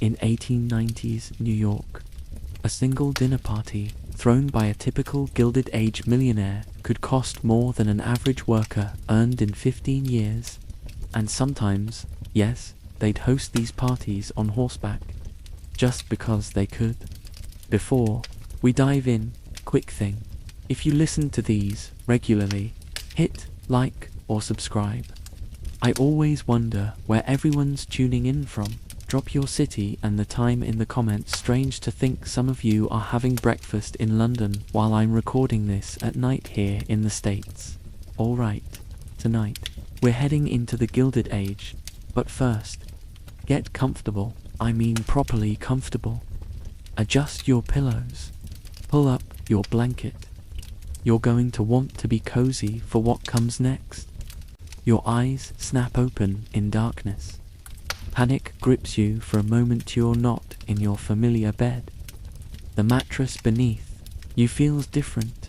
In 1890s New York, a single dinner party thrown by a typical Gilded Age millionaire could cost more than an average worker earned in 15 years. And sometimes, yes, they'd host these parties on horseback, just because they could. Before we dive in, quick thing. If you listen to these regularly, hit like or subscribe. I always wonder where everyone's tuning in from. Drop your city and the time in the comments. Strange to think some of you are having breakfast in London while I'm recording this at night here in the States. Alright, tonight, we're heading into the Gilded Age. But first, get comfortable. I mean properly comfortable. Adjust your pillows. Pull up your blanket. You're going to want to be cozy for what comes next. Your eyes snap open in darkness. Panic grips you for a moment. You're not in your familiar bed. The mattress beneath you feels different,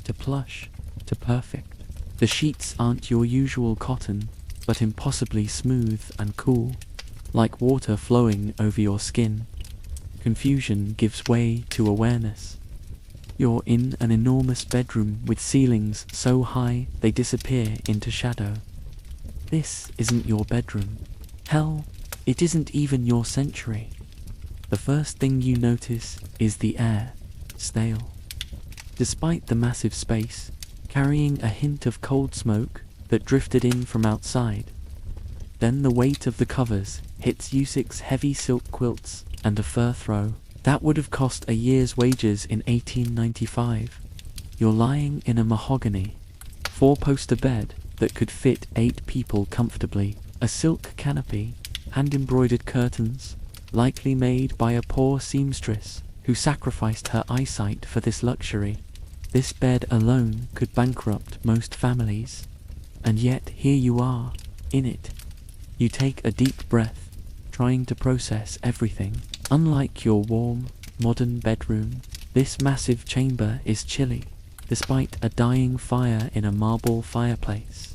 to plush, to perfect. The sheets aren't your usual cotton, but impossibly smooth and cool, like water flowing over your skin. Confusion gives way to awareness. You're in an enormous bedroom with ceilings so high they disappear into shadow. This isn't your bedroom. Hell, it isn't even your century. The first thing you notice is the air, stale. Despite the massive space, carrying a hint of cold smoke that drifted in from outside. Then the weight of the covers hits you. 6 heavy silk quilts and a fur throw that would have cost a year's wages in 1895. You're lying in a mahogany, 4-poster bed that could fit 8 people comfortably, a silk canopy, hand-embroidered curtains, likely made by a poor seamstress who sacrificed her eyesight for this luxury. This bed alone could bankrupt most families. And yet here you are, in it. You take a deep breath, trying to process everything. Unlike your warm, modern bedroom, this massive chamber is chilly, despite a dying fire in a marble fireplace.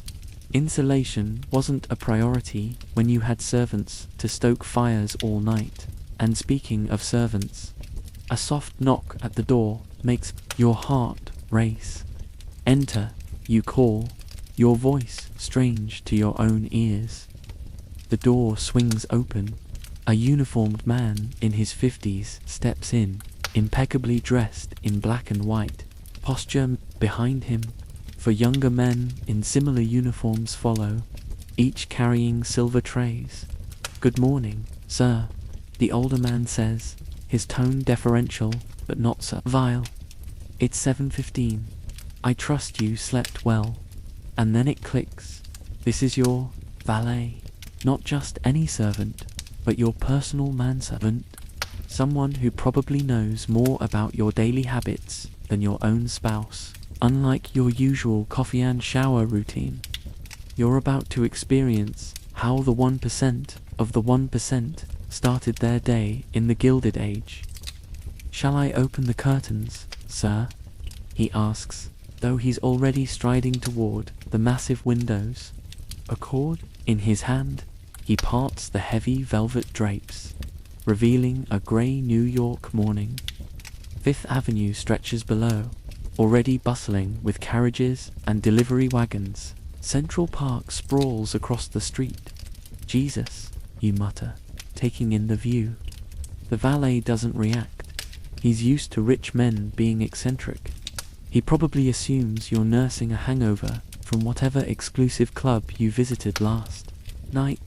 Insulation wasn't a priority when you had servants to stoke fires all night. And speaking of servants, a soft knock at the door makes your heart race. Enter, you call, your voice strange to your own ears. The door swings open. A uniformed man in his 50s steps in, impeccably dressed in black and white. Posture behind him, for younger men in similar uniforms follow, each carrying silver trays. "Good morning, sir," the older man says, his tone deferential but not servile. "It's 7:15. I trust you slept well." And then it clicks. This is your valet. Not just any servant, but your personal manservant. Someone who probably knows more about your daily habits than your own spouse. Unlike your usual coffee and shower routine, you're about to experience how the 1% of the 1% started their day in the Gilded Age. "Shall I open the curtains, sir?" he asks, though he's already striding toward the massive windows. A cord in his hand, he parts the heavy velvet drapes, revealing a grey New York morning. Fifth Avenue stretches below, already bustling with carriages and delivery wagons. Central Park sprawls across the street. "Jesus," you mutter, taking in the view. The valet doesn't react. He's used to rich men being eccentric. He probably assumes you're nursing a hangover from whatever exclusive club you visited last night.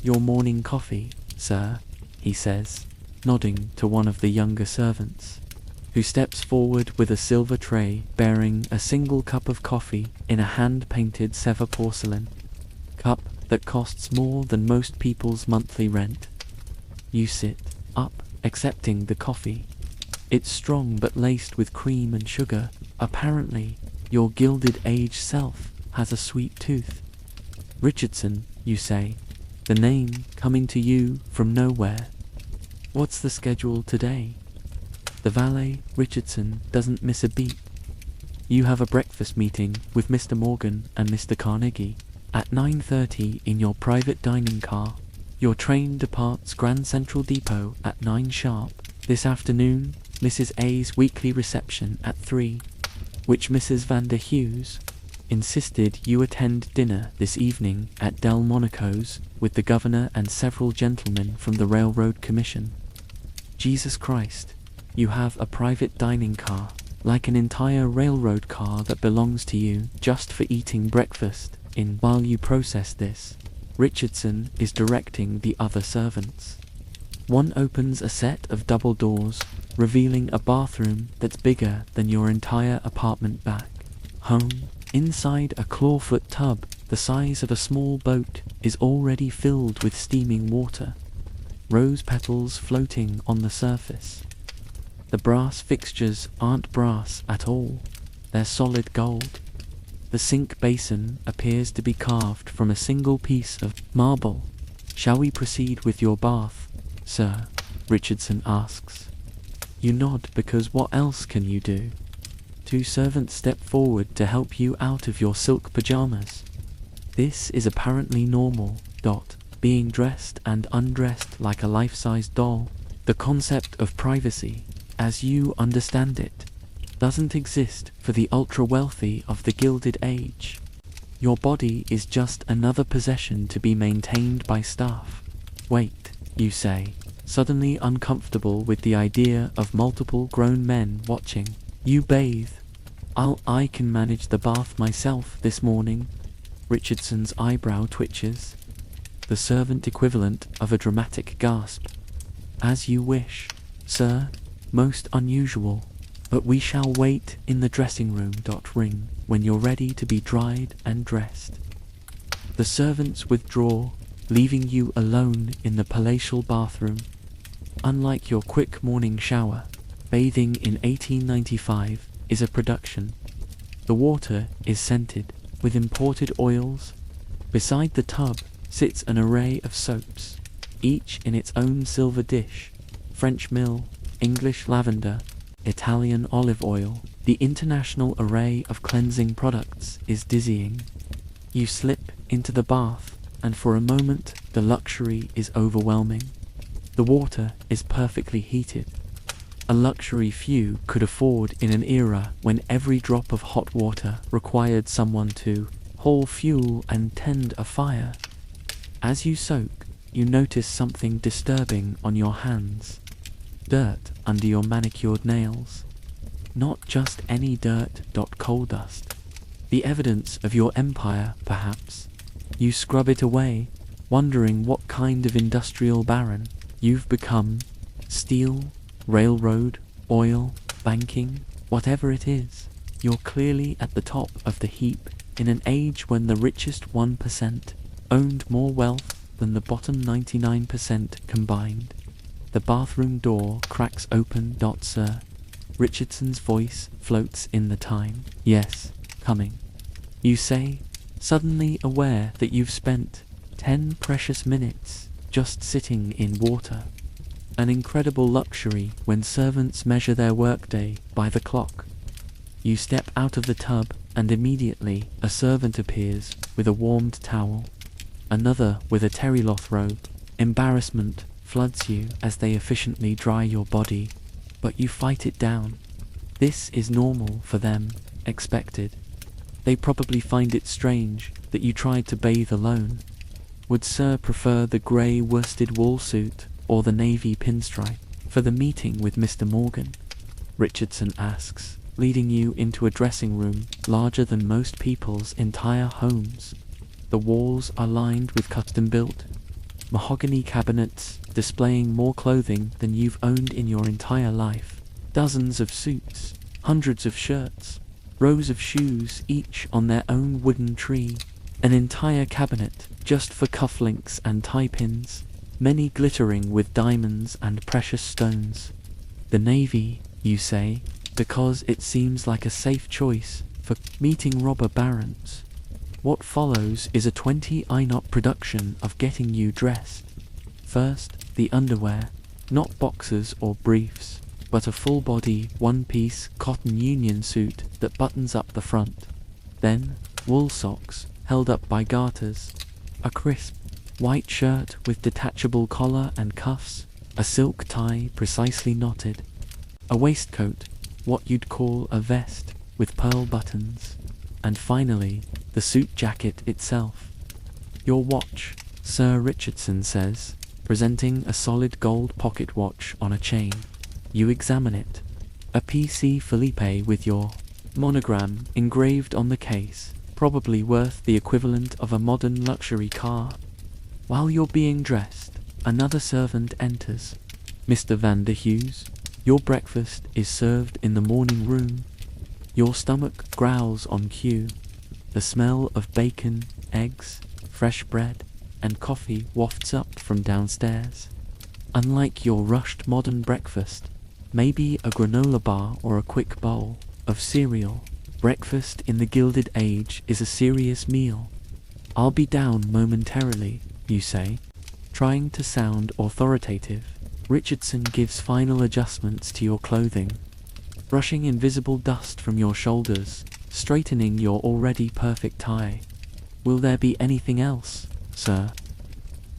"Your morning coffee, sir," he says, nodding to one of the younger servants, who steps forward with a silver tray bearing a single cup of coffee in a hand-painted Sevres porcelain cup that costs more than most people's monthly rent. You sit up, accepting the coffee. It's strong but laced with cream and sugar. Apparently, your Gilded Age self has a sweet tooth. "Richardson," you say, the name coming to you from nowhere. "What's the schedule today?" The valet, Richardson, doesn't miss a beat. "You have a breakfast meeting with Mr. Morgan and Mr. Carnegie at 9:30 in your private dining car. Your train departs Grand Central Depot at 9 sharp. This afternoon, Mrs. A's weekly reception at 3, which Mrs. Vander Hughes insisted you attend dinner this evening at Delmonico's with the governor and several gentlemen from the Railroad Commission. Jesus Christ, you have a private dining car, like an entire railroad car that belongs to you just for eating breakfast in. While you process this, Richardson is directing the other servants. One opens a set of double doors, revealing a bathroom that's bigger than your entire apartment back home. Inside, a clawfoot tub the size of a small boat is already filled with steaming water, rose petals floating on the surface. The brass fixtures aren't brass at all, they're solid gold. The sink basin appears to be carved from a single piece of marble. Shall we proceed with your bath, sir? Richardson asks. You nod because what else can you do? 2 servants step forward to help you out of your silk pajamas. This is apparently normal, being dressed and undressed like a life-size doll. The concept of privacy, as you understand it, doesn't exist for the ultra-wealthy of the Gilded Age. Your body is just another possession to be maintained by staff. Wait, you say, suddenly uncomfortable with the idea of multiple grown men watching you bathe. I can manage the bath myself this morning. Richardson's eyebrow twitches, the servant equivalent of a dramatic gasp. As you wish, sir. Most unusual, but we shall wait in the dressing room. Ring when you're ready to be dried and dressed. The servants withdraw, leaving you alone in the palatial bathroom. Unlike your quick morning shower, bathing in 1895 is a production. The water is scented with imported oils. Beside the tub sits an array of soaps, each in its own silver dish: French mill, English lavender, Italian olive oil. The international array of cleansing products is dizzying. You slip into the bath, and for a moment the luxury is overwhelming. The water is perfectly heated, a luxury few could afford in an era when every drop of hot water required someone to haul fuel and tend a fire. As you soak, you notice something disturbing on your hands. Dirt under your manicured nails. Not just any dirt. Coal dust. The evidence of your empire, perhaps. You scrub it away, wondering what kind of industrial baron you've become. Steel, railroad, oil, banking, whatever it is, you're clearly at the top of the heap in an age when the richest 1% owned more wealth than the bottom 99% combined. The bathroom door cracks open. Sir. Richardson's voice floats in the time. Yes, coming. You say, suddenly aware that you've spent 10 precious minutes just sitting in water. An incredible luxury when servants measure their workday by the clock. You step out of the tub and immediately a servant appears with a warmed towel, another with a terrycloth robe. Embarrassment floods you as they efficiently dry your body, but you fight it down. This is normal for them, expected. They probably find it strange that you tried to bathe alone. Would Sir prefer the grey worsted wool suit or the navy pinstripe for the meeting with Mr. Morgan? Richardson asks, leading you into a dressing room larger than most people's entire homes. The walls are lined with custom-built mahogany cabinets displaying more clothing than you've owned in your entire life. Dozens of suits, hundreds of shirts, rows of shoes each on their own wooden tree, an entire cabinet just for cufflinks and tie-pins, many glittering with diamonds and precious stones. The navy, you say, because it seems like a safe choice for meeting robber barons. What follows is a 20-knot production of getting you dressed. First, the underwear, not boxers or briefs, but a full-body, one-piece cotton union suit that buttons up the front. Then, wool socks, held up by garters. A crisp, White shirt with detachable collar and cuffs, a silk tie precisely knotted, a waistcoat, what you'd call a vest, with pearl buttons, and finally, the suit jacket itself. Your watch, Sir Richardson says, presenting a solid gold pocket watch on a chain. You examine it. A PC Philippe with your monogram engraved on the case, probably worth the equivalent of a modern luxury car. While you're being dressed, another servant enters. Mr. Van der Hughes, your breakfast is served in the morning room. Your stomach growls on cue. The smell of bacon, eggs, fresh bread, and coffee wafts up from downstairs. Unlike your rushed modern breakfast, maybe a granola bar or a quick bowl of cereal, breakfast in the Gilded Age is a serious meal. I'll be down momentarily, you say. Trying to sound authoritative, Richardson gives final adjustments to your clothing, brushing invisible dust from your shoulders, straightening your already perfect tie. Will there be anything else, sir?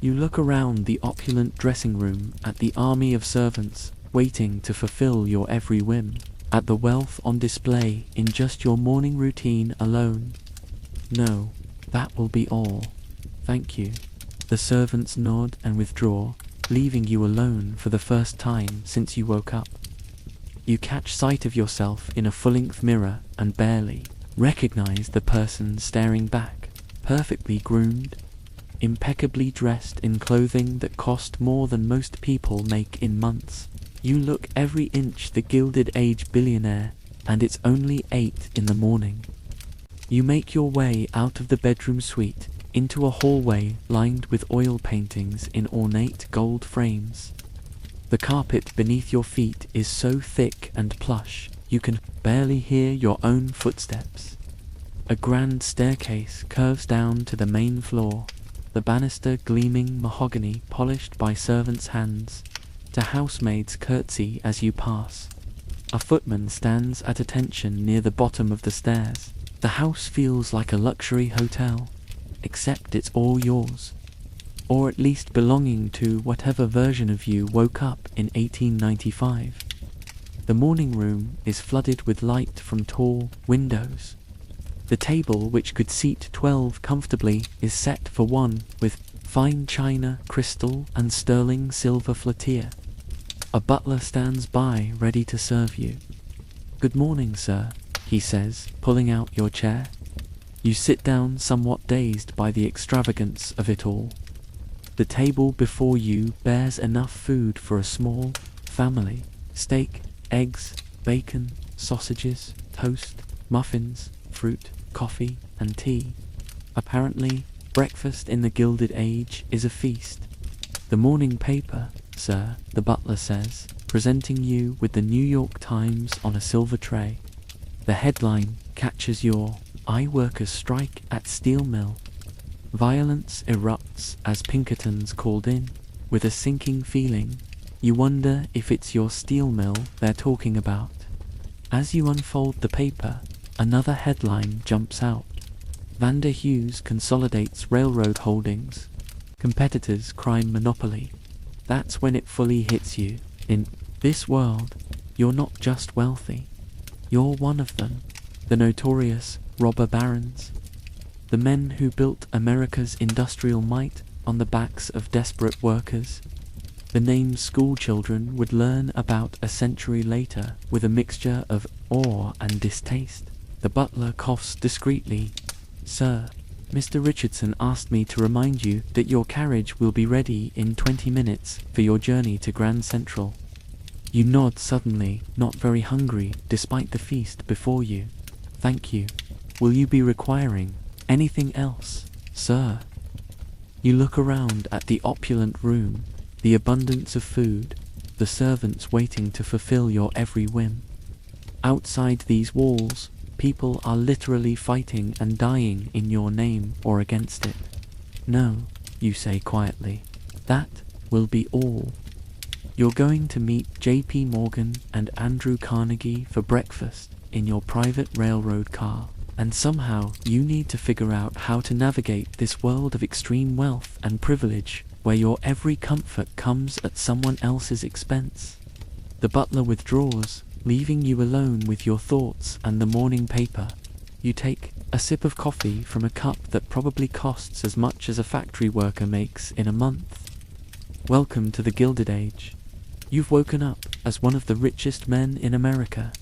You look around the opulent dressing room at the army of servants waiting to fulfill your every whim, at the wealth on display in just your morning routine alone. No, that will be all. Thank you. The servants nod and withdraw, leaving you alone for the first time since you woke up. You catch sight of yourself in a full-length mirror and barely recognize the person staring back, perfectly groomed, impeccably dressed in clothing that cost more than most people make in months. You look every inch the Gilded Age billionaire, and it's only 8 in the morning. You make your way out of the bedroom suite into a hallway lined with oil paintings in ornate gold frames. The carpet beneath your feet is so thick and plush, you can barely hear your own footsteps. A grand staircase curves down to the main floor, the banister gleaming mahogany polished by servants' hands. To housemaids curtsy as you pass. A footman stands at attention near the bottom of the stairs. The house feels like a luxury hotel, except it's all yours, or at least belonging to whatever version of you woke up in 1895. The morning room is flooded with light from tall windows. The table, which could seat 12 comfortably, is set for one with fine china, crystal, and sterling silver flotilla. A butler stands by, ready to serve you. Good morning, sir, he says, pulling out your chair. You sit down, somewhat dazed by the extravagance of it all. The table before you bears enough food for a small family. Steak, eggs, bacon, sausages, toast, muffins, fruit, coffee, and tea. Apparently, breakfast in the Gilded Age is a feast. The morning paper, sir, the butler says, presenting you with the New York Times on a silver tray. The headline catches your eye: workers strike at steel mill. Violence erupts as Pinkertons called in. With a sinking feeling, you wonder if it's your steel mill they're talking about. As you unfold the paper, another headline jumps out. Van der Hughes consolidates railroad holdings. Competitors crime monopoly. That's when it fully hits you. In this world, you're not just wealthy. You're one of them. The notorious robber barons. The men who built America's industrial might on the backs of desperate workers. The names school children would learn about a century later with a mixture of awe and distaste. The butler coughs discreetly. Sir, Mr. Richardson asked me to remind you that your carriage will be ready in 20 minutes for your journey to Grand Central. You nod suddenly, not very hungry despite the feast before you. Thank you. Will you be requiring anything else, sir? You look around at the opulent room, the abundance of food, the servants waiting to fulfill your every whim. Outside these walls, people are literally fighting and dying in your name or against it. No, you say quietly. That will be all. You're going to meet J.P. Morgan and Andrew Carnegie for breakfast in your private railroad car. And somehow you need to figure out how to navigate this world of extreme wealth and privilege where your every comfort comes at someone else's expense. The butler withdraws, leaving you alone with your thoughts and the morning paper. You take a sip of coffee from a cup that probably costs as much as a factory worker makes in a month. Welcome to the Gilded Age. You've woken up as one of the richest men in America.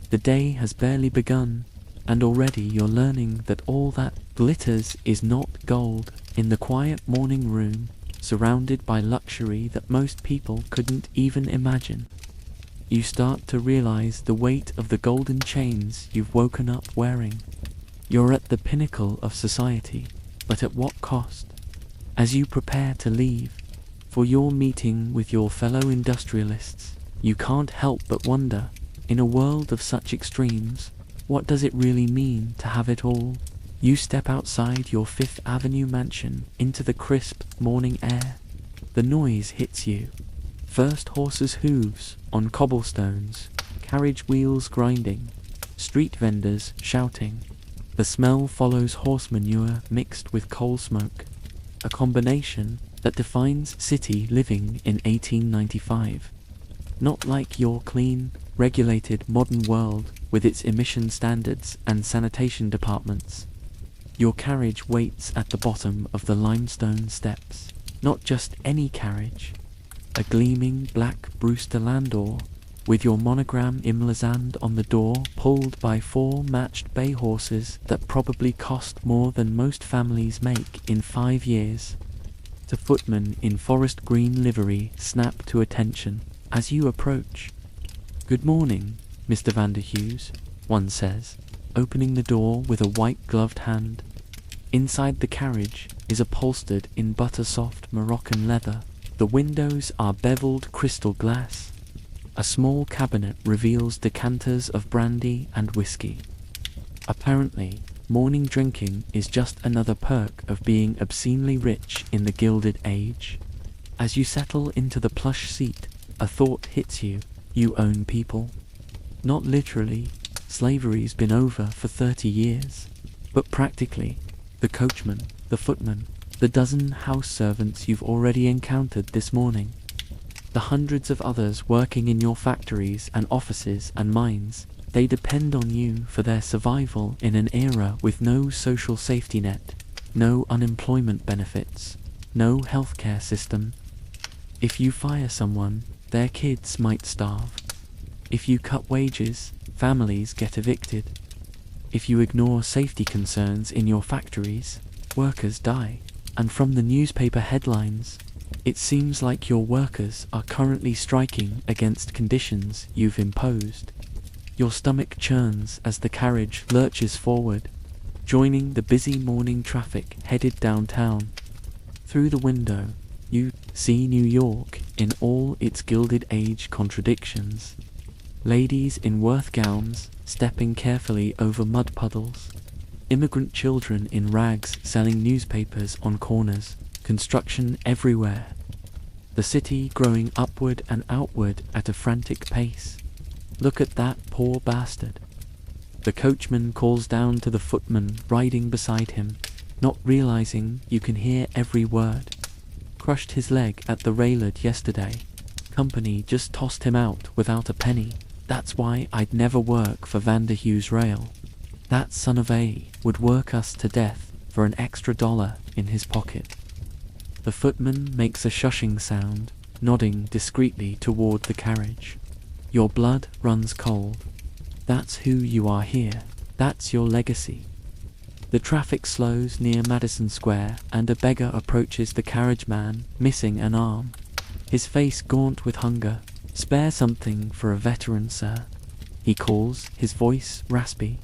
The day has barely begun, and already you're learning that all that glitters is not gold. In the quiet morning room, surrounded by luxury that most people couldn't even imagine, you start to realize the weight of the golden chains you've woken up wearing. You're at the pinnacle of society, but at what cost? As you prepare to leave for your meeting with your fellow industrialists, you can't help but wonder, in a world of such extremes, what does it really mean to have it all? You step outside your Fifth Avenue mansion into the crisp morning air. The noise hits you. First horses' hooves on cobblestones, carriage wheels grinding, street vendors shouting. The smell follows horse manure mixed with coal smoke, a combination that defines city living in 1895. Not like your clean, regulated modern world with its emission standards and sanitation departments. Your carriage waits at the bottom of the limestone steps. Not just any carriage. A gleaming black Brewster Landau with your monogram Immersive on the door, pulled by 4 matched bay horses that probably cost more than most families make in 5 years. The footman in forest green livery snap to attention as you approach. "Good morning, Mr. Vanderhughes," one says, opening the door with a white-gloved hand. Inside the carriage is upholstered in butter-soft Moroccan leather. The windows are beveled crystal glass. A small cabinet reveals decanters of brandy and whiskey. Apparently, morning drinking is just another perk of being obscenely rich in the Gilded Age. As you settle into the plush seat, a thought hits you. You own people. Not literally, slavery's been over for 30 years. But practically, the coachman, the footman, the dozen house servants you've already encountered this morning, the hundreds of others working in your factories and offices and mines, they depend on you for their survival in an era with no social safety net, no unemployment benefits, no healthcare system. If you fire someone, their kids might starve. If you cut wages, families get evicted. If you ignore safety concerns in your factories, workers die. And from the newspaper headlines, it seems like your workers are currently striking against conditions you've imposed. Your stomach churns as the carriage lurches forward, joining the busy morning traffic headed downtown. Through the window, you see New York in all its Gilded Age contradictions. Ladies in Worth gowns stepping carefully over mud puddles. Immigrant children in rags selling newspapers on corners. Construction everywhere. The city growing upward and outward at a frantic pace. Look at that poor bastard. The coachman calls down to the footman riding beside him, not realizing you can hear every word. Crushed his leg at the railroad yesterday. Company just tossed him out without a penny. That's why I'd never work for Vanderhughes Rail. That son of a would work us to death for an extra $1 in his pocket. The footman makes a shushing sound, nodding discreetly toward the carriage. Your blood runs cold. That's who you are here. That's your legacy. The traffic slows near Madison Square, and a beggar approaches the carriage man, missing an arm. His face gaunt with hunger. "Spare something for a veteran, sir," he calls, his voice raspy.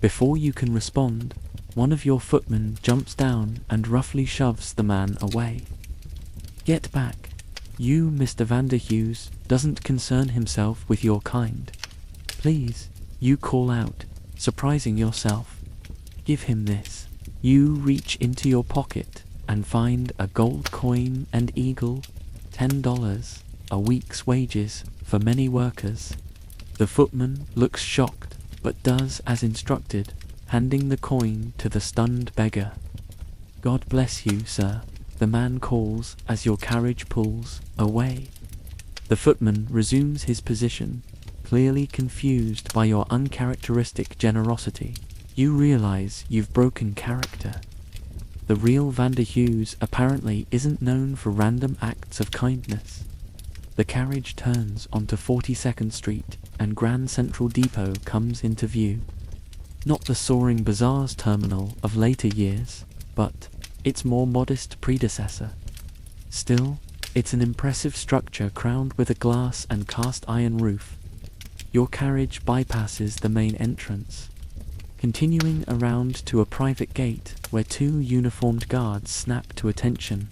Before you can respond, one of your footmen jumps down and roughly shoves the man away. "Get back. You, Mr. Vanderhughes, doesn't concern himself with your kind. Please," you call out, surprising yourself. "Give him this." You reach into your pocket and find a gold coin and eagle, $10, a week's wages for many workers. The footman looks shocked, but does as instructed. handing the coin to the stunned beggar. "God bless you, sir," the man calls as your carriage pulls away. The footman resumes his position, clearly confused by your uncharacteristic generosity. You realize you've broken character. The real Vander Hughes apparently isn't known for random acts of kindness. The carriage turns onto 42nd Street and Grand Central Depot comes into view. Not the soaring bazaars terminal of later years, but its more modest predecessor. Still, it's an impressive structure crowned with a glass and cast iron roof. Your carriage bypasses the main entrance, continuing around to a private gate where two uniformed guards snap to attention.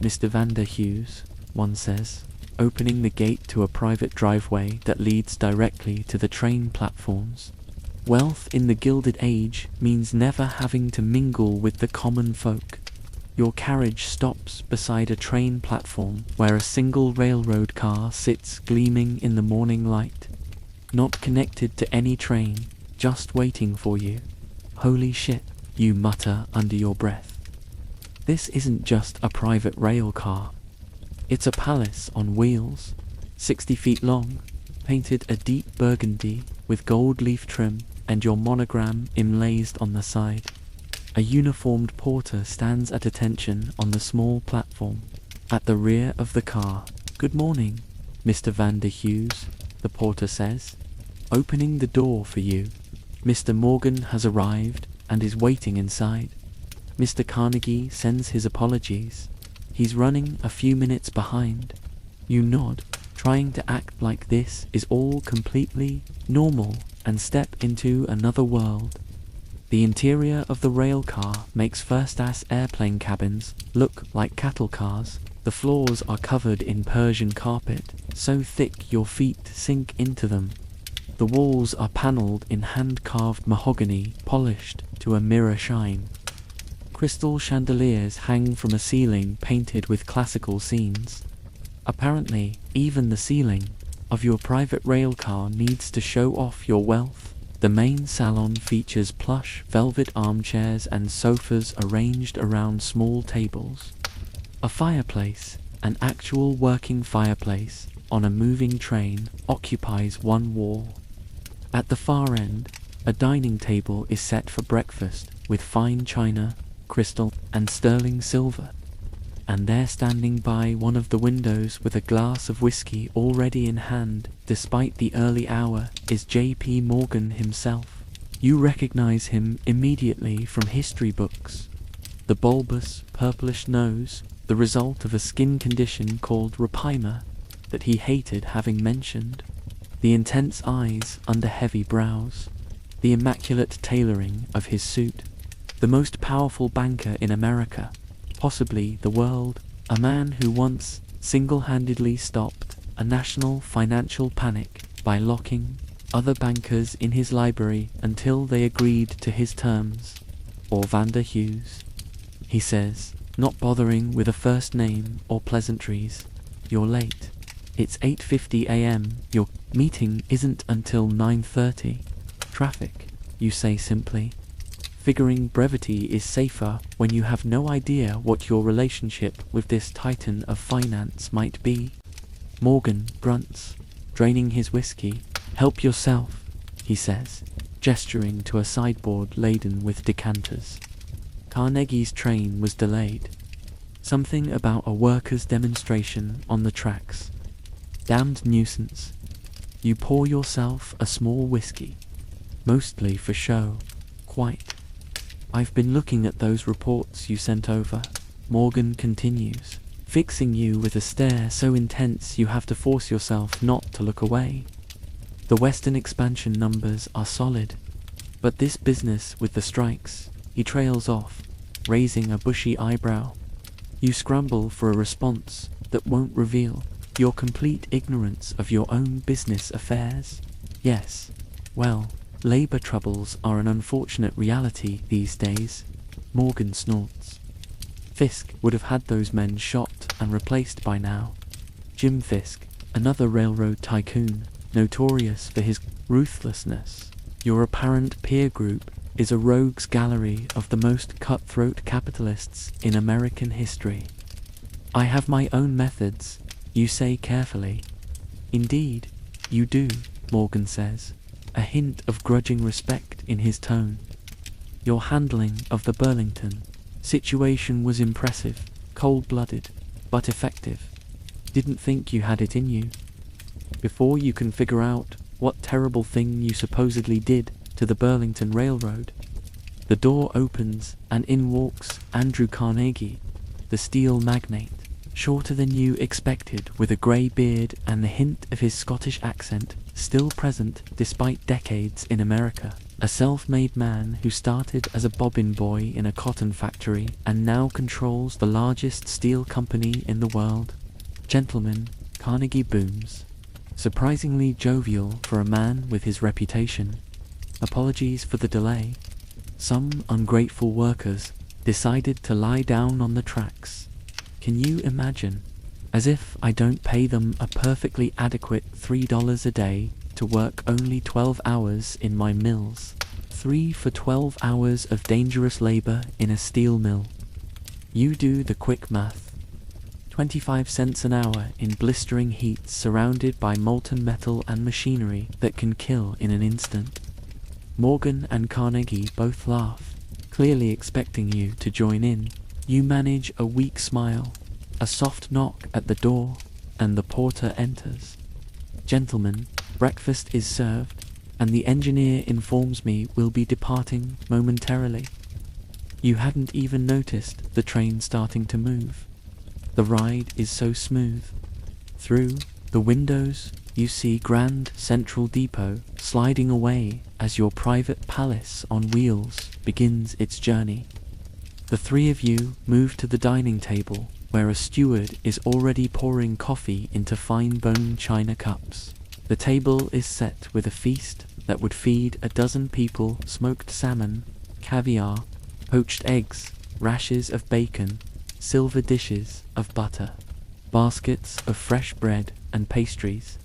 "Mr. Vander Hughes," one says, opening the gate to a private driveway that leads directly to the train platforms. Wealth in the Gilded Age means never having to mingle with the common folk. Your carriage stops beside a train platform where a single railroad car sits gleaming in the morning light. Not connected to any train, just waiting for you. "Holy shit," you mutter under your breath. This isn't just a private rail car. It's a palace on wheels, 60 feet long, painted a deep burgundy with gold leaf trim and your monogram emblazed on the side. A uniformed porter stands at attention on the small platform at the rear of the car. "Good morning, Mr. Vander Hughes," the porter says, opening the door for you. "Mr. Morgan has arrived and is waiting inside. Mr. Carnegie sends his apologies. He's running a few minutes behind." You nod, trying to act like this is all completely normal and step into another world. The interior of the rail car makes first-class airplane cabins look like cattle cars. The floors are covered in Persian carpet, so thick your feet sink into them. The walls are paneled in hand-carved mahogany, polished to a mirror shine. Crystal chandeliers hang from a ceiling painted with classical scenes. Apparently, even the ceiling of your private rail car needs to show off your wealth. The main salon features plush velvet armchairs and sofas arranged around small tables. A fireplace, an actual working fireplace, on a moving train, occupies one wall. At the far end, a dining table is set for breakfast with fine china, crystal, and sterling silver. And there standing by one of the windows with a glass of whiskey already in hand, despite the early hour, is J.P. Morgan himself. You recognize him immediately from history books. The bulbous, purplish nose, the result of a skin condition called rapima, that he hated having mentioned. The intense eyes under heavy brows. The immaculate tailoring of his suit. The most powerful banker in America, possibly the world, a man who once single-handedly stopped a national financial panic by locking other bankers in his library until they agreed to his terms. "Or Vander Hughes," he says, not bothering with a first name or pleasantries. "You're late. It's 8:50 a.m. Your meeting isn't until 9:30. Traffic," you say simply, figuring brevity is safer when you have no idea what your relationship with this titan of finance might be. Morgan grunts, draining his whiskey. "Help yourself," he says, gesturing to a sideboard laden with decanters. Carnegie's train was delayed. Something about a workers' demonstration on the tracks. Damned nuisance. You pour yourself a small whiskey, mostly for show. Quite. "I've been looking at those reports you sent over," Morgan continues, fixing you with a stare so intense you have to force yourself not to look away. "The Western expansion numbers are solid, but this business with the strikes," he trails off, raising a bushy eyebrow. You scramble for a response that won't reveal your complete ignorance of your own business affairs. "Yes, well, labor troubles are an unfortunate reality these days," Morgan snorts. Fisk would have had those men shot and replaced by now. Jim Fisk, another railroad tycoon, notorious for his ruthlessness. Your apparent peer group is a rogues gallery of the most cutthroat capitalists in American history. I have my own methods, you say carefully. Indeed, you do, Morgan says, a hint of grudging respect in his tone. Your handling of the Burlington situation was impressive, cold-blooded, but effective. Didn't think you had it in you. Before you can figure out what terrible thing you supposedly did to the Burlington Railroad, the door opens and in walks Andrew Carnegie, the steel magnate, shorter than you expected, with a grey beard and the hint of his Scottish accent still present despite decades in America. A self-made man who started as a bobbin boy in a cotton factory and now controls the largest steel company in the world. Gentlemen, Carnegie booms. Surprisingly jovial for a man with his reputation. Apologies for the delay. Some ungrateful workers decided to lie down on the tracks. Can you imagine? As if I don't pay them a perfectly adequate $3 a day to work only 12 hours in my mills. 3 for 12 hours of dangerous labor in a steel mill. You do the quick math. 25 cents an hour in blistering heat surrounded by molten metal and machinery that can kill in an instant. Morgan and Carnegie both laugh, clearly expecting you to join in. You manage a weak smile, a soft knock at the door, and the porter enters. Gentlemen, breakfast is served, and the engineer informs me we'll be departing momentarily. You hadn't even noticed the train starting to move. The ride is so smooth. Through the windows, you see Grand Central Depot sliding away as your private palace on wheels begins its journey. The three of you move to the dining table, where a steward is already pouring coffee into fine bone china cups. The table is set with a feast that would feed a dozen people: smoked salmon, caviar, poached eggs, rashers of bacon, silver dishes of butter, baskets of fresh bread and pastries.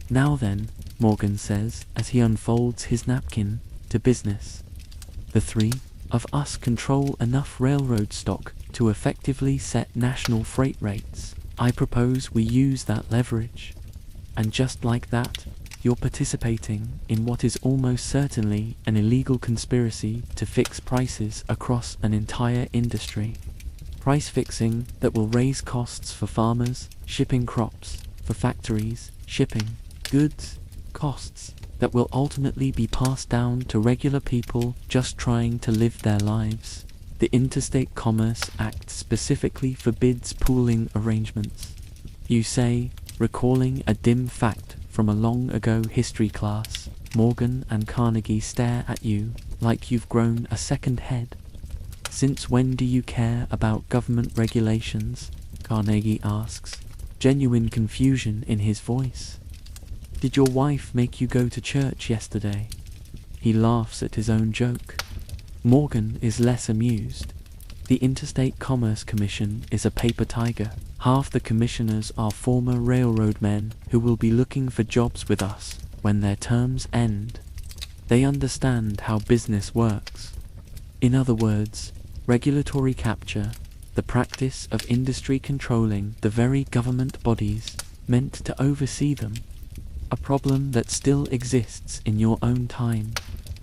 Now then, Morgan says as he unfolds his napkin, to business. The three of us control enough railroad stock to effectively set national freight rates. I propose we use that leverage. And just like that, you're participating in what is almost certainly an illegal conspiracy to fix prices across an entire industry. Price fixing that will raise costs for farmers, shipping crops, for factories, shipping goods, costs that will ultimately be passed down to regular people just trying to live their lives. The Interstate Commerce Act specifically forbids pooling arrangements. You say, recalling a dim fact from a long ago history class. Morgan and Carnegie stare at you like you've grown a second head. Since when do you care about government regulations? Carnegie asks, genuine confusion in his voice. Did your wife make you go to church yesterday? He laughs at his own joke. Morgan is less amused. The Interstate Commerce Commission is a paper tiger. Half the commissioners are former railroad men who will be looking for jobs with us when their terms end. They understand how business works. In other words, regulatory capture, the practice of industry controlling the very government bodies meant to oversee them. A problem that still exists in your own time.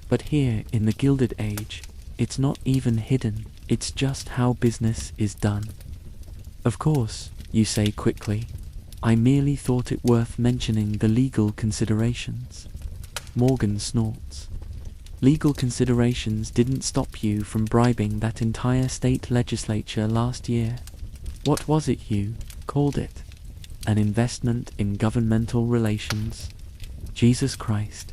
But here in the Gilded Age, it's not even hidden, it's just how business is done. Of course, you say quickly, I merely thought it worth mentioning the legal considerations. Morgan snorts. Legal considerations didn't stop you from bribing that entire state legislature last year. What was it you called it? An investment in governmental relations? Jesus Christ.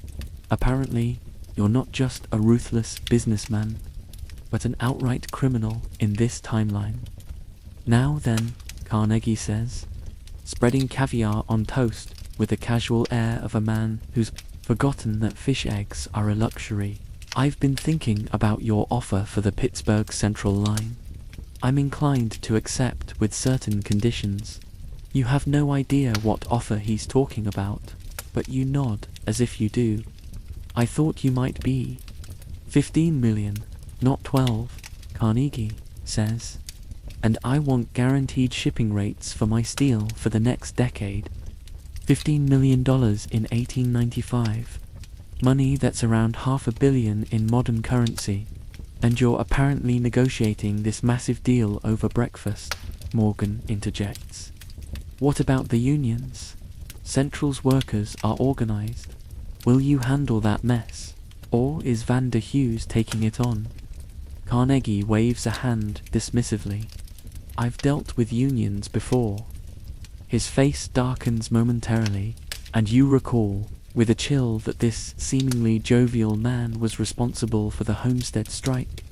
Apparently, you're not just a ruthless businessman, but an outright criminal in this timeline. Now then, Carnegie says, spreading caviar on toast with the casual air of a man who's forgotten that fish eggs are a luxury. I've been thinking about your offer for the Pittsburgh Central line. I'm inclined to accept with certain conditions. You have no idea what offer he's talking about, but you nod as if you do. I thought you might be. 15 million, not 12, Carnegie says. And I want guaranteed shipping rates for my steel for the next decade. $15 million in 1895. Money that's around $500 million in modern currency. And you're apparently negotiating this massive deal over breakfast, Morgan interjects. What about the unions? Central's workers are organized. Will you handle that mess? Or is Van der Hughes taking it on? Carnegie waves a hand dismissively. I've dealt with unions before. His face darkens momentarily, and you recall, with a chill, that this seemingly jovial man was responsible for the Homestead strike,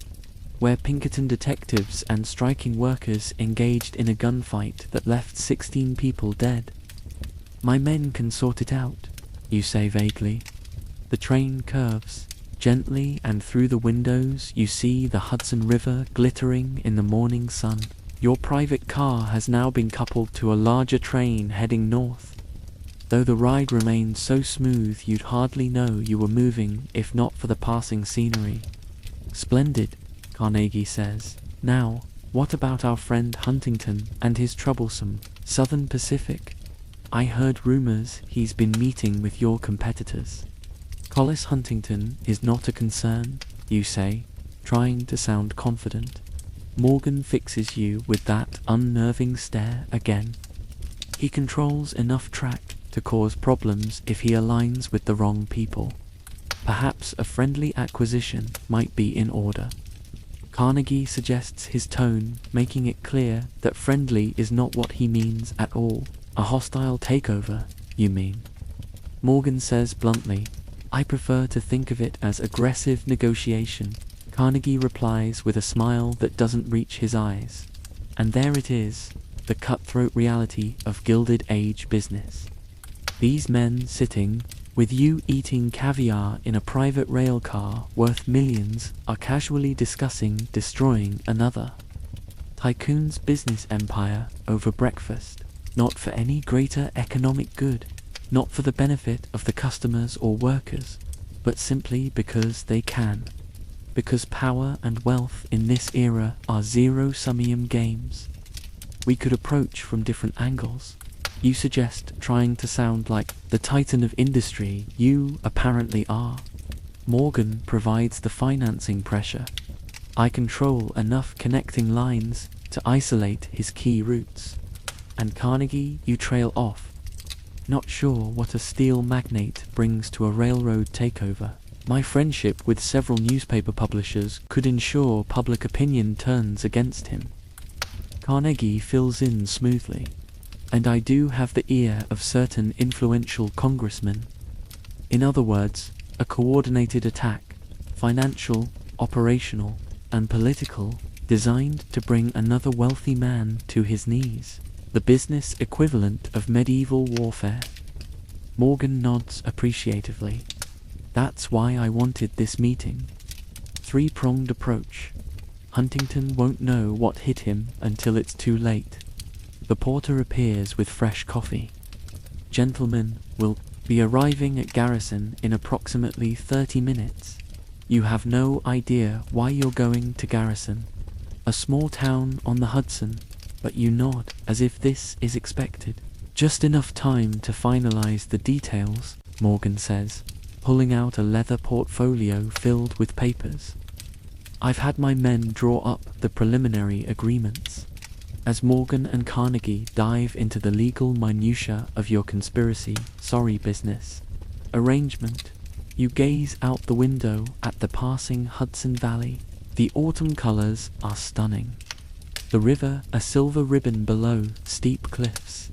where Pinkerton detectives and striking workers engaged in a gunfight that left 16 people dead. My men can sort it out, you say vaguely. The train curves gently, and through the windows you see the Hudson River glittering in the morning sun. Your private car has now been coupled to a larger train heading north. Though the ride remains so smooth you'd hardly know you were moving if not for the passing scenery. Splendid, Carnegie says. Now, what about our friend Huntington and his troublesome Southern Pacific? I heard rumors he's been meeting with your competitors. Collis Huntington is not a concern, you say, trying to sound confident. Morgan fixes you with that unnerving stare again. He controls enough track to cause problems if he aligns with the wrong people. Perhaps a friendly acquisition might be in order. Carnegie suggests his tone, making it clear that friendly is not what he means at all. A hostile takeover, you mean? Morgan says bluntly, I prefer to think of it as aggressive negotiation. Carnegie replies with a smile that doesn't reach his eyes. And there it is, the cutthroat reality of Gilded Age business. These men sitting, with you eating caviar in a private rail car worth millions, are casually discussing destroying another tycoon's business empire over breakfast, not for any greater economic good, not for the benefit of the customers or workers, but simply because they can. Because power and wealth in this era are zero-sum games. We could approach from different angles. You suggest trying to sound like the titan of industry you apparently are. Morgan provides the financing pressure. I control enough connecting lines to isolate his key routes. And Carnegie, you trail off. Not sure what a steel magnate brings to a railroad takeover. My friendship with several newspaper publishers could ensure public opinion turns against him. Carnegie fills in smoothly. And I do have the ear of certain influential congressmen. In other words, a coordinated attack, financial, operational, and political, designed to bring another wealthy man to his knees. The business equivalent of medieval warfare. Morgan nods appreciatively. That's why I wanted this meeting. Three-pronged approach. Huntington won't know what hit him until it's too late. The porter appears with fresh coffee. Gentlemen will be arriving at Garrison in approximately 30 minutes. You have no idea why you're going to Garrison, a small town on the Hudson, but you nod as if this is expected. Just enough time to finalize the details, Morgan says, pulling out a leather portfolio filled with papers. I've had my men draw up the preliminary agreements. As Morgan and Carnegie dive into the legal minutiae of your conspiracy, business arrangement, you gaze out the window at the passing Hudson Valley. The autumn colors are stunning. The river a silver ribbon below steep cliffs.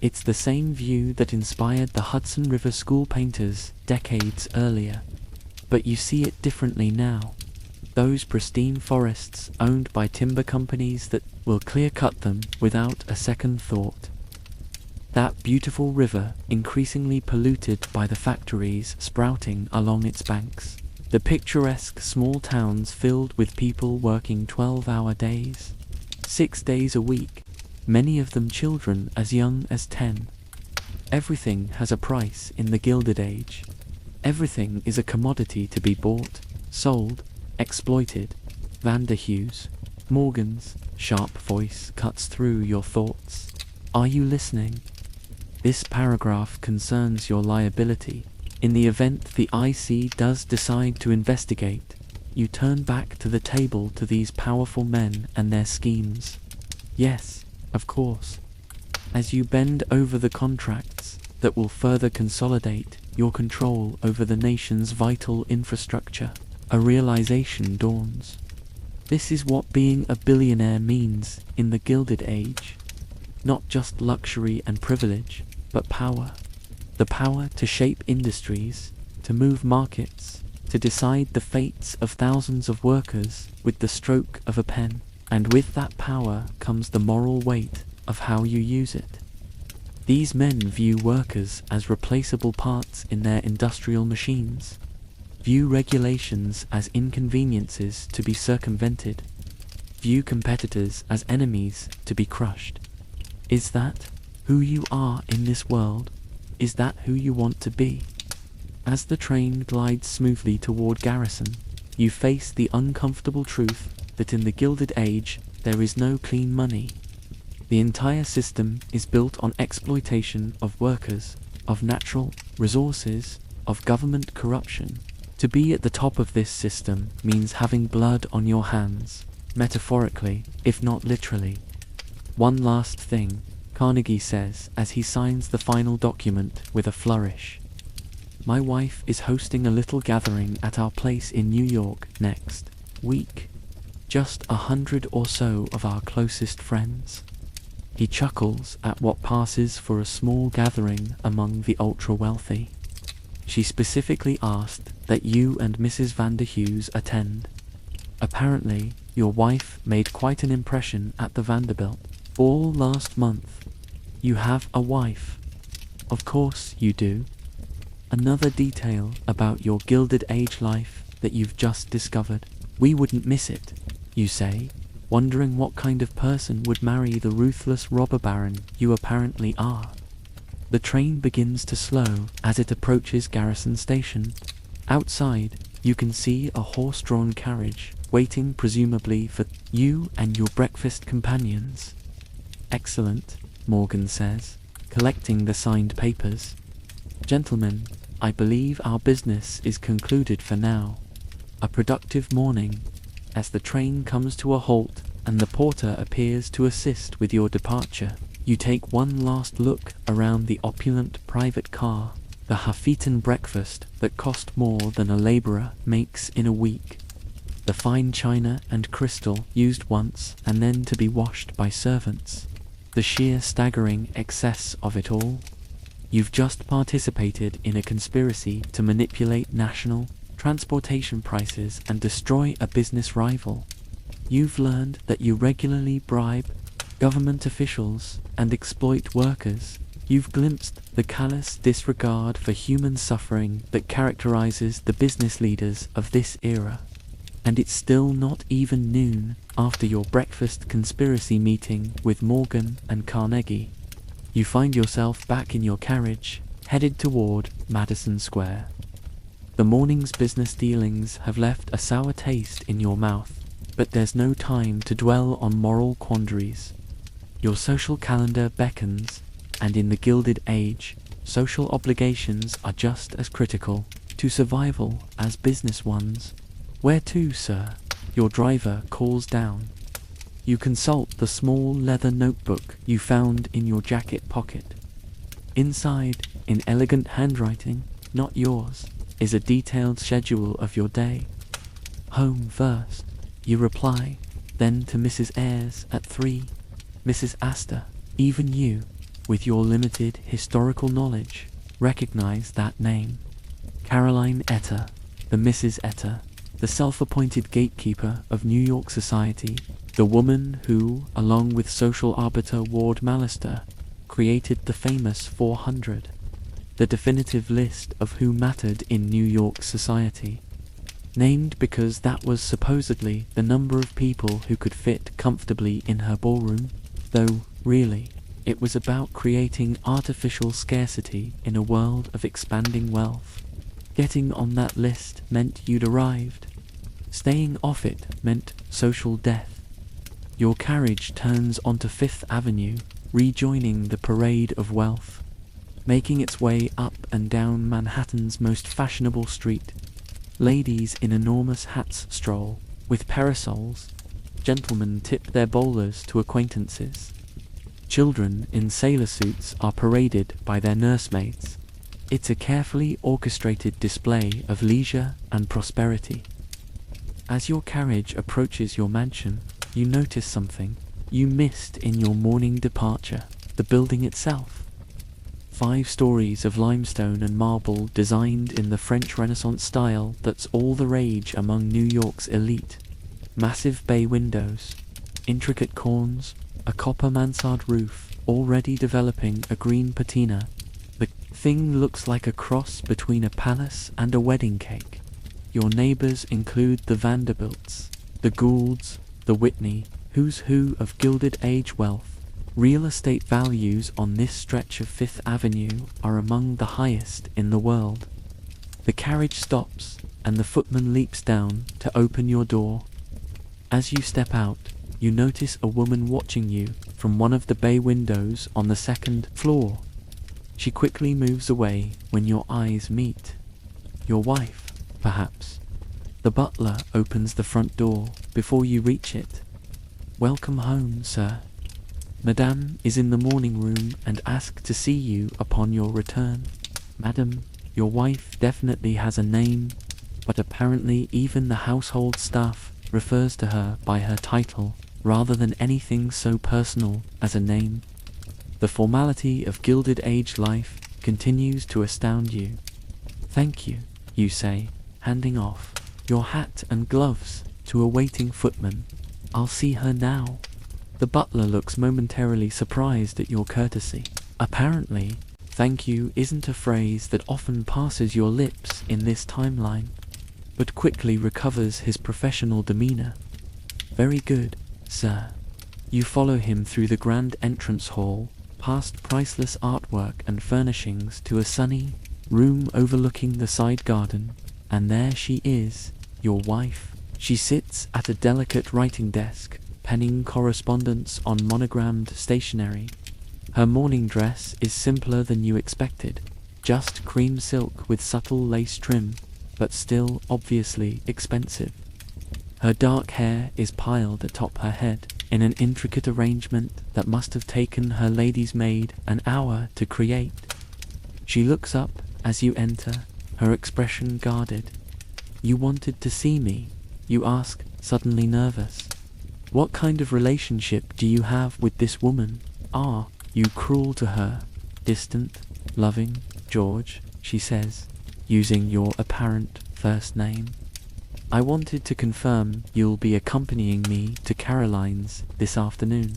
It's the same view that inspired the Hudson River school painters decades earlier. But you see it differently now. Those pristine forests owned by timber companies that will clear-cut them without a second thought. That beautiful river increasingly polluted by the factories sprouting along its banks. The picturesque small towns filled with people working 12-hour days, 6 days a week, many of them children as young as 10. Everything has a price in the Gilded Age. Everything is a commodity to be bought, sold, exploited. Vanderhues. Morgan's sharp voice cuts through your thoughts. Are you listening? This paragraph concerns your liability. In the event the IC does decide to investigate, you turn back to the table to these powerful men and their schemes. Yes, of course. As you bend over the contracts that will further consolidate your control over the nation's vital infrastructure, a realization dawns. This is what being a billionaire means in the Gilded Age. Not just luxury and privilege, but power. The power to shape industries, to move markets, to decide the fates of thousands of workers with the stroke of a pen. And with that power comes the moral weight of how you use it. These men view workers as replaceable parts in their industrial machines, view regulations as inconveniences to be circumvented, view competitors as enemies to be crushed. Is that who you are in this world? Is that who you want to be? As the train glides smoothly toward Garrison, you face the uncomfortable truth that in the Gilded Age there is no clean money. The entire system is built on exploitation of workers, of natural resources, of government corruption. To be at the top of this system means having blood on your hands, metaphorically, if not literally. One last thing, Carnegie says as he signs the final document with a flourish. My wife is hosting a little gathering at our place in New York next week. Just 100 or so of our closest friends. He chuckles at what passes for a small gathering among the ultra-wealthy. She specifically asked that you and Mrs. Vanderhues attend. Apparently, your wife made quite an impression at the Vanderbilt ball last month. You have a wife. Of course you do. Another detail about your Gilded Age life that you've just discovered. We wouldn't miss it, you say, wondering what kind of person would marry the ruthless robber baron you apparently are. The train begins to slow as it approaches Garrison Station. Outside, you can see a horse-drawn carriage waiting presumably for you and your breakfast companions. Excellent, Morgan says, collecting the signed papers. Gentlemen, I believe our business is concluded for now. A productive morning. As the train comes to a halt and the porter appears to assist with your departure, you take one last look around the opulent private car, the half-eaten breakfast that cost more than a laborer makes in a week, the fine china and crystal used once and then to be washed by servants, the sheer staggering excess of it all. You've just participated in a conspiracy to manipulate national transportation prices and destroy a business rival. You've learned that you regularly bribe government officials and exploit workers. You've glimpsed the callous disregard for human suffering that characterizes the business leaders of this era. And it's still not even noon after your breakfast conspiracy meeting with Morgan and Carnegie. You find yourself back in your carriage, headed toward Madison Square. The morning's business dealings have left a sour taste in your mouth, but there's no time to dwell on moral quandaries. Your social calendar beckons, and in the Gilded Age, social obligations are just as critical to survival as business ones. Where to, sir? Your driver calls down. You consult the small leather notebook you found in your jacket pocket. Inside, in elegant handwriting, not yours, is a detailed schedule of your day. Home first, you reply, then to Mrs. Ayres at 3. Mrs. Astor, even you, with your limited historical knowledge, recognize that name. Caroline Etter, the Mrs. Etter, the self-appointed gatekeeper of New York society, the woman who, along with social arbiter Ward Mallister, created the famous 400. The definitive list of who mattered in New York society, named because that was supposedly the number of people who could fit comfortably in her ballroom, though, really, it was about creating artificial scarcity in a world of expanding wealth. Getting on that list meant you'd arrived, Staying off it meant social death. Your carriage turns onto Fifth Avenue, rejoining the parade of wealth, making its way up and down Manhattan's most fashionable street. Ladies in enormous hats stroll, with parasols. Gentlemen tip their bowlers to acquaintances. Children in sailor suits are paraded by their nursemaids. It's a carefully orchestrated display of leisure and prosperity. As your carriage approaches your mansion, you notice something you missed in your morning departure: the building itself. 5 stories of limestone and marble designed in the French Renaissance style that's all the rage among New York's elite. Massive bay windows, intricate corns, a copper mansard roof, already developing a green patina. The thing looks like a cross between a palace and a wedding cake. Your neighbors include the Vanderbilts, the Goulds, the Whitney, who's who of Gilded Age wealth. Real estate values on this stretch of Fifth Avenue are among the highest in the world. The carriage stops, and the footman leaps down to open your door. As you step out, you notice a woman watching you from one of the bay windows on the 2nd floor. She quickly moves away when your eyes meet. Your wife, perhaps. The butler opens the front door before you reach it. "Welcome home, sir. Madame is in the morning room and asked to see you upon your return." Madam, your wife definitely has a name, but apparently even the household staff refers to her by her title rather than anything so personal as a name. The formality of Gilded Age life continues to astound you. "Thank you," you say, handing off your hat and gloves to a waiting footman. "I'll see her now." The butler looks momentarily surprised at your courtesy. Apparently, "thank you" isn't a phrase that often passes your lips in this timeline, but quickly recovers his professional demeanor. "Very good, sir." You follow him through the grand entrance hall, past priceless artwork and furnishings to a sunny room overlooking the side garden, and there she is, your wife. She sits at a delicate writing desk, penning correspondence on monogrammed stationery. Her morning dress is simpler than you expected, just cream silk with subtle lace trim, but still obviously expensive. Her dark hair is piled atop her head in an intricate arrangement that must have taken her lady's maid an hour to create. She looks up as you enter, her expression guarded. "You wanted to see me?" you ask, suddenly nervous. "What kind of relationship do you have with this woman? Are you cruel to her?" "Distant, loving, George," she says, using your apparent first name. "I wanted to confirm you'll be accompanying me to Caroline's this afternoon."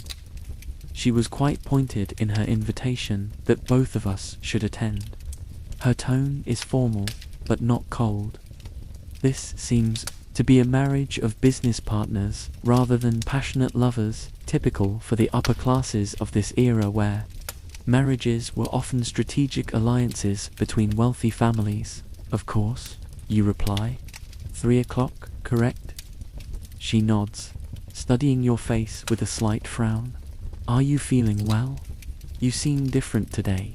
She was quite pointed in her invitation that both of us should attend. Her tone is formal, but not cold. This seems to be a marriage of business partners rather than passionate lovers, typical for the upper classes of this era where marriages were often strategic alliances between wealthy families. "Of course," you reply. 3 o'clock, correct?" She nods, studying your face with a slight frown. "Are you feeling well? You seem different today."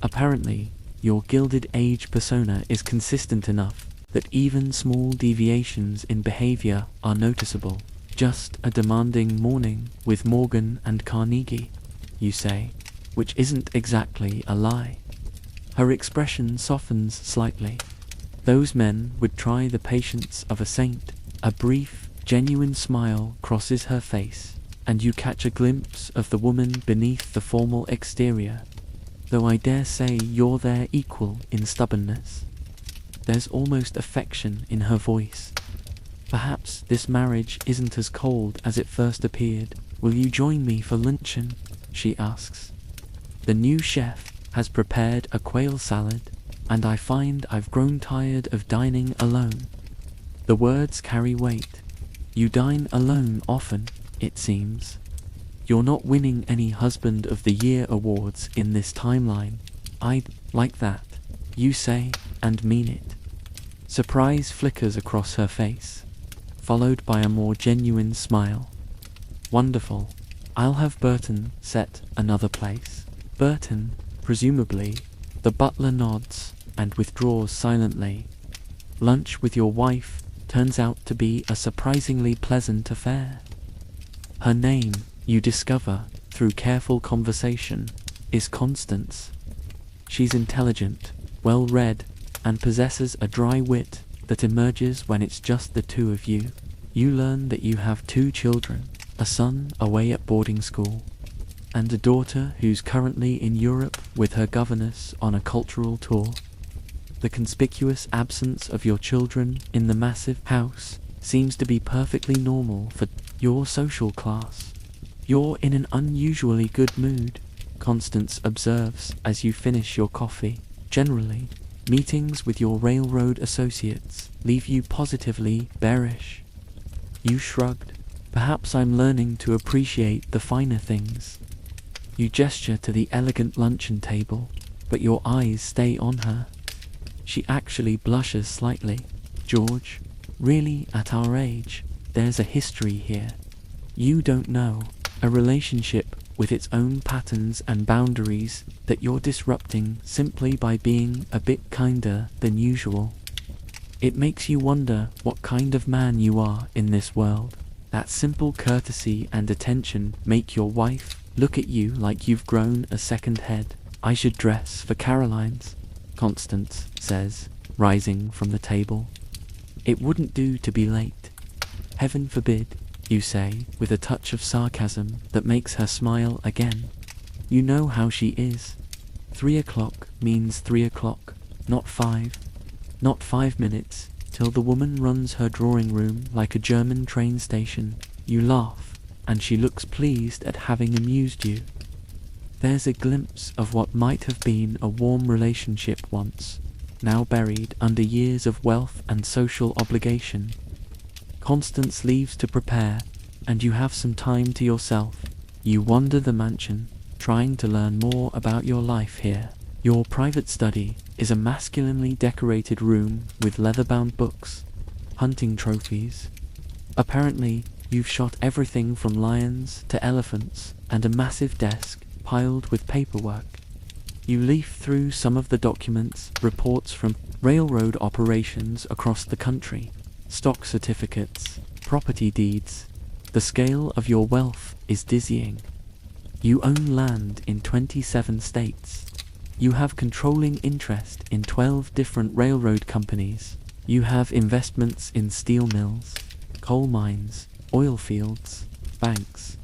Apparently, your Gilded Age persona is consistent enough that even small deviations in behavior are noticeable. "Just a demanding morning with Morgan and Carnegie," you say, which isn't exactly a lie. Her expression softens slightly. "Those men would try the patience of a saint." A brief, genuine smile crosses her face, and you catch a glimpse of the woman beneath the formal exterior. "Though I dare say you're their equal in stubbornness." There's almost affection in her voice. "Perhaps this marriage isn't as cold as it first appeared. Will you join me for luncheon?" she asks. "The new chef has prepared a quail salad, and I find I've grown tired of dining alone." The words carry weight. You dine alone often, it seems. You're not winning any Husband of the Year awards in this timeline. "I'd like that," you say, and mean it. Surprise flickers across her face. followed by a more genuine smile. Wonderful. I'll have Burton set another place. Burton, presumably. The butler nods and withdraws silently. Lunch with your wife turns out to be a surprisingly pleasant affair. Her name, you discover, through careful conversation, is Constance. She's intelligent, well-read, and possesses a dry wit that emerges when it's just the two of you. You learn that you have 2 children, a son away at boarding school, and a daughter who's currently in Europe with her governess on a cultural tour. The conspicuous absence of your children in the massive house seems to be perfectly normal for your social class. You're in an unusually good mood, Constance observes as you finish your coffee. Generally, meetings with your railroad associates leave you positively bearish. You shrugged. Perhaps I'm learning to appreciate the finer things. You gesture to the elegant luncheon table, but your eyes stay on her. She actually blushes slightly. George, really, at our age, there's a history here. You don't know, a relationship with its own patterns and boundaries that you're disrupting simply by being a bit kinder than usual. It makes you wonder what kind of man you are in this world. That simple courtesy and attention make your wife look at you like you've grown a second head. I should dress for Caroline's, Constance says, rising from the table. It wouldn't do to be late. Heaven forbid, you say, with a touch of sarcasm that makes her smile again. You know how she is. 3 o'clock means 3 o'clock, not 5. Not 5 minutes, till the woman runs her drawing room like a German train station. You laugh, and she looks pleased at having amused you. There's a glimpse of what might have been a warm relationship once, now buried under years of wealth and social obligation. Constance leaves to prepare, and you have some time to yourself. You wander the mansion, trying to learn more about your life here. Your private study is a masculinely decorated room with leather-bound books, hunting trophies. Apparently, you've shot everything from lions to elephants, and a massive desk piled with paperwork. You leaf through some of the documents, reports from railroad operations across the country, stock certificates, property deeds. The scale of your wealth is dizzying. You own land in 27 states. You have controlling interest in 12 different railroad companies. You have investments in steel mills, coal mines, oil fields, banks.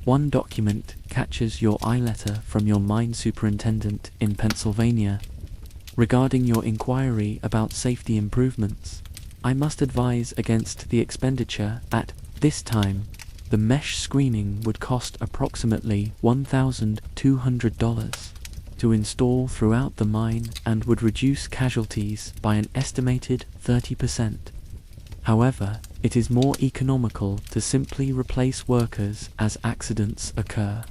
One document catches your eye, letter from your mine superintendent in Pennsylvania regarding your inquiry about safety improvements. I must advise against the expenditure at this time. The mesh screening would cost approximately $1,200 to install throughout the mine and would reduce casualties by an estimated 30%. However, it is more economical to simply replace workers as accidents occur.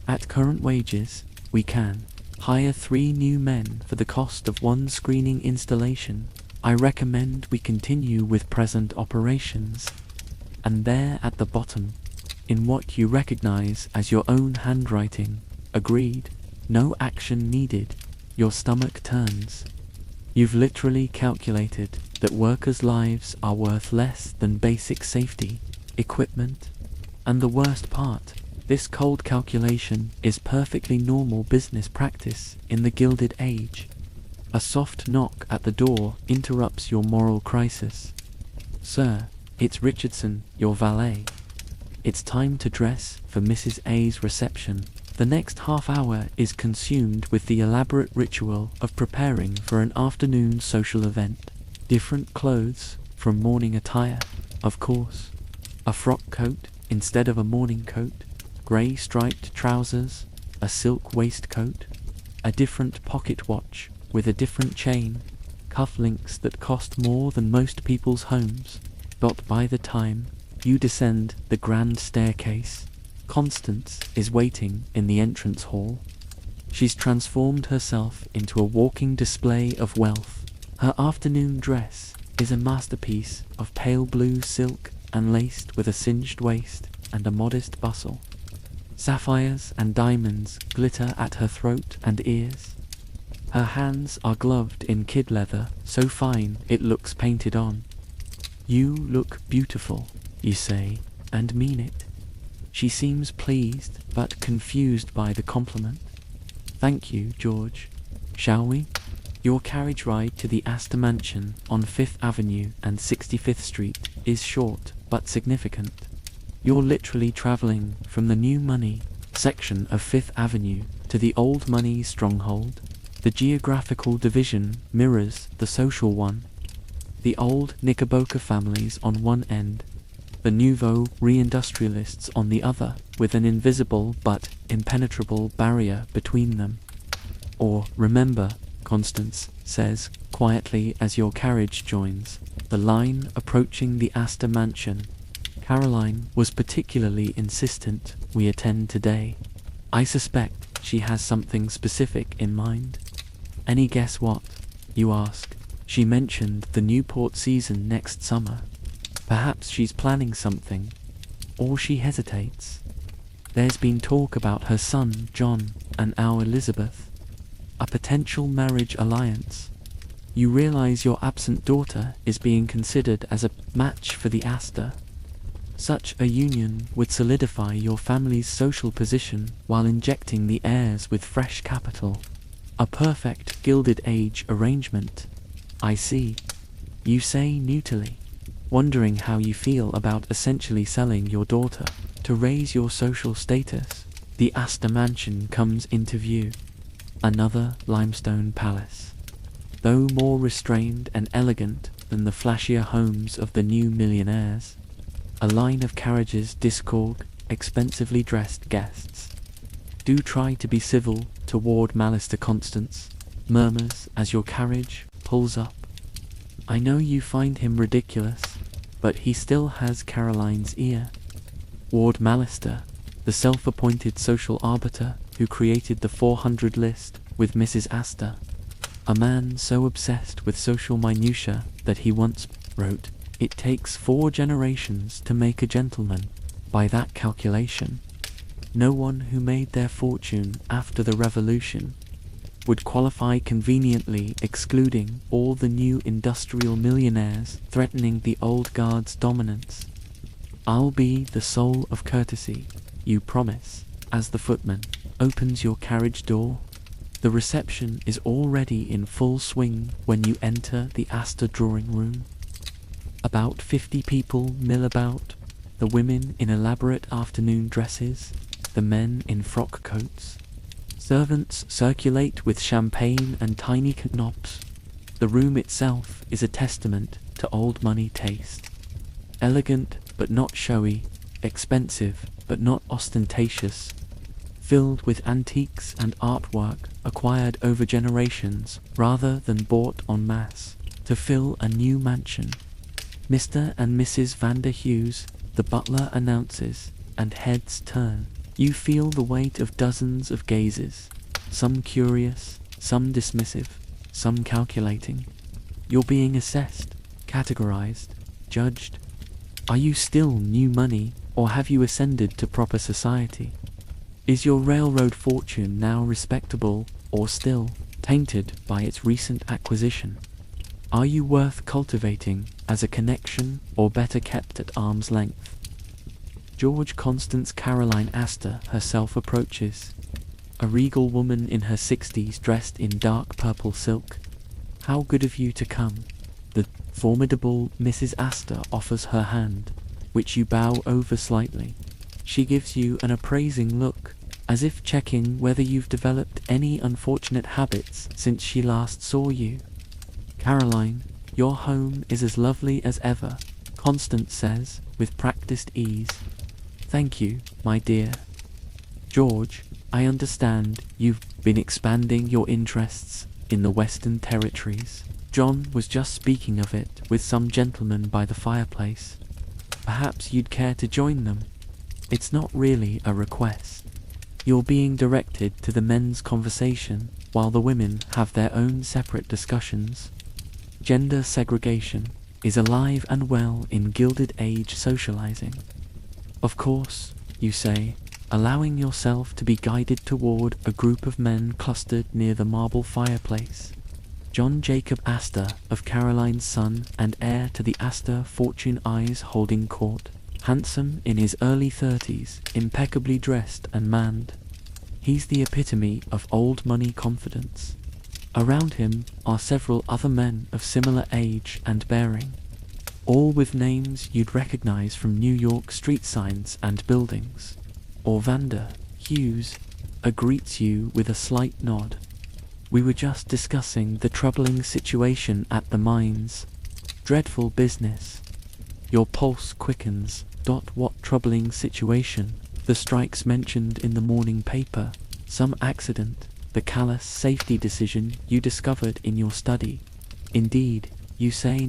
At current wages, we can hire 3 new men for the cost of 1 screening installation. I recommend we continue with present operations. And there at the bottom, in what you recognize as your own handwriting, agreed, no action needed. Your stomach turns. You've literally calculated that workers' lives are worth less than basic safety equipment. And the worst part, this cold calculation is perfectly normal business practice in the Gilded Age. A soft knock at the door interrupts your moral crisis. Sir, it's Richardson, your valet. It's time to dress for Mrs. A's reception. The next half hour is consumed with the elaborate ritual of preparing for an afternoon social event. Different clothes from morning attire, of course. A frock coat instead of a morning coat, grey striped trousers, a silk waistcoat, a different pocket watch with a different chain, cufflinks that cost more than most people's homes. But by the time you descend the grand staircase, Constance is waiting in the entrance hall. She's transformed herself into a walking display of wealth. Her afternoon dress is a masterpiece of pale blue silk and laced with a singed waist and a modest bustle. Sapphires and diamonds glitter at her throat and ears. Her hands are gloved in kid leather, so fine it looks painted on. "You look beautiful," you say, and mean it. She seems pleased, but confused by the compliment. "Thank you, George. Shall we?" Your carriage ride to the Astor Mansion on 5th Avenue and 65th Street is short but significant. You're literally traveling from the new money section of 5th Avenue to the old money stronghold. The geographical division mirrors the social one. The old Knickerbocker families on one end, the nouveau reindustrialists on the other, with an invisible but impenetrable barrier between them. Or, remember, Constance says quietly as your carriage joins the line approaching the Astor Mansion. "Caroline was particularly insistent we attend today. I suspect she has something specific in mind." "Any guess what?" you ask. "She mentioned the Newport season next summer. Perhaps she's planning something." Or she hesitates. "There's been talk about her son, John, and our Elizabeth. A potential marriage alliance. You realize your absent daughter is being considered as a match for the Astor. Such a union would solidify your family's social position while injecting the heirs with fresh capital. A perfect Gilded Age arrangement." "I see," you say neutrally, wondering how you feel about essentially selling your daughter to raise your social status. The Astor Mansion comes into view. Another limestone palace. Though more restrained and elegant than the flashier homes of the new millionaires. A line of carriages disgorge expensively dressed guests. "Do try to be civil toward Malister Constance," murmurs as your carriage pulls up. "I know you find him ridiculous, but he still has Caroline's ear." Ward Malister, the self-appointed social arbiter who created the 400 list with Mrs. Astor. A man so obsessed with social minutiae that he once wrote, "It takes 4 generations to make a gentleman." By that calculation, no one who made their fortune after the Revolution would qualify, conveniently excluding all the new industrial millionaires threatening the old guard's dominance. "I'll be the soul of courtesy," you promise, as the footman opens your carriage door. The reception is already in full swing when you enter the Astor drawing room. About 50 people mill about, the women in elaborate afternoon dresses, the men in frock coats. Servants circulate with champagne and tiny knobs. The room itself is a testament to old money taste. Elegant but not showy, expensive but not ostentatious, filled with antiques and artwork acquired over generations rather than bought en masse to fill a new mansion. "Mr. and Mrs. Vander Hughes," the butler announces, and heads turn. You feel the weight of dozens of gazes, some curious, some dismissive, some calculating. You're being assessed, categorized, judged. Are you still new money, or have you ascended to proper society? Is your railroad fortune now respectable, or still tainted by its recent acquisition? Are you worth cultivating as a connection, or better kept at arm's length? George Constance Caroline Astor herself approaches, a regal woman in her 60s dressed in dark purple silk. "How good of you to come." The formidable Mrs. Astor offers her hand, which you bow over slightly. She gives you an appraising look, as if checking whether you've developed any unfortunate habits since she last saw you. "Caroline, your home is as lovely as ever," Constance says with practiced ease. "Thank you, my dear." "George, I understand you've been expanding your interests in the Western Territories. John was just speaking of it with some gentleman by the fireplace. Perhaps you'd care to join them. It's not really a request. You're being directed to the men's conversation while the women have their own separate discussions. Gender segregation is alive and well in Gilded Age socializing. Of course, you say, allowing yourself to be guided toward a group of men clustered near the marble fireplace. John Jacob Astor, of Caroline's son and heir to the Astor fortune, eyes holding court, handsome in his early 30s, impeccably dressed and manned. He's the epitome of old money confidence. Around him are several other men of similar age and bearing, all with names you'd recognize from New York street signs and buildings. Orvander Hughes greets you with a slight nod. We were just discussing the troubling situation at the mines. Dreadful business. Your pulse quickens. What troubling situation? The strikes mentioned in the morning paper. Some accident. The callous safety decision you discovered in your study. Indeed, you say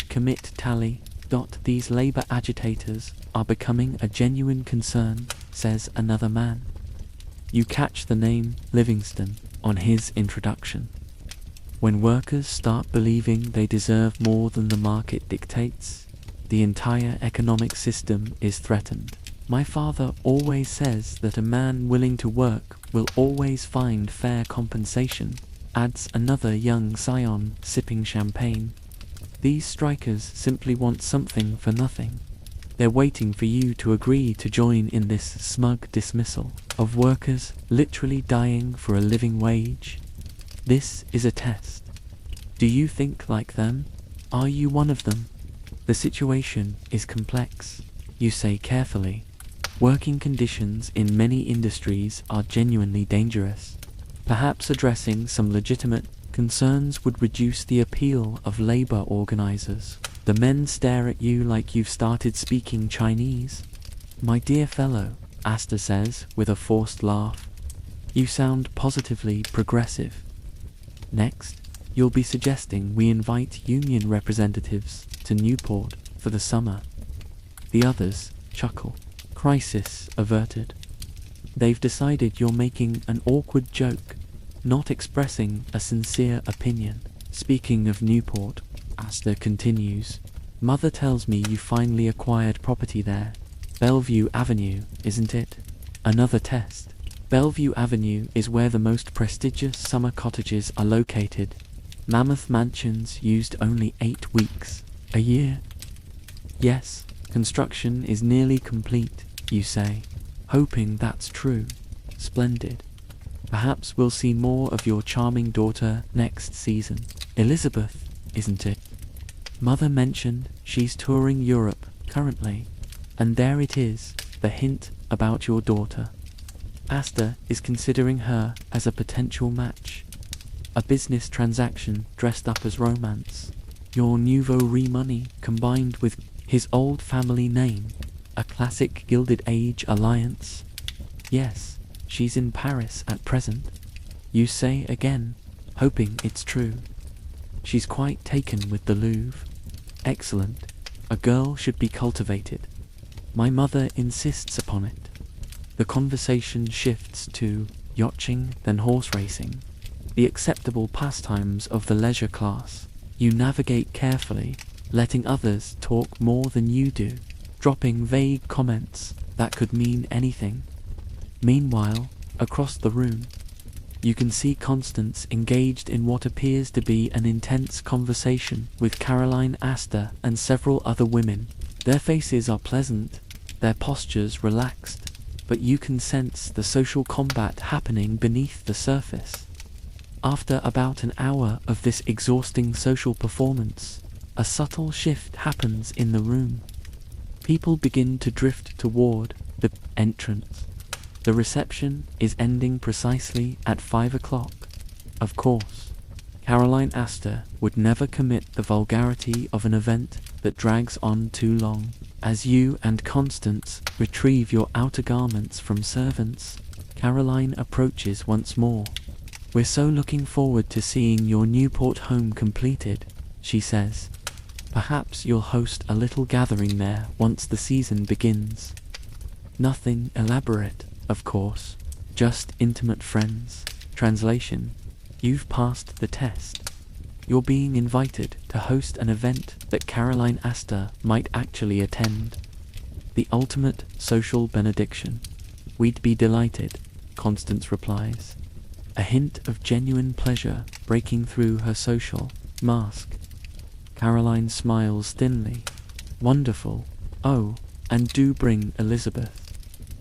commit tally. These labor agitators are becoming a genuine concern, says another man. You catch the name Livingston on his introduction. When workers start believing they deserve more than the market dictates, the entire economic system is threatened. My father always says that a man willing to work will always find fair compensation, adds another young scion sipping champagne. These strikers simply want something for nothing. They're waiting for you to agree to join in this smug dismissal of workers literally dying for a living wage. This is a test. Do you think like them? Are you one of them? The situation is complex, you say carefully. Working conditions in many industries are genuinely dangerous. Perhaps addressing some legitimate concerns would reduce the appeal of labor organizers. The men stare at you like you've started speaking Chinese. My dear fellow, Astor says with a forced laugh, you sound positively progressive. Next, you'll be suggesting we invite union representatives to Newport for the summer. The others chuckle. Crisis averted. They've decided you're making an awkward joke, not expressing a sincere opinion. Speaking of Newport, Astor continues, Mother tells me you finally acquired property there. Bellevue Avenue, isn't it? Another test. Bellevue Avenue is where the most prestigious summer cottages are located. Mammoth mansions used only 8 weeks a year. Yes, construction is nearly complete, you say, hoping that's true. Splendid. Perhaps we'll see more of your charming daughter next season. Elizabeth, isn't it? Mother mentioned she's touring Europe currently, and there it is, the hint about your daughter. Astor is considering her as a potential match. A business transaction dressed up as romance. Your nouveau riche money combined with his old family name. A classic Gilded Age alliance. Yes, she's in Paris at present. You say again, hoping it's true. She's quite taken with the Louvre. Excellent. A girl should be cultivated. My mother insists upon it. The conversation shifts to yachting, then horse racing. The acceptable pastimes of the leisure class. You navigate carefully, letting others talk more than you do, dropping vague comments that could mean anything. Meanwhile, across the room, you can see Constance engaged in what appears to be an intense conversation with Caroline Astor and several other women. Their faces are pleasant, their postures relaxed, but you can sense the social combat happening beneath the surface. After about an hour of this exhausting social performance, a subtle shift happens in the room. People begin to drift toward the entrance. The reception is ending precisely at 5 o'clock. Of course, Caroline Astor would never commit the vulgarity of an event that drags on too long. As you and Constance retrieve your outer garments from servants, Caroline approaches once more. We're so looking forward to seeing your Newport home completed, she says. Perhaps you'll host a little gathering there once the season begins. Nothing elaborate, of course, just intimate friends. Translation: you've passed the test. You're being invited to host an event that Caroline Astor might actually attend. The ultimate social benediction. We'd be delighted, Constance replies, a hint of genuine pleasure breaking through her social mask. Caroline smiles thinly. Wonderful. Oh, and do bring Elizabeth.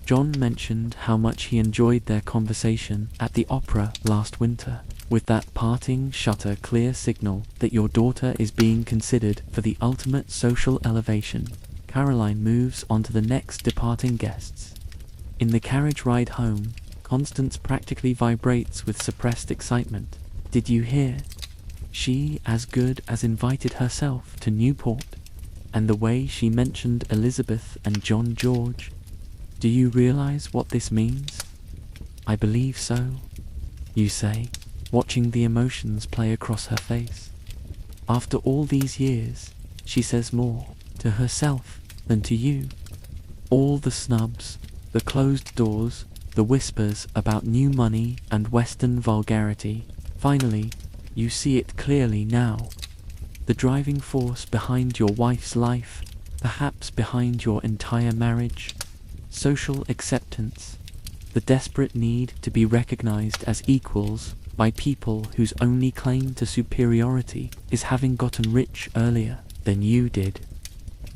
John mentioned how much he enjoyed their conversation at the opera last winter, with that parting shutter clear signal that your daughter is being considered for the ultimate social elevation. Caroline moves on to the next departing guests. In the carriage ride home, Constance practically vibrates with suppressed excitement. Did you hear? She as good as invited herself to Newport. And the way she mentioned Elizabeth and John George. Do you realize what this means? I believe so, you say, watching the emotions play across her face. After all these years, she says more to herself than to you. All the snubs, the closed doors, the whispers about new money and Western vulgarity. Finally, you see it clearly now. The driving force behind your wife's life, perhaps behind your entire marriage. Social acceptance. The desperate need to be recognized as equals by people whose only claim to superiority is having gotten rich earlier than you did.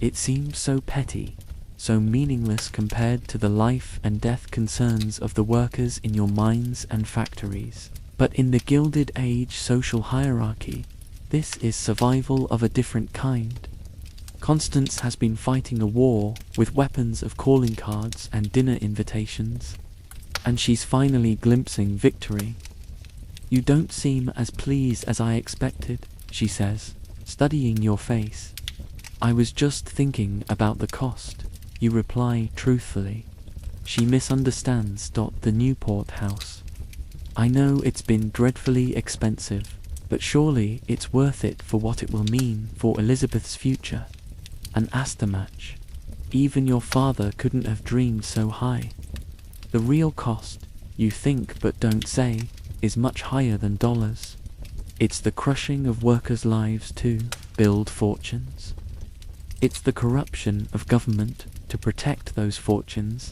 It seems so petty, so meaningless compared to the life and death concerns of the workers in your mines and factories. But in the Gilded Age social hierarchy, this is survival of a different kind. Constance has been fighting a war with weapons of calling cards and dinner invitations, and she's finally glimpsing victory. You don't seem as pleased as I expected, she says, studying your face. I was just thinking about the cost, you reply truthfully. She misunderstands. The Newport house. I know it's been dreadfully expensive, but surely it's worth it for what it will mean for Elizabeth's future. An Astor match. Even your father couldn't have dreamed so high. The real cost, you think but don't say, is much higher than dollars. It's the crushing of workers' lives to build fortunes. It's the corruption of government to protect those fortunes.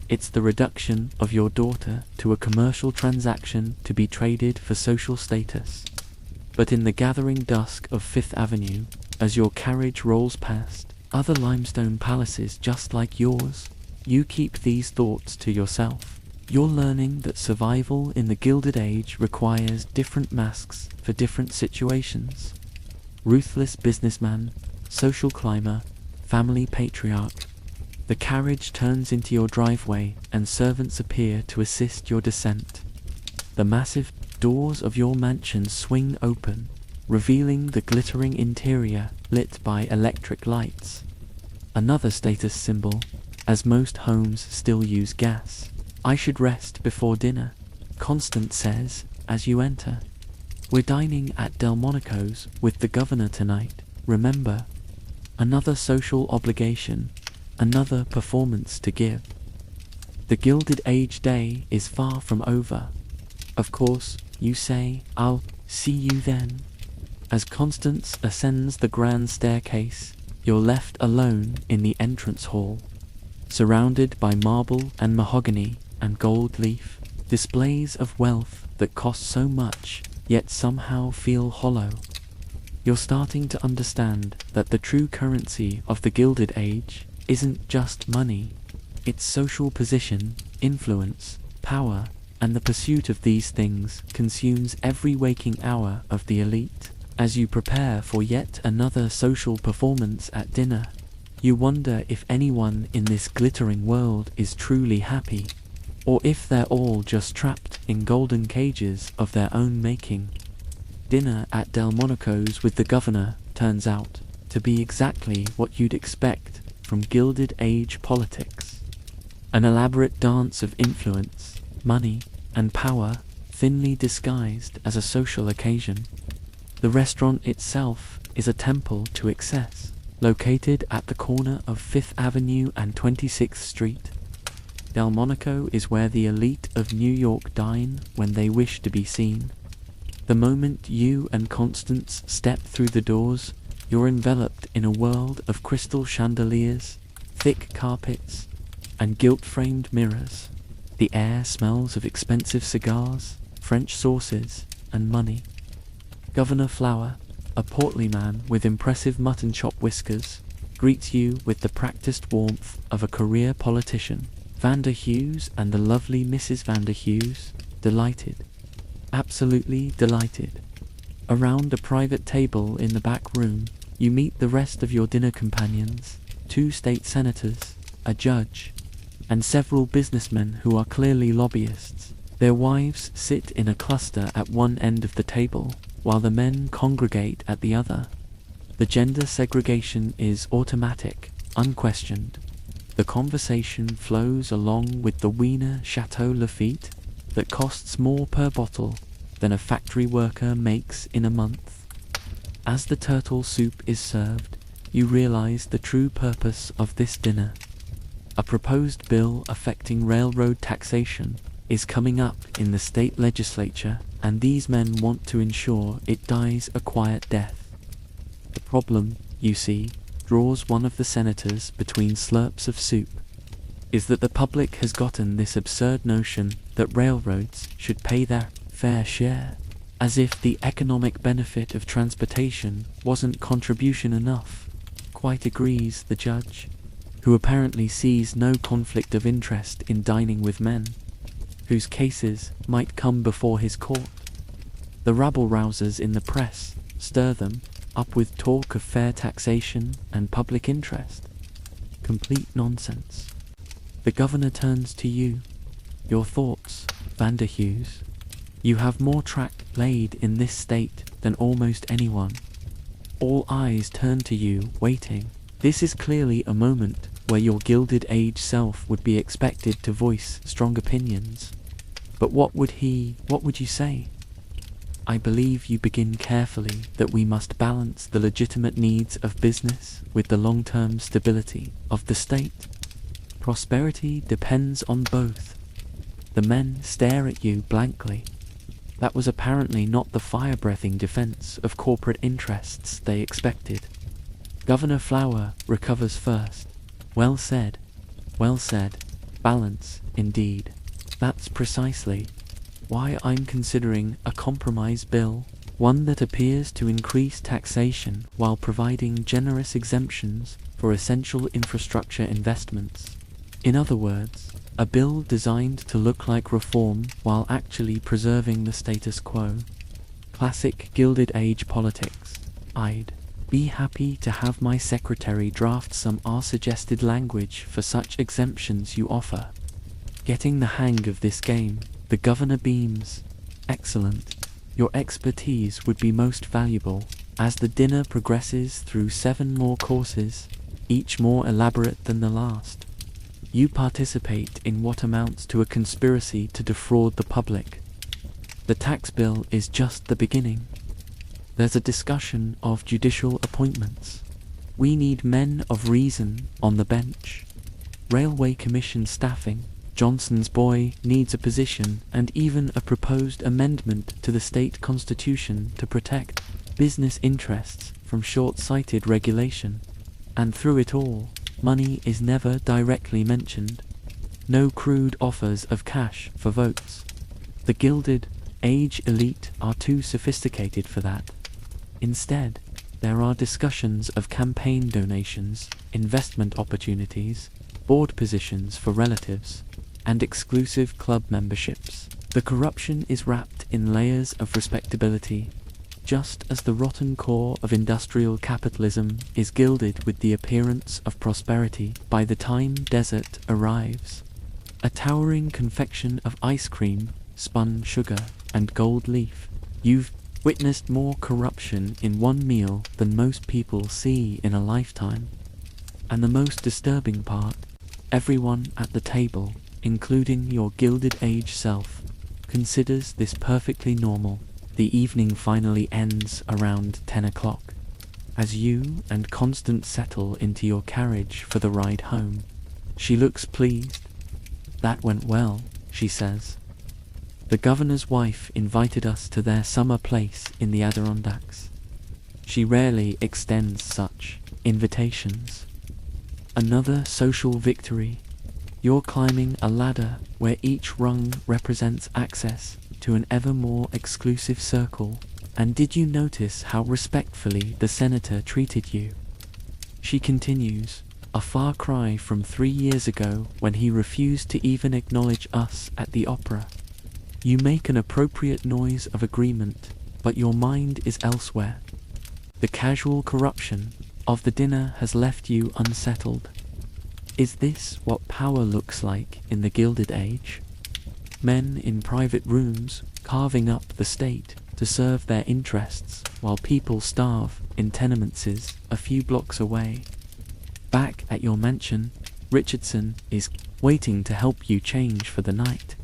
It's the reduction of your daughter to a commercial transaction to be traded for social status. But in the gathering dusk of Fifth Avenue, as your carriage rolls past other limestone palaces just like yours, you keep these thoughts to yourself. You're learning that survival in the Gilded Age requires different masks for different situations. Ruthless businessman, social climber, family patriarch. The carriage turns into your driveway and servants appear to assist your descent. The massive doors of your mansion swing open, revealing the glittering interior lit by electric lights. Another status symbol, as most homes still use gas. I should rest before dinner, Constance says as you enter. We're dining at Delmonico's with the governor tonight, remember? Another social obligation, another performance to give. The Gilded Age day is far from over. Of course, you say, I'll see you then. As Constance ascends the grand staircase, you're left alone in the entrance hall, surrounded by marble and mahogany and gold leaf, displays of wealth that cost so much, yet somehow feel hollow. You're starting to understand that the true currency of the Gilded Age isn't just money. Its social position, influence, power, and the pursuit of these things consumes every waking hour of the elite. As you prepare for yet another social performance at dinner, you wonder if anyone in this glittering world is truly happy, or if they're all just trapped in golden cages of their own making. Dinner at Delmonico's with the governor turns out to be exactly what you'd expect from Gilded Age politics. An elaborate dance of influence, money, and power, thinly disguised as a social occasion. The restaurant itself is a temple to excess, located at the corner of 5th Avenue and 26th Street. Delmonico is where the elite of New York dine when they wish to be seen. The moment you and Constance step through the doors, you're enveloped in a world of crystal chandeliers, thick carpets, and gilt-framed mirrors. The air smells of expensive cigars, French sauces, and money. Governor Flower, a portly man with impressive mutton chop whiskers, greets you with the practiced warmth of a career politician. Vander Hughes and the lovely Mrs. Vander Hughes, delighted. Absolutely delighted. Around a private table in the back room, you meet the rest of your dinner companions, 2 state senators, a judge, and several businessmen who are clearly lobbyists. Their wives sit in a cluster at one end of the table, while the men congregate at the other. The gender segregation is automatic, unquestioned. The conversation flows along with the Wiener Chateau Lafite that costs more per bottle than a factory worker makes in a month. As the turtle soup is served, you realize the true purpose of this dinner. A proposed bill affecting railroad taxation is coming up in the state legislature, and these men want to ensure it dies a quiet death. The problem, you see, draws one of the senators between slurps of soup, is that the public has gotten this absurd notion that railroads should pay their fair share, as if the economic benefit of transportation wasn't contribution enough. Quite agrees the judge, who apparently sees no conflict of interest in dining with men, whose cases might come before his court. The rabble-rousers in the press stir them up with talk of fair taxation and public interest. Complete nonsense. The governor turns to you. Your thoughts, Vander Hughes. You have more track laid in this state than almost anyone. All eyes turn to you, waiting. This is clearly a moment where your Gilded Age self would be expected to voice strong opinions. But what would you say? I believe you begin carefully that we must balance the legitimate needs of business with the long-term stability of the state. Prosperity depends on both. The men stare at you blankly. That was apparently not the fire-breathing defense of corporate interests they expected. Governor Flower recovers first. Well said. Well said. Balance, indeed. That's precisely why I'm considering a compromise bill, one that appears to increase taxation while providing generous exemptions for essential infrastructure investments. In other words, a bill designed to look like reform while actually preserving the status quo. Classic Gilded Age politics. I'd be happy to have my secretary draft some suggested language for such exemptions you offer. Getting the hang of this game, the governor beams. Excellent. Your expertise would be most valuable. As the dinner progresses through 7 more courses, each more elaborate than the last, you participate in what amounts to a conspiracy to defraud the public. The tax bill is just the beginning. There's a discussion of judicial appointments. We need men of reason on the bench. Railway Commission staffing. Johnson's boy needs a position, and even a proposed amendment to the state constitution to protect business interests from short-sighted regulation. And through it all, money is never directly mentioned. No crude offers of cash for votes. The Gilded Age elite are too sophisticated for that. Instead, there are discussions of campaign donations, investment opportunities, board positions for relatives, and exclusive club memberships. The corruption is wrapped in layers of respectability, just as the rotten core of industrial capitalism is gilded with the appearance of prosperity by the time dessert arrives. A towering confection of ice cream, spun sugar, and gold leaf. You've witnessed more corruption in one meal than most people see in a lifetime. And the most disturbing part, everyone at the table, including your Gilded Age self, considers this perfectly normal. The evening finally ends around 10 o'clock. As you and Constance settle into your carriage for the ride home, she looks pleased. That went well, she says. The governor's wife invited us to their summer place in the Adirondacks. She rarely extends such invitations. Another social victory. You're climbing a ladder where each rung represents access to an ever more exclusive circle. And did you notice how respectfully the senator treated you? She continues, a far cry from 3 years ago when he refused to even acknowledge us at the opera. You make an appropriate noise of agreement, but your mind is elsewhere. The casual corruption of the dinner has left you unsettled. Is this what power looks like in the Gilded Age? Men in private rooms carving up the state to serve their interests while people starve in tenements a few blocks away. Back at your mansion, Richardson is waiting to help you change for the night.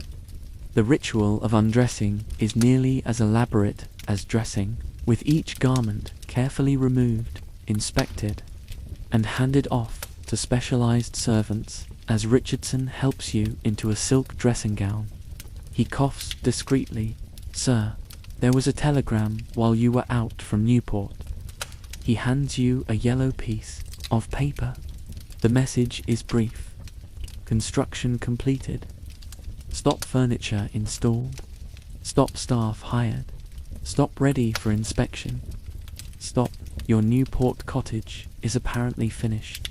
The ritual of undressing is nearly as elaborate as dressing, with each garment carefully removed, inspected, and handed off to specialized servants as Richardson helps you into a silk dressing gown. He coughs discreetly. Sir, there was a telegram while you were out from Newport. He hands you a yellow piece of paper. The message is brief. Construction completed. Stop furniture installed. Stop staff hired. Stop ready for inspection. Stop. Your Newport cottage is apparently finished.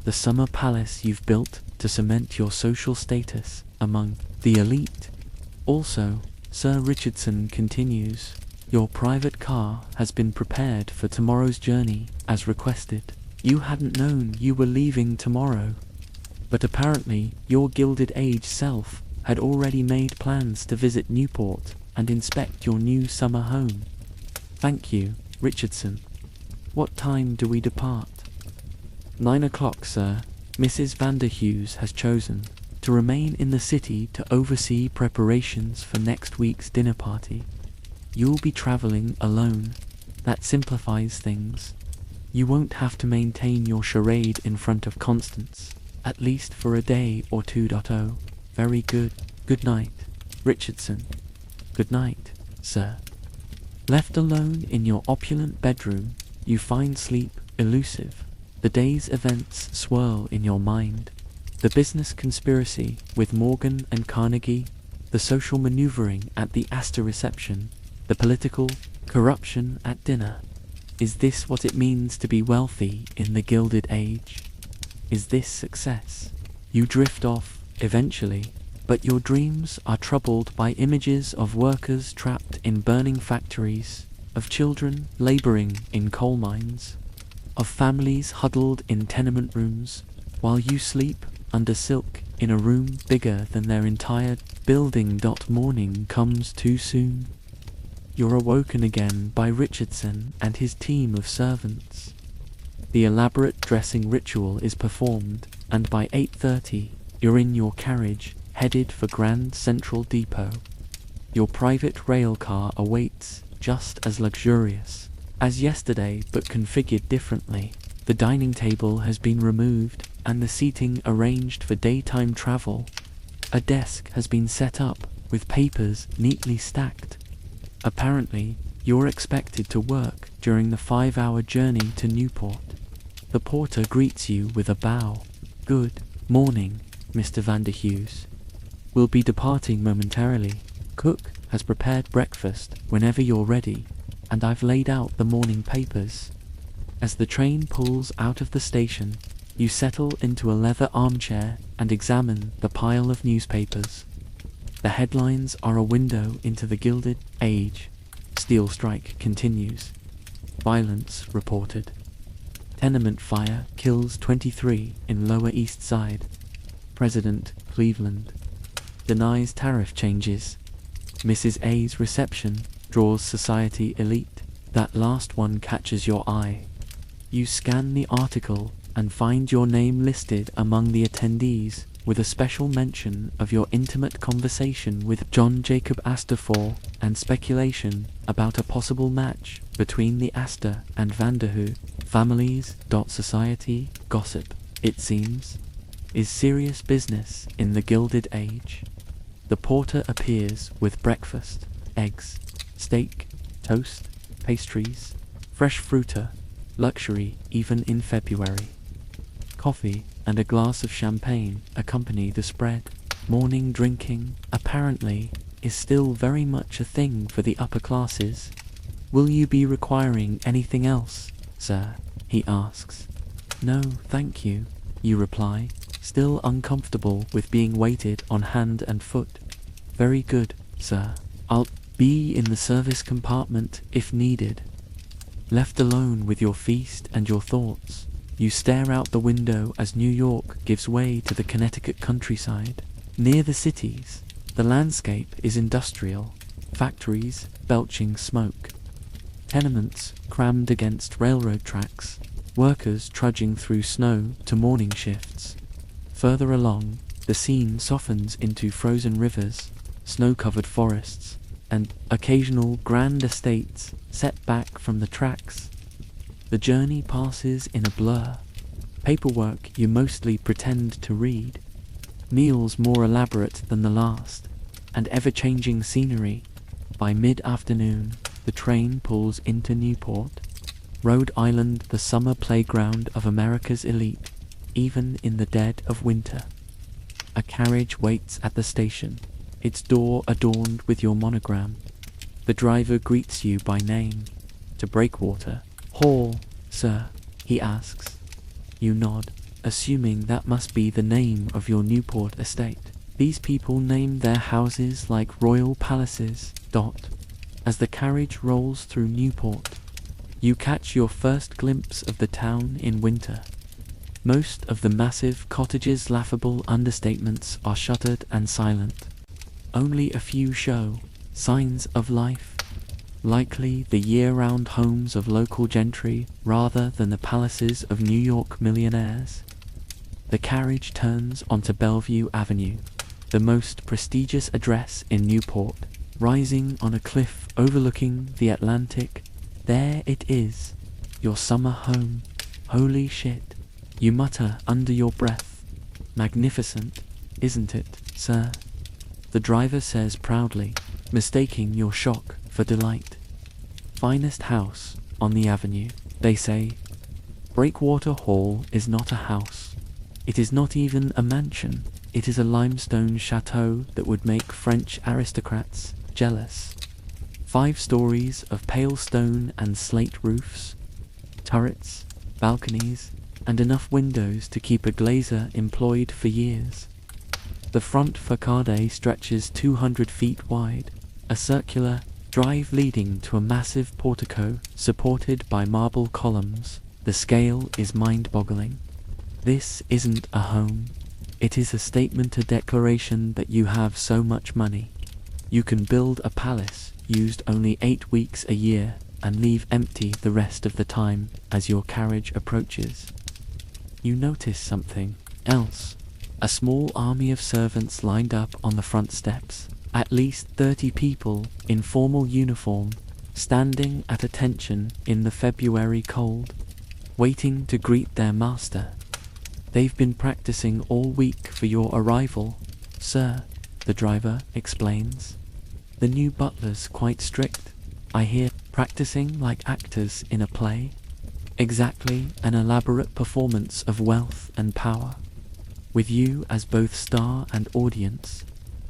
The summer palace you've built to cement your social status among the elite. Also, Sir Richardson continues, your private car has been prepared for tomorrow's journey as requested. You hadn't known you were leaving tomorrow, but apparently your Gilded Age self had already made plans to visit Newport and inspect your new summer home. Thank you, Richardson. What time do we depart? 9 o'clock, sir. Mrs. Vanderhughes has chosen to remain in the city to oversee preparations for next week's dinner party. You'll be traveling alone. That simplifies things. You won't have to maintain your charade in front of Constance, at least for a day or two. Very good. Good night, Richardson. Good night, sir. Left alone in your opulent bedroom, you find sleep elusive. The day's events swirl in your mind. The business conspiracy with Morgan and Carnegie, the social maneuvering at the Astor reception, the political corruption at dinner. Is this what it means to be wealthy in the Gilded Age? Is this success? You drift off, eventually, but your dreams are troubled by images of workers trapped in burning factories, of children laboring in coal mines, of families huddled in tenement rooms, while you sleep under silk in a room bigger than their entire building. Morning comes too soon. You're awoken again by Richardson and his team of servants. The elaborate dressing ritual is performed, and by 8:30 you're in your carriage, headed for Grand Central Depot. Your private rail car awaits, just as luxurious as yesterday but configured differently. The dining table has been removed and the seating arranged for daytime travel. A desk has been set up with papers neatly stacked. Apparently, you're expected to work during the 5-hour journey to Newport. The porter greets you with a bow. Good morning, Mr. Vanderhughes. We'll be departing momentarily. Cook has prepared breakfast whenever you're ready, and I've laid out the morning papers. As the train pulls out of the station, you settle into a leather armchair and examine the pile of newspapers. The headlines are a window into the Gilded Age. Steel strike continues. Violence reported. Tenement fire kills 23 in Lower East Side. President Cleveland denies tariff changes. Mrs. A's reception draws society elite. That last one catches your eye. You scan the article and find your name listed among the attendees, with a special mention of your intimate conversation with John Jacob Astor and speculation about a possible match between the Astor and Vanderhoo families. Society gossip, it seems, is serious business in the Gilded Age. The porter appears with breakfast, eggs, steak, toast, pastries, fresh fruita, luxury even in February. Coffee and a glass of champagne accompany the spread. Morning drinking, apparently, is still very much a thing for the upper classes. Will you be requiring anything else, sir? He asks. No, thank you, you reply, still uncomfortable with being waited on hand and foot. Very good, sir. I'll be in the service compartment if needed. Left alone with your feast and your thoughts, you stare out the window as New York gives way to the Connecticut countryside. Near the cities, the landscape is industrial, factories belching smoke, tenements crammed against railroad tracks, workers trudging through snow to morning shifts. Further along, the scene softens into frozen rivers, snow-covered forests, and occasional grand estates set back from the tracks. The journey passes in a blur. Paperwork you mostly pretend to read, meals more elaborate than the last, and ever-changing scenery. By mid-afternoon, the train pulls into Newport, Rhode Island, the summer playground of America's elite, even in the dead of winter. A carriage waits at the station, its door adorned with your monogram. The driver greets you by name. To Breakwater Hall, sir, he asks. You nod, assuming that must be the name of your Newport estate. These people name their houses like royal palaces. As the carriage rolls through Newport, you catch your first glimpse of the town in winter. Most of the massive cottages' laughable understatements are shuttered and silent. Only a few show signs of life, likely the year-round homes of local gentry rather than the palaces of New York millionaires. The carriage turns onto Bellevue Avenue, the most prestigious address in Newport, rising on a cliff overlooking the Atlantic. There it is, your summer home. Holy shit, you mutter under your breath. Magnificent, isn't it, sir? The driver says proudly, mistaking your shock for delight. Finest house on the avenue, they say. Breakwater Hall is not a house. It is not even a mansion. It is a limestone chateau that would make French aristocrats jealous. 5 stories of pale stone and slate roofs, turrets, balconies, and enough windows to keep a glazier employed for years. The front facade stretches 200 feet wide, a circular drive leading to a massive portico supported by marble columns. The scale is mind-boggling. This isn't a home. It is a statement, a declaration that you have so much money. You can build a palace used only 8 weeks a year and leave empty the rest of the time as your carriage approaches. You notice something else. A small army of servants lined up on the front steps. At least 30 people in formal uniform, standing at attention in the February cold, waiting to greet their master. They've been practicing all week for your arrival, sir, the driver explains. The new butler's quite strict, I hear, practicing like actors in a play. Exactly an elaborate performance of wealth and power. With you as both star and audience.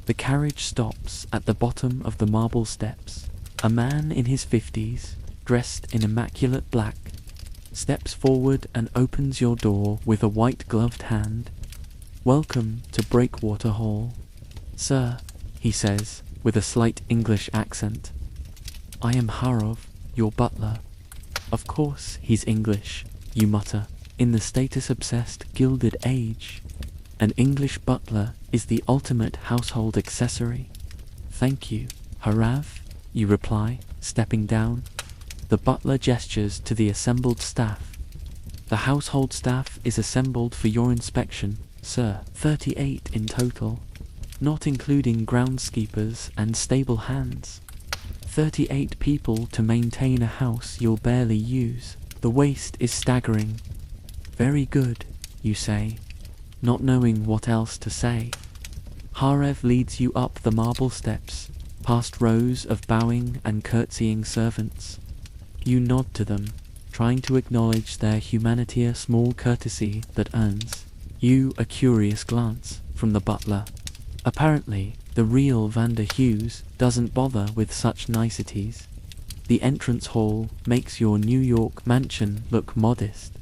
The carriage stops at the bottom of the marble steps. A man in his 50s, dressed in immaculate black, steps forward and opens your door with a white-gloved hand. Welcome to Breakwater Hall. Sir, he says, with a slight English accent. I am Harov, your butler. Of course he's English, you mutter. In the status-obsessed Gilded Age, an English butler is the ultimate household accessory. Thank you, Harav, you reply, stepping down. The butler gestures to the assembled staff. The household staff is assembled for your inspection, sir. 38 in total, not including groundskeepers and stable hands. 38 people to maintain a house you'll barely use. The waste is staggering. Very good, you say, not knowing what else to say. Harev leads you up the marble steps, past rows of bowing and curtsying servants. You nod to them, trying to acknowledge their humanity, a small courtesy that earns you a curious glance from the butler. Apparently, the real Vander Hughes doesn't bother with such niceties. The entrance hall makes your New York mansion look modest.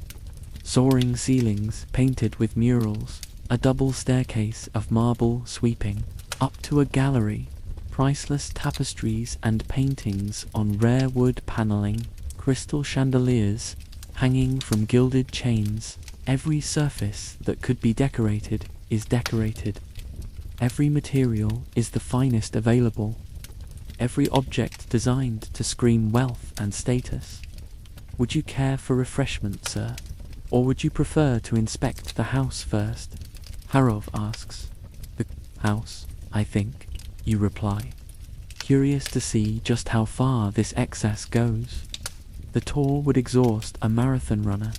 Soaring ceilings painted with murals, a double staircase of marble sweeping up to a gallery, priceless tapestries and paintings on rare wood paneling, crystal chandeliers hanging from gilded chains. Every surface that could be decorated is decorated. Every material is the finest available. Every object designed to scream wealth and status. Would you care for refreshment, sir? Or would you prefer to inspect the house first? Harov asks. The house, I think, you reply, curious to see just how far this excess goes. The tour would exhaust a marathon runner.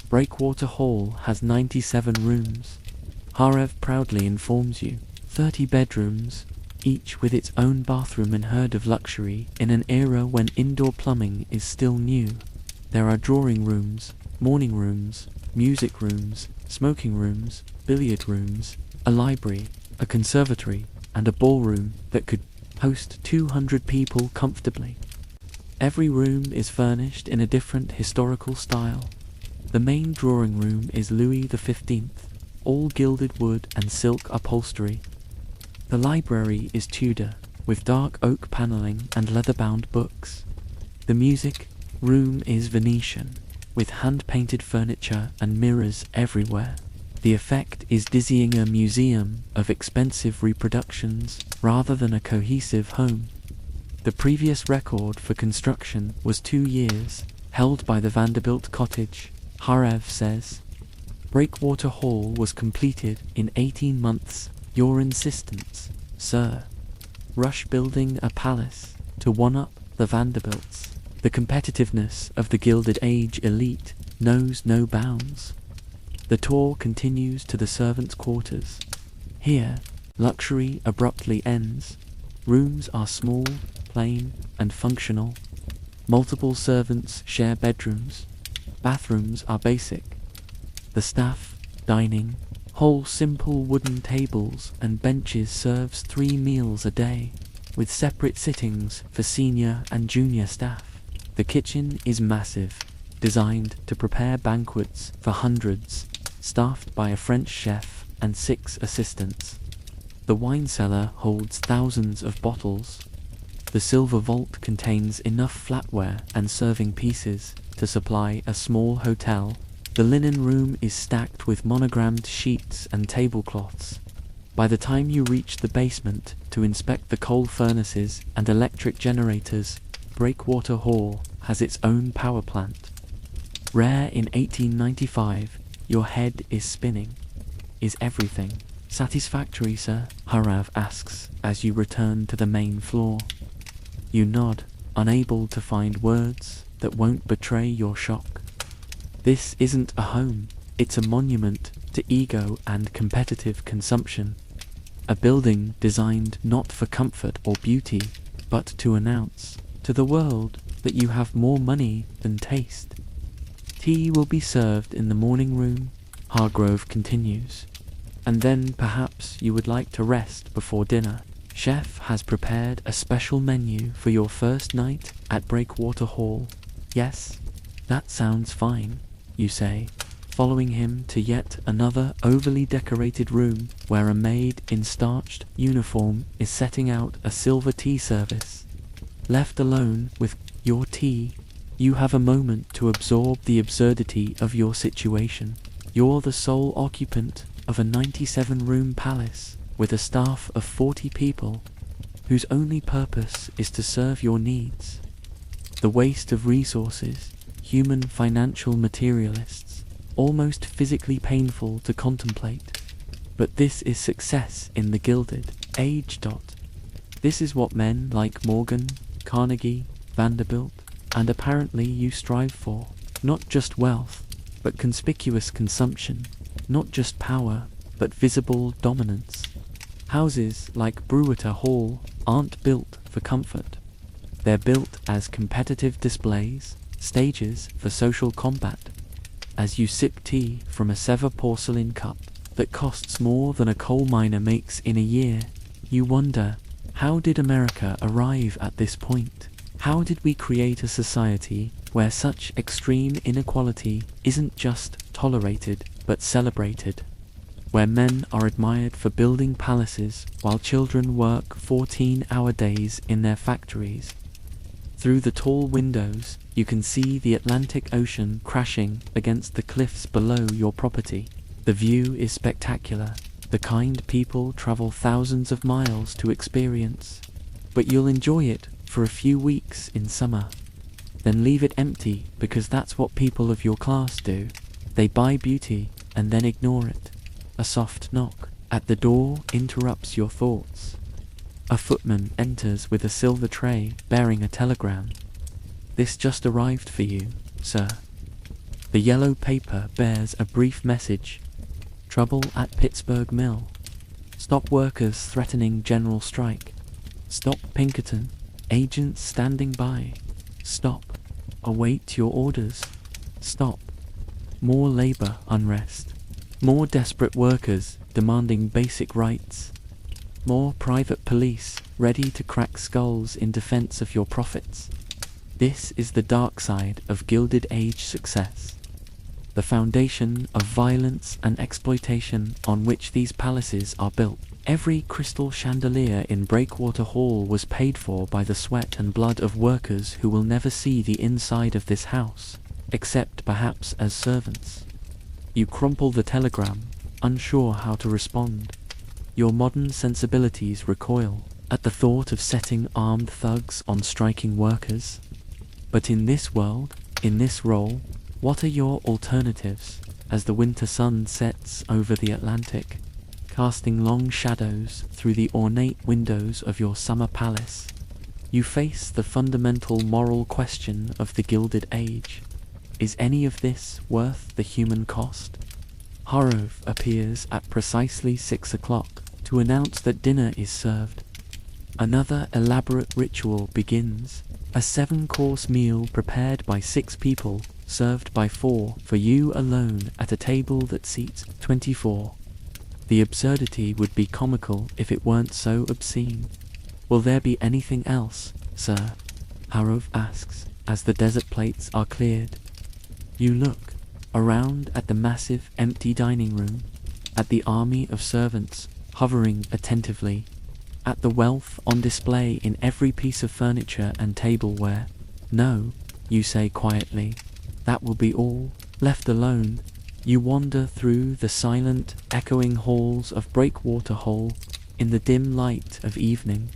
Breakwater Hall has 97 rooms. Harev proudly informs you, 30 bedrooms, each with its own bathroom, unheard of luxury in an era when indoor plumbing is still new. There are drawing rooms, morning rooms, music rooms, smoking rooms, billiard rooms, a library, a conservatory, and a ballroom that could host 200 people comfortably. Every room is furnished in a different historical style. The main drawing room is Louis XV, all gilded wood and silk upholstery. The library is Tudor, with dark oak paneling and leather-bound books. The music room is Venetian, with hand-painted furniture and mirrors everywhere. The effect is dizzying, a museum of expensive reproductions rather than a cohesive home. The previous record for construction was 2 years, held by the Vanderbilt cottage, Harev says. Breakwater Hall was completed in 18 months. Your insistence, sir. Rush building a palace to one-up the Vanderbilts. The competitiveness of the Gilded Age elite knows no bounds. The tour continues to the servants' quarters. Here, luxury abruptly ends. Rooms are small, plain, and functional. Multiple servants share bedrooms. Bathrooms are basic. The staff, dining, whole simple wooden tables and benches serves 3 meals a day, with separate sittings for senior and junior staff. The kitchen is massive, designed to prepare banquets for hundreds, staffed by a French chef and 6 assistants. The wine cellar holds thousands of bottles. The silver vault contains enough flatware and serving pieces to supply a small hotel. The linen room is stacked with monogrammed sheets and tablecloths. By the time you reach the basement to inspect the coal furnaces and electric generators, Breakwater Hall has its own power plant. Rare in 1895, your head is spinning. Is everything satisfactory, sir? Harev asks as you return to the main floor. You nod, unable to find words that won't betray your shock. This isn't a home, it's a monument to ego and competitive consumption. A building designed not for comfort or beauty, but to announce to the world that you have more money than taste. Tea will be served in the morning room, Hargrove continues. And then perhaps you would like to rest before dinner. Chef has prepared a special menu for your first night at Breakwater Hall. Yes, that sounds fine, you say, following him to yet another overly decorated room where a maid in starched uniform is setting out a silver tea service. Left alone with your tea, you have a moment to absorb the absurdity of your situation. You're the sole occupant of a 97-room palace with a staff of 40 people whose only purpose is to serve your needs. The waste of resources, human financial materialists, almost physically painful to contemplate. But this is success in the Gilded Age. This is what men like Morgan, Carnegie, Vanderbilt, and apparently you strive for. Not just wealth, but conspicuous consumption. Not just power, but visible dominance. Houses like Breweter Hall aren't built for comfort. They're built as competitive displays, stages for social combat. As you sip tea from a Sevres porcelain cup that costs more than a coal miner makes in a year, you wonder, how did America arrive at this point? How did we create a society where such extreme inequality isn't just tolerated but celebrated? Where men are admired for building palaces while children work 14-hour days in their factories? Through the tall windows, you can see the Atlantic Ocean crashing against the cliffs below your property. The view is spectacular, the kind people travel thousands of miles to experience. But you'll enjoy it for a few weeks in summer, then leave it empty because that's what people of your class do. They buy beauty and then ignore it. A soft knock at the door interrupts your thoughts. A footman enters with a silver tray bearing a telegram. "This just arrived for you, sir." The yellow paper bears a brief message. "Trouble at Pittsburgh Mill. Stop workers threatening general strike. Stop Pinkerton. Agents standing by. Stop. Await your orders. Stop. More labor unrest. More desperate workers demanding basic rights. More private police ready to crack skulls in defense of your profits." This is the dark side of Gilded Age success. The foundation of violence and exploitation on which these palaces are built. Every crystal chandelier in Breakwater Hall was paid for by the sweat and blood of workers who will never see the inside of this house, except perhaps as servants. You crumple the telegram, unsure how to respond. Your modern sensibilities recoil at the thought of setting armed thugs on striking workers. But in this world, in this role, what are your alternatives as the winter sun sets over the Atlantic, casting long shadows through the ornate windows of your summer palace? You face the fundamental moral question of the Gilded Age. Is any of this worth the human cost? Harov appears at precisely 6 o'clock to announce that dinner is served. Another elaborate ritual begins. A 7-course meal prepared by 6 people, served by 4 for you alone at a table that seats 24. The absurdity would be comical if it weren't so obscene. "Will there be anything else, sir?" Harov asks as the dessert plates are cleared. You look around at the massive empty dining room, at the army of servants hovering attentively, at the wealth on display in every piece of furniture and tableware. "No," you say quietly, "that will be all." Left alone, you wander through the silent, echoing halls of Breakwater Hall in the dim light of evening.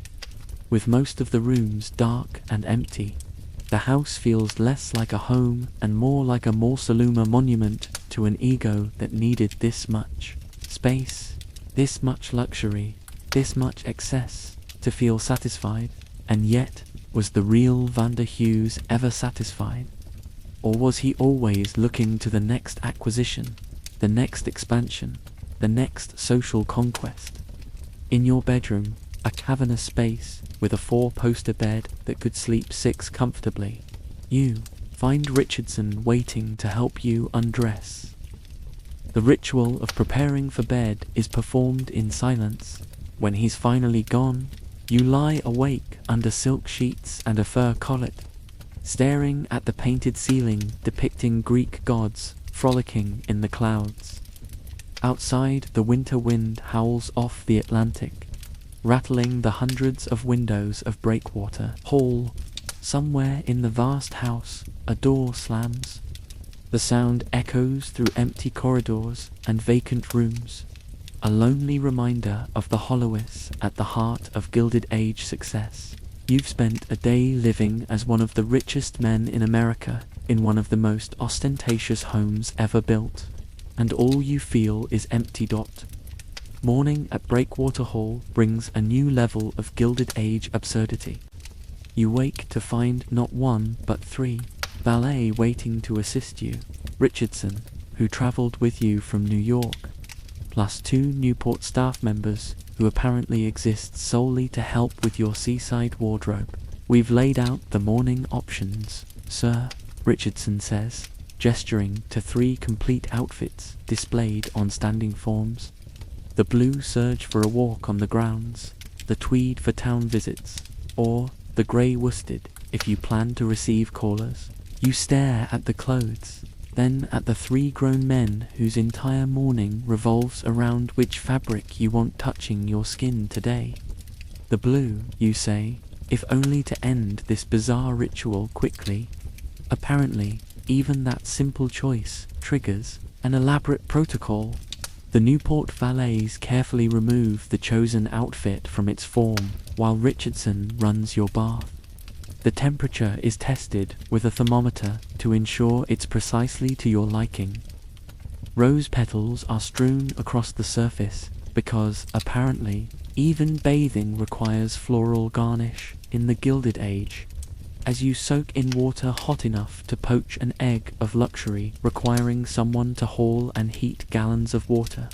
With most of the rooms dark and empty, the house feels less like a home and more like a mausoleum monument to an ego that needed this much space, this much luxury, this much excess to feel satisfied. And yet, was the real Vander Hughes ever satisfied? Or was he always looking to the next acquisition, the next expansion, the next social conquest? In your bedroom, a cavernous space with a 4-poster bed that could sleep 6 comfortably, you find Richardson waiting to help you undress. The ritual of preparing for bed is performed in silence. When he's finally gone, you lie awake under silk sheets and a fur collet, staring at the painted ceiling depicting Greek gods frolicking in the clouds. Outside, the winter wind howls off the Atlantic, rattling the hundreds of windows of Breakwater Hall. Somewhere in the vast house, a door slams. The sound echoes through empty corridors and vacant rooms, a lonely reminder of the hollowness at the heart of Gilded Age success. You've spent a day living as one of the richest men in America in one of the most ostentatious homes ever built, and all you feel is empty. Morning at Breakwater Hall brings a new level of Gilded Age absurdity. You wake to find not 1 but 3 valet waiting to assist you. Richardson, who travelled with you from New York, plus 2 Newport staff members who apparently exists solely to help with your seaside wardrobe. We've laid out the morning options, sir, Richardson says, gesturing to 3 complete outfits displayed on standing forms. The blue serge for a walk on the grounds, the tweed for town visits, or the grey worsted if you plan to receive callers. You stare at the clothes, then at the 3 grown men whose entire morning revolves around which fabric you want touching your skin today. The blue, you say, if only to end this bizarre ritual quickly. Apparently, even that simple choice triggers an elaborate protocol. The Newport valets carefully remove the chosen outfit from its form while Richardson runs your bath. The temperature is tested with a thermometer to ensure it's precisely to your liking. Rose petals are strewn across the surface because, apparently, even bathing requires floral garnish in the Gilded Age. As you soak in water hot enough to poach an egg of luxury requiring someone to haul and heat gallons of water.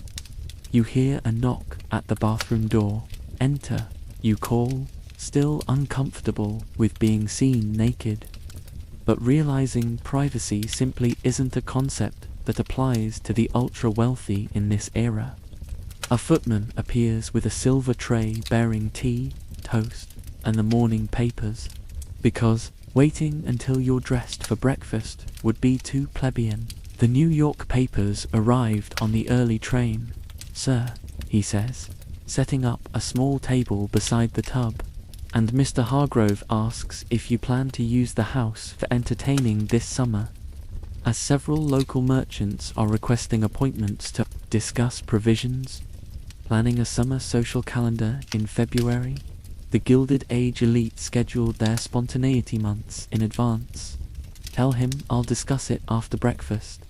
You hear a knock at the bathroom door. Enter, you call, still uncomfortable with being seen naked. But realizing privacy simply isn't a concept that applies to the ultra-wealthy in this era. A footman appears with a silver tray bearing tea, toast, and the morning papers, because waiting until you're dressed for breakfast would be too plebeian. The New York papers arrived on the early train, sir, he says, setting up a small table beside the tub, and Mr. Hargrove asks if you plan to use the house for entertaining this summer, as several local merchants are requesting appointments to discuss provisions, planning a summer social calendar in February. The Gilded Age elite scheduled their spontaneity months in advance. Tell him I'll discuss it after breakfast.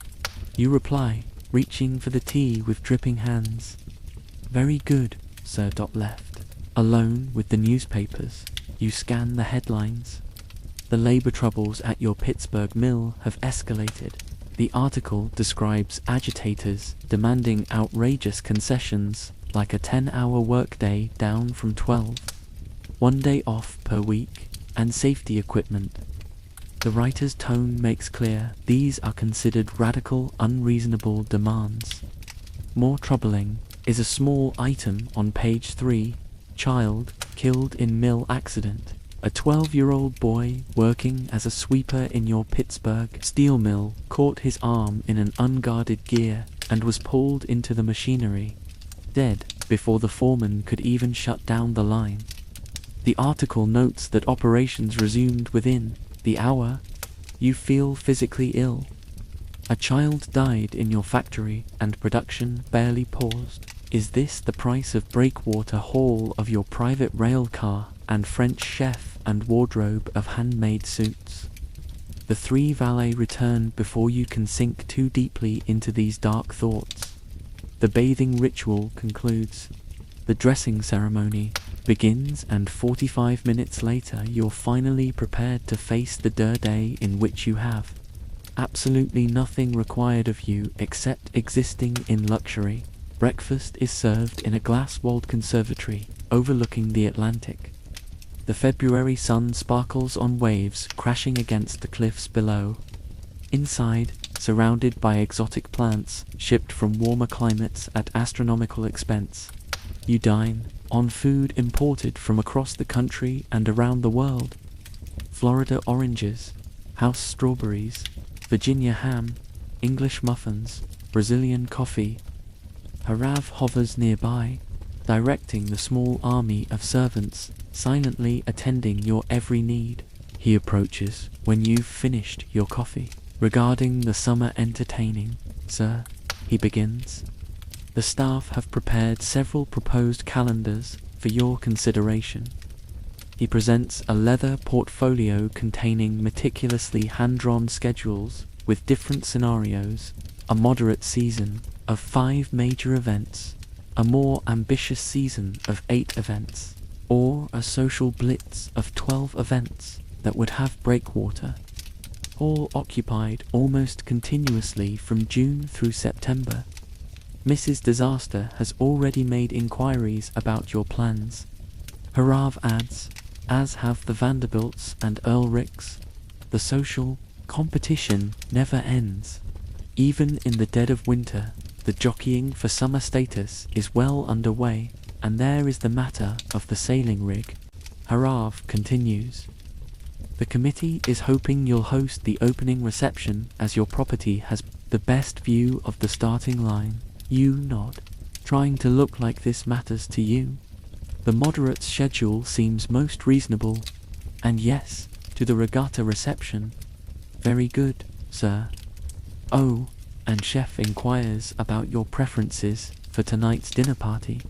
You reply, reaching for the tea with dripping hands. Very good, Sir. Left. Alone with the newspapers, you scan the headlines. The labor troubles at your Pittsburgh mill have escalated. The article describes agitators demanding outrageous concessions like a 10-hour workday down from 12. 1 day off per week, and safety equipment. The writer's tone makes clear these are considered radical, unreasonable demands. More troubling is a small item on page 3, child killed in mill accident. A 12-year-old boy working as a sweeper in your Pittsburgh steel mill caught his arm in an unguarded gear and was pulled into the machinery, dead before the foreman could even shut down the line. The article notes that operations resumed within the hour. You feel physically ill. A child died in your factory and production barely paused. Is this the price of breakwater haul of your private rail car and French chef and wardrobe of handmade suits? The 3 valets return before you can sink too deeply into these dark thoughts. The bathing ritual concludes. The dressing ceremony begins, and 45 minutes later you're finally prepared to face the day in which you have absolutely nothing required of you except existing in luxury. Breakfast is served in a glass-walled conservatory overlooking the Atlantic. The February sun sparkles on waves crashing against the cliffs below. Inside, surrounded by exotic plants shipped from warmer climates at astronomical expense, you dine on food imported from across the country and around the world. Florida oranges, house strawberries, Virginia ham, English muffins, Brazilian coffee. Harav hovers nearby, directing the small army of servants, silently attending your every need. He approaches when you've finished your coffee. Regarding the summer entertaining, sir, he begins. The staff have prepared several proposed calendars for your consideration. He presents a leather portfolio containing meticulously hand-drawn schedules with different scenarios, a moderate season of 5 major events, a more ambitious season of 8 events, or a social blitz of 12 events that would have breakwater, all occupied almost continuously from June through September. Mrs. Disaster has already made inquiries about your plans. Harav adds, as have the Vanderbilts and Ulrichs. The social competition never ends. Even in the dead of winter, the jockeying for summer status is well underway, and there is the matter of the sailing rig. Harav continues. The committee is hoping you'll host the opening reception as your property has the best view of the starting line. You nod, trying to look like this matters to you. The moderate schedule seems most reasonable. And yes, to the regatta reception. Very good, sir. Oh, and chef inquires about your preferences for tonight's dinner party.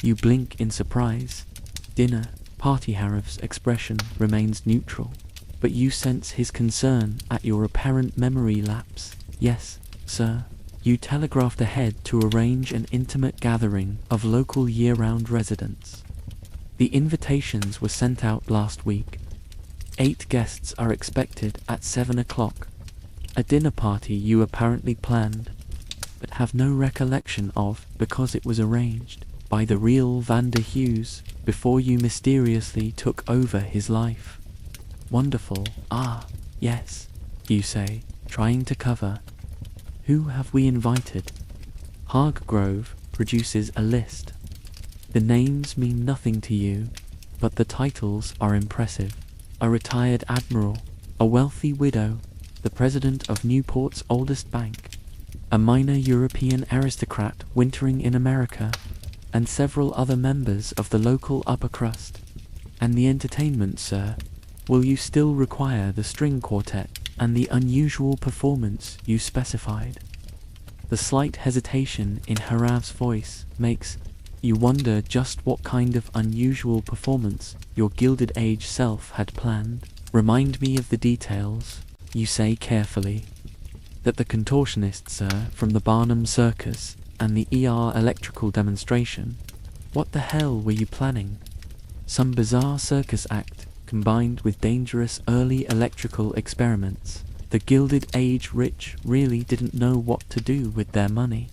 You blink in surprise. Dinner party. Harav's expression remains neutral, but you sense his concern at your apparent memory lapse. Yes, sir. You telegraphed ahead to arrange an intimate gathering of local year-round residents. The invitations were sent out last week. 8 guests are expected at 7 o'clock. A dinner party you apparently planned, but have no recollection of because it was arranged by the real Vander Hughes before you mysteriously took over his life. Wonderful. Ah, yes, you say, trying to cover. Who have we invited? Hargrove produces a list. The names mean nothing to you, but the titles are impressive. A retired admiral, a wealthy widow, the president of Newport's oldest bank, a minor European aristocrat wintering in America, and several other members of the local upper crust. And the entertainment, sir? Will you still require the string quartet and the unusual performance you specified? The slight hesitation in Harav's voice makes you wonder just what kind of unusual performance your Gilded Age self had planned. Remind me of the details, you say carefully. That the contortionist, sir, from the Barnum Circus and the ER electrical demonstration. What the hell were you planning? Some bizarre circus act combined with dangerous early electrical experiments. The Gilded Age rich really didn't know what to do with their money.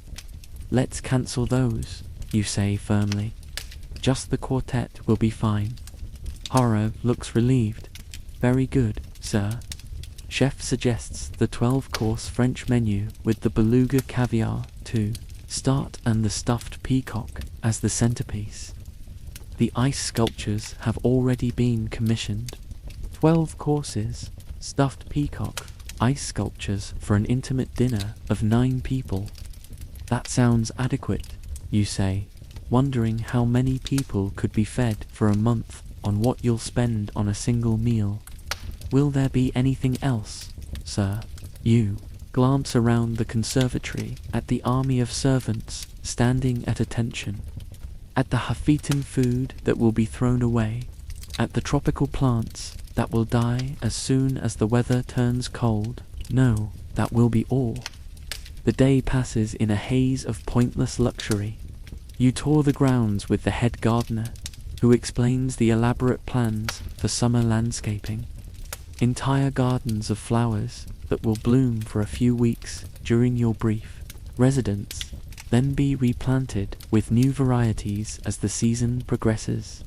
Let's cancel those, you say firmly. Just the quartet will be fine. Harav looks relieved. Very good, sir. Chef suggests the 12-course French menu with the beluga caviar to start and the stuffed peacock as the centerpiece. The ice sculptures have already been commissioned. 12 courses, stuffed peacock, ice sculptures for an intimate dinner of 9 people. That sounds adequate, you say, wondering how many people could be fed for a month on what you'll spend on a single meal. Will there be anything else, sir? You glance around the conservatory at the army of servants standing at attention, at the half-eaten food that will be thrown away, at the tropical plants that will die as soon as the weather turns cold. No, that will be all. The day passes in a haze of pointless luxury. You tour the grounds with the head gardener, who explains the elaborate plans for summer landscaping. Entire gardens of flowers that will bloom for a few weeks during your brief residence, then be replanted with new varieties as the season progresses.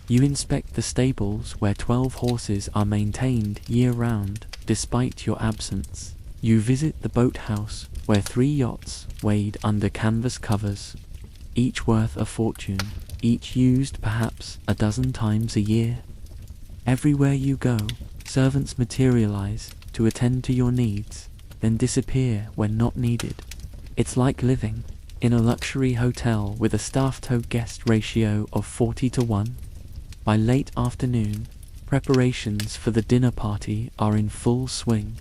You inspect the stables where 12 horses are maintained year-round despite your absence. You visit the boathouse where 3 yachts wade under canvas covers, each worth a fortune, each used perhaps a dozen times a year. Everywhere you go, servants materialize to attend to your needs, then disappear when not needed. It's like living in a luxury hotel with a staff-to-guest ratio of 40-1. By late afternoon, preparations for the dinner party are in full swing.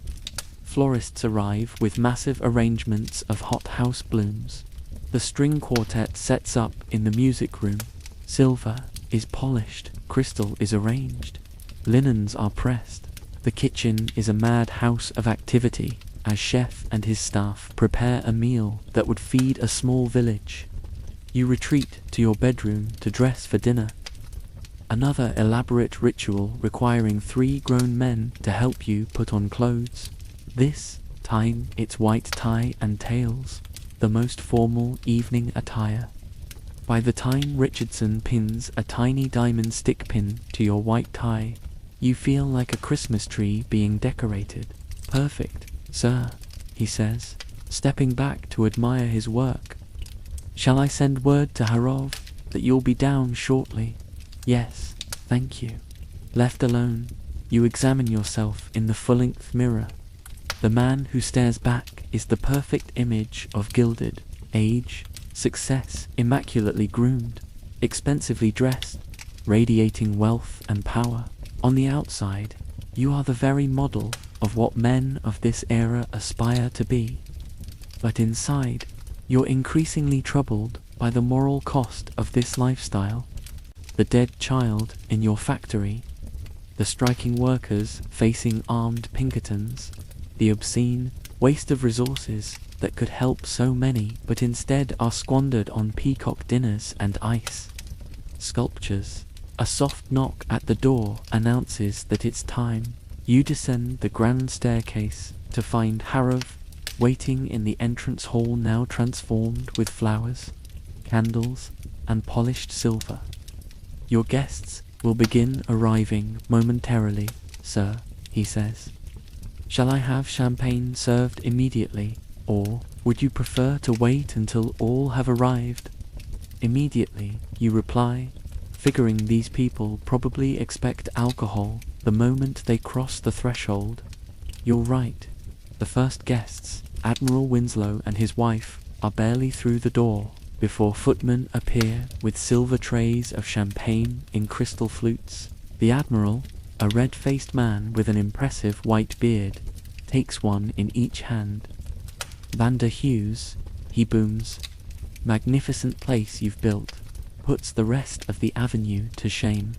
Florists arrive with massive arrangements of hothouse blooms. The string quartet sets up in the music room. Silver is polished, crystal is arranged, linens are pressed. The kitchen is a mad house of activity as chef and his staff prepare a meal that would feed a small village. You retreat to your bedroom to dress for dinner. Another elaborate ritual requiring 3 grown men to help you put on clothes. This time it's white tie and tails. the most formal evening attire. By the time Richardson pins a tiny diamond stick pin to your white tie, you feel like a Christmas tree being decorated. "Perfect, sir," he says, stepping back to admire his work. "Shall I send word to Harov that you'll be down shortly?" "Yes, thank you." Left alone, you examine yourself in the full-length mirror. The man who stares back is the perfect image of Gilded Age, success, immaculately groomed, expensively dressed, radiating wealth and power. On the outside, you are the very model of what men of this era aspire to be. But inside, you're increasingly troubled by the moral cost of this lifestyle. The dead child in your factory, the striking workers facing armed Pinkertons, the obscene waste of resources that could help so many but instead are squandered on peacock dinners and ice sculptures. A soft knock at the door announces that it's time. You descend the grand staircase to find Harov waiting in the entrance hall, now transformed with flowers, candles, and polished silver. "Your guests will begin arriving momentarily, sir," he says. "Shall I have champagne served immediately, or would you prefer to wait until all have arrived?" "Immediately," you reply, figuring these people probably expect alcohol the moment they cross the threshold. You're right. The first guests, Admiral Winslow and his wife, are barely through the door before footmen appear with silver trays of champagne in crystal flutes. The Admiral, a red-faced man with an impressive white beard, takes one in each hand. "Vander Hughes," he booms, "magnificent place you've built. Puts the rest of the avenue to shame."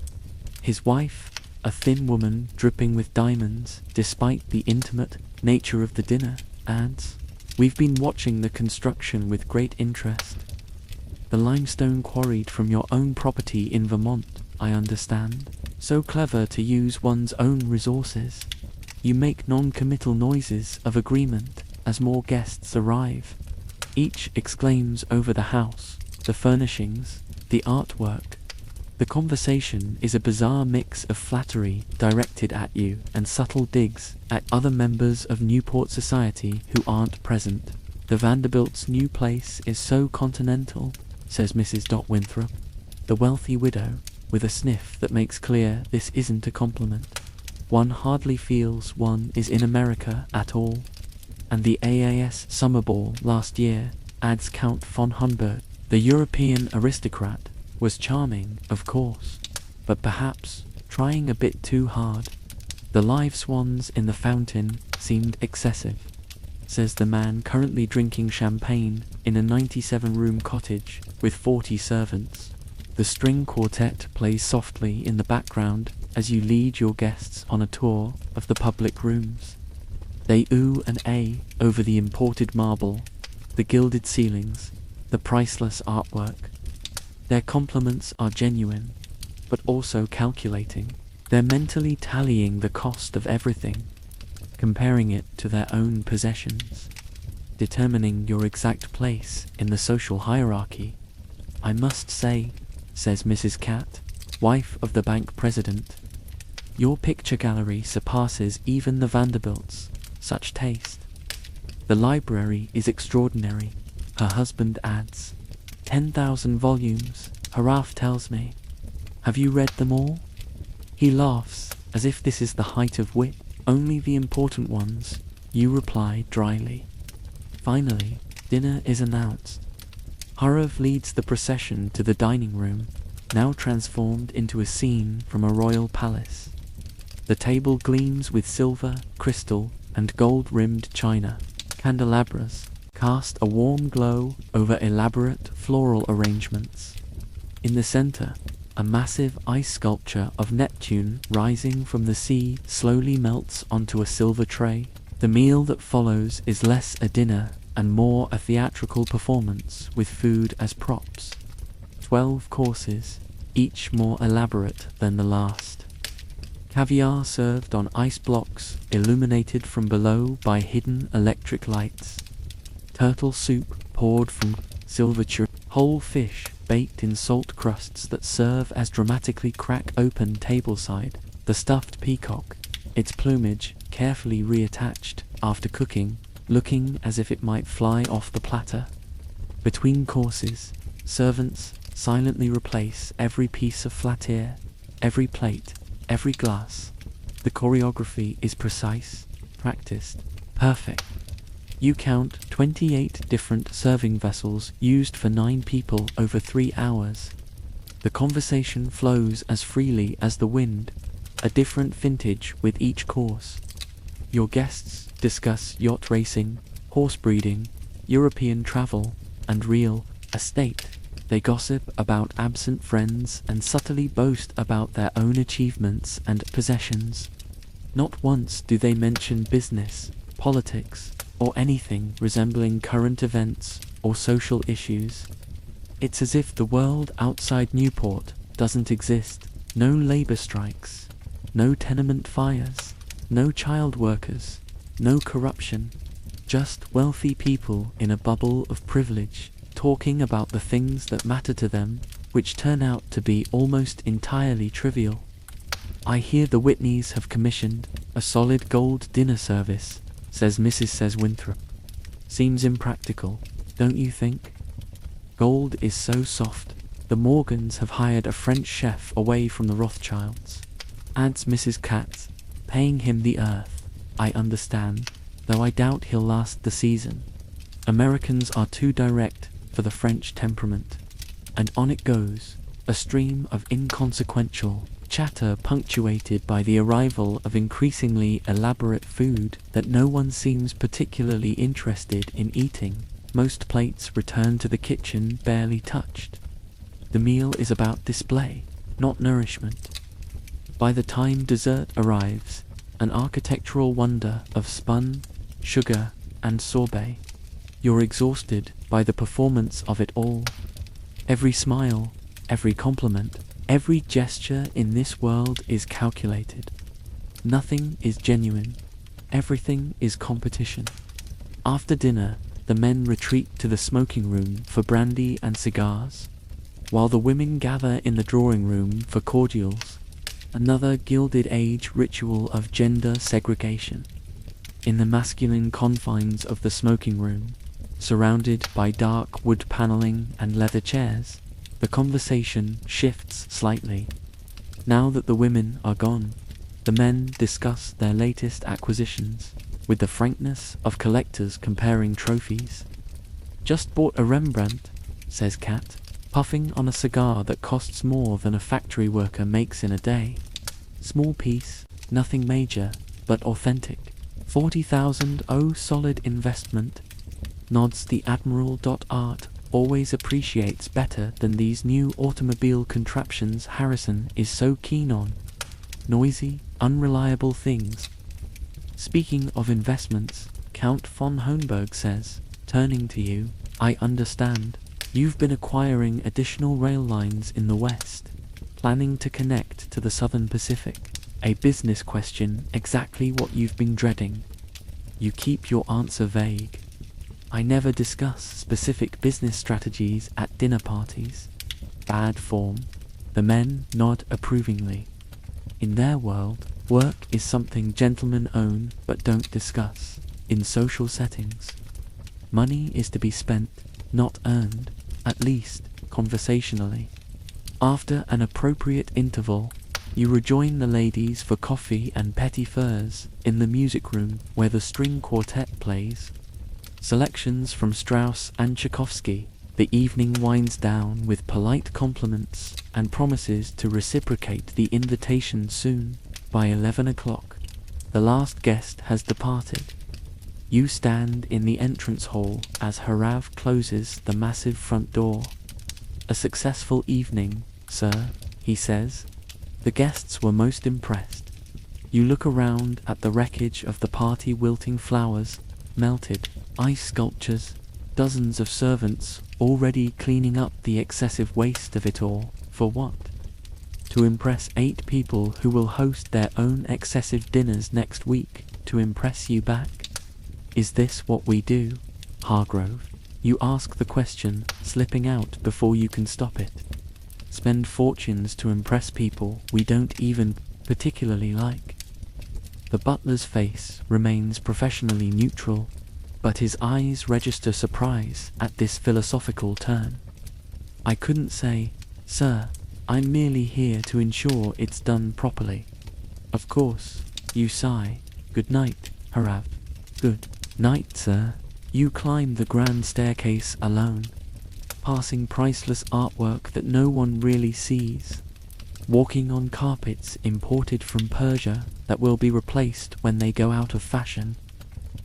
His wife, a thin woman dripping with diamonds despite the intimate nature of the dinner, adds, "We've been watching the construction with great interest. The limestone quarried from your own property in Vermont, I understand. So clever to use one's own resources." You make non-committal noises of agreement as more guests arrive. Each exclaims over the house, the furnishings, the artwork. The conversation is a bizarre mix of flattery directed at you and subtle digs at other members of Newport society who aren't present. "The Vanderbilts' new place is so continental," says Mrs. Winthrop, the wealthy widow, with a sniff that makes clear this isn't a compliment. "One hardly feels one is in America at all." "And the AAS summer ball last year," adds Count von Humboldt, the European aristocrat, "was charming, of course, but perhaps trying a bit too hard. The live swans in the fountain seemed excessive," says the man currently drinking champagne in a 97-room cottage with 40 servants. The string quartet plays softly in the background as you lead your guests on a tour of the public rooms. They ooh and ah over the imported marble, the gilded ceilings, the priceless artwork. Their compliments are genuine, but also calculating. They're mentally tallying the cost of everything, comparing it to their own possessions, determining your exact place in the social hierarchy. "I must say," says Mrs. Cat, wife of the bank president, "your picture gallery surpasses even the Vanderbilts. Such taste." "The library is extraordinary," her husband adds. 10,000 volumes, Haraf tells me. "Have you read them all?" He laughs, as if this is the height of wit. "Only the important ones," you reply dryly. Finally, dinner is announced. Harov leads the procession to the dining room, now transformed into a scene from a royal palace. The table gleams with silver, crystal, and gold-rimmed china. Candelabras cast a warm glow over elaborate floral arrangements. In the center, a massive ice sculpture of Neptune rising from the sea slowly melts onto a silver tray. The meal that follows is less a dinner and more a theatrical performance with food as props. 12 courses, each more elaborate than the last. Caviar served on ice blocks illuminated from below by hidden electric lights. Turtle soup poured from silver whole fish baked in salt crusts that serve as dramatically crack open tableside, the stuffed peacock, its plumage carefully reattached after cooking, looking as if it might fly off the platter. Between courses, servants silently replace every piece of flatware, every plate, every glass. The choreography is precise, practiced, perfect. You count 28 different serving vessels used for 9 people over 3 hours. The conversation flows as freely as the wind, a different vintage with each course. Your guests discuss yacht racing, horse breeding, European travel, and real estate. They gossip about absent friends and subtly boast about their own achievements and possessions. Not once do they mention business, politics, or anything resembling current events or social issues. It's as if the world outside Newport doesn't exist. No labor strikes, no tenement fires, no child workers, no corruption. Just wealthy people in a bubble of privilege, talking about the things that matter to them, which turn out to be almost entirely trivial. I hear the Whitneys have commissioned a solid gold dinner service, says Mrs. Winthrop. Seems impractical, don't you think? Gold is so soft. The Morgans have hired a French chef away from the Rothschilds, adds Mrs. Katz, paying him the earth. I understand, though I doubt he'll last the season. Americans are too direct for the French temperament. And on it goes, a stream of inconsequential chatter punctuated by the arrival of increasingly elaborate food that no one seems particularly interested in eating. Most plates return to the kitchen barely touched. The meal is about display, not nourishment. By the time dessert arrives, an architectural wonder of spun, sugar, and sorbet, you're exhausted by the performance of it all. Every smile, every compliment, every gesture in this world is calculated. Nothing is genuine. Everything is competition. After dinner, the men retreat to the smoking room for brandy and cigars, while the women gather in the drawing room for cordials, another Gilded Age ritual of gender segregation. In the masculine confines of the smoking room, surrounded by dark wood paneling and leather chairs, the conversation shifts slightly. Now that the women are gone, the men discuss their latest acquisitions, with the frankness of collectors comparing trophies. Just bought a Rembrandt, says Kat, puffing on a cigar that costs more than a factory worker makes in a day. Small piece, nothing major, but authentic. 40,000, oh solid investment, nods the Admiral. Art always appreciates better than these new automobile contraptions Harrison is so keen on. Noisy, unreliable things. Speaking of investments, Count von Hohenberg says, turning to you, I understand. You've been acquiring additional rail lines in the West, planning to connect to the Southern Pacific. A business question, exactly what you've been dreading. You keep your answer vague. I never discuss specific business strategies at dinner parties. Bad form. The men nod approvingly. In their world, work is something gentlemen own but don't discuss in social settings. Money is to be spent, not earned, at least conversationally. After an appropriate interval, you rejoin the ladies for coffee and petit fours in the music room where the string quartet plays. Selections from Strauss and Tchaikovsky. The evening winds down with polite compliments and promises to reciprocate the invitation soon. By 11 o'clock, the last guest has departed. You stand in the entrance hall as Harav closes the massive front door. A successful evening, sir, he says. The guests were most impressed. You look around at the wreckage of the party, wilting flowers, melted ice sculptures, dozens of servants already cleaning up the excessive waste of it all. For what? To impress 8 people who will host their own excessive dinners next week, to impress you back? Is this what we do, Hargrove? You ask the question, slipping out before you can stop it. Spend fortunes to impress people we don't even particularly like. The butler's face remains professionally neutral, but his eyes register surprise at this philosophical turn. I couldn't say, "Sir, I'm merely here to ensure it's done properly." "Of course," you sigh. "Good night, Harav." "Good night, sir." You climb the grand staircase alone, passing priceless artwork that no one really sees, walking on carpets imported from Persia that will be replaced when they go out of fashion.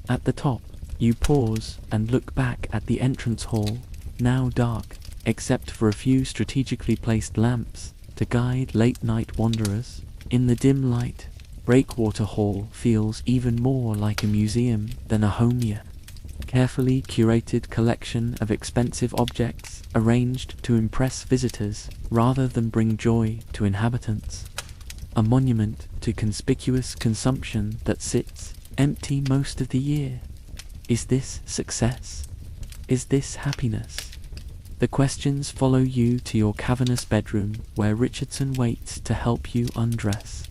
At the top, you pause and look back at the entrance hall, now dark, except for a few strategically placed lamps to guide late-night wanderers. In the dim light, Breakwater Hall feels even more like a museum than a home yet. Carefully curated collection of expensive objects arranged to impress visitors rather than bring joy to inhabitants. A monument to conspicuous consumption that sits empty most of the year. Is this success? Is this happiness? The questions follow you to your cavernous bedroom where Richardson waits to help you undress.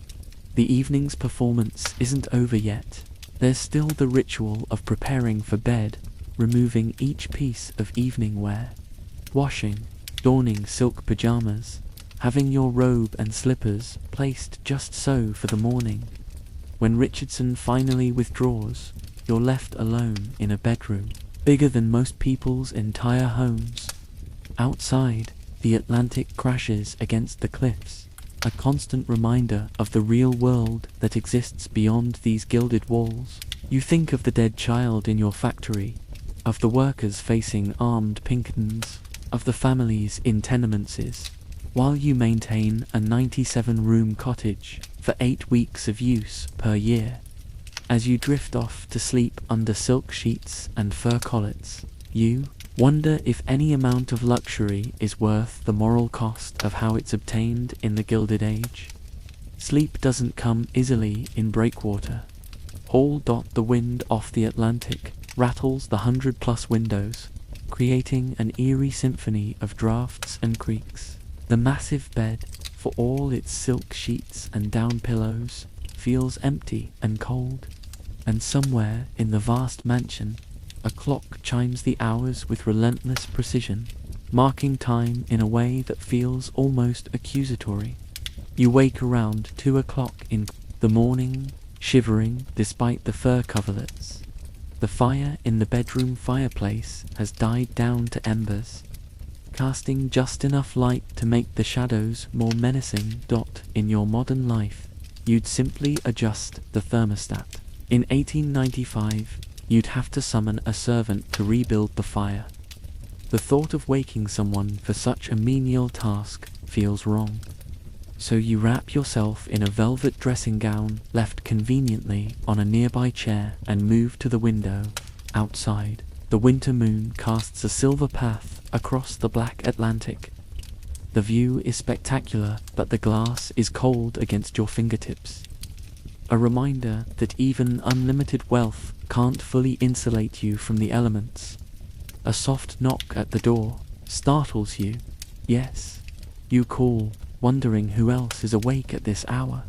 The evening's performance isn't over yet. There's still the ritual of preparing for bed, removing each piece of evening wear, washing, donning silk pajamas, having your robe and slippers placed just so for the morning. When Richardson finally withdraws, you're left alone in a bedroom, bigger than most people's entire homes. Outside, the Atlantic crashes against the cliffs, a constant reminder of the real world that exists beyond these gilded walls. You think of the dead child in your factory, of the workers facing armed Pinkertons, of the families in tenements, while you maintain a 97-room cottage for 8 weeks of use per year. As you drift off to sleep under silk sheets and fur collets, you wonder if any amount of luxury is worth the moral cost of how it's obtained in the Gilded Age. Sleep doesn't come easily in Breakwater. Hall. The wind off the Atlantic rattles the 100+ windows, creating an eerie symphony of drafts and creaks. The massive bed, for all its silk sheets and down pillows, feels empty and cold. And somewhere in the vast mansion, a clock chimes the hours with relentless precision, marking time in a way that feels almost accusatory. You wake around 2 o'clock in the morning, shivering despite the fur coverlets. The fire in the bedroom fireplace has died down to embers, casting just enough light to make the shadows more menacing. In your modern life, you'd simply adjust the thermostat. In 1895, you'd have to summon a servant to rebuild the fire. The thought of waking someone for such a menial task feels wrong. So you wrap yourself in a velvet dressing gown left conveniently on a nearby chair and move to the window. Outside, the winter moon casts a silver path across the black Atlantic. The view is spectacular, but the glass is cold against your fingertips. A reminder that even unlimited wealth can't fully insulate you from the elements. A soft knock at the door startles you. Yes, you call, wondering who else is awake at this hour.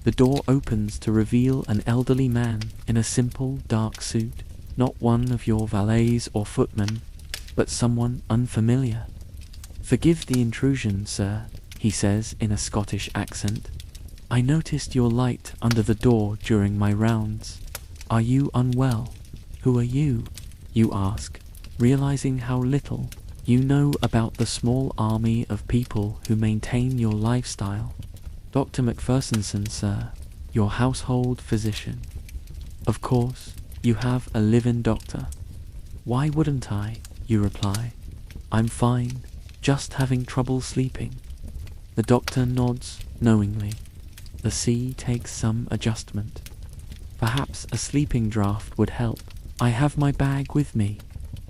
The door opens to reveal an elderly man in a simple dark suit, not one of your valets or footmen, but someone unfamiliar. "Forgive the intrusion, sir," he says in a Scottish accent. "I noticed your light under the door during my rounds. Are you unwell? Who are you?" you ask, realizing how little you know about the small army of people who maintain your lifestyle. "Dr. Macpherson, sir, your household physician." "Of course, you have a live-in doctor." "Why wouldn't I?" you reply. "I'm fine, just having trouble sleeping." The doctor nods knowingly. The sea takes some adjustment. "Perhaps a sleeping draught would help. I have my bag with me."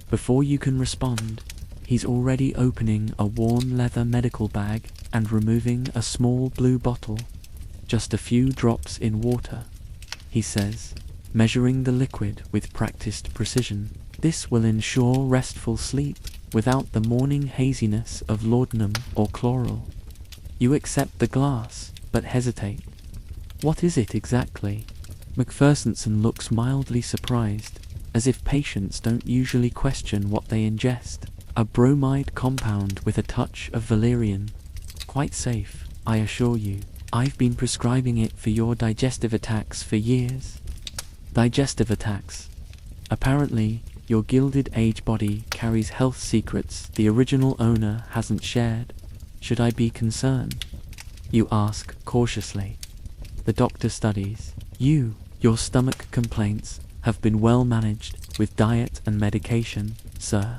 Before you can respond, he's already opening a worn leather medical bag and removing a small blue bottle. "Just a few drops in water," he says, measuring the liquid with practiced precision. This will ensure restful sleep without the morning haziness of laudanum or chloral. You accept the glass, but hesitate. What is it exactly? McPherson looks mildly surprised, as if patients don't usually question what they ingest. A bromide compound with a touch of valerian. Quite safe, I assure you. I've been prescribing it for your digestive attacks for years. Digestive attacks. Apparently, your Gilded Age body carries health secrets the original owner hasn't shared. Should I be concerned? You ask cautiously. The doctor studies. Your stomach complaints have been well managed with diet and medication, sir.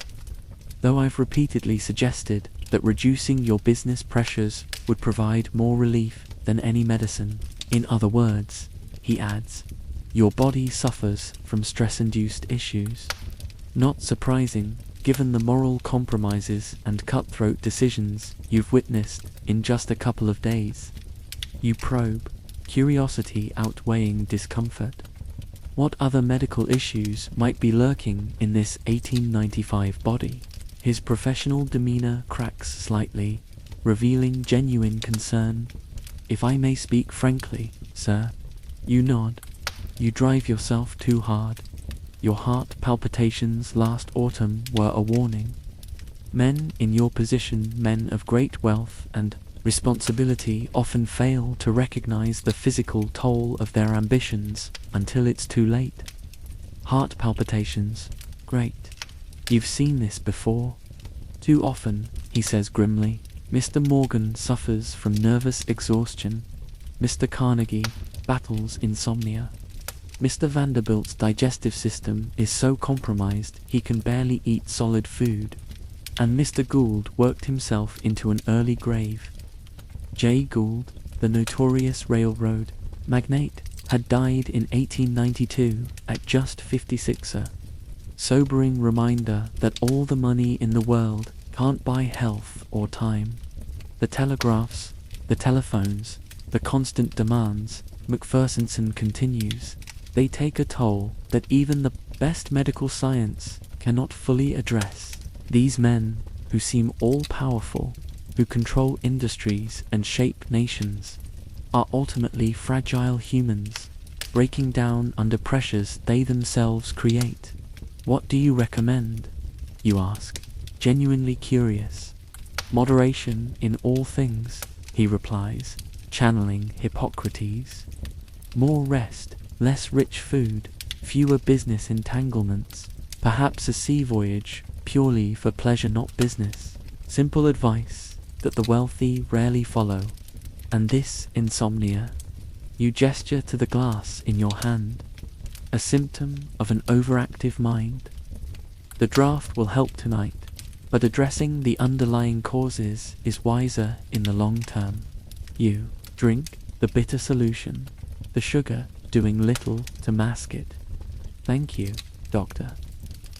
Though I've repeatedly suggested that reducing your business pressures would provide more relief than any medicine. In other words, he adds, your body suffers from stress-induced issues. Not surprising, given the moral compromises and cutthroat decisions you've witnessed in just a couple of days. You probe, curiosity outweighing discomfort. What other medical issues might be lurking in this 1895 body? His professional demeanor cracks slightly, revealing genuine concern. If I may speak frankly, sir. You nod. You drive yourself too hard. Your heart palpitations last autumn were a warning. Men in your position, men of great wealth and responsibility, often fail to recognize the physical toll of their ambitions until it's too late. Heart palpitations. Great. You've seen this before. Too often, he says grimly. Mr. Morgan suffers from nervous exhaustion. Mr. Carnegie battles insomnia. Mr. Vanderbilt's digestive system is so compromised he can barely eat solid food. And Mr. Gould worked himself into an early grave. Jay Gould, the notorious railroad magnate, had died in 1892 at just 56. A sobering reminder that all the money in the world can't buy health or time. The telegraphs, the telephones, the constant demands, McPherson continues, they take a toll that even the best medical science cannot fully address. These men, who seem all-powerful, who control industries and shape nations, are ultimately fragile humans, breaking down under pressures they themselves create. What do you recommend? You ask, genuinely curious. Moderation in all things, he replies, channeling Hippocrates. More rest, less rich food, fewer business entanglements, perhaps a sea voyage, purely for pleasure not business. Simple advice that the wealthy rarely follow. And this insomnia. You gesture to the glass in your hand, a symptom of an overactive mind. The draft will help tonight, but addressing the underlying causes is wiser in the long term. You drink the bitter solution, the sugar doing little to mask it. Thank you, doctor.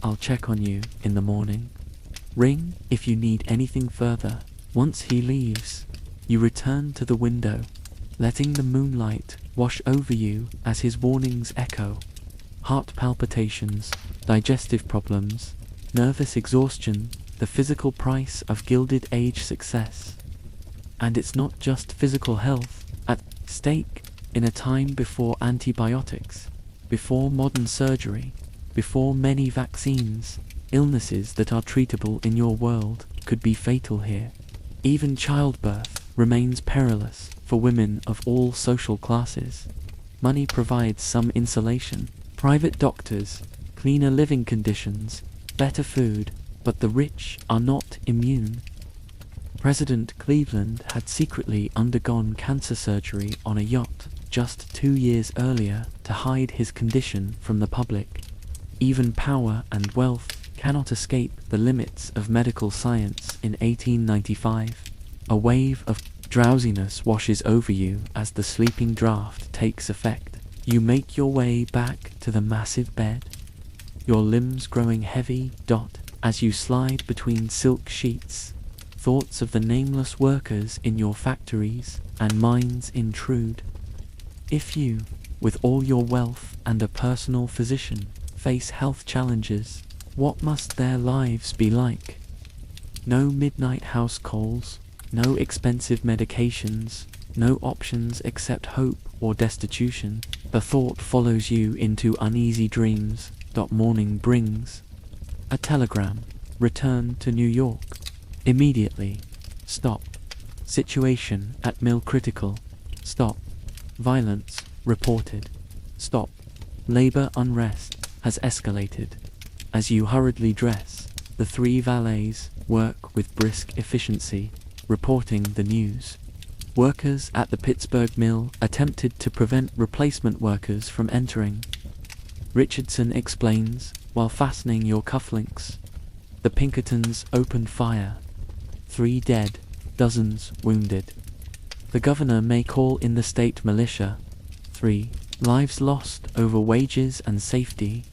I'll check on you in the morning. Ring if you need anything further. Once he leaves, you return to the window, letting the moonlight wash over you as his warnings echo. Heart palpitations, digestive problems, nervous exhaustion, the physical price of Gilded Age success. And it's not just physical health at stake. In a time before antibiotics, before modern surgery, before many vaccines, illnesses that are treatable in your world could be fatal here. Even childbirth remains perilous for women of all social classes. Money provides some insulation, private doctors, cleaner living conditions, better food, but the rich are not immune. President Cleveland had secretly undergone cancer surgery on a yacht just 2 years earlier to hide his condition from the public. Even power and wealth cannot escape the limits of medical science in 1895. A wave of drowsiness washes over you as the sleeping draft takes effect. You make your way back to the massive bed, your limbs growing heavy, as you slide between silk sheets. Thoughts of the nameless workers in your factories and mines intrude. If you, with all your wealth and a personal physician, face health challenges, What must their lives be like? No midnight house calls, no expensive medications, no options except hope or destitution. The thought follows you into uneasy dreams. Morning brings a telegram. Return to New York. Immediately. Stop. Situation at mill critical. Stop. Violence reported. Stop. Labor unrest has escalated. As you hurriedly dress, the 3 valets work with brisk efficiency, reporting the news. Workers at the Pittsburgh mill attempted to prevent replacement workers from entering. Richardson explains, while fastening your cufflinks. The Pinkertons opened fire. 3 dead, dozens wounded. The governor may call in the state militia. 3 lives lost over wages and safety.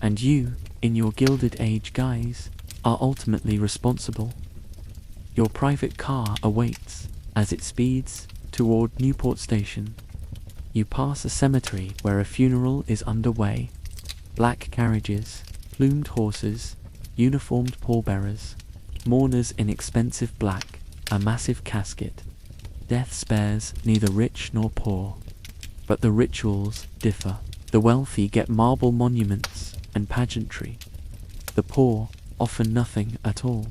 And you, in your Gilded Age guise, are ultimately responsible. Your private car awaits as it speeds toward Newport Station. You pass a cemetery where a funeral is underway. Black carriages, plumed horses, uniformed pallbearers, mourners in expensive black, a massive casket. Death spares neither rich nor poor. But the rituals differ. The wealthy get marble monuments and pageantry. The poor, often nothing at all.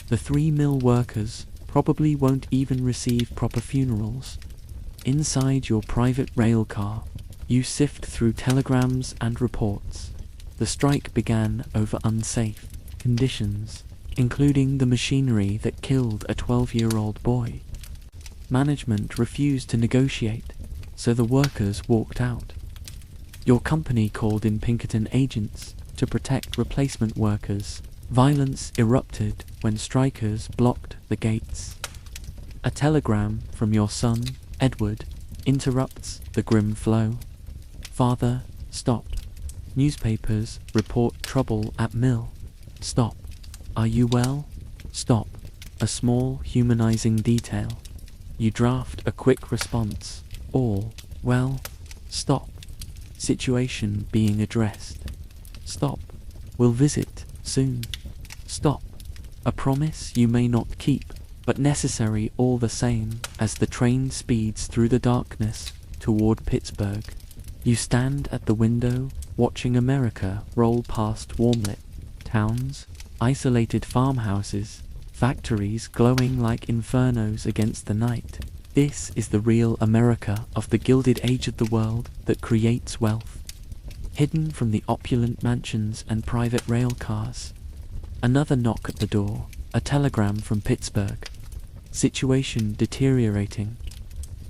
The 3 mill workers probably won't even receive proper funerals. Inside your private rail car, you sift through telegrams and reports. The strike began over unsafe conditions, including the machinery that killed a 12-year-old boy. Management refused to negotiate, so the workers walked out. Your company called in Pinkerton agents to protect replacement workers. Violence erupted when strikers blocked the gates. A telegram from your son, Edward, interrupts the grim flow. Father, stop. Newspapers report trouble at mill. Stop. Are you well? Stop. A small humanizing detail. You draft a quick response. All well. Stop. Situation being addressed. Stop. Will visit soon. Stop. A promise you may not keep, but necessary all the same. As the train speeds through the darkness toward Pittsburgh, you stand at the window, watching America roll past warm-lit towns, isolated farmhouses, factories glowing like infernos against the night. This is the real America of the Gilded Age of the world that creates wealth. Hidden from the opulent mansions and private rail cars. Another knock at the door, a telegram from Pittsburgh. Situation deteriorating.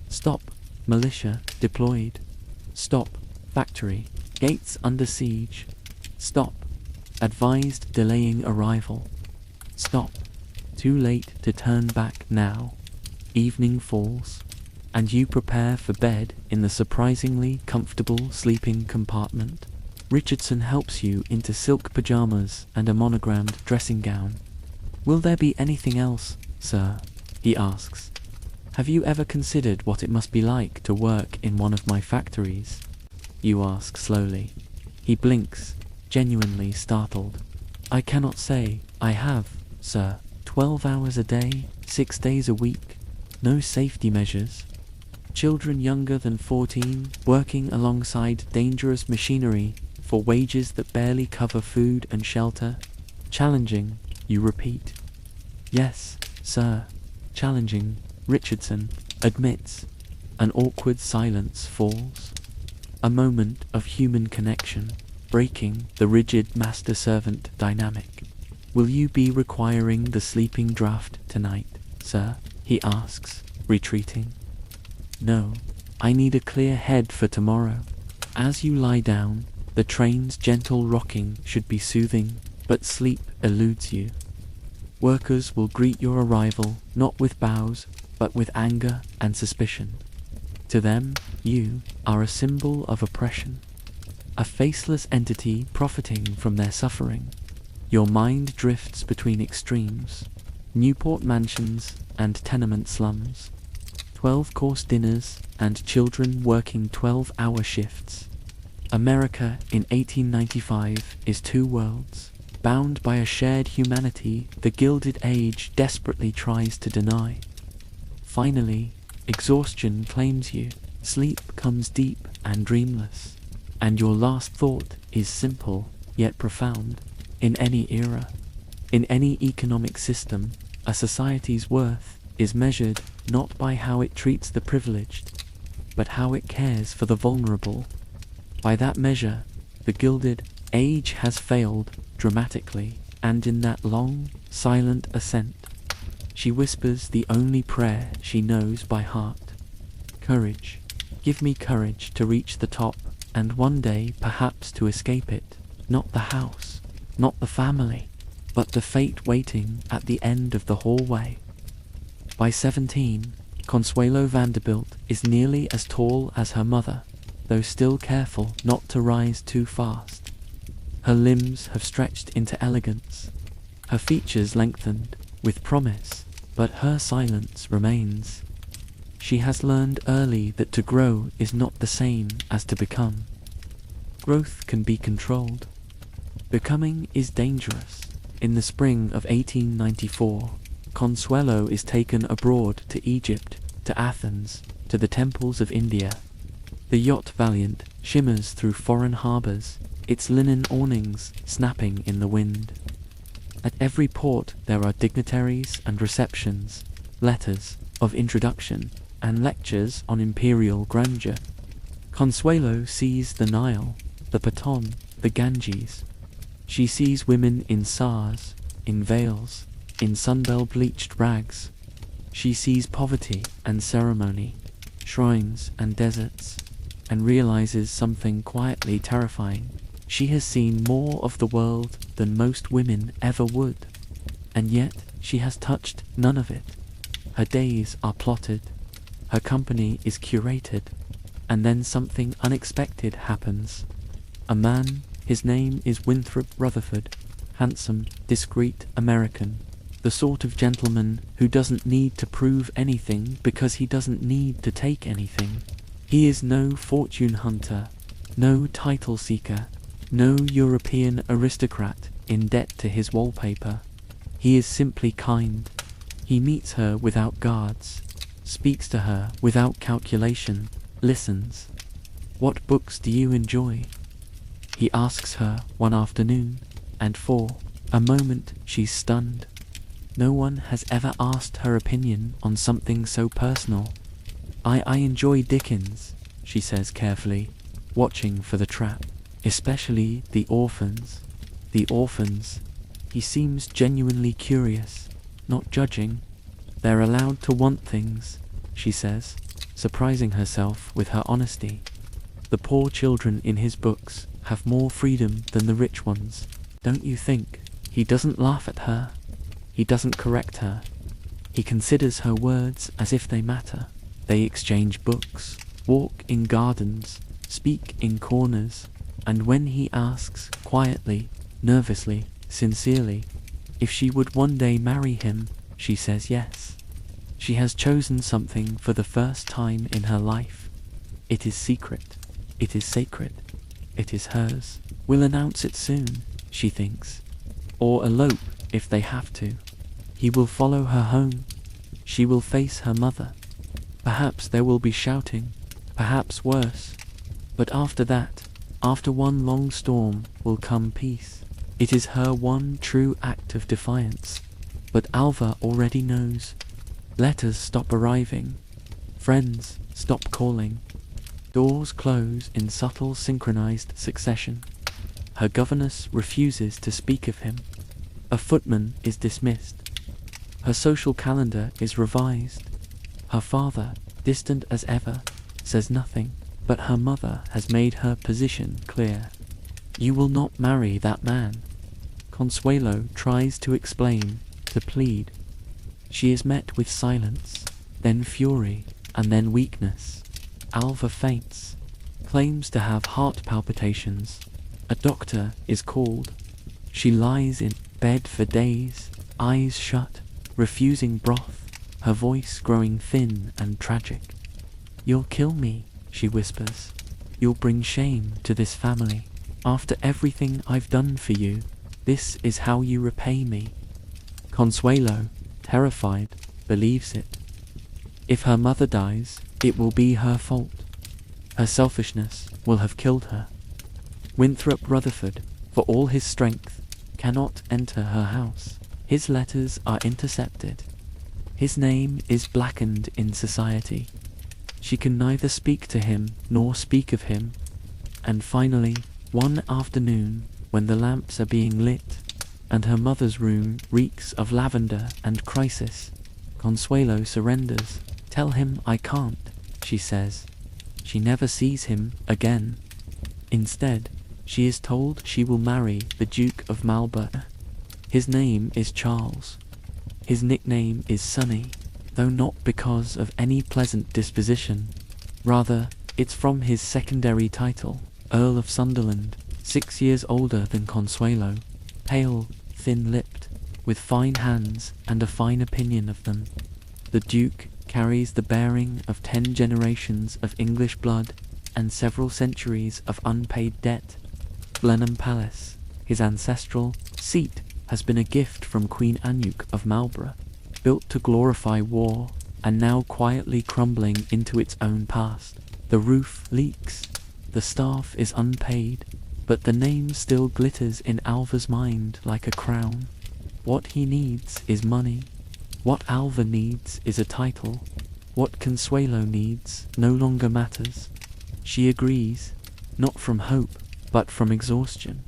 Stop. Militia deployed. Stop. Factory. Gates under siege. Stop. Advised delaying arrival. Stop. Too late to turn back now. Evening falls, and you prepare for bed in the surprisingly comfortable sleeping compartment. Richardson helps you into silk pajamas and a monogrammed dressing gown. Will there be anything else, sir? He asks. Have you ever considered what it must be like to work in one of my factories? You ask slowly. He blinks, genuinely startled. I cannot say I have, sir. 12 hours a day, 6 days a week. No safety measures. Children younger than 14 working alongside dangerous machinery for wages that barely cover food and shelter. Challenging, you repeat. Yes, sir. Challenging, Richardson admits. An awkward silence falls. A moment of human connection, breaking the rigid master-servant dynamic. Will you be requiring the sleeping draft tonight, sir? He asks, retreating. No, I need a clear head for tomorrow. As you lie down, the train's gentle rocking should be soothing, but sleep eludes you. Workers will greet your arrival not with bows, but with anger and suspicion. To them, you are a symbol of oppression, a faceless entity profiting from their suffering. Your mind drifts between extremes, Newport mansions and tenement slums, 12-course dinners and children working 12-hour shifts. America in 1895 is two worlds, bound by a shared humanity the Gilded Age desperately tries to deny. Finally, exhaustion claims you, sleep comes deep and dreamless, and your last thought is simple yet profound. In any era, in any economic system, a society's worth is measured not by how it treats the privileged, but how it cares for the vulnerable. By that measure, the Gilded Age has failed dramatically, and in that long, silent ascent, she whispers the only prayer she knows by heart. Courage. Give me courage to reach the top, and one day perhaps to escape it. Not the house, not the family, but the fate waiting at the end of the hallway. By 17, Consuelo Vanderbilt is nearly as tall as her mother, though still careful not to rise too fast. Her limbs have stretched into elegance, her features lengthened with promise, but her silence remains. She has learned early that to grow is not the same as to become. Growth can be controlled. Becoming is dangerous. In the spring of 1894, Consuelo is taken abroad to Egypt, to Athens, to the temples of India. The yacht Valiant shimmers through foreign harbors, its linen awnings snapping in the wind. At every port there are dignitaries and receptions, letters of introduction, and lectures on imperial grandeur. Consuelo sees the Nile, the Paton, the Ganges. She sees women in sars, in veils, in sunbell-bleached rags. She sees poverty and ceremony, shrines and deserts, and realizes something quietly terrifying. She has seen more of the world than most women ever would, and yet she has touched none of it. Her days are plotted, her company is curated, and then something unexpected happens. A man, his name is Winthrop Rutherford, handsome, discreet American, the sort of gentleman who doesn't need to prove anything because he doesn't need to take anything. He is no fortune hunter, no title seeker, no European aristocrat in debt to his wallpaper. He is simply kind. He meets her without guards, speaks to her without calculation, listens. What books do you enjoy? He asks her one afternoon, and for a moment she's stunned. No one has ever asked her opinion on something so personal. I enjoy Dickens, she says carefully, watching for the trap. Especially the orphans. The orphans. He seems genuinely curious, not judging. They're allowed to want things, she says, surprising herself with her honesty. The poor children in his books have more freedom than the rich ones, don't you think? He doesn't laugh at her. He doesn't correct her. He considers her words as if they matter. They exchange books, walk in gardens, speak in corners, and when he asks, quietly, nervously, sincerely, if she would one day marry him, she says yes. She has chosen something for the first time in her life. It is secret. It is sacred. It is hers. We'll announce it soon, she thinks. Or elope if they have to. He will follow her home. She will face her mother. Perhaps there will be shouting, perhaps worse. But after that, after one long storm, will come peace. It is her one true act of defiance. But Alva already knows. Letters stop arriving. Friends stop calling. Doors close in subtle synchronized succession. Her governess refuses to speak of him. A footman is dismissed. Her social calendar is revised. Her father, distant as ever, says nothing, but her mother has made her position clear. You will not marry that man. Consuelo tries to explain, to plead. She is met with silence, then fury, and then weakness. Alva faints, claims to have heart palpitations. A doctor is called. She lies in bed for days, eyes shut, refusing broth, her voice growing thin and tragic. You'll kill me, she whispers. You'll bring shame to this family. After everything I've done for you, this is how you repay me." Consuelo, terrified, believes it. If her mother dies, it will be her fault. Her selfishness will have killed her. Winthrop Rutherford, for all his strength, cannot enter her house. His letters are intercepted. His name is blackened in society. She can neither speak to him nor speak of him. And finally, one afternoon, when the lamps are being lit, and her mother's room reeks of lavender and crisis, Consuelo surrenders. "Tell him I can't," she says. She never sees him again. Instead, she is told she will marry the Duke of Marlborough. His name is Charles. His nickname is Sonny, though not because of any pleasant disposition. Rather, it's from his secondary title, Earl of Sunderland, 6 years older than Consuelo, pale, thin-lipped, with fine hands and a fine opinion of them. The Duke carries the bearing of 10 generations of English blood and several centuries of unpaid debt. Blenheim Palace, his ancestral seat, has been a gift from Queen Anuk of Marlborough, built to glorify war, and now quietly crumbling into its own past. The roof leaks, the staff is unpaid, but the name still glitters in Alva's mind like a crown. What he needs is money. What Alva needs is a title. What Consuelo needs no longer matters. She agrees, not from hope, but from exhaustion.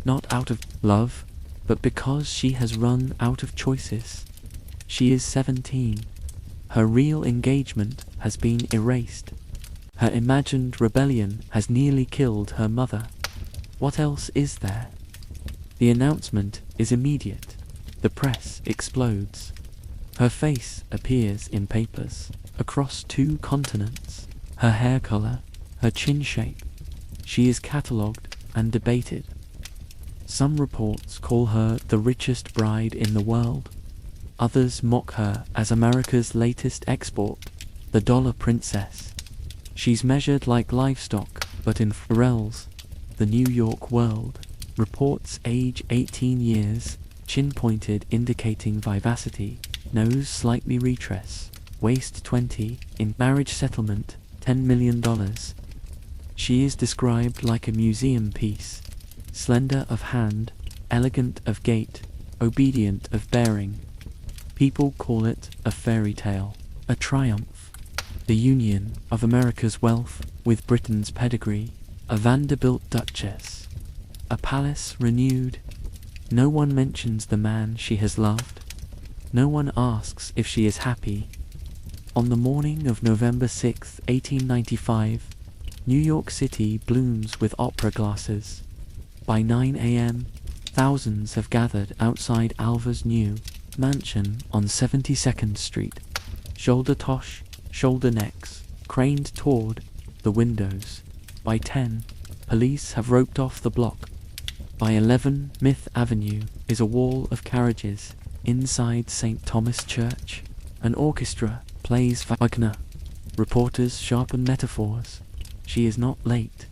Not out of love, but because she has run out of choices. She is 17. Her real engagement has been erased. Her imagined rebellion has nearly killed her mother. What else is there? The announcement is immediate. The press explodes. Her face appears in papers across 2 continents. Her hair color, her chin shape. She is catalogued and debated. Some reports call her the richest bride in the world. Others mock her as America's latest export, the dollar princess. She's measured like livestock, but in Pharrell's The New York World reports age 18 years, chin pointed indicating vivacity, nose slightly retreads, waist 20, in marriage settlement, $10 million. She is described like a museum piece, slender of hand, elegant of gait, obedient of bearing. People call it a fairy tale, a triumph, the union of America's wealth with Britain's pedigree, a Vanderbilt duchess, a palace renewed. No one mentions the man she has loved. No one asks if she is happy. On the morning of November 6, 1895, New York City blooms with opera glasses. By 9 a.m., thousands have gathered outside Alva's new mansion on 72nd Street. Shoulder tosh, shoulder necks, craned toward the windows. By 10, police have roped off the block. By 11, Myth Avenue is a wall of carriages. Inside St. Thomas Church, an orchestra plays Wagner. Reporters sharpen metaphors. She is not late.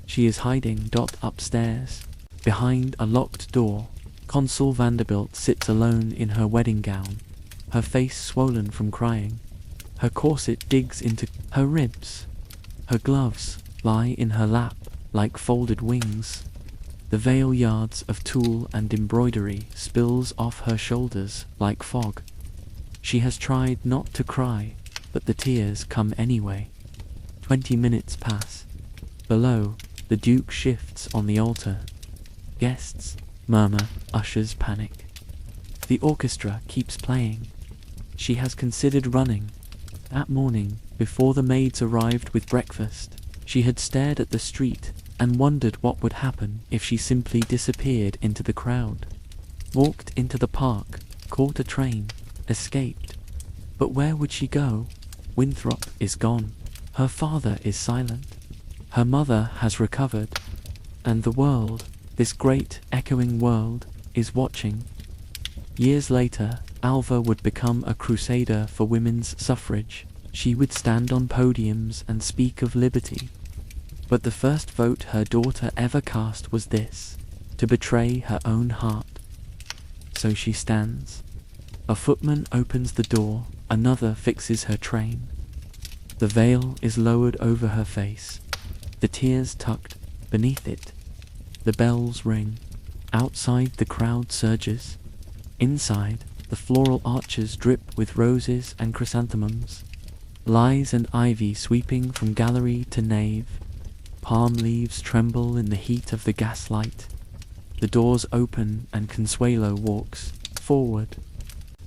She is hiding. Upstairs, behind a locked door, Consul Vanderbilt sits alone in her wedding gown, her face swollen from crying. Her corset digs into her ribs. Her gloves lie in her lap like folded wings. The veil yards of tulle and embroidery spills off her shoulders like fog. She has tried not to cry, but the tears come anyway. 20 minutes pass. Below, the Duke shifts on the altar. Guests murmur, ushers panic. The orchestra keeps playing. She has considered running. That morning, before the maids arrived with breakfast, she had stared at the street and wondered what would happen if she simply disappeared into the crowd. Walked into the park, caught a train, escaped. But where would she go? Winthrop is gone. Her father is silent. Her mother has recovered. And the world, this great echoing world, is watching. Years later, Alva would become a crusader for women's suffrage. She would stand on podiums and speak of liberty. But the first vote her daughter ever cast was this: to betray her own heart. So she stands. A footman opens the door, another fixes her train. The veil is lowered over her face, the tears tucked beneath it. The bells ring. Outside the crowd surges. Inside, the floral arches drip with roses and chrysanthemums. Lies and ivy sweeping from gallery to nave. Palm leaves tremble in the heat of the gaslight. The doors open and Consuelo walks forward.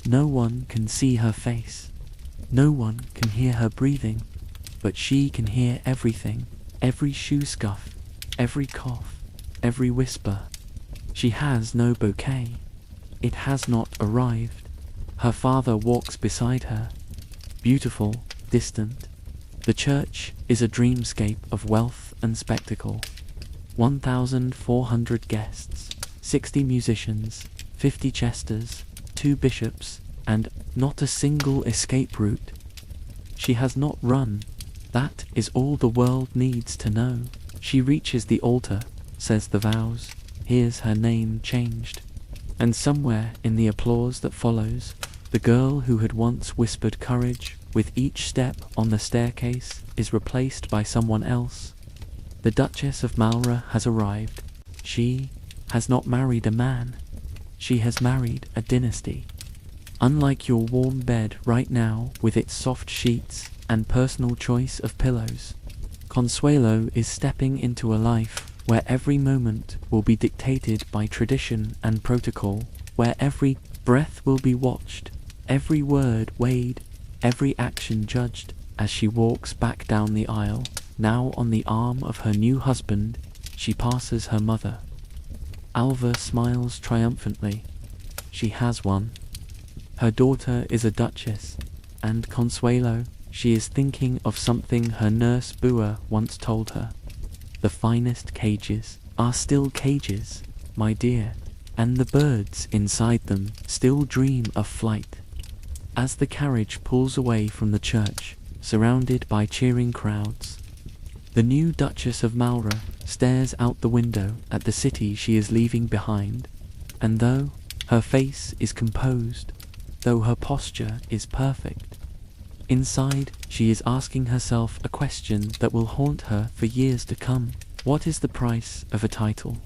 No one can see her face. No one can hear her breathing. But she can hear everything. Every shoe scuff. Every cough. Every whisper. She has no bouquet. It has not arrived. Her father walks beside her. Beautiful, distant. The church is a dreamscape of wealth and spectacle. 1,400 guests, 60 musicians, 50 chesters, 2 bishops, and not a single escape route. She has not run. That is all the world needs to know. She reaches the altar, says the vows, hears her name changed. And somewhere in the applause that follows, the girl who had once whispered courage with each step on the staircase is replaced by someone else. The Duchess of Malra has arrived. She has not married a man. She has married a dynasty. Unlike your warm bed right now with its soft sheets and personal choice of pillows, Consuelo is stepping into a life where every moment will be dictated by tradition and protocol, where every breath will be watched, every word weighed, every action judged as she walks back down the aisle. Now on the arm of her new husband, she passes her mother. Alva smiles triumphantly. She has one. Her daughter is a duchess, and Consuelo, she is thinking of something her nurse Bua once told her. The finest cages are still cages, my dear, and the birds inside them still dream of flight. As the carriage pulls away from the church, surrounded by cheering crowds, the new Duchess of Malra stares out the window at the city she is leaving behind, and though her face is composed, though her posture is perfect, inside she is asking herself a question that will haunt her for years to come. What is the price of a title?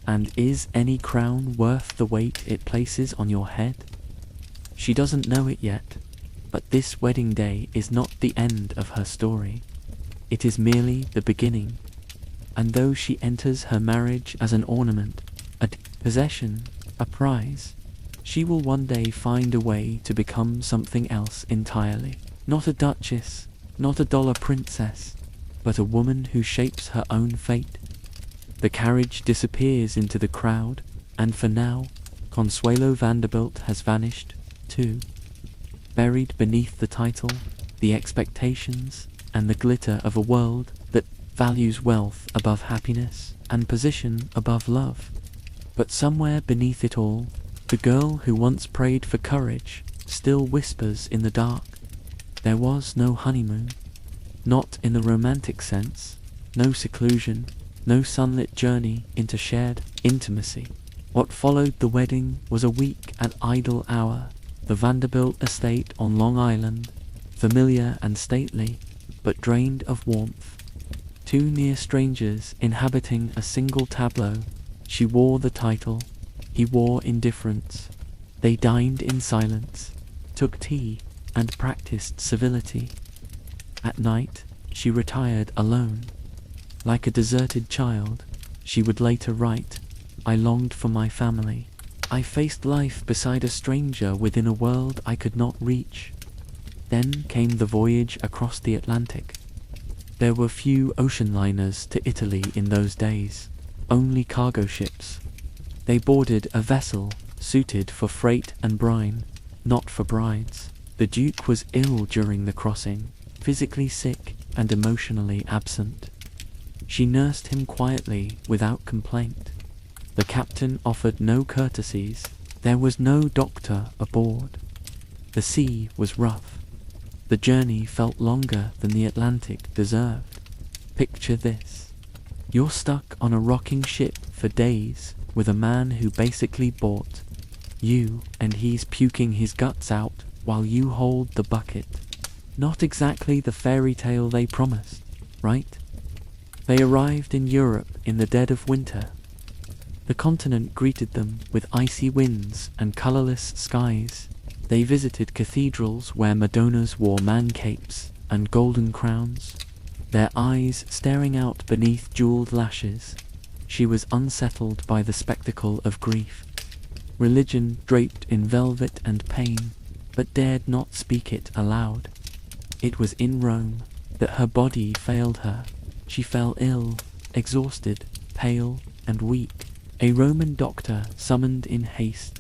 And is any crown worth the weight it places on your head? She doesn't know it yet, but this wedding day is not the end of her story. It is merely the beginning. And though she enters her marriage as an ornament, a possession, a prize, she will one day find a way to become something else entirely. Not a duchess, not a dollar princess, but a woman who shapes her own fate. The carriage disappears into the crowd, and for now, Consuelo Vanderbilt has vanished, too. Buried beneath the title, the expectations, and the glitter of a world that values wealth above happiness and position above love. But somewhere beneath it all, the girl who once prayed for courage still whispers in the dark. There was no honeymoon. Not in the romantic sense. No seclusion. No sunlit journey into shared intimacy. What followed the wedding was a weak and idle hour. The Vanderbilt estate on Long Island, familiar and stately, but drained of warmth. 2 near strangers inhabiting a single tableau. She wore the title. He wore indifference. They dined in silence, took tea, and practiced civility. At night, she retired alone. Like a deserted child, she would later write, "I longed for my family. I faced life beside a stranger within a world I could not reach." Then came the voyage across the Atlantic. There were few ocean liners to Italy in those days, only cargo ships. They boarded a vessel suited for freight and brine, not for brides. The Duke was ill during the crossing, physically sick and emotionally absent. She nursed him quietly without complaint. The captain offered no courtesies. There was no doctor aboard. The sea was rough. The journey felt longer than the Atlantic deserved. Picture this. You're stuck on a rocking ship for days with a man who basically bought you, and he's puking his guts out while you hold the bucket. Not exactly the fairy tale they promised, right? They arrived in Europe in the dead of winter. The continent greeted them with icy winds and colourless skies. They visited cathedrals where Madonnas wore man capes and golden crowns, their eyes staring out beneath jewelled lashes. She was unsettled by the spectacle of grief. Religion draped in velvet and pain, but dared not speak it aloud. It was in Rome that her body failed her. She fell ill, exhausted, pale, and weak. A Roman doctor, summoned in haste,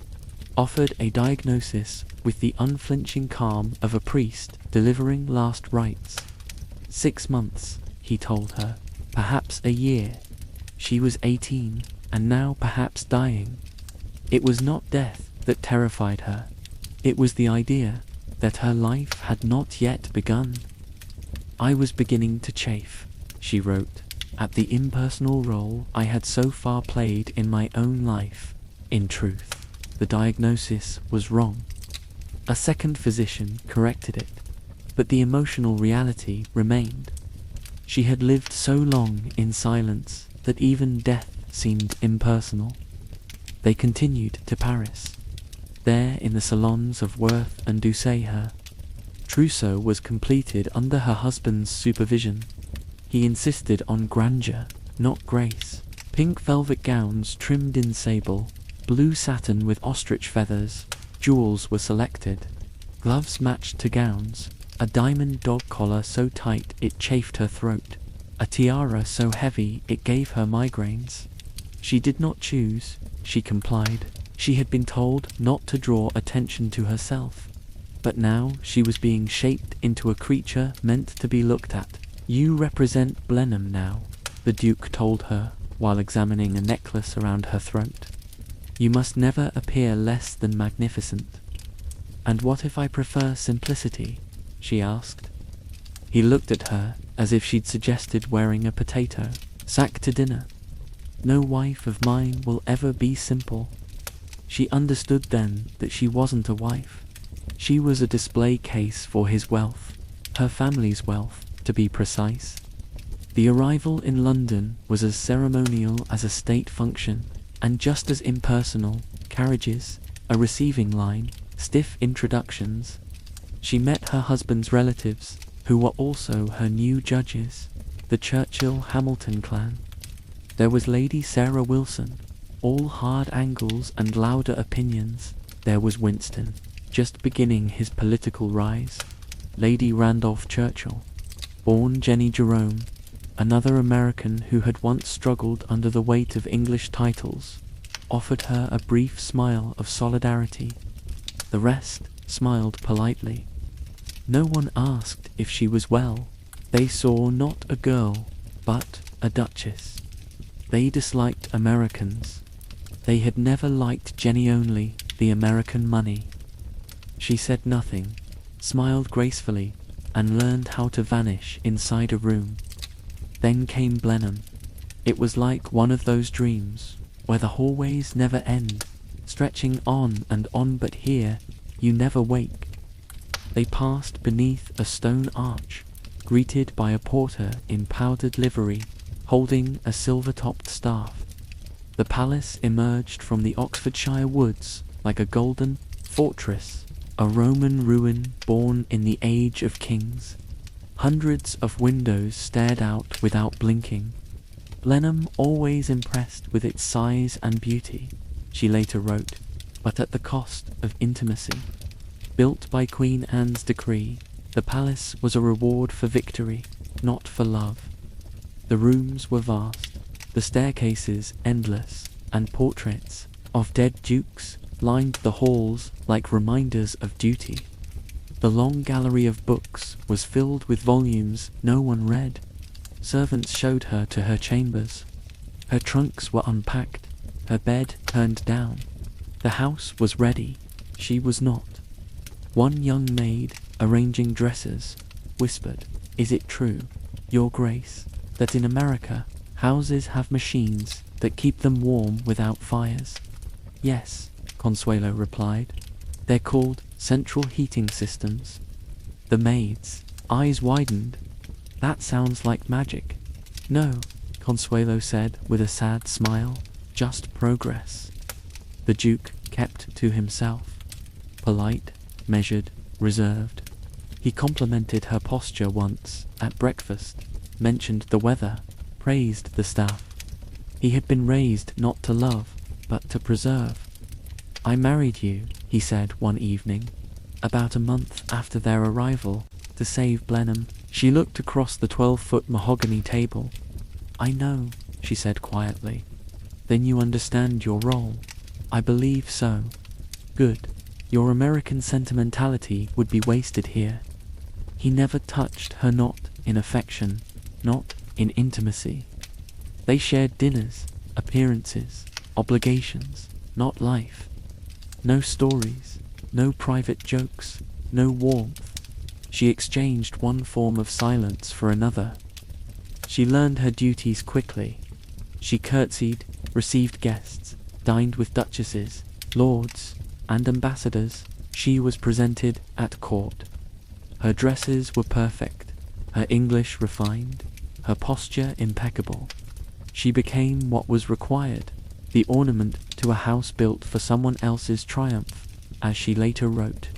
offered a diagnosis with the unflinching calm of a priest delivering last rites. 6 months, he told her, perhaps a year. She was 18, and now perhaps dying. It was not death that terrified her. It was the idea that her life had not yet begun. I was beginning to chafe, she wrote, at the impersonal role I had so far played in my own life. In truth, the diagnosis was wrong. A second physician corrected it, but the emotional reality remained. She had lived so long in silence that even death seemed impersonal. They continued to Paris. There, in the salons of Worth and Doucet, her trousseau was completed under her husband's supervision. He insisted on grandeur, not grace. Pink velvet gowns trimmed in sable, blue satin with ostrich feathers, jewels were selected. Gloves matched to gowns, a diamond dog collar so tight it chafed her throat, a tiara so heavy it gave her migraines. She did not choose, she complied. She had been told not to draw attention to herself, but now she was being shaped into a creature meant to be looked at. You represent Blenheim now, the Duke told her while examining a necklace around her throat. You must never appear less than magnificent. And what if I prefer simplicity? She asked. He looked at her as if she'd suggested wearing a potato sack to dinner. No wife of mine will ever be simple. She understood then that she wasn't a wife. She was a display case for his wealth, her family's wealth, to be precise. The arrival in London was as ceremonial as a state function, and just as impersonal. Carriages, a receiving line, stiff introductions. She met her husband's relatives, who were also her new judges, the Churchill-Hamilton clan. There was Lady Sarah Wilson, all hard angles and louder opinions. There was Winston, just beginning his political rise. Lady Randolph Churchill, born Jenny Jerome, another American who had once struggled under the weight of English titles, offered her a brief smile of solidarity. The rest smiled politely. No one asked if she was well. They saw not a girl, but a duchess. They disliked Americans. They had never liked Jenny, only the American money. She said nothing, smiled gracefully, and learned how to vanish inside a room. Then came Blenheim. It was like one of those dreams, where the hallways never end, stretching on and on, but here you never wake. They passed beneath a stone arch, greeted by a porter in powdered livery, holding a silver-topped staff. The palace emerged from the Oxfordshire woods like a golden fortress, a Roman ruin born in the age of kings. Hundreds of windows stared out without blinking. Blenheim always impressed with its size and beauty, she later wrote, but at the cost of intimacy. Built by Queen Anne's decree, the palace was a reward for victory, not for love. The rooms were vast, the staircases endless, and portraits of dead dukes lined the halls like reminders of duty. The long gallery of books was filled with volumes no one read. Servants showed her to her chambers. Her trunks were unpacked, her bed turned down. The house was ready, she was not. One young maid, arranging dresses, whispered, "Is it true, Your Grace, that in America Houses have machines that keep them warm without fires. Yes, Consuelo replied. They're called central heating systems. The maid's eyes widened. That sounds like magic. No, Consuelo said with a sad smile, just progress. The Duke kept to himself. Polite, measured, reserved. He complimented her posture once, at breakfast, mentioned the weather, praised the staff. He had been raised not to love, but to preserve. I married you, he said one evening, about a month after their arrival, to save Blenheim. She looked across the 12-foot mahogany table. I know, she said quietly. Then you understand your role. I believe so. Good. Your American sentimentality would be wasted here. He never touched her, not in affection, not in intimacy. They shared dinners, appearances, obligations, not life. No stories, no private jokes, no warmth. She exchanged one form of silence for another. She learned her duties quickly. She curtsied, received guests, dined with duchesses, lords, and ambassadors. She was presented at court. Her dresses were perfect, her English refined, her posture impeccable. She became what was required, the ornament to a house built for someone else's triumph, as she later wrote.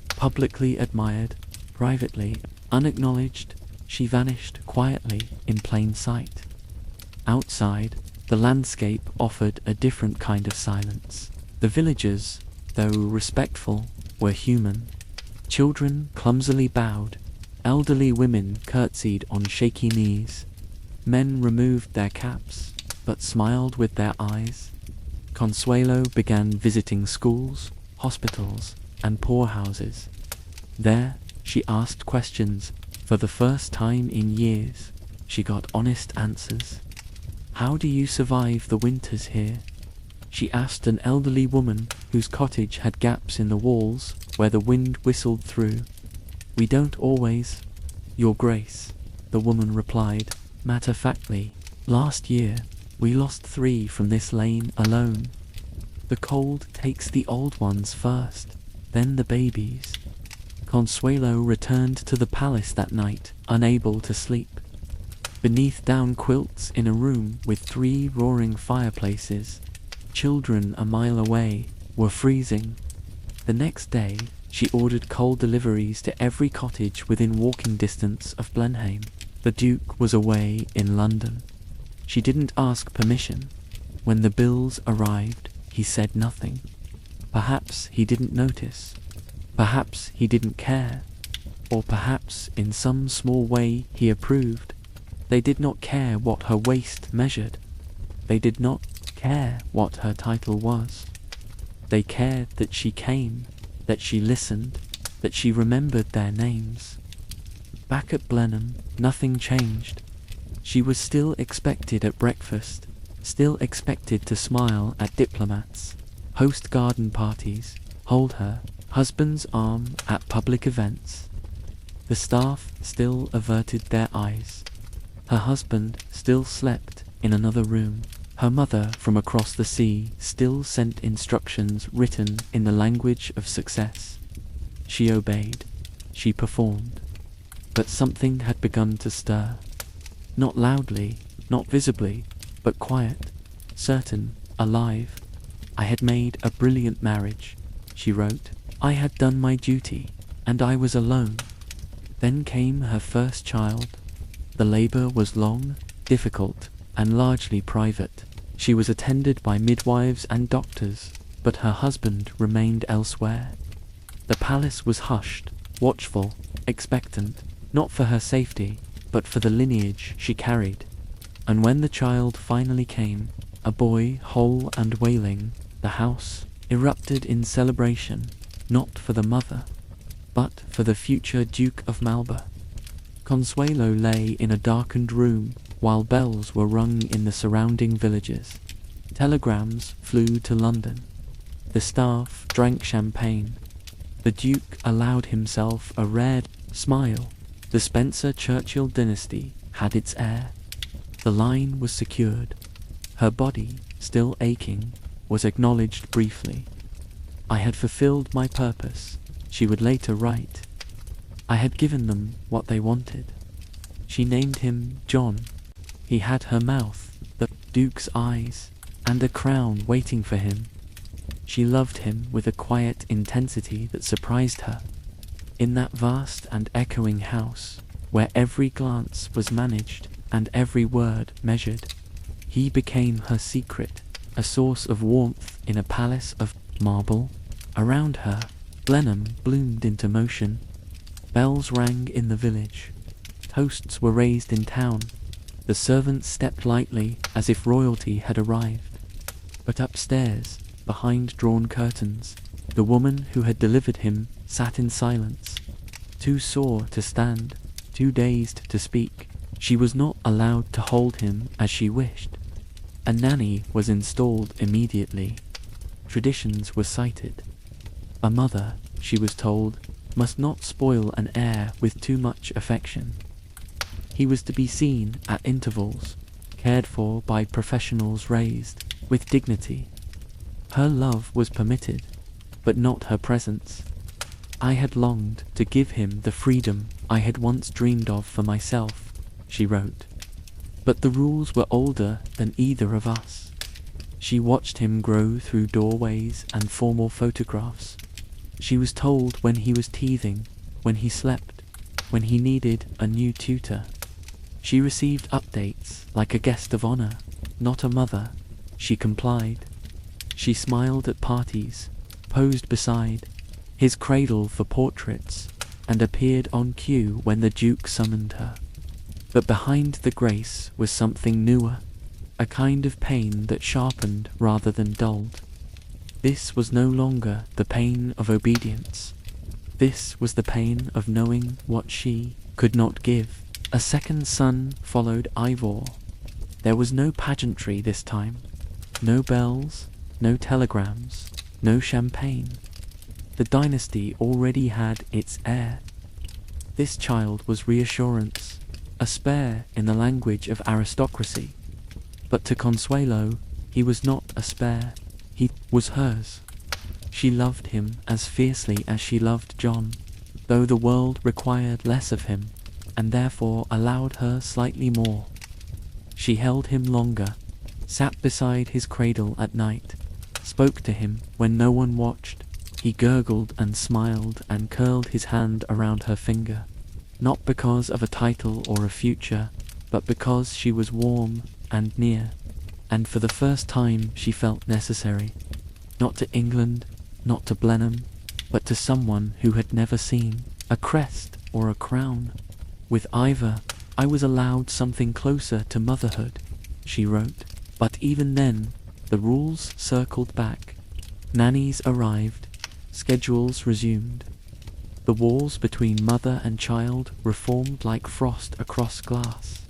Publicly admired, privately unacknowledged, she vanished quietly in plain sight. Outside, the landscape offered a different kind of silence. The villagers, though respectful, were human. Children clumsily bowed. Elderly women curtsied on shaky knees. Men removed their caps, but smiled with their eyes. Consuelo began visiting schools, hospitals, and poorhouses. There, she asked questions. For the first time in years, she got honest answers. How do you survive the winters here? She asked an elderly woman whose cottage had gaps in the walls where the wind whistled through. We don't always, Your Grace, the woman replied, matter-of-factly. Last year, we lost 3 from this lane alone. The cold takes the old ones first, then the babies. Consuelo returned to the palace that night, unable to sleep. Beneath down quilts in a room with 3 roaring fireplaces, children a mile away were freezing. The next day, she ordered coal deliveries to every cottage within walking distance of Blenheim. The Duke was away in London. She didn't ask permission. When the bills arrived, he said nothing. Perhaps he didn't notice. Perhaps he didn't care. Or perhaps in some small way he approved. They did not care what her waist measured. They did not care what her title was. They cared that she came, that she listened, that she remembered their names. Back at Blenheim, nothing changed. She was still expected at breakfast, still expected to smile at diplomats, host garden parties, hold her husband's arm at public events. The staff still averted their eyes. Her husband still slept in another room. Her mother from across the sea still sent instructions written in the language of success. She obeyed. She performed. But something had begun to stir. Not loudly, not visibly, but quiet, certain, alive. I had made a brilliant marriage, she wrote. I had done my duty, and I was alone. Then came her first child. The labor was long, difficult, and largely private. She was attended by midwives and doctors, but her husband remained elsewhere. The palace was hushed, watchful, expectant, not for her safety, but for the lineage she carried. And when the child finally came, a boy whole and wailing, the house erupted in celebration, not for the mother, but for the future Duke of Malba. Consuelo lay in a darkened room while bells were rung in the surrounding villages. Telegrams flew to London. The staff drank champagne. The Duke allowed himself a rare smile. The Spencer-Churchill dynasty had its air. The line was secured. Her body, still aching, was acknowledged briefly. I had fulfilled my purpose, she would later write. I had given them what they wanted. She named him John. He had her mouth, the Duke's eyes, and a crown waiting for him. She loved him with a quiet intensity that surprised her. In that vast and echoing house, where every glance was managed and every word measured, he became her secret, a source of warmth in a palace of marble. Around her, Blenheim bloomed into motion. Bells rang in the village. Toasts were raised in town. The servants stepped lightly as if royalty had arrived. But upstairs, behind drawn curtains, the woman who had delivered him sat in silence, too sore to stand, too dazed to speak. She was not allowed to hold him as she wished. A nanny was installed immediately. Traditions were cited. A mother, she was told, must not spoil an heir with too much affection. He was to be seen at intervals, cared for by professionals raised with dignity. Her love was permitted, but not her presence. I had longed to give him the freedom I had once dreamed of for myself, she wrote. But the rules were older than either of us. She watched him grow through doorways and formal photographs. She was told when he was teething, when he slept, when he needed a new tutor. She received updates like a guest of honor, not a mother. She complied. She smiled at parties, posed beside his cradle for portraits, and appeared on cue when the Duke summoned her. But behind the grace was something newer, a kind of pain that sharpened rather than dulled. This was no longer the pain of obedience. This was the pain of knowing what she could not give. A second son followed Ivor. There was no pageantry this time. No bells, no telegrams, no champagne. The dynasty already had its heir. This child was reassurance, a spare in the language of aristocracy. But to Consuelo, he was not a spare. He was hers. She loved him as fiercely as she loved John, though the world required less of him, and therefore allowed her slightly more. She held him longer, sat beside his cradle at night, spoke to him when no one watched. He gurgled and smiled and curled his hand around her finger, not because of a title or a future, but because she was warm and near, and for the first time she felt necessary, not to England, not to Blenheim, but to someone who had never seen a crest or a crown. With Ivor, I was allowed something closer to motherhood, she wrote, but even then, the rules circled back. Nannies arrived, schedules resumed. The walls between mother and child reformed like frost across glass.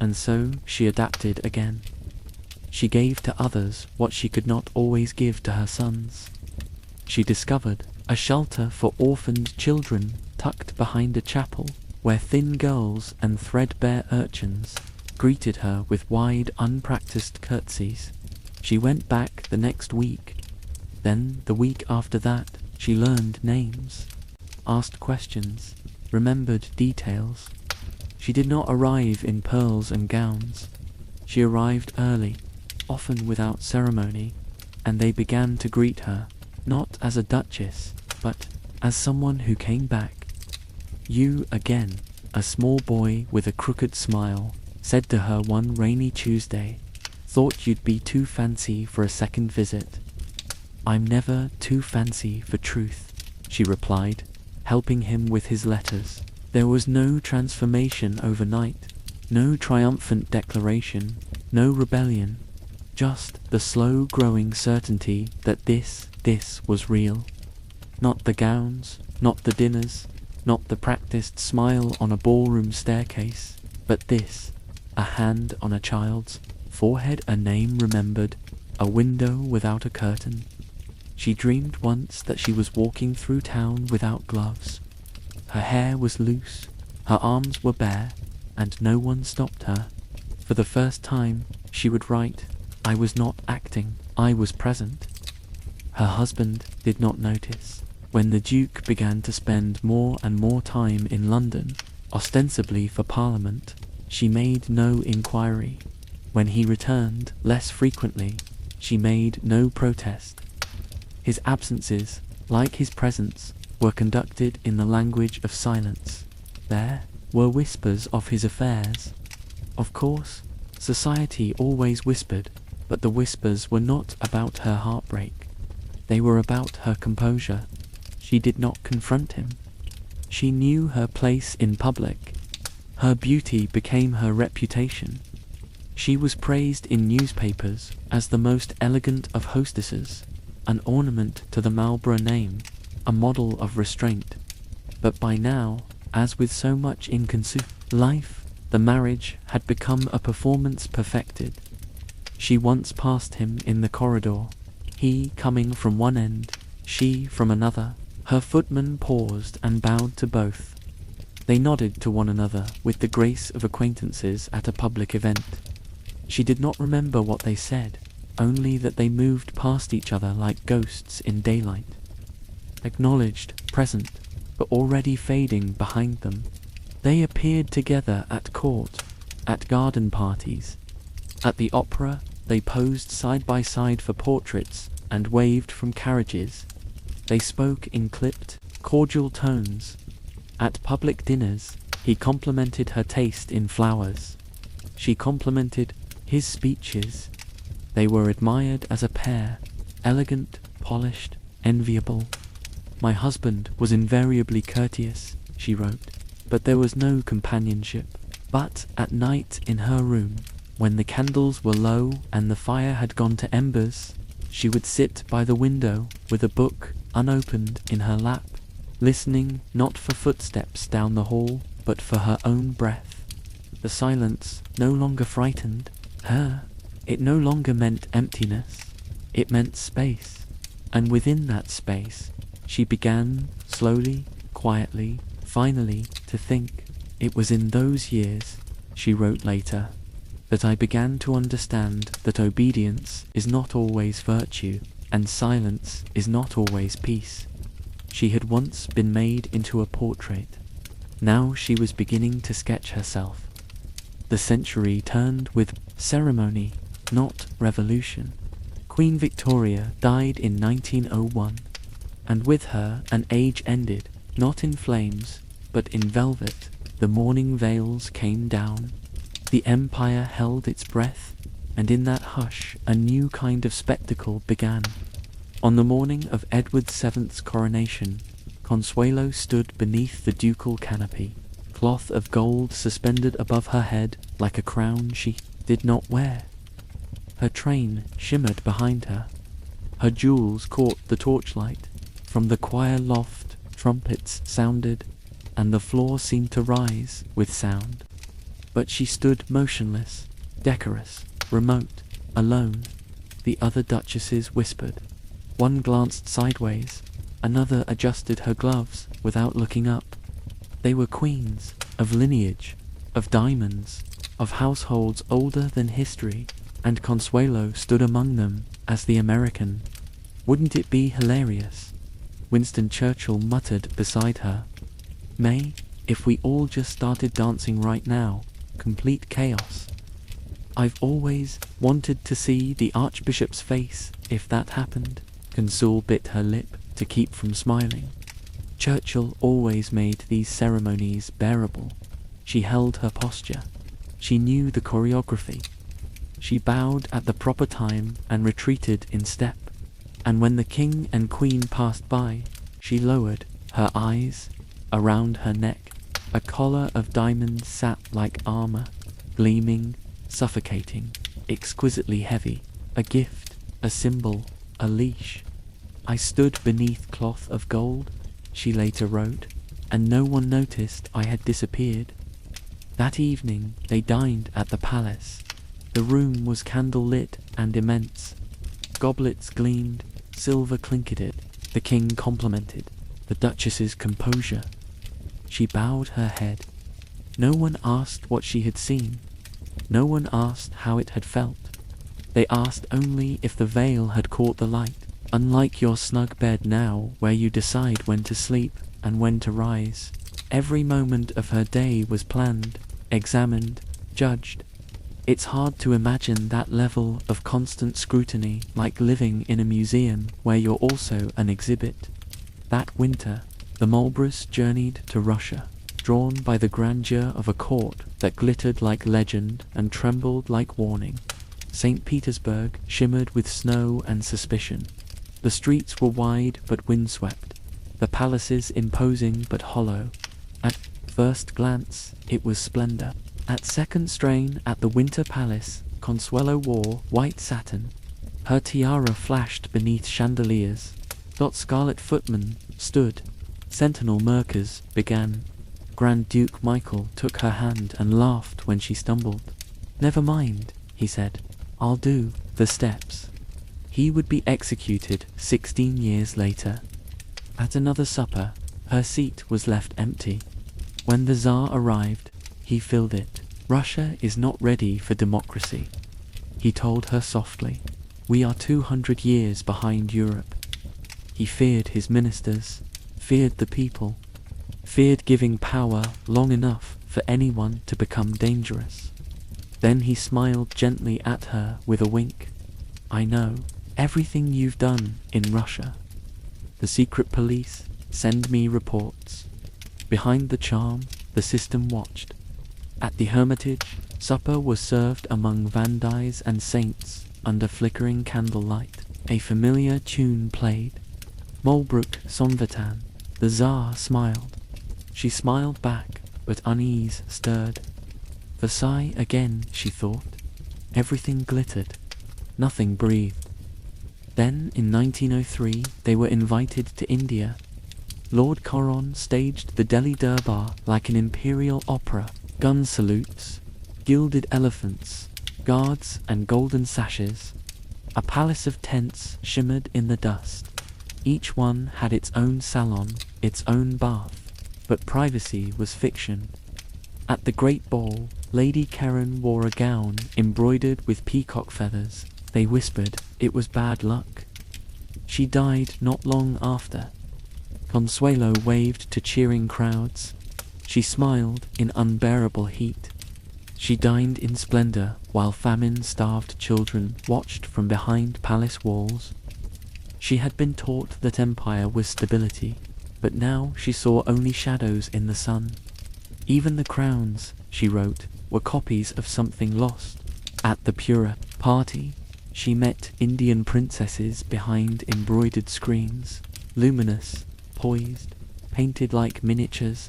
And so she adapted again. She gave to others what she could not always give to her sons. She discovered a shelter for orphaned children tucked behind a chapel, where thin girls and threadbare urchins greeted her with wide, unpracticed curtsies. She went back the next week. Then, the week after that, she learned names, asked questions, remembered details. She did not arrive in pearls and gowns. She arrived early, often without ceremony, and they began to greet her, not as a duchess, but as someone who came back. "You again," a small boy with a crooked smile said to her one rainy Tuesday. "Thought you'd be too fancy for a second visit." "I'm never too fancy for truth," she replied, helping him with his letters. There was no transformation overnight, no triumphant declaration, no rebellion, just the slow-growing certainty that this was real. Not the gowns, not the dinners, not the practiced smile on a ballroom staircase, but this, a hand on a child's forehead, a name remembered, a window without a curtain. She dreamed once that she was walking through town without gloves. Her hair was loose, her arms were bare, and no one stopped her. For the first time, she would write, "I was not acting, I was present." Her husband did not notice. When the Duke began to spend more and more time in London, ostensibly for Parliament, she made no inquiry. When he returned less frequently, she made no protest. His absences, like his presence, were conducted in the language of silence. There were whispers of his affairs. Of course, society always whispered, but the whispers were not about her heartbreak. They were about her composure. She did not confront him. She knew her place in public. Her beauty became her reputation. She was praised in newspapers as the most elegant of hostesses, an ornament to the Marlborough name, a model of restraint. But by now, as with so much in life, the marriage had become a performance perfected. She once passed him in the corridor, he coming from one end, she from another. Her footman paused and bowed to both. They nodded to one another with the grace of acquaintances at a public event. She did not remember what they said, only that they moved past each other like ghosts in daylight. Acknowledged, present, but already fading behind them. They appeared together at court, at garden parties. At the opera, they posed side by side for portraits and waved from carriages. They spoke in clipped, cordial tones. At public dinners, he complimented her taste in flowers. She complimented his speeches. They were admired as a pair, elegant, polished, enviable. "My husband was invariably courteous," she wrote, "but there was no companionship." But at night in her room, when the candles were low and the fire had gone to embers, she would sit by the window with a book unopened in her lap, listening not for footsteps down the hall, but for her own breath. The silence no longer frightened her. It no longer meant emptiness. It meant space. And within that space, she began, slowly, quietly, finally, to think. "It was in those years," she wrote later, "that I began to understand that obedience is not always virtue, and silence is not always peace." She had once been made into a portrait. Now she was beginning to sketch herself. The century turned with ceremony, not revolution. Queen Victoria died in 1901, and with her an age ended, not in flames, but in velvet. The mourning veils came down. The empire held its breath, and in that hush a new kind of spectacle began. On the morning of Edward VII's coronation, Consuelo stood beneath the ducal canopy, cloth of gold suspended above her head like a crown she did not wear. Her train shimmered behind her. Her jewels caught the torchlight. From the choir loft, trumpets sounded, and the floor seemed to rise with sound. But she stood motionless, decorous, remote, alone. The other duchesses whispered. One glanced sideways, another adjusted her gloves without looking up. They were queens, of lineage, of diamonds, of households older than history, and Consuelo stood among them as the American. "Wouldn't it be hilarious?" Winston Churchill muttered beside her. "May, if we all just started dancing right now, complete chaos." "I've always wanted to see the Archbishop's face if that happened." Consul bit her lip to keep from smiling. Churchill always made these ceremonies bearable. She held her posture. She knew the choreography. She bowed at the proper time and retreated in step. And when the king and queen passed by, she lowered her eyes. Around her neck, a collar of diamonds sat like armor, gleaming, suffocating, exquisitely heavy, a gift, a symbol, a leash. "I stood beneath cloth of gold," she later wrote, "and no one noticed I had disappeared." That evening they dined at the palace. The room was candle-lit and immense. Goblets gleamed, silver clinketed. The king complimented the duchess's composure. She bowed her head. No one asked what she had seen. No one asked how it had felt. They asked only if the veil had caught the light. Unlike your snug bed now, where you decide when to sleep and when to rise, every moment of her day was planned, examined, judged. It's hard to imagine that level of constant scrutiny, like living in a museum where you're also an exhibit. That winter, the Marlboroughs journeyed to Russia, drawn by the grandeur of a court that glittered like legend and trembled like warning. St. Petersburg shimmered with snow and suspicion. The streets were wide but windswept, the palaces imposing but hollow. At first glance, it was splendor. At second strain at the Winter Palace, Consuelo wore white satin. Her tiara flashed beneath chandeliers. Scarlet footmen stood. Sentinel Merkers began. Grand Duke Michael took her hand and laughed when she stumbled. "Never mind," he said. "I'll do the steps." He would be executed 16 years later. At another supper, her seat was left empty. When the Tsar arrived, he filled it. "Russia is not ready for democracy," he told her softly. "We are 200 years behind Europe." He feared his ministers, feared the people, feared giving power long enough for anyone to become dangerous. Then he smiled gently at her with a wink. "I know everything you've done in Russia. The secret police send me reports." Behind the charm, the system watched. At the Hermitage, supper was served among Vandais and saints under flickering candlelight. A familiar tune played. Molbrook Sonvetan. The Tsar smiled. She smiled back, but unease stirred. Versailles again, she thought. Everything glittered. Nothing breathed. Then, in 1903, they were invited to India. Lord Coron staged the Delhi Durbar like an imperial opera. Gun salutes, gilded elephants, guards and golden sashes. A palace of tents shimmered in the dust. Each one had its own salon, its own bath, but privacy was fiction. At the great ball, Lady Karen wore a gown embroidered with peacock feathers. They whispered it was bad luck. She died not long after. Consuelo waved to cheering crowds. She smiled in unbearable heat. She dined in splendor while famine-starved children watched from behind palace walls. She had been taught that empire was stability, but now she saw only shadows in the sun. Even the crowns, she wrote, were copies of something lost. At the Pura party, she met Indian princesses behind embroidered screens, luminous, poised, painted like miniatures.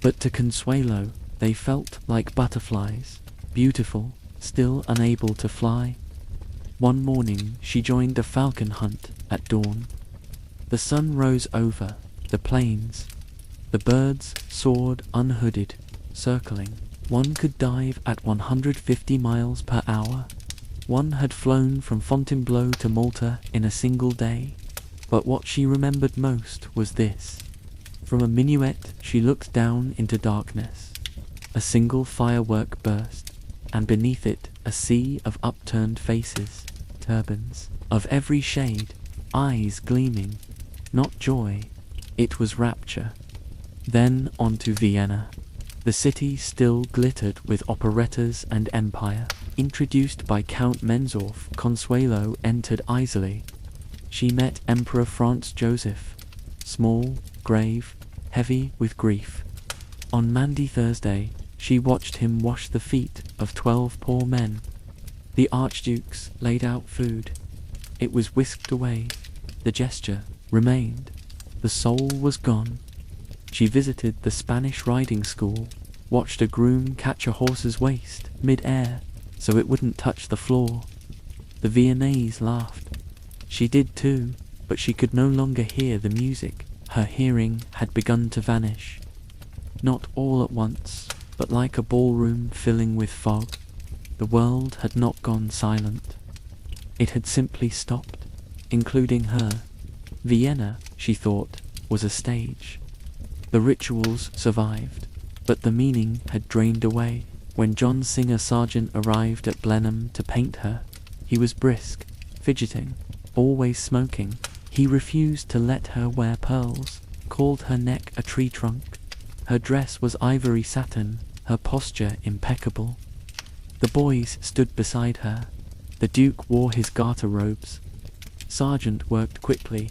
But to Consuelo, they felt like butterflies, beautiful, still unable to fly. One morning, she joined a falcon hunt at dawn. The sun rose over the plains. The birds soared unhooded, circling. One could dive at 150 miles per hour. One had flown from Fontainebleau to Malta in a single day. But what she remembered most was this. From a minuet, she looked down into darkness. A single firework burst, and beneath it, a sea of upturned faces, turbans, of every shade, eyes gleaming. Not joy, it was rapture. Then on to Vienna. The city still glittered with operettas and empire. Introduced by Count Menzorf, Consuelo entered easily. She met Emperor Franz Joseph, small, grave, heavy with grief. On Maundy Thursday, she watched him wash the feet of 12 poor men. The archdukes laid out food. It was whisked away. The gesture remained. The soul was gone. She visited the Spanish riding school, watched a groom catch a horse's waist mid-air so it wouldn't touch the floor. The Viennese laughed. She did too, but she could no longer hear the music. Her hearing had begun to vanish. Not all at once, but like a ballroom filling with fog. The world had not gone silent. It had simply stopped, including her. Vienna, she thought, was a stage. The rituals survived, but the meaning had drained away. When John Singer Sargent arrived at Blenheim to paint her, he was brisk, fidgeting, always smoking. He refused to let her wear pearls, called her neck a tree trunk. Her dress was ivory satin, her posture impeccable. The boys stood beside her. The Duke wore his garter robes. Sargent worked quickly.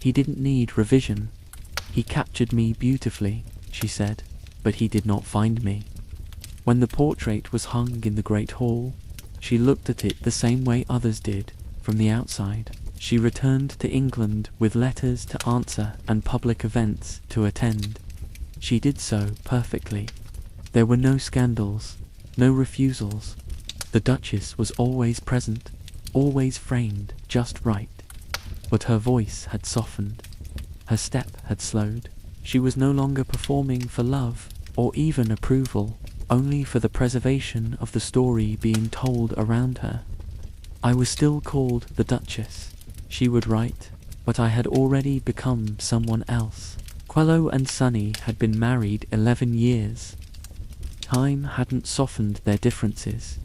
He didn't need revision. He captured me beautifully, she said, but he did not find me. When the portrait was hung in the Great Hall, she looked at it the same way others did, from the outside. She returned to England with letters to answer and public events to attend. She did so perfectly. There were no scandals, no refusals. The Duchess was always present, always framed just right. But her voice had softened. Her step had slowed. She was no longer performing for love or even approval, only for the preservation of the story being told around her. I was still called the Duchess, she would write, but I had already become someone else. Quello and Sonny had been married 11 years. Time hadn't softened their differences.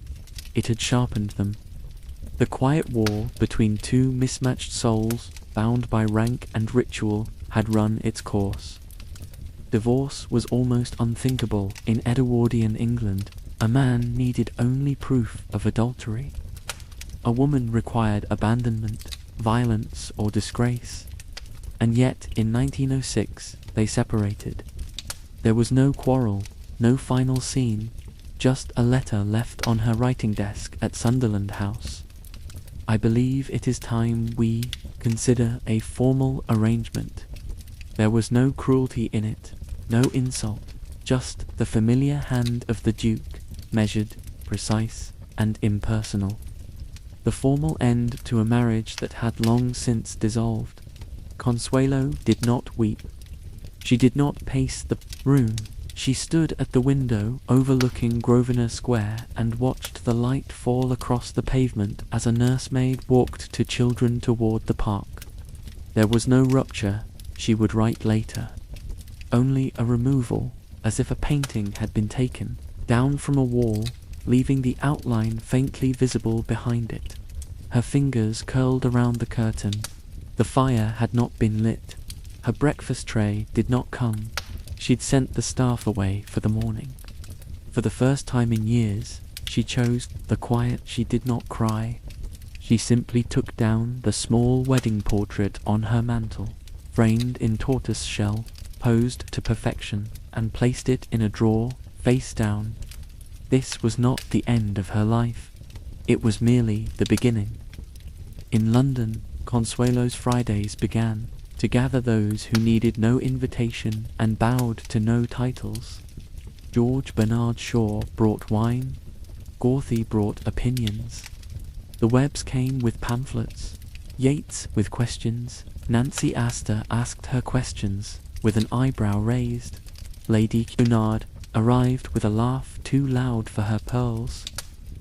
It had sharpened them. The quiet war between two mismatched souls, bound by rank and ritual, had run its course. Divorce was almost unthinkable in Edwardian England. A man needed only proof of adultery. A woman required abandonment, violence, or disgrace. And yet, in 1906, they separated. There was no quarrel, no final scene, just a letter left on her writing desk at Sunderland House. I believe it is time we consider a formal arrangement. There was no cruelty in it, no insult, just the familiar hand of the Duke, measured, precise, and impersonal. The formal end to a marriage that had long since dissolved. Consuelo did not weep. She did not pace the room. She stood at the window overlooking Grosvenor Square and watched the light fall across the pavement as a nursemaid walked two children toward the park. There was no rupture, she would write later. Only a removal, as if a painting had been taken down from a wall, leaving the outline faintly visible behind it. Her fingers curled around the curtain. The fire had not been lit. Her breakfast tray did not come. She'd sent the staff away for the morning. For the first time in years, she chose the quiet. She did not cry. She simply took down the small wedding portrait on her mantel, framed in tortoise shell, posed to perfection, and placed it in a drawer, face down. This was not the end of her life. It was merely the beginning. In London, Consuelo's Fridays began, to gather those who needed no invitation and bowed to no titles. George Bernard Shaw brought wine. Gorthy brought opinions. The Webbs came with pamphlets. Yeats with questions. Nancy Astor asked her questions, with an eyebrow raised. Lady Cunard arrived with a laugh too loud for her pearls.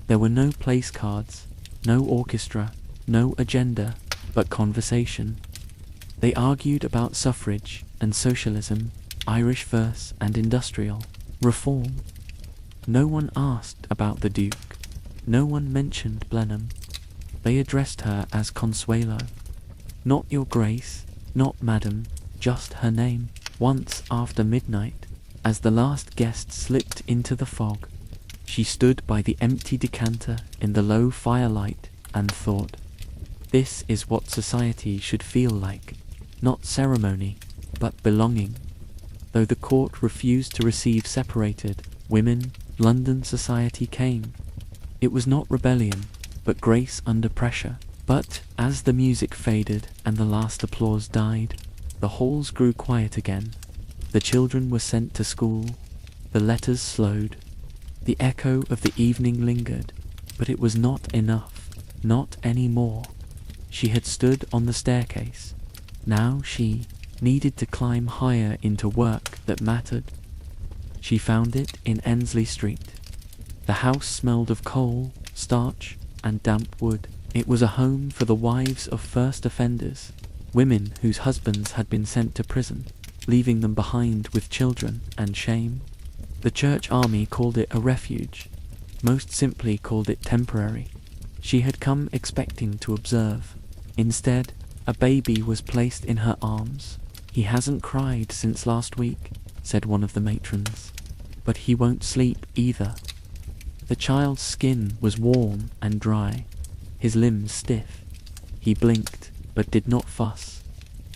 There were no place cards, no orchestra, no agenda, but conversation. They argued about suffrage and socialism, Irish verse and industrial reform. No one asked about the Duke. No one mentioned Blenheim. They addressed her as Consuelo. Not your Grace, not Madam, just her name. Once after midnight, as the last guest slipped into the fog, she stood by the empty decanter in the low firelight and thought, this is what society should feel like. Not ceremony, but belonging. Though the court refused to receive separated women, London society came. It was not rebellion, but grace under pressure. But as the music faded and the last applause died, the halls grew quiet again. The children were sent to school. The letters slowed. The echo of the evening lingered, but it was not enough. Not any more. She had stood on the staircase. Now she needed to climb higher into work that mattered. She found it in Ensley Street. The house smelled of coal, starch, and damp wood. It was a home for the wives of first offenders, women whose husbands had been sent to prison, leaving them behind with children and shame. The church army called it a refuge. most simply called it temporary. She had come expecting to observe. Instead, a baby was placed in her arms. "He hasn't cried since last week," said one of the matrons. "But he won't sleep either." The child's skin was warm and dry, his limbs stiff. He blinked, but did not fuss.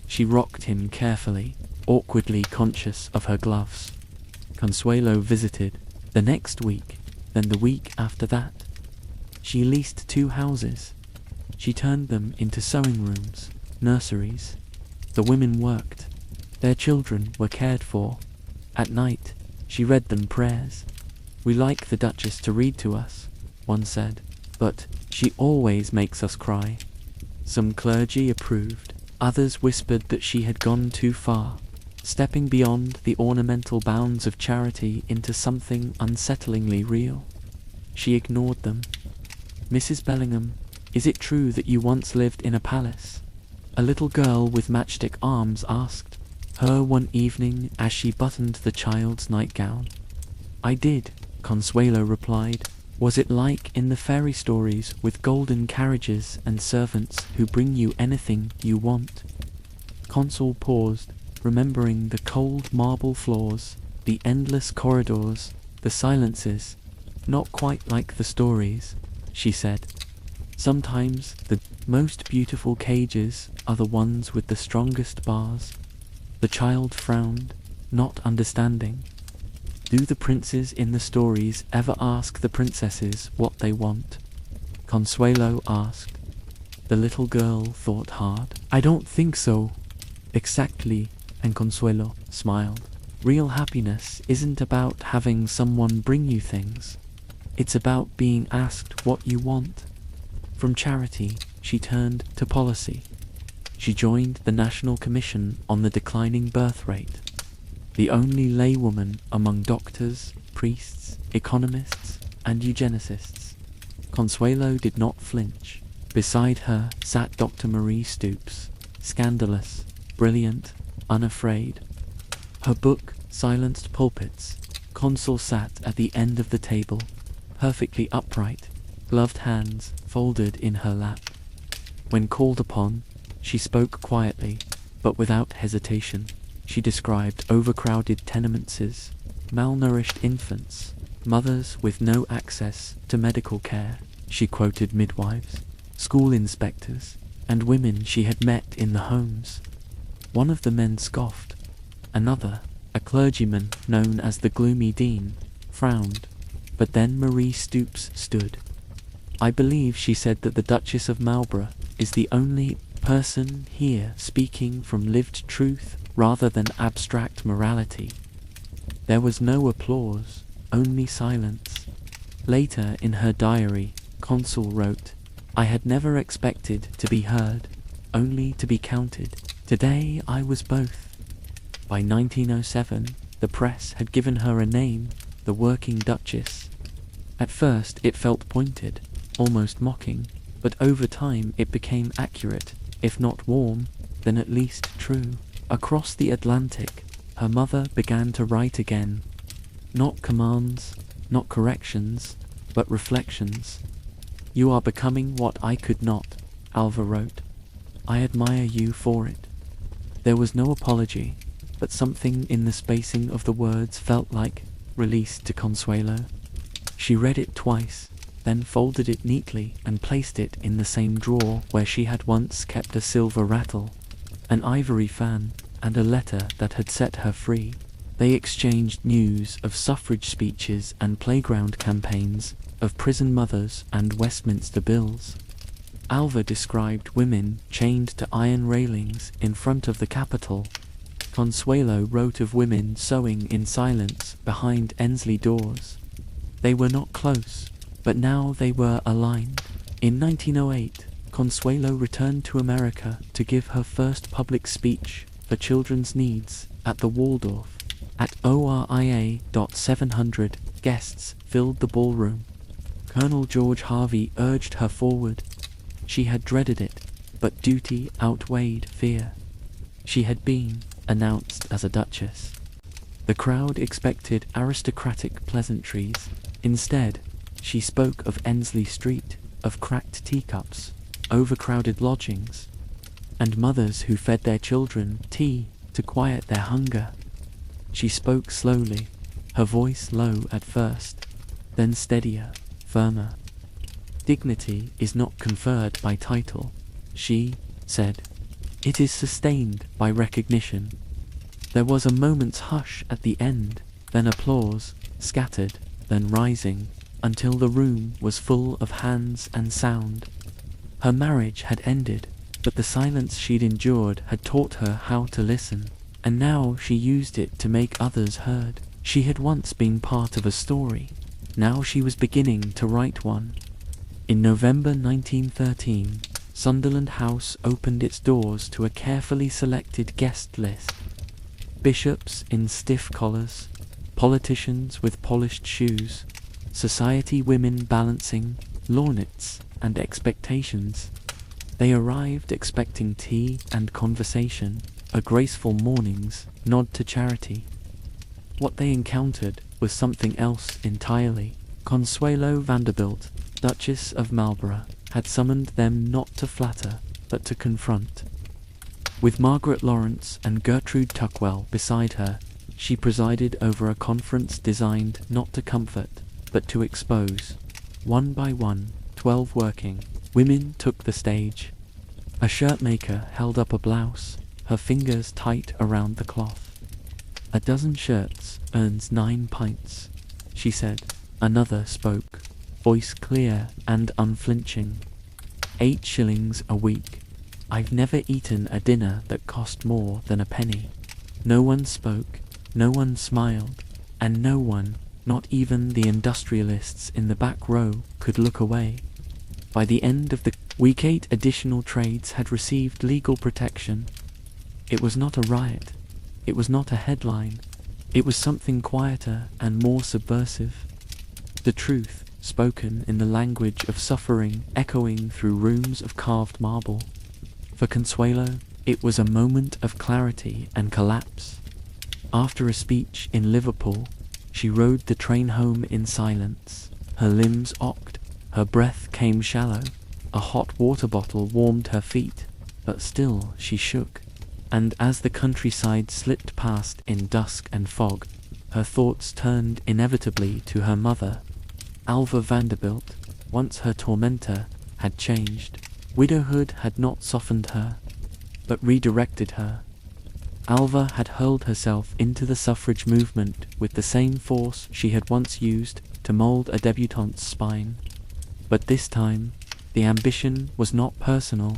She rocked him carefully, awkwardly conscious of her gloves. Consuelo visited the next week, then the week after that. She leased 2 houses. She turned them into sewing rooms, nurseries. The women worked. Their children were cared for. At night, she read them prayers. "We like the Duchess to read to us," one said, "but she always makes us cry." Some clergy approved. Others whispered that she had gone too far, stepping beyond the ornamental bounds of charity into something unsettlingly real. She ignored them. "Mrs. Bellingham, is it true that you once lived in a palace?" a little girl with matchstick arms asked her one evening as she buttoned the child's nightgown. "I did," Consuelo replied. "Was it like in the fairy stories with golden carriages and servants who bring you anything you want?" Consul paused, remembering the cold marble floors, the endless corridors, the silences. "Not quite like the stories," she said. "Sometimes the most beautiful cages are the ones with the strongest bars." The child frowned, not understanding. "Do the princes in the stories ever ask the princesses what they want?" Consuelo asked. The little girl thought hard. "I don't think so." "Exactly," and Consuelo smiled. "Real happiness isn't about having someone bring you things. It's about being asked what you want." From charity, she turned to policy. She joined the National Commission on the Declining Birth Rate. The only laywoman among doctors, priests, economists, and eugenicists. Consuelo did not flinch. Beside her sat Dr. Marie Stoops, scandalous, brilliant, unafraid. Her book silenced pulpits. Consul sat at the end of the table, perfectly upright, gloved hands folded in her lap. When called upon, she spoke quietly, but without hesitation. She described overcrowded tenements, malnourished infants, mothers with no access to medical care. She quoted midwives, school inspectors, and women she had met in the homes. One of the men scoffed. Another, a clergyman known as the Gloomy Dean, frowned. But then Marie Stoops stood. "I believe," she said, "that the Duchess of Marlborough is the only person here speaking from lived truth rather than abstract morality." There was no applause, only silence. Later in her diary, Consul wrote, "I had never expected to be heard, only to be counted. Today I was both." By 1907, the press had given her a name, the Working Duchess. At first it felt pointed, almost mocking, but over time it became accurate, if not warm, then at least true. Across the Atlantic, her mother began to write again. Not commands, not corrections, but reflections. "You are becoming what I could not," Alva wrote. "I admire you for it." There was no apology, but something in the spacing of the words felt like release to Consuelo. She read it twice, then folded it neatly and placed it in the same drawer where she had once kept a silver rattle, an ivory fan, and a letter that had set her free. They exchanged news of suffrage speeches and playground campaigns, of prison mothers and Westminster bills. Alva described women chained to iron railings in front of the Capitol. Consuelo wrote of women sewing in silence behind Ensley doors. They were not close, but now they were aligned. In 1908, Consuelo returned to America to give her first public speech for children's needs at the Waldorf. At ORIA.700, guests filled the ballroom. Colonel George Harvey urged her forward. She had dreaded it, but duty outweighed fear. She had been announced as a duchess. The crowd expected aristocratic pleasantries. Instead, She spoke of Ensley Street, of cracked teacups, overcrowded lodgings, and mothers who fed their children tea to quiet their hunger. She spoke slowly, her voice low at first, then steadier, firmer. Dignity is not conferred by title, she said. It is sustained by recognition. There was a moment's hush at the end, then applause, scattered, then rising, until the room was full of hands and sound. Her marriage had ended, but the silence she'd endured had taught her how to listen, and now she used it to make others heard. She had once been part of a story. Now she was beginning to write one. In November 1913, Sunderland House opened its doors to a carefully selected guest list. Bishops in stiff collars, politicians with polished shoes, society women balancing lorgnettes and expectations. They arrived expecting tea and conversation, a graceful morning's nod to charity. What they encountered was something else entirely. Consuelo Vanderbilt, Duchess of Marlborough, had summoned them not to flatter, but to confront. With Margaret Lawrence and Gertrude Tuckwell beside her, she presided over a conference designed not to comfort, but to expose. One by one, 12 working women took the stage. A shirtmaker held up a blouse, her fingers tight around the cloth. "A dozen shirts earns 9 pints," she said. Another spoke, voice clear and unflinching. 8 shillings a week. I've never eaten a dinner that cost more than a penny. No one spoke, no one smiled, and no one, not even the industrialists in the back row, could look away. By the end of the week, 8 additional trades had received legal protection. It was not a riot. It was not a headline. It was something quieter and more subversive. The truth, spoken in the language of suffering, echoing through rooms of carved marble. For Consuelo, it was a moment of clarity and collapse. After a speech in Liverpool, she rode the train home in silence. Her limbs ocked, her breath came shallow. A hot water bottle warmed her feet, but still she shook. And as the countryside slipped past in dusk and fog, her thoughts turned inevitably to her mother. Alva Vanderbilt, once her tormentor, had changed. Widowhood had not softened her, but redirected her. Alva had hurled herself into the suffrage movement with the same force she had once used to mold a debutante's spine. But this time, the ambition was not personal,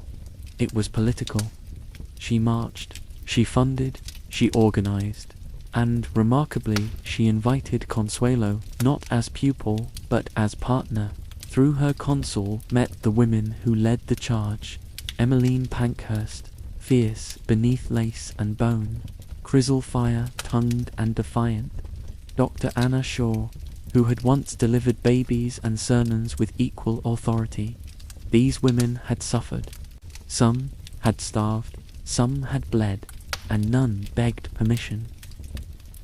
it was political. She marched, she funded, she organized, and, remarkably, she invited Consuelo, not as pupil, but as partner. Through her Consul met the women who led the charge. Emmeline Pankhurst, fierce beneath lace and bone, Chrysalfire, tongued and defiant. Dr. Anna Shaw, who had once delivered babies and sermons with equal authority. These women had suffered. Some had starved, some had bled, and none begged permission.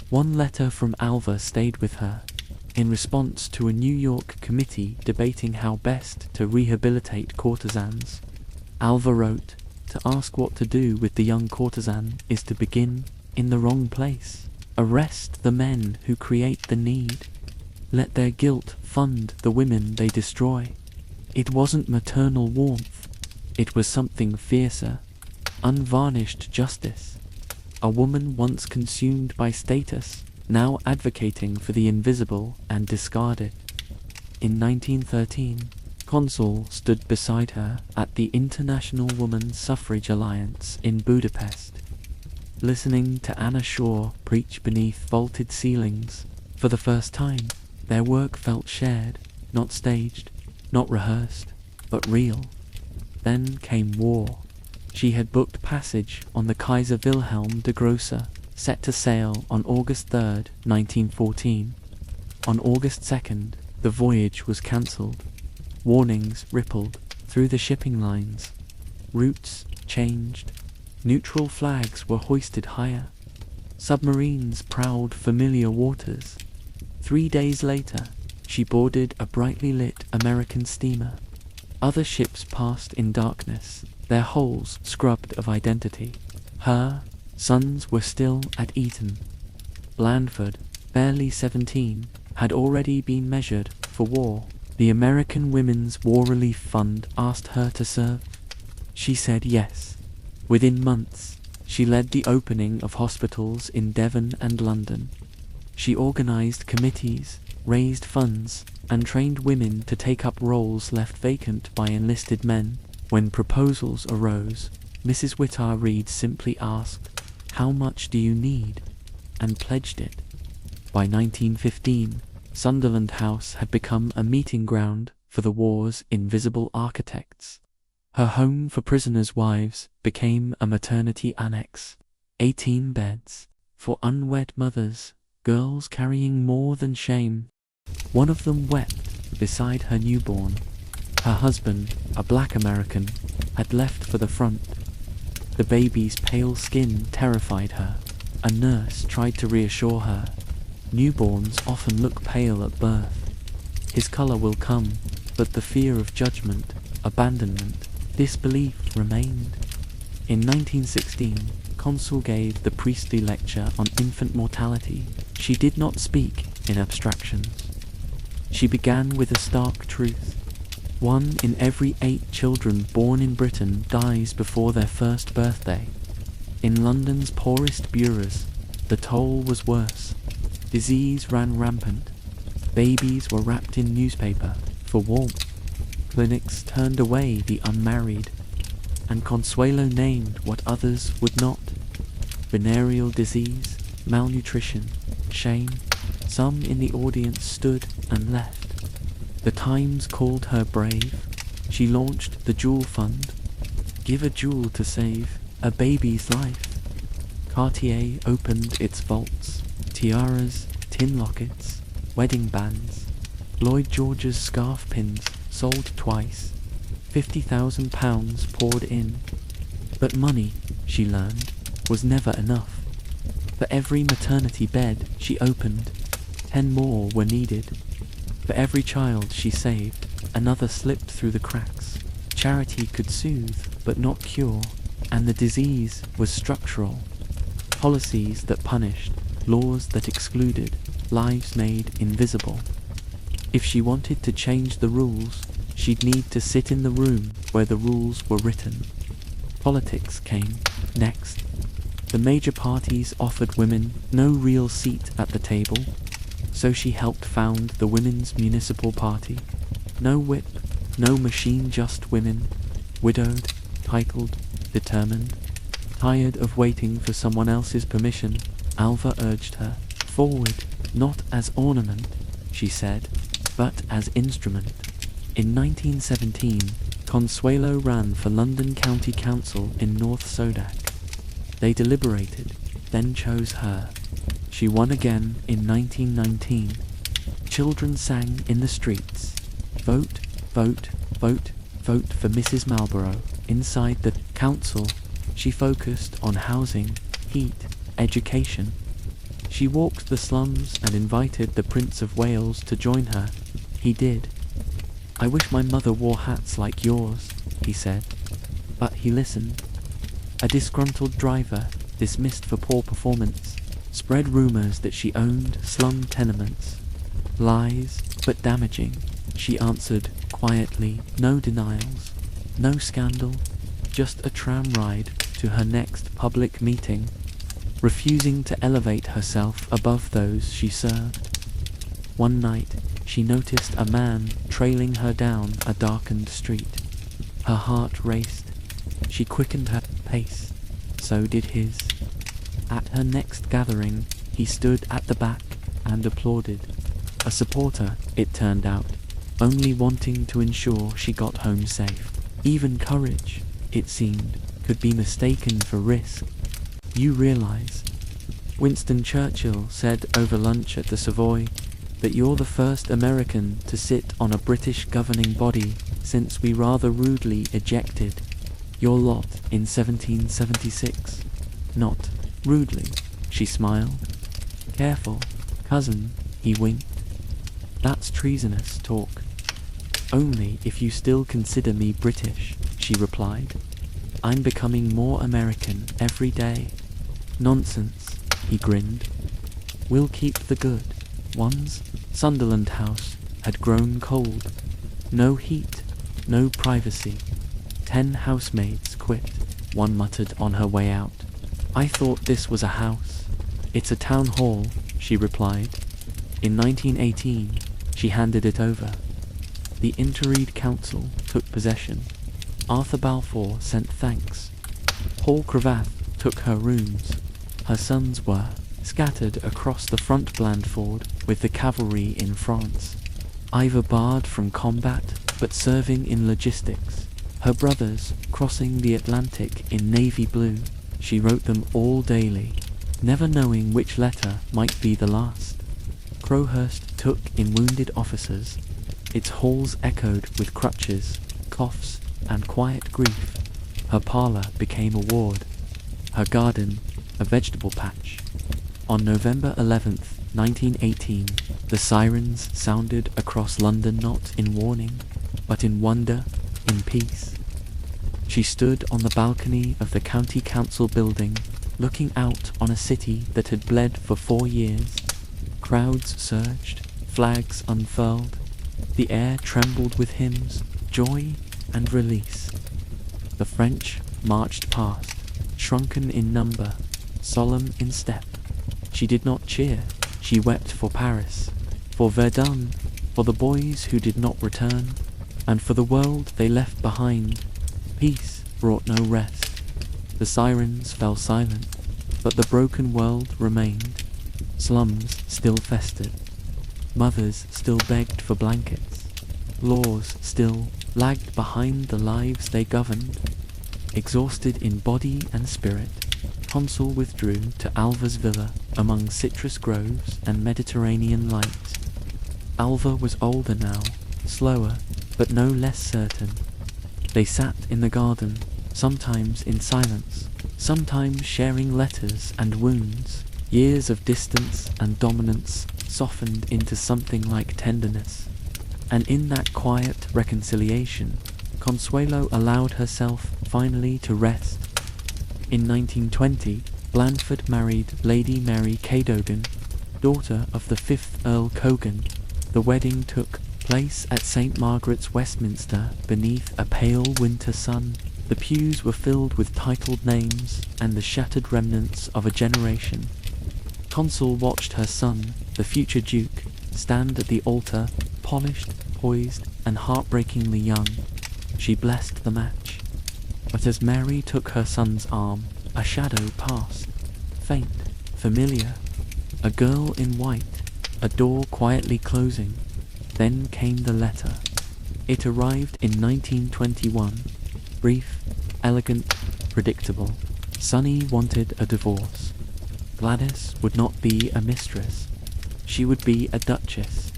One letter from Alva stayed with her. In response to a New York committee debating how best to rehabilitate courtesans, Alva wrote, "To ask what to do with the young courtesan is to begin in the wrong place. Arrest the men who create the need. Let their guilt fund the women they destroy." It wasn't maternal warmth. It was something fiercer. Unvarnished justice. A woman once consumed by status, now advocating for the invisible and discarded. In 1913, Consul stood beside her at the International Woman's Suffrage Alliance in Budapest, listening to Anna Shaw preach beneath vaulted ceilings. For the first time, their work felt shared, not staged, not rehearsed, but real. Then came war. She had booked passage on the Kaiser Wilhelm de Grosse, set to sail on August 3rd, 1914. On August 2nd, the voyage was cancelled. Warnings rippled through the shipping lines. Routes changed. Neutral flags were hoisted higher. Submarines prowled familiar waters. 3 days later, she boarded a brightly lit American steamer. Other ships passed in darkness, their hulls scrubbed of identity. Her sons were still at Eton. Blandford, barely 17, had already been measured for war. The American Women's War Relief Fund asked her to serve. She said yes. Within months, she led the opening of hospitals in Devon and London. She organized committees, raised funds, and trained women to take up roles left vacant by enlisted men. When proposals arose, Mrs. Whittar Reed simply asked, "How much do you need?" and pledged it. By 1915, Sunderland House had become a meeting ground for the war's invisible architects. Her home for prisoners' wives became a maternity annex. 18 beds for unwed mothers, girls carrying more than shame. One of them wept beside her newborn. Her husband, a black American, had left for the front. The baby's pale skin terrified her. A nurse tried to reassure her. Newborns often look pale at birth. His color will come, but the fear of judgment, abandonment, disbelief remained. In 1916, Consul gave the priestly lecture on infant mortality. She did not speak in abstractions. She began with a stark truth. 1 in every 8 children born in Britain dies before their first birthday. In London's poorest boroughs, the toll was worse. Disease ran rampant. Babies were wrapped in newspaper for warmth. Clinics turned away the unmarried. And Consuelo named what others would not. Venereal disease, malnutrition, shame. Some in the audience stood and left. The Times called her brave. She launched the Jewel Fund. Give a jewel to save a baby's life. Cartier opened its vaults. Tiaras, tin lockets, wedding bands. Lloyd George's scarf pins sold twice. £50,000 poured in. But money, she learned, was never enough. For every maternity bed she opened, 10 more were needed. For every child she saved, another slipped through the cracks. Charity could soothe, but not cure, and the disease was structural. Policies that punished, laws that excluded, lives made invisible. If she wanted to change the rules, she'd need to sit in the room where the rules were written. Politics came next. The major parties offered women no real seat at the table, so she helped found the Women's Municipal Party. No whip, no machine, just women, widowed, titled, determined. Tired of waiting for someone else's permission, Alva urged her forward, not as ornament, she said, but as instrument. In 1917, Consuelo ran for London County Council in North Sodak. They deliberated, then chose her. She won again in 1919. Children sang in the streets. Vote, vote, vote, vote for Mrs. Marlborough. Inside the council, she focused on housing, heat, education. She walked the slums and invited the Prince of Wales to join her. He did. "I wish my mother wore hats like yours," he said. But he listened. A disgruntled driver, dismissed for poor performance, spread rumors that she owned slum tenements. Lies, but damaging. She answered quietly, no denials, no scandal, just a tram ride to her next public meeting, refusing to elevate herself above those she served. One night, she noticed a man trailing her down a darkened street. Her heart raced. She quickened her pace. So did his. At her next gathering, he stood at the back and applauded. A supporter, it turned out, only wanting to ensure she got home safe. Even courage, it seemed, could be mistaken for risk. "You realize," Winston Churchill said over lunch at the Savoy, "that you're the first American to sit on a British governing body since we rather rudely ejected your lot in 1776. Not rudely," she smiled. "Careful, cousin," he winked. That's treasonous talk. Only if you still consider me British, she replied. I'm becoming more American every day. Nonsense, he grinned. We'll keep the good ones. Sunderland House had grown cold. No heat, no privacy. 10 housemaids quit, one muttered on her way out. I thought this was a house. It's a town hall, she replied. In 1918, she handed it over. The Interreed Council took possession. Arthur Balfour sent thanks. Paul Cravath took her rooms. Her sons were scattered across the front Blandford with the cavalry in France. Ivor barred from combat, but serving in logistics. Her brothers crossing the Atlantic in navy blue. She wrote them all daily, never knowing which letter might be the last. Crowhurst took in wounded officers. Its halls echoed with crutches, coughs, and quiet grief. Her parlour became a ward. Her garden, a vegetable patch. On November 11th, 1918, the sirens sounded across London, not in warning, but in wonder, in peace. She stood on the balcony of the County Council building, looking out on a city that had bled for 4 years. Crowds surged, flags unfurled. The air trembled with hymns, joy and release. The French marched past, shrunken in number, solemn in step. She did not cheer, she wept for Paris, for Verdun, for the boys who did not return, and for the world they left behind. Peace brought no rest. The sirens fell silent, but the broken world remained. Slums still festered. Mothers still begged for blankets. Laws still lagged behind the lives they governed. Exhausted in body and spirit, Consul withdrew to Alva's villa among citrus groves and Mediterranean lights. Alva was older now, slower, but no less certain. They sat in the garden, sometimes in silence, sometimes sharing letters and wounds. Years of distance and dominance softened into something like tenderness. And in that quiet reconciliation, Consuelo allowed herself finally to rest. In 1920, Blandford married Lady Mary Cadogan, daughter of the 5th Earl Cogan. The wedding took place at St. Margaret's, Westminster, beneath a pale winter sun. The pews were filled with titled names and the shattered remnants of a generation. Consul watched her son, the future Duke, stand at the altar, polished, poised, and heartbreakingly young. She blessed the match. But as Mary took her son's arm, a shadow passed, faint, familiar. A girl in white, a door quietly closing. Then came the letter. It arrived in 1921. Brief, elegant, predictable. Sonny wanted a divorce. Gladys would not be a mistress. She would be a duchess.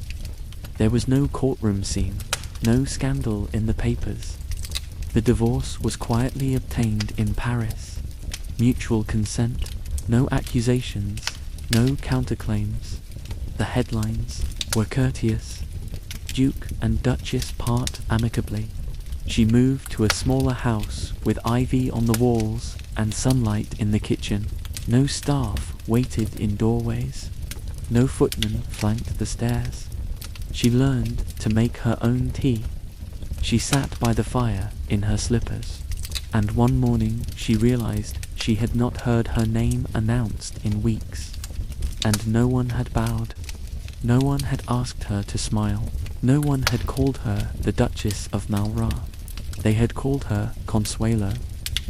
There was no courtroom scene, no scandal in the papers. The divorce was quietly obtained in Paris. Mutual consent, no accusations, no counterclaims. The headlines were courteous. Duke and Duchess part amicably. She moved to a smaller house with ivy on the walls and sunlight in the kitchen. No staff waited in doorways. No footman flanked the stairs. She learned to make her own tea. She sat by the fire in her slippers, and one morning she realized she had not heard her name announced in weeks. And no one had bowed. No one had asked her to smile. No one had called her the Duchess of Malra. They had called her Consuelo.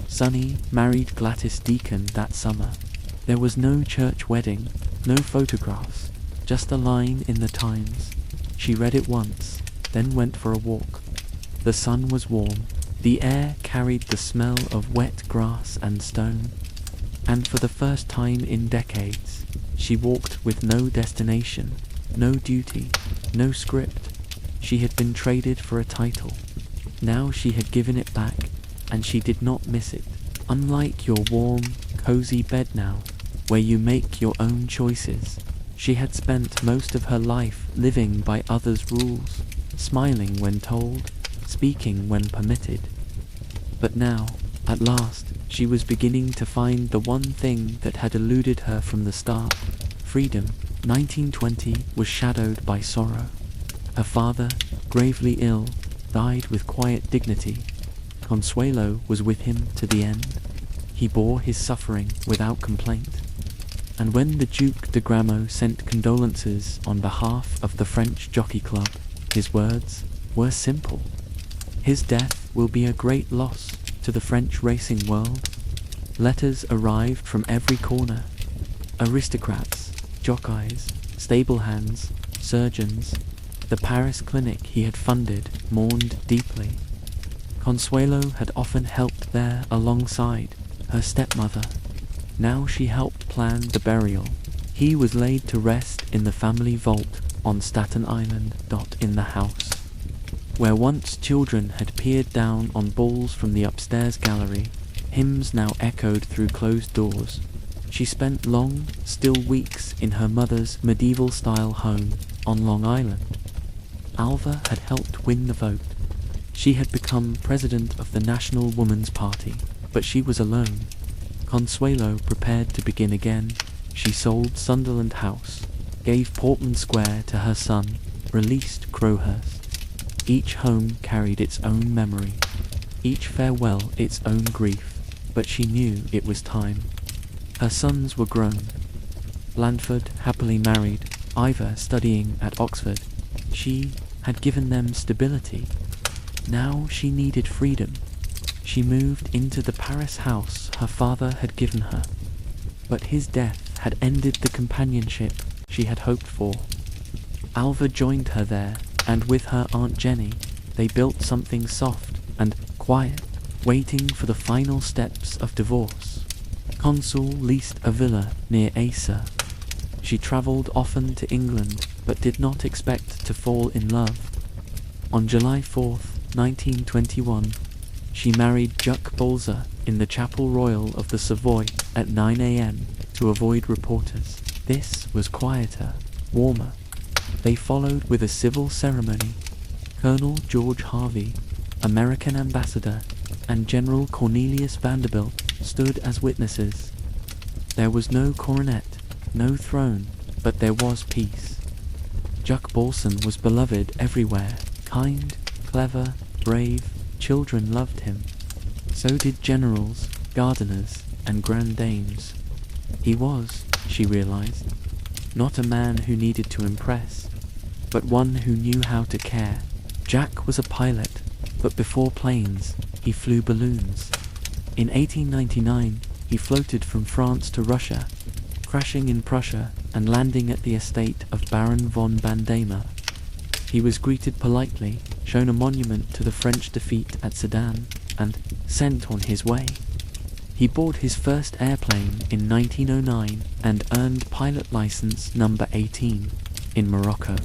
Sonny married Gladys Deacon that summer. There was no church wedding, no photographs, just a line in the Times. She read it once, then went for a walk. The sun was warm. The air carried the smell of wet grass and stone. And for the first time in decades, she walked with no destination, no duty, no script. She had been traded for a title. Now she had given it back, and she did not miss it. Unlike your warm, cozy bed now, where you make your own choices, She had spent most of her life living by others' rules, smiling when told, speaking when permitted. But now, at last, she was beginning to find the one thing that had eluded her from the start: freedom. 1920 was shadowed by sorrow. Her father, gravely ill, died with quiet dignity. Consuelo was with him to the end. He bore his suffering without complaint. And when the Duke de Gramo sent condolences on behalf of the French Jockey Club, his words were simple: his death will be a great loss to the French racing world. Letters arrived from every corner. Aristocrats, jockeys, stable hands, surgeons. The Paris clinic he had funded mourned deeply. Consuelo had often helped there alongside her stepmother. Now she helped plan the burial. He was laid to rest in the family vault on Staten Island. In the house, where once children had peered down on balls from the upstairs gallery, hymns now echoed through closed doors. She spent long, still weeks in her mother's medieval-style home on Long Island. Alva had helped win the vote. She had become president of the National Woman's Party, but she was alone. Consuelo prepared to begin again. She sold Sunderland House, gave Portman Square to her son, released Crowhurst. Each home carried its own memory, each farewell its own grief, but she knew it was time. Her sons were grown. Blandford happily married, Ivor studying at Oxford. She had given them stability. Now she needed freedom. She moved into the Paris house her father had given her. But his death had ended the companionship she had hoped for. Alva joined her there, and with her Aunt Jenny, they built something soft and quiet, waiting for the final steps of divorce. Consul leased a villa near Acer. She travelled often to England, but did not expect to fall in love. On July 4th, 1921, she married Jacques Bolzer in the Chapel Royal of the Savoy at 9 a.m. to avoid reporters. This was quieter, warmer. They followed with a civil ceremony. Colonel George Harvey, American ambassador, and General Cornelius Vanderbilt stood as witnesses. There was no coronet, no throne, but there was peace. Jacques Bolson was beloved everywhere, kind, clever, brave. Children loved him. So did generals, gardeners, and grand dames. He was, she realized, not a man who needed to impress, but one who knew how to care. Jack was a pilot, but before planes, he flew balloons. In 1899, he floated from France to Russia, crashing in Prussia and landing at the estate of Baron von Bandama. He was greeted politely, shown a monument to the French defeat at Sedan, and sent on his way. He bought his first airplane in 1909 and earned pilot license number 18 in Morocco.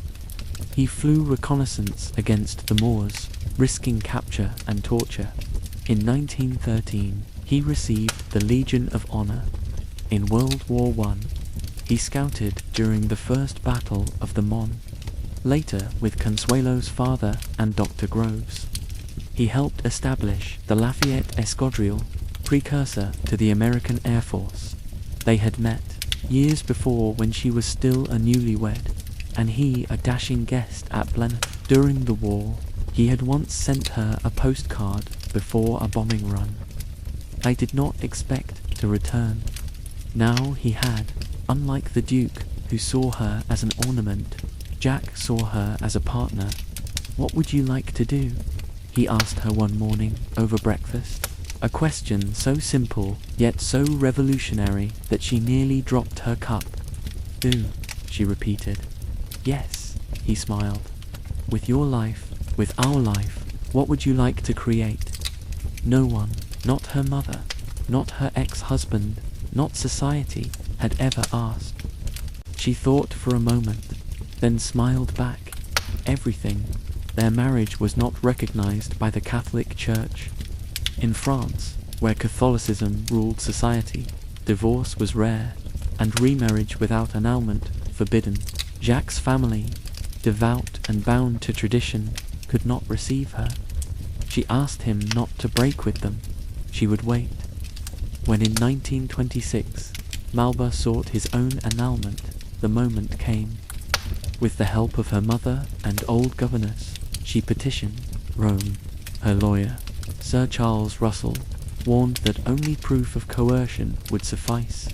He flew reconnaissance against the Moors, risking capture and torture. In 1913, he received the Legion of Honor. In World War I, he scouted during the First Battle of the Mon. Later, with Consuelo's father and Dr. Groves, he helped establish the Lafayette Escadrille, precursor to the American Air Force. They had met years before when she was still a newlywed, and he a dashing guest at Blenheim. During the war, he had once sent her a postcard before a bombing run. I did not expect to return. Now he had, unlike the Duke, who saw her as an ornament, Jack saw her as a partner. "What would you like to do?" he asked her one morning over breakfast. A question so simple, yet so revolutionary, that she nearly dropped her cup. "Do," she repeated. "Yes," he smiled. "With your life, with our life, what would you like to create?" No one, not her mother, not her ex-husband, not society, had ever asked. She thought for a moment, then smiled back. Everything. Their marriage was not recognized by the Catholic Church. In France, where Catholicism ruled society, divorce was rare, and remarriage without annulment forbidden. Jacques' family, devout and bound to tradition, could not receive her. She asked him not to break with them. She would wait. When in 1926 Malba sought his own annulment, the moment came. With the help of her mother and old governess, she petitioned Rome. Her lawyer, Sir Charles Russell, warned that only proof of coercion would suffice.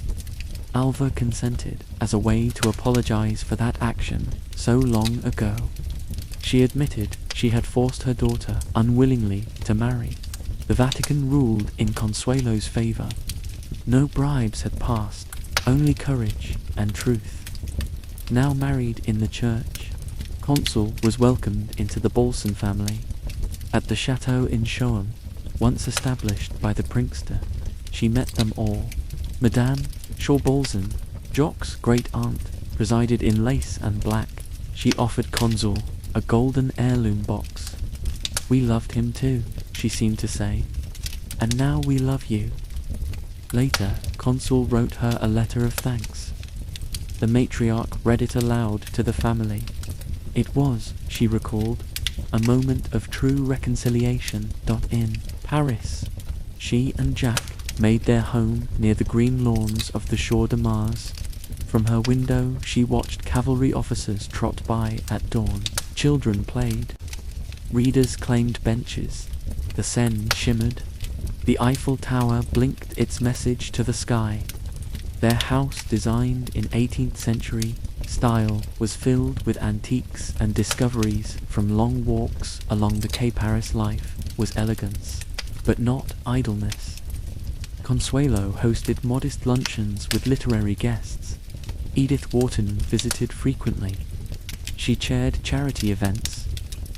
Alva consented as a way to apologize for that action so long ago. She admitted she had forced her daughter unwillingly to marry. The Vatican ruled in Consuelo's favor. No bribes had passed, only courage and truth. Now married in the church, Consul was welcomed into the Bolson family. At the chateau in Schoen, once established by the Prinkster, she met them all. Madame Schaubolzen, Jock's great-aunt, presided in lace and black. She offered Consul a golden heirloom box. "We loved him too," she seemed to say, "and now we love you." Later, Consul wrote her a letter of thanks. The matriarch read it aloud to the family. It was, she recalled, a moment of true reconciliation. In Paris, she and Jack made their home near the green lawns of the Champ de Mars. From her window she watched cavalry officers trot by at dawn. Children played. Readers claimed benches. The Seine shimmered. The Eiffel Tower blinked its message to the sky. Their house, designed in 18th century style, was filled with antiques and discoveries. From long walks along the Quai Paris, life was elegance, but not idleness. Consuelo hosted modest luncheons with literary guests. Edith Wharton visited frequently. She chaired charity events.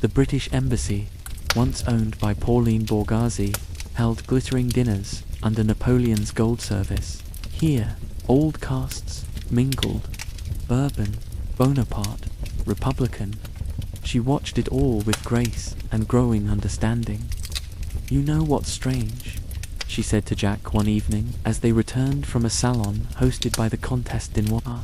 The British Embassy, once owned by Pauline Borghese, held glittering dinners under Napoleon's gold service. Here, old castes mingled. Bourbon, Bonaparte, Republican. She watched it all with grace and growing understanding. "You know what's strange?" she said to Jack one evening as they returned from a salon hosted by the Comtesse de Noir.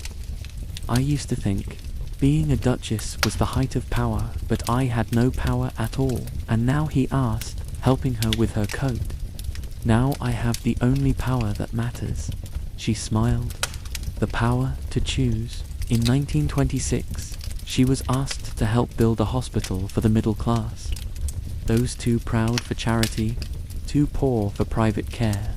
"I used to think being a duchess was the height of power, but I had no power at all." And now he asked, helping her with her coat. "Now I have the only power that matters." She smiled. The power to choose. In 1926, she was asked to help build a hospital for the middle class. Those too proud for charity, too poor for private care.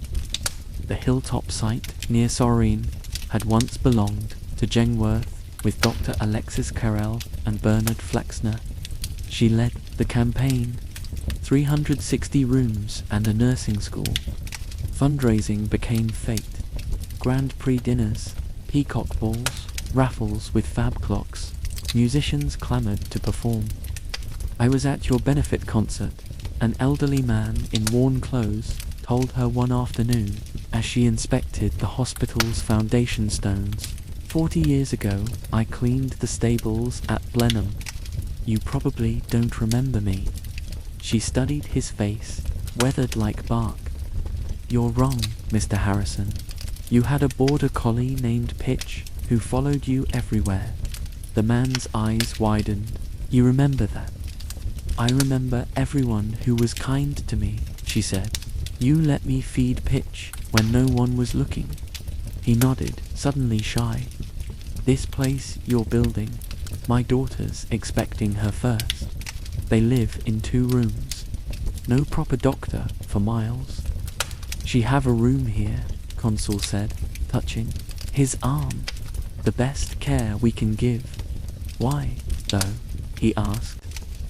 The hilltop site near Soreen had once belonged to Jengworth with Dr. Alexis Carrel and Bernard Flexner. She led the campaign. 360 rooms and a nursing school. Fundraising became fate. Grand Prix dinners, peacock balls, raffles with fab clocks. Musicians clamored to perform. "I was at your benefit concert," an elderly man in worn clothes told her one afternoon as she inspected the hospital's foundation stones. 40 years ago, I cleaned the stables at Blenheim. You probably don't remember me." She studied his face, weathered like bark. "You're wrong, Mr. Harrison. You had a border collie named Pitch who followed you everywhere." The man's eyes widened. "You remember that?" "I remember everyone who was kind to me," she said. "You let me feed Pitch when no one was looking." He nodded, suddenly shy. "This place you're building, my daughter's expecting her first. They live in 2 rooms. No proper doctor for miles." "She have a room here," Consul said, touching his arm. "The best care we can give." "Why, though?" he asked.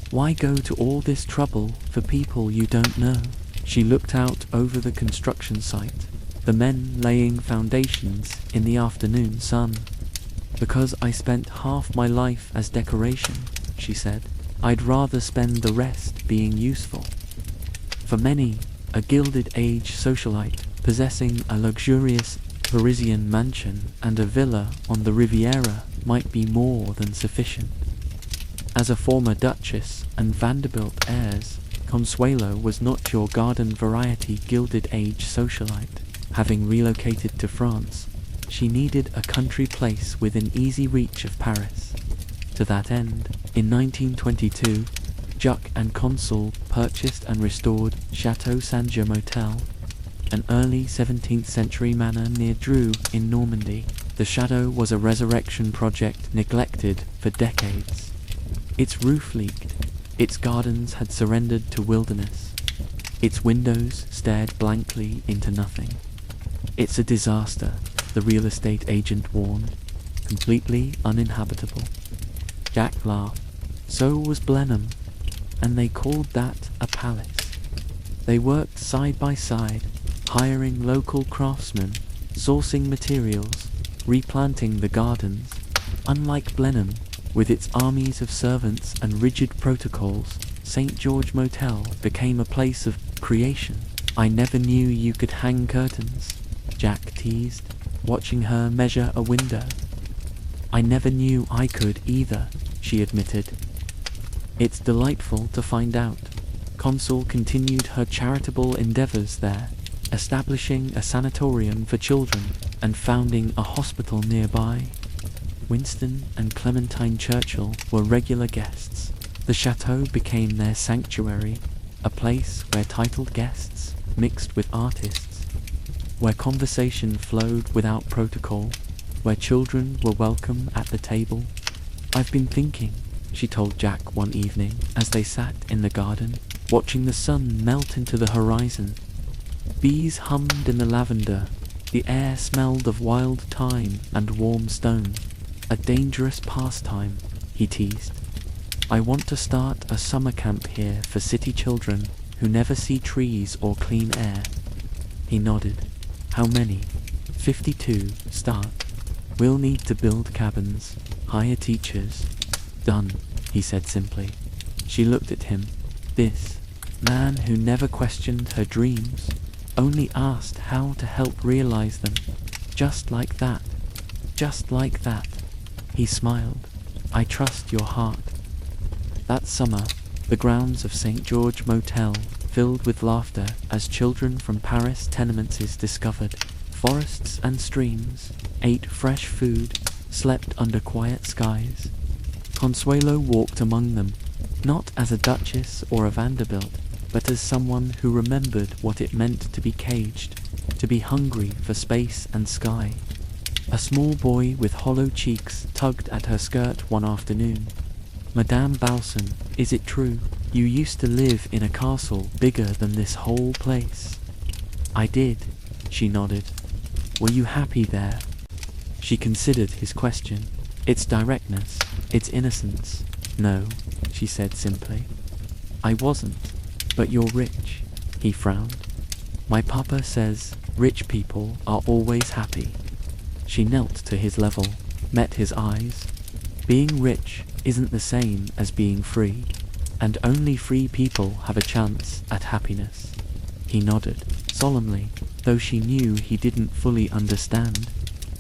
"Why go to all this trouble for people you don't know?" She looked out over the construction site, the men laying foundations in the afternoon sun. "Because I spent half my life as decoration," she said. "I'd rather spend the rest being useful." For many, a Gilded Age socialite possessing a luxurious Parisian mansion and a villa on the Riviera might be more than sufficient. As a former Duchess and Vanderbilt heirs, Consuelo was not your garden variety Gilded Age socialite. Having relocated to France, She needed a country place within easy reach of Paris. To that end, in 1922, Jacques and Consul purchased and restored Chateau Saint-Jean Motel, an early 17th century manor near Dreux in Normandy. The chateau was a resurrection project neglected for decades. Its roof leaked, its gardens had surrendered to wilderness, its windows stared blankly into nothing. It's a disaster, the real estate agent warned, completely uninhabitable. Jack laughed. So was Blenheim, and they called that a palace. They worked side by side, hiring local craftsmen, sourcing materials, replanting the gardens. Unlike Blenheim, with its armies of servants and rigid protocols, St. George Motel became a place of creation. I never knew you could hang curtains, Jack teased, watching her measure a window. I never knew I could either, she admitted. It's delightful to find out. Consul continued her charitable endeavors there, establishing a sanatorium for children and founding a hospital nearby. Winston and Clementine Churchill were regular guests. The chateau became their sanctuary, a place where titled guests mixed with artists, where conversation flowed without protocol, where children were welcome at the table. I've been thinking, she told Jack one evening as they sat in the garden, watching the sun melt into the horizon. Bees hummed in the lavender, the air smelled of wild thyme and warm stone. A dangerous pastime, he teased. I want to start a summer camp here for city children who never see trees or clean air. He nodded. How many? 52, start. We'll need to build cabins, hire teachers. Done, he said simply. She looked at him. This man who never questioned her dreams, only asked how to help realize them. Just like that. Just like that. He smiled. I trust your heart. That summer, the grounds of St. George Motel filled with laughter as children from Paris tenements discovered forests and streams, ate fresh food, slept under quiet skies. Consuelo walked among them, not as a duchess or a Vanderbilt, but as someone who remembered what it meant to be caged, to be hungry for space and sky. A small boy with hollow cheeks tugged at her skirt one afternoon. Madame Balson, is it true? You used to live in a castle bigger than this whole place. I did, she nodded. Were you happy there? She considered his question, its directness, its innocence. No, she said simply. I wasn't, but you're rich, he frowned. My papa says rich people are always happy. She knelt to his level, met his eyes. Being rich isn't the same as being free, and only free people have a chance at happiness. He nodded, solemnly, though she knew he didn't fully understand.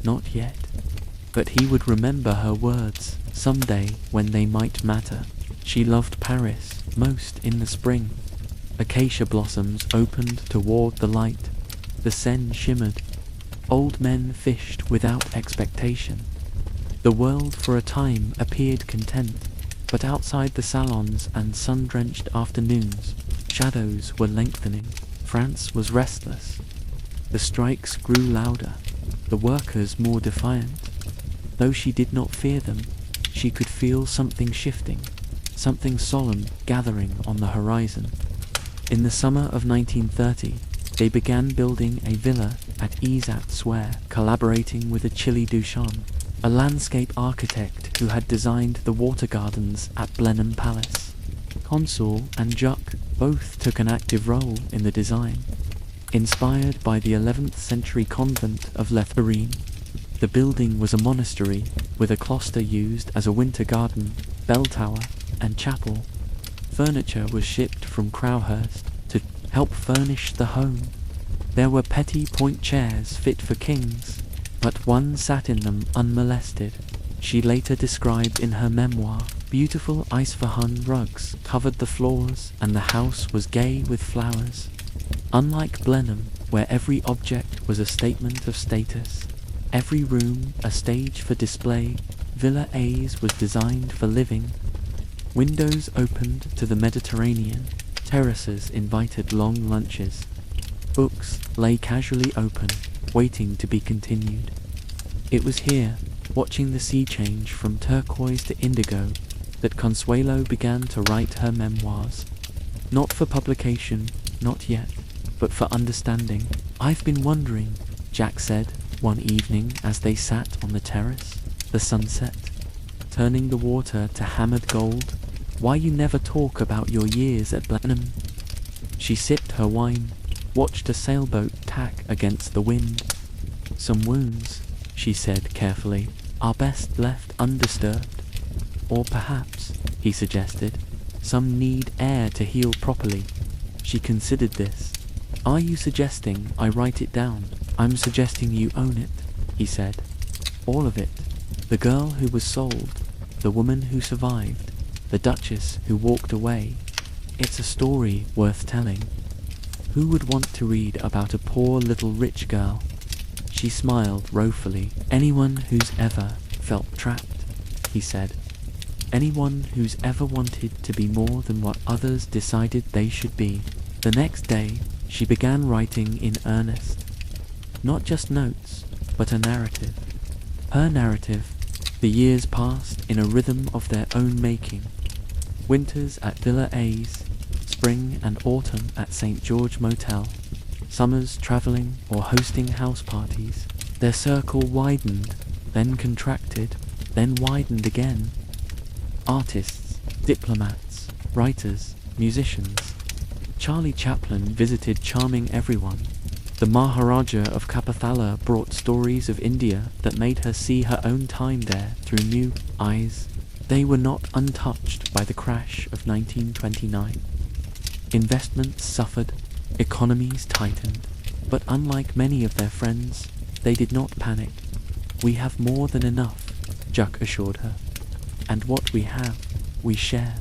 Not yet. But he would remember her words someday when they might matter. She loved Paris most in the spring. Acacia blossoms opened toward the light. The Seine shimmered. Old men fished without expectation. The world for a time appeared content, but outside the salons and sun-drenched afternoons, shadows were lengthening. France was restless. The strikes grew louder, the workers more defiant. Though she did not fear them, she could feel something shifting, something solemn gathering on the horizon. In the summer of 1930, they began building a villa at Isat-Souer, collaborating with Achille Duchamp, a landscape architect who had designed the water gardens at Blenheim Palace. Consul and Jacques both took an active role in the design. Inspired by the 11th century convent of Les Ferines, the building was a monastery with a cloister used as a winter garden, bell tower, and chapel. Furniture was shipped from Crowhurst to help furnish the home. There were petty point chairs fit for kings, but one sat in them unmolested. She later described in her memoir, beautiful Isfahan rugs covered the floors and the house was gay with flowers. Unlike Blenheim, where every object was a statement of status, Every room a stage for display, Villa A's was designed for living. Windows opened to the Mediterranean, terraces invited long lunches. Books lay casually open, waiting to be continued. It was here, watching the sea change from turquoise to indigo, that Consuelo began to write her memoirs. Not for publication, not yet, but for understanding. "I've been wondering," Jack said one evening as they sat on the terrace, the sunset, turning the water to hammered gold, "why you never talk about your years at Blenheim." She sipped her wine, watched a sailboat tack against the wind. "Some wounds," she said carefully, "are best left undisturbed. Or perhaps," he suggested, "some need air to heal properly." She considered this. "Are you suggesting I write it down?" "I'm suggesting you own it," he said. "All of it. The girl who was sold, the woman who survived, the duchess who walked away. It's a story worth telling. Who would want to read about a poor little rich girl?" She smiled woefully. "Anyone who's ever felt trapped," he said. "Anyone who's ever wanted to be more than what others decided they should be." The next day, she began writing in earnest. Not just notes, but a narrative. Her narrative. The years passed in a rhythm of their own making. Winters at Villa A's, spring and autumn at St. George Motel, summers travelling or hosting house parties. Their circle widened, then contracted, then widened again. Artists, diplomats, writers, musicians. Charlie Chaplin visited charming everyone. The Maharaja of Kapathala brought stories of India that made her see her own time there through new eyes. They were not untouched by the crash of 1929. Investments suffered, economies tightened, but unlike many of their friends, they did not panic. "We have more than enough," Jack assured her. "And what we have, we share."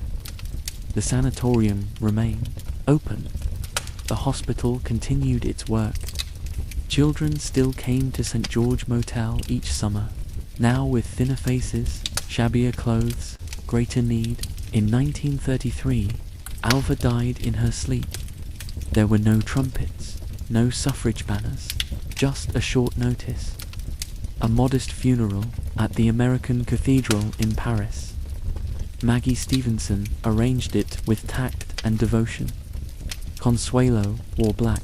The sanatorium remained open. The hospital continued its work. Children still came to St. George Motel each summer, now with thinner faces, shabbier clothes, greater need. In 1933, Alva died in her sleep. There were no trumpets, no suffrage banners, just a short notice. A modest funeral at the American Cathedral in Paris. Maggie Stevenson arranged it with tact and devotion. Consuelo wore black.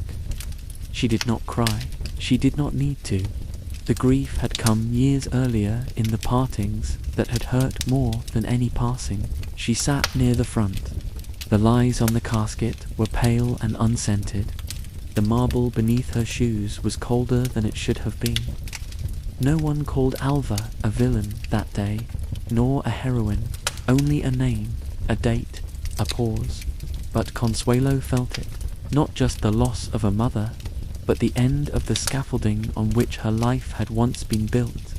She did not cry. She did not need to. The grief had come years earlier in the partings that had hurt more than any passing. She sat near the front. The lies on the casket were pale and unscented. The marble beneath her shoes was colder than it should have been. No one called Alva a villain that day, nor a heroine, only a name, a date, a pause. But Consuelo felt it, not just the loss of a mother, but the end of the scaffolding on which her life had once been built.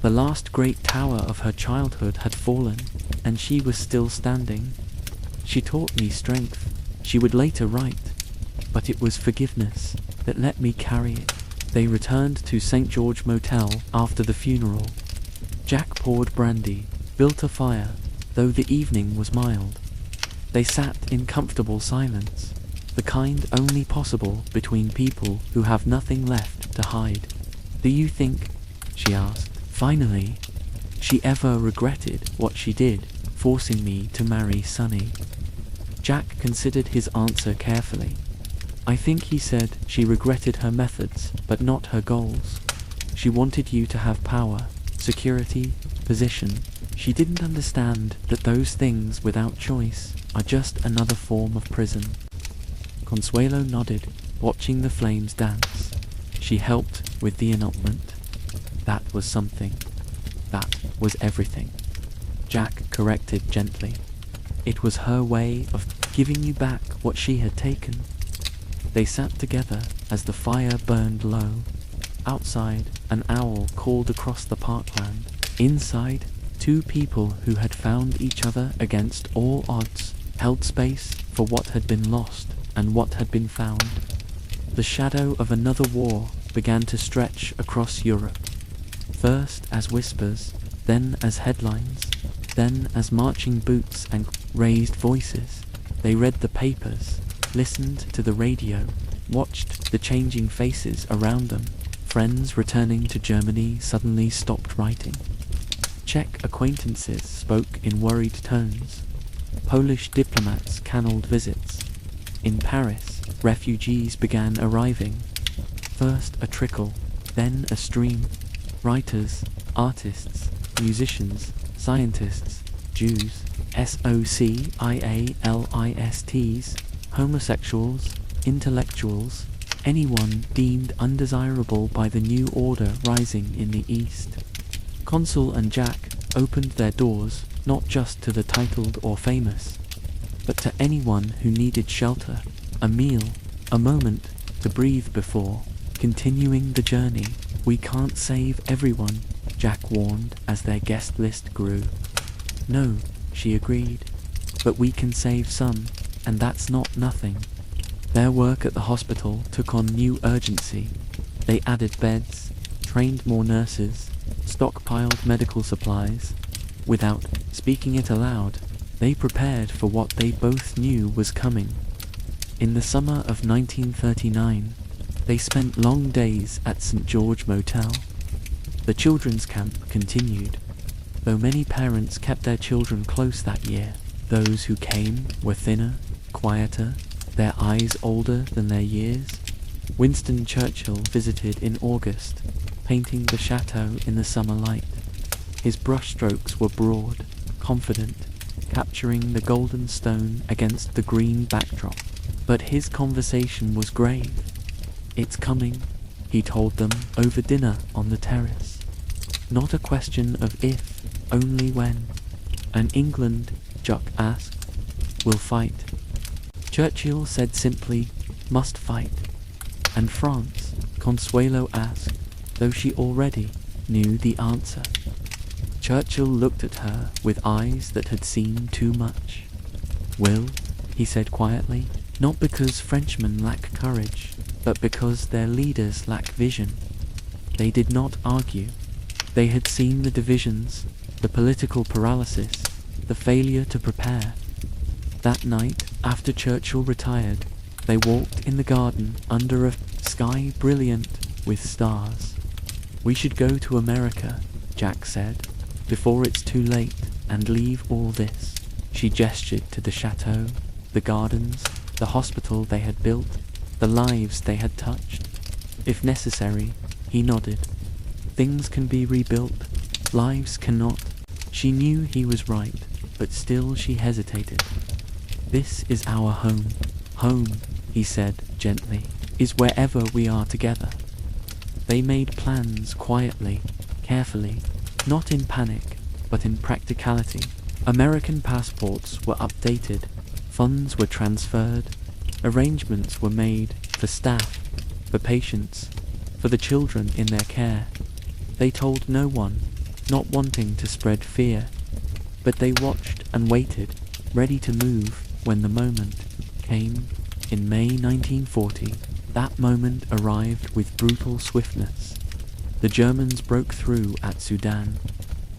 The last great tower of her childhood had fallen, and she was still standing. "She taught me strength," she would later write, "but it was forgiveness that let me carry it." They returned to St. George Motel after the funeral. Jack poured brandy, built a fire, though the evening was mild. They sat in comfortable silence, the kind only possible between people who have nothing left to hide. "Do you think," she asked, finally, "she ever regretted what she did, forcing me to marry Sonny?" Jack considered his answer carefully. "I think he said she regretted her methods, but not her goals. She wanted you to have power, security, position. She didn't understand that those things without choice are just another form of prison." Consuelo nodded, watching the flames dance. She helped with the annulment. "That was something. That was everything," Jack corrected gently. "It was her way of giving you back what she had taken." They sat together as the fire burned low. Outside, an owl called across the parkland. Inside, two people who had found each other against all odds held space for what had been lost and what had been found. The shadow of another war began to stretch across Europe. first as whispers, then as headlines, then as marching boots and raised voices. They read the papers, listened to the radio, watched the changing faces around them. Friends returning to Germany suddenly stopped writing. Czech acquaintances spoke in worried tones. Polish diplomats cancelled visits. In Paris, refugees began arriving. First a trickle, then a stream. Writers, artists, musicians, scientists, Jews, socialists, homosexuals, intellectuals, anyone deemed undesirable by the new order rising in the East. Consul and Jack opened their doors not just to the titled or famous, but to anyone who needed shelter, a meal, a moment to breathe before continuing the journey. "We can't save everyone," Jack warned as their guest list grew. "No," she agreed, "but we can save some, and that's not nothing." Their work at the hospital took on new urgency. They added beds, trained more nurses, stockpiled medical supplies. Without speaking it aloud, they prepared for what they both knew was coming. In the summer of 1939, they spent long days at St. George Motel. The children's camp continued, though many parents kept their children close that year. Those who came were thinner, quieter, their eyes older than their years. Winston Churchill visited in August, painting the chateau in the summer light. His brushstrokes were broad, confident, capturing the golden stone against the green backdrop. But his conversation was grave. "It's coming," he told them over dinner on the terrace. "Not a question of if, only when." "And England?" Jack asked. "Will fight." Churchill said simply, "Must fight." "And France?" Consuelo asked, though she already knew the answer. Churchill looked at her with eyes that had seen too much. "Will," he said quietly, "not because Frenchmen lack courage, but because their leaders lack vision." They did not argue. They had seen the divisions, the political paralysis, the failure to prepare. That night, after Churchill retired, they walked in the garden under a sky brilliant with stars. "We should go to America," Jack said, "before it's too late, and leave all this." She gestured to the chateau, the gardens, the hospital they had built, the lives they had touched. "If necessary," he nodded. "Things can be rebuilt, lives cannot." She knew he was right, but still she hesitated. "This is our home." "Home," he said gently, "is wherever we are together." They made plans quietly, carefully, not in panic, but in practicality. American passports were updated, funds were transferred, arrangements were made for staff, for patients, for the children in their care. They told no one, not wanting to spread fear, but they watched and waited, ready to move when the moment came. In May 1940, that moment arrived with brutal swiftness. The Germans broke through at Sudan.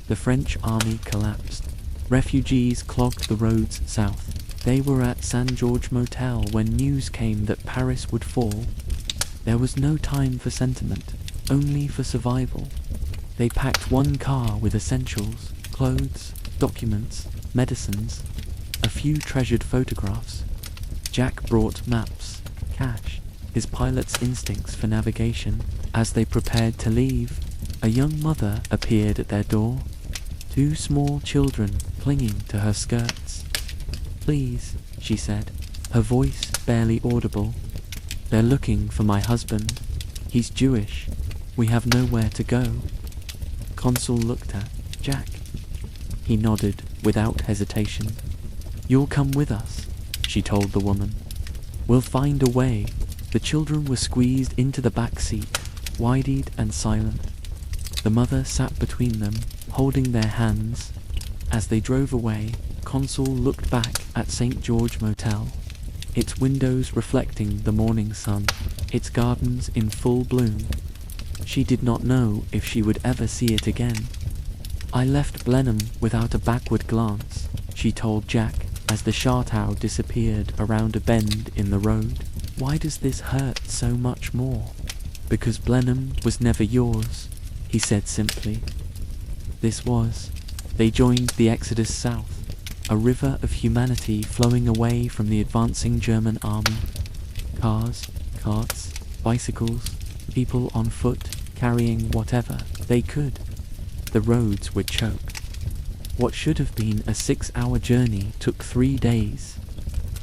The French army collapsed. Refugees clogged the roads south. They were at St. George Motel when news came that Paris would fall. There was no time for sentiment, only for survival. They packed one car with essentials, clothes, documents, medicines, a few treasured photographs. Jack brought maps, cash, his pilot's instincts for navigation. As they prepared to leave, a young mother appeared at their door, two small children clinging to her skirts. "Please," she said, her voice barely audible. "They're looking for my husband. He's Jewish. We have nowhere to go." Consul looked at Jack. He nodded without hesitation. "You'll come with us," she told the woman. "We'll find a way." The children were squeezed into the back seat, wide-eyed and silent. The mother sat between them, holding their hands. As they drove away, Consul looked back at St. George Motel, its windows reflecting the morning sun, its gardens in full bloom. She did not know if she would ever see it again. "I left Blenheim without a backward glance," she told Jack as the Shartow disappeared around a bend in the road. "Why does this hurt so much more?" "Because Blenheim was never yours," he said simply. This was. They joined the exodus south, a river of humanity flowing away from the advancing German army. Cars, carts, bicycles, people on foot carrying whatever they could. The roads were choked. What should have been a 6-hour journey took 3 days.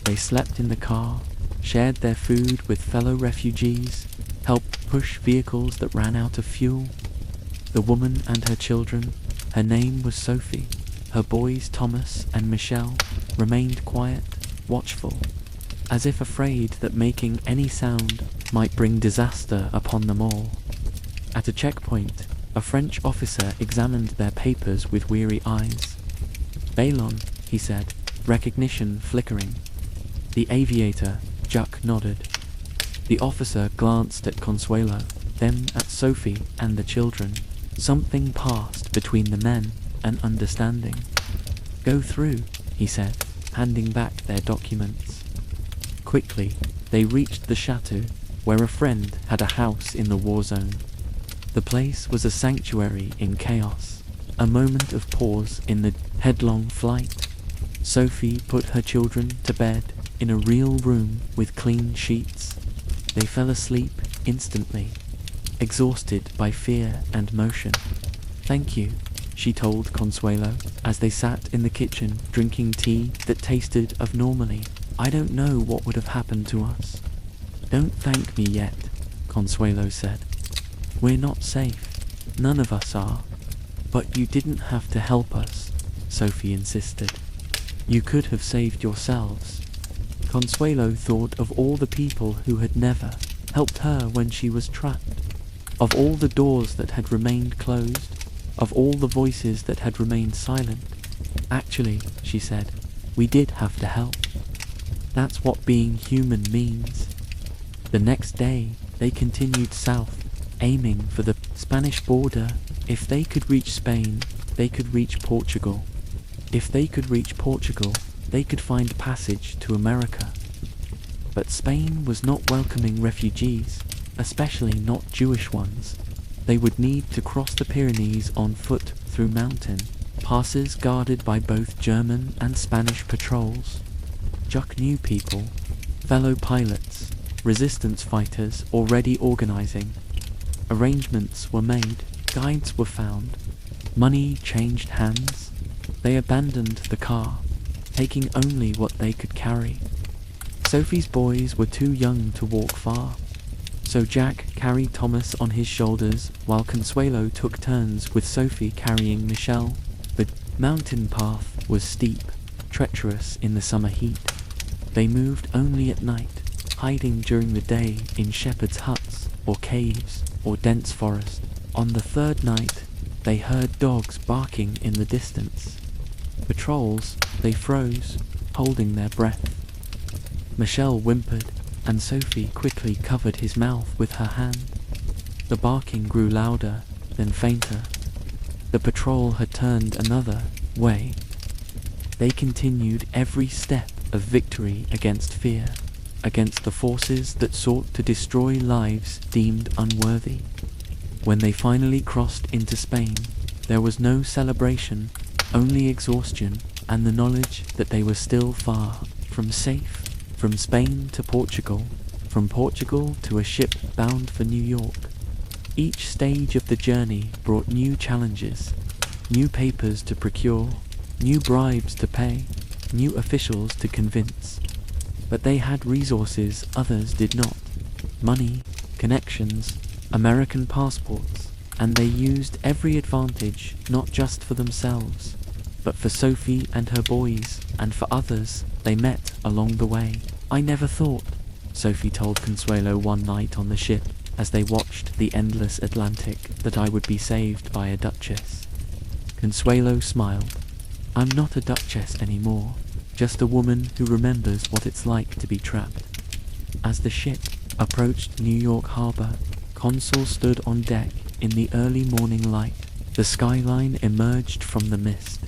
They slept in the car, shared their food with fellow refugees, helped push vehicles that ran out of fuel. The woman and her children, her name was Sophie, her boys Thomas and Michelle, remained quiet, watchful, as if afraid that making any sound might bring disaster upon them all. At a checkpoint, a French officer examined their papers with weary eyes. "Ballon," he said, recognition flickering. The aviator, Jack, nodded. The officer glanced at Consuelo, then at Sophie and the children. Something passed between the men, an understanding. "Go through," he said, handing back their documents. Quickly, they reached the chateau, where a friend had a house in the war zone. The place was a sanctuary in chaos, a moment of pause in the headlong flight. Sophie put her children to bed in a real room with clean sheets. They fell asleep instantly, exhausted by fear and motion. "Thank you," she told Consuelo as they sat in the kitchen drinking tea that tasted of normally. "I don't know what would have happened to us." "Don't thank me yet," Consuelo said. "We're not safe. None of us are." "But you didn't have to help us," Sophie insisted. "You could have saved yourselves." Consuelo thought of all the people who had never helped her when she was trapped, of all the doors that had remained closed, of all the voices that had remained silent. "Actually," she said, "we did have to help. That's what being human means." The next day, they continued south, aiming for the Spanish border. If they could reach Spain, they could reach Portugal. If they could reach Portugal, they could find passage to America. But Spain was not welcoming refugees, especially not Jewish ones. They would need to cross the Pyrenees on foot through mountain passes guarded by both German and Spanish patrols. Jack knew people, fellow pilots, resistance fighters already organizing. Arrangements were made, guides were found, money changed hands. They abandoned the car, taking only what they could carry. Sophie's boys were too young to walk far, so Jack carried Thomas on his shoulders while Consuelo took turns with Sophie carrying Michelle. The mountain path was steep, treacherous in the summer heat. They moved only at night, hiding during the day in shepherds' huts or caves or dense forest. On the third night, they heard dogs barking in the distance. Patrols, they froze, holding their breath. Michelle whimpered, and Sophie quickly covered his mouth with her hand. The barking grew louder, then fainter. The patrol had turned another way. They continued every step of victory against fear, against the forces that sought to destroy lives deemed unworthy. When they finally crossed into Spain, there was no celebration, only exhaustion and the knowledge that they were still far from safe. From Spain to Portugal, from Portugal to a ship bound for New York. Each stage of the journey brought new challenges, new papers to procure, new bribes to pay, new officials to convince. But they had resources others did not. Money, connections, American passports, and they used every advantage not just for themselves, but for Sophie and her boys, and for others they met along the way. "I never thought," Sophie told Consuelo one night on the ship as they watched the endless Atlantic, "that I would be saved by a duchess." Consuelo smiled. "I'm not a duchess anymore, just a woman who remembers what it's like to be trapped." As the ship approached New York Harbor, Consul stood on deck in the early morning light. The skyline emerged from the mist,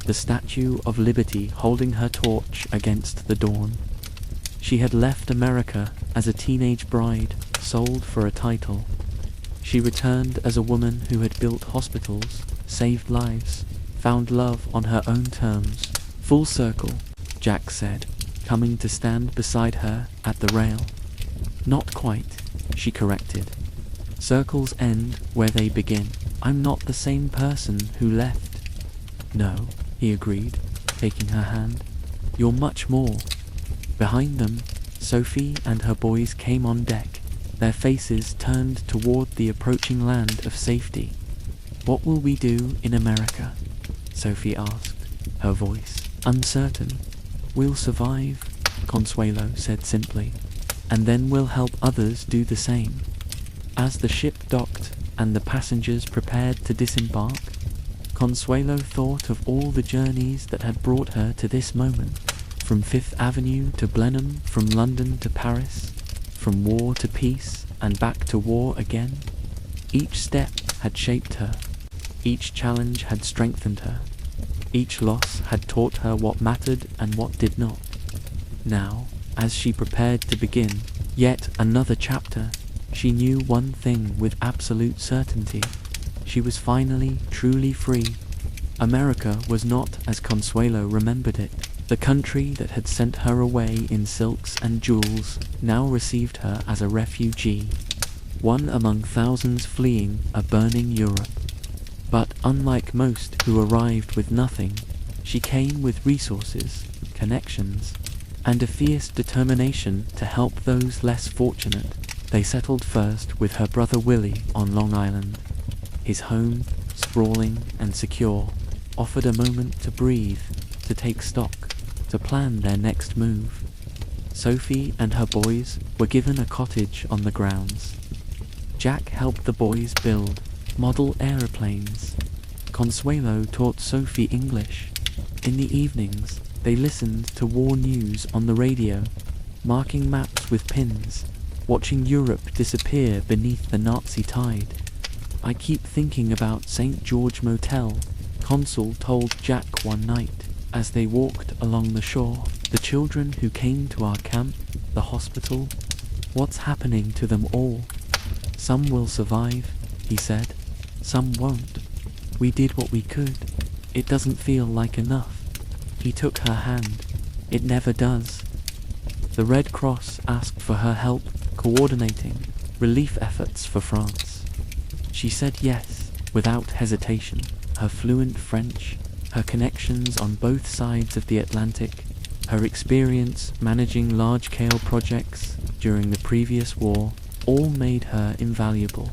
the Statue of Liberty holding her torch against the dawn. She had left America as a teenage bride, sold for a title. She returned as a woman who had built hospitals, saved lives, found love on her own terms. Full circle, Jack said, coming to stand beside her at the rail. Not quite, she corrected. Circles end where they begin. I'm not the same person who left. No, he agreed, taking her hand. You're much more. Behind them, Sophie and her boys came on deck, their faces turned toward the approaching land of safety. What will we do in America? Sophie asked, her voice uncertain. We'll survive, Consuelo said simply, and then we'll help others do the same. As the ship docked and the passengers prepared to disembark, Consuelo thought of all the journeys that had brought her to this moment, from Fifth Avenue to Blenheim, from London to Paris, from war to peace and back to war again. Each step had shaped her, each challenge had strengthened her, each loss had taught her what mattered and what did not. Now, as she prepared to begin yet another chapter, she knew one thing with absolute certainty. She was finally truly free. America was not as Consuelo remembered it. The country that had sent her away in silks and jewels now received her as a refugee, one among thousands fleeing a burning Europe. But unlike most who arrived with nothing, she came with resources, connections, and a fierce determination to help those less fortunate. They settled first with her brother Willie on Long Island. His home, sprawling and secure, offered a moment to breathe, to take stock, to plan their next move. Sophie and her boys were given a cottage on the grounds. Jack helped the boys build, model aeroplanes. Consuelo taught Sophie English. In the evenings, they listened to war news on the radio, marking maps with pins, watching Europe disappear beneath the Nazi tide. I keep thinking about St. George Motel, Consul told Jack one night as they walked along the shore. The children who came to our camp, the hospital, what's happening to them all? Some will survive, he said. Some won't. We did what we could. It doesn't feel like enough. He took her hand. It never does. The Red Cross asked for her help coordinating relief efforts for France. She said yes, without hesitation. Her fluent French, her connections on both sides of the Atlantic, her experience managing large-scale projects during the previous war, all made her invaluable.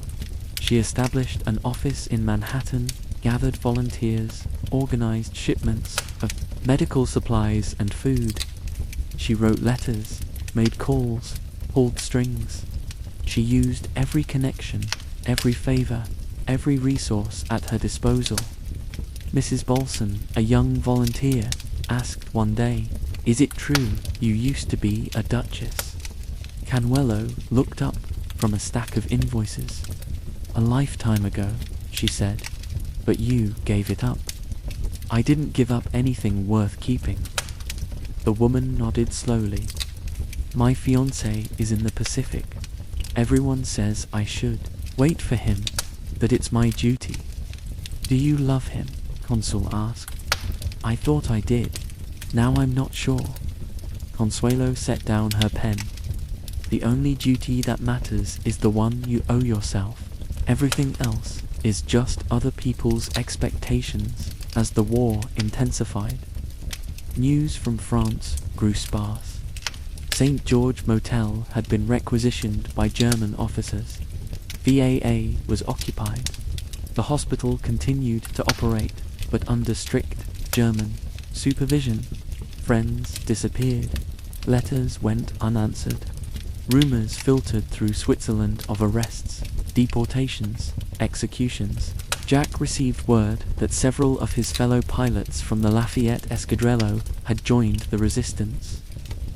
She established an office in Manhattan, gathered volunteers, organized shipments of medical supplies and food. She wrote letters, made calls, pulled strings. She used every connection, every favor, every resource at her disposal. Mrs. Bolson, a young volunteer, asked one day, "Is it true you used to be a duchess?" Canuello looked up from a stack of invoices. "A lifetime ago," she said, "but you gave it up." "I didn't give up anything worth keeping." The woman nodded slowly. "My fiancé is in the Pacific. Everyone says I should wait for him, that it's my duty." "Do you love him?" Consul asked. "I thought I did. Now I'm not sure." Consuelo set down her pen. "The only duty that matters is the one you owe yourself. Everything else is just other people's expectations." As the war intensified, news from France grew sparse. St. George Motel had been requisitioned by German officers. VAA was occupied. The hospital continued to operate, but under strict German supervision. Friends disappeared. Letters went unanswered. Rumors filtered through Switzerland of arrests, deportations, executions. Jack received word that several of his fellow pilots from the Lafayette Escadrille had joined the resistance.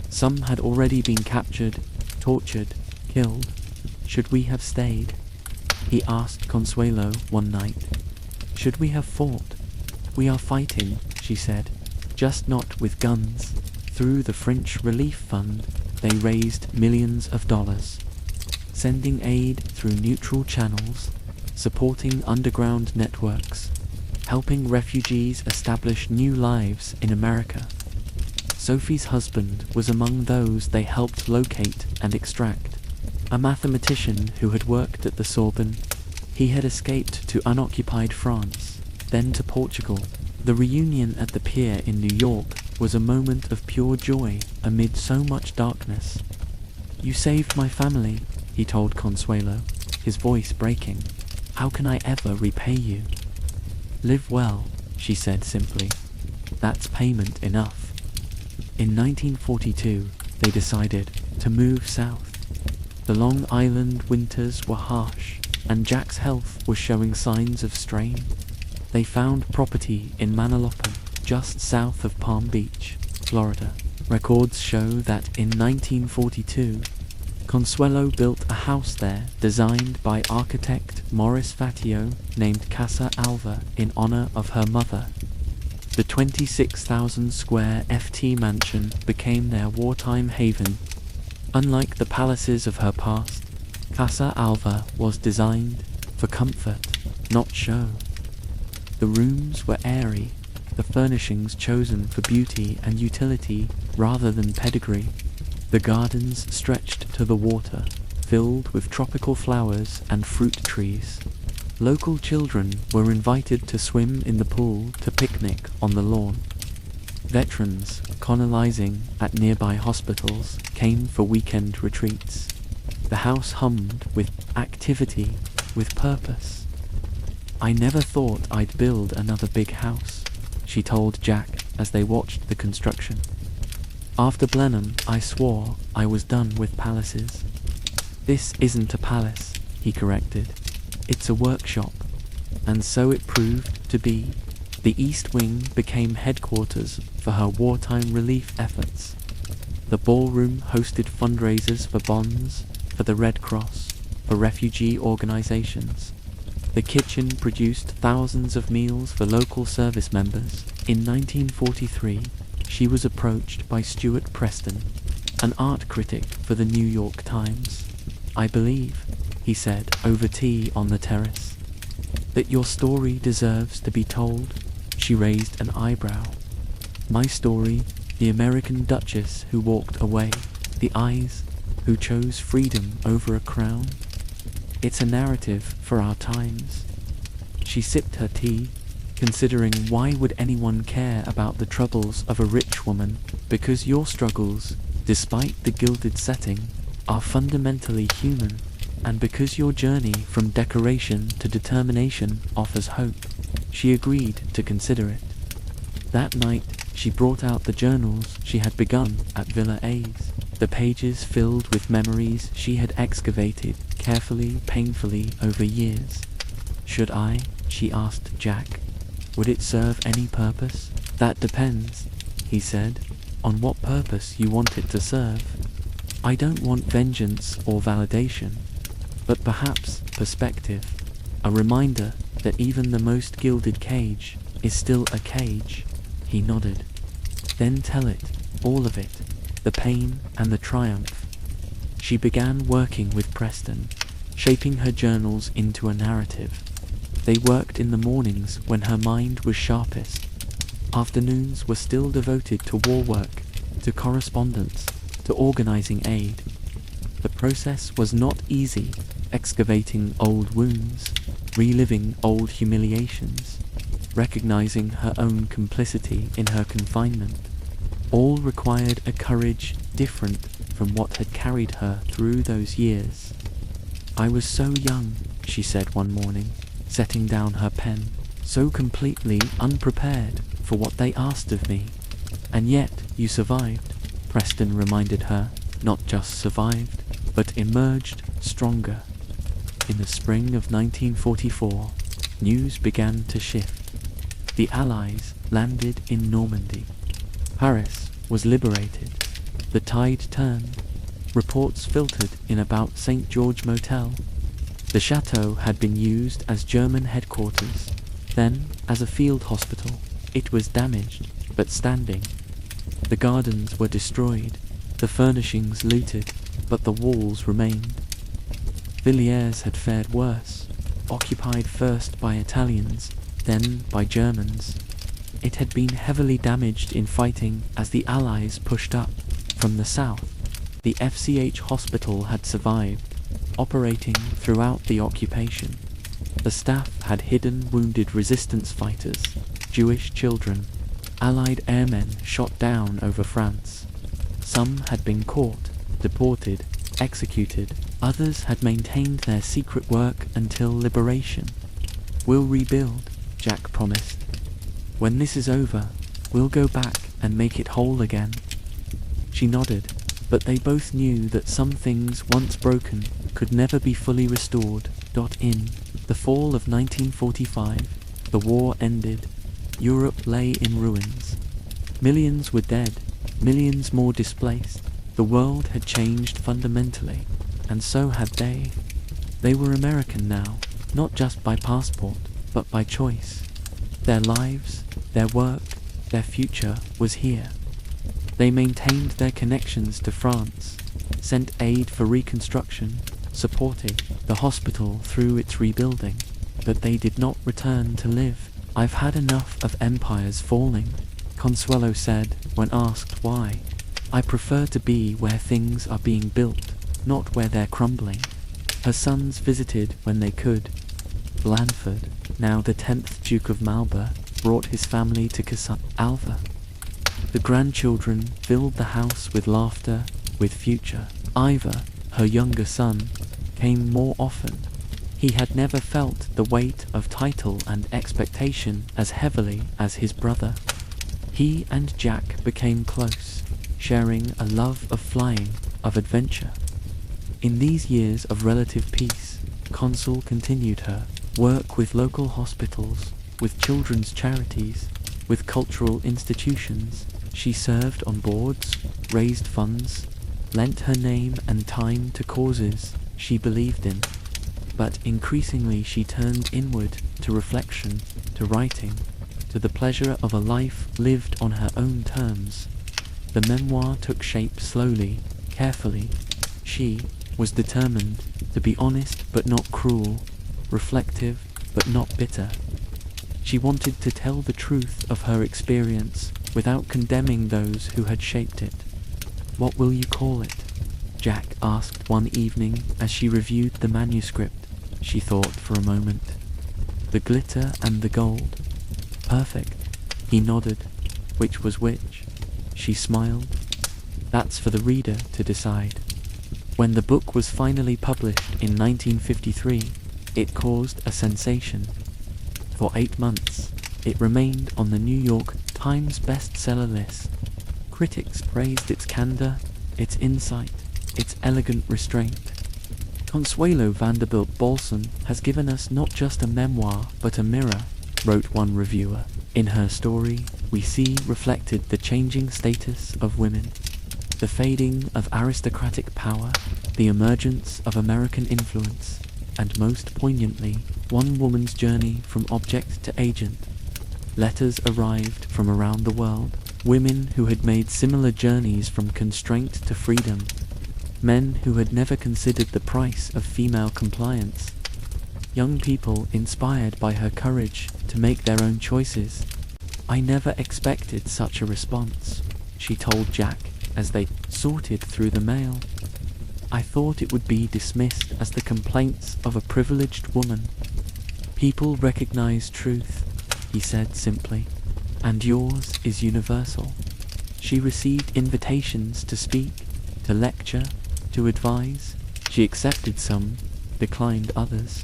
Some had already been captured, tortured, killed. Should we have stayed? He asked Consuelo one night. Should we have fought? We are fighting, she said, just not with guns. Through the French Relief Fund, they raised millions of dollars, sending aid through neutral channels, supporting underground networks, helping refugees establish new lives in America. Sophie's husband was among those they helped locate and extract. A mathematician who had worked at the Sorbonne, he had escaped to unoccupied France, then to Portugal. The reunion at the pier in New York was a moment of pure joy amid so much darkness. You saved my family, he told Consuelo, his voice breaking. How can I ever repay you? Live well, she said simply. That's payment enough. In 1942, they decided to move south. The Long Island winters were harsh, and Jack's health was showing signs of strain. They found property in Manalapan, just south of Palm Beach, Florida. Records show that in 1942, Consuelo built a house there designed by architect Maurice Fatio named Casa Alva in honor of her mother. The 26,000 square FT mansion became their wartime haven. Unlike the palaces of her past, Casa Alva was designed for comfort, not show. The rooms were airy, the furnishings chosen for beauty and utility rather than pedigree. The gardens stretched to the water, filled with tropical flowers and fruit trees. Local children were invited to swim in the pool, to picnic on the lawn. Veterans colonizing at nearby hospitals came for weekend retreats. The house hummed with activity, with purpose. I never thought I'd build another big house, she told Jack as they watched the construction. After Blenheim, I swore I was done with palaces. This isn't a palace, he corrected. It's a workshop. And so it proved to be. The East Wing became headquarters for her wartime relief efforts. The ballroom hosted fundraisers for bonds, for the Red Cross, for refugee organizations. The kitchen produced thousands of meals for local service members. In 1943, she was approached by Stuart Preston, an art critic for the New York Times. I believe, he said over tea on the terrace, that your story deserves to be told. She raised an eyebrow. My story, the American Duchess who walked away, the eyes who chose freedom over a crown. It's a narrative for our times. She sipped her tea, considering why would anyone care about the troubles of a rich woman, because your struggles, despite the gilded setting, are fundamentally human, and because your journey from decoration to determination offers hope. She agreed to consider it. That night, she brought out the journals she had begun at Villa A's, the pages filled with memories she had excavated carefully, painfully over years. Should I? She asked Jack. Would it serve any purpose? That depends, he said, on what purpose you want it to serve. I don't want vengeance or validation, but perhaps perspective, a reminder that even the most gilded cage is still a cage. He nodded. Then tell it, all of it, the pain and the triumph. She began working with Preston, shaping her journals into a narrative. They worked in the mornings when her mind was sharpest. Afternoons were still devoted to war work, to correspondence, to organizing aid. The process was not easy, excavating old wounds, reliving old humiliations, recognizing her own complicity in her confinement. All required a courage different from what had carried her through those years. I was so young, she said one morning, setting down her pen, so completely unprepared for what they asked of me. And yet you survived, Preston reminded her, not just survived, but emerged stronger. In the spring of 1944, news began to shift. The Allies landed in Normandy. Paris was liberated. The tide turned. Reports filtered in about St. George Motel. The chateau had been used as German headquarters, then as a field hospital. It was damaged, but standing. The gardens were destroyed, the furnishings looted, but the walls remained. Villiers had fared worse, occupied first by Italians, then by Germans. It had been heavily damaged in fighting as the Allies pushed up from the south. The FCH hospital had survived, operating throughout the occupation. The staff had hidden wounded resistance fighters, Jewish children, Allied airmen shot down over France. Some had been caught, deported, executed. Others had maintained their secret work until liberation. "We'll rebuild," Jack promised. "When this is over, we'll go back and make it whole again." She nodded, but they both knew that some things once broken could never be fully restored. In the fall of 1945, the war ended. Europe lay in ruins. Millions were dead, millions more displaced. The world had changed fundamentally, and so had they. They were American now, not just by passport, but by choice. Their lives, their work, their future was here. They maintained their connections to France, sent aid for reconstruction, supported the hospital through its rebuilding, but they did not return to live. "I've had enough of empires falling," Consuelo said when asked why. "I prefer to be where things are being built, not where they're crumbling." Her sons visited when they could. Blandford, now the 10th Duke of Marlborough, brought his family to Alva. The grandchildren filled the house with laughter, with future. Ivor, her younger son, came more often. He had never felt the weight of title and expectation as heavily as his brother. He and Jack became close, sharing a love of flying, of adventure. In these years of relative peace, Consul continued her work with local hospitals, with children's charities, with cultural institutions. She served on boards, raised funds, lent her name and time to causes she believed in. But increasingly she turned inward to reflection, to writing, to the pleasure of a life lived on her own terms. The memoir took shape slowly, carefully. She was determined to be honest but not cruel, reflective but not bitter. She wanted to tell the truth of her experience without condemning those who had shaped it. "What will you call it?" Jack asked one evening as she reviewed the manuscript. She thought for a moment. "The Glitter and the Gold." "Perfect." He nodded. Which was which? She smiled. "That's for the reader to decide." When the book was finally published in 1953, it caused a sensation. For 8 months, it remained on the New York Times bestseller list. Critics praised its candor, its insight, its elegant restraint. "Consuelo Vanderbilt Bolson has given us not just a memoir, but a mirror," wrote one reviewer. "In her story, we see reflected the changing status of women, the fading of aristocratic power, the emergence of American influence, and most poignantly, one woman's journey from object to agent." Letters arrived from around the world, women who had made similar journeys from constraint to freedom, men who had never considered the price of female compliance, young people inspired by her courage to make their own choices. "I never expected such a response," she told Jack as they sorted through the mail. "I thought it would be dismissed as the complaints of a privileged woman." "People recognize truth," he said simply, "and yours is universal." She received invitations to speak, to lecture, to advise. She accepted some, declined others.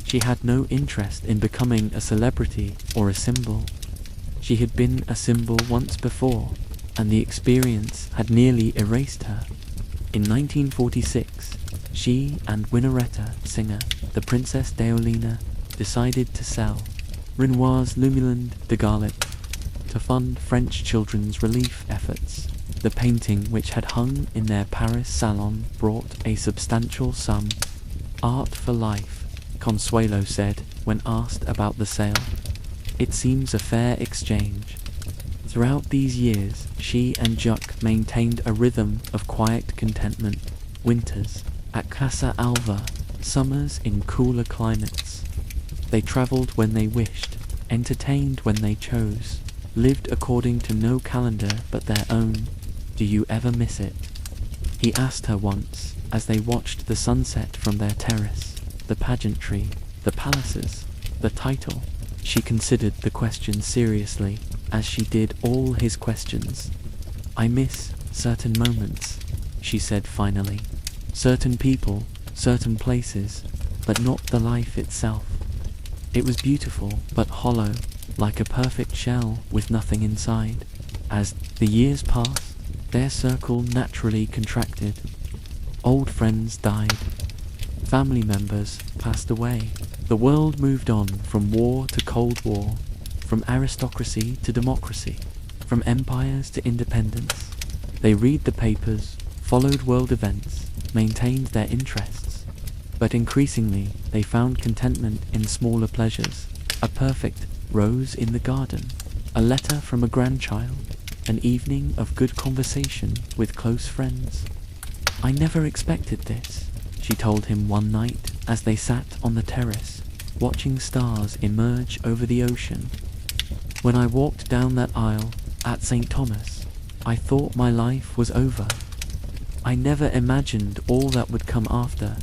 She had no interest in becoming a celebrity or a symbol. She had been a symbol once before, and the experience had nearly erased her. In 1946, she and Winnaretta singer, the Princess Deolina, decided to sell Renoir's Lumiland de Galette to fund French children's relief efforts. The painting, which had hung in their Paris salon, brought a substantial sum. "Art for life," Consuelo said when asked about the sale. "It seems a fair exchange." Throughout these years, she and Jacques maintained a rhythm of quiet contentment. Winters at Casa Alva, summers in cooler climates. They traveled when they wished, entertained when they chose, lived according to no calendar but their own. "Do you ever miss it?" he asked her once, as they watched the sunset from their terrace. The pageantry, the palaces, the title. She considered the question seriously, as she did all his questions. "I miss certain moments," she said finally. "Certain people, certain places, but not the life itself. It was beautiful, but hollow, like a perfect shell with nothing inside." As the years passed, their circle naturally contracted. Old friends died. Family members passed away. The world moved on from war to Cold War, from aristocracy to democracy, from empires to independence. They read the papers, followed world events, maintained their interests. But increasingly, they found contentment in smaller pleasures. A perfect rose in the garden, a letter from a grandchild, an evening of good conversation with close friends. "I never expected this," she told him one night as they sat on the terrace, watching stars emerge over the ocean. "When I walked down that aisle at St. Thomas, I thought my life was over. I never imagined all that would come after."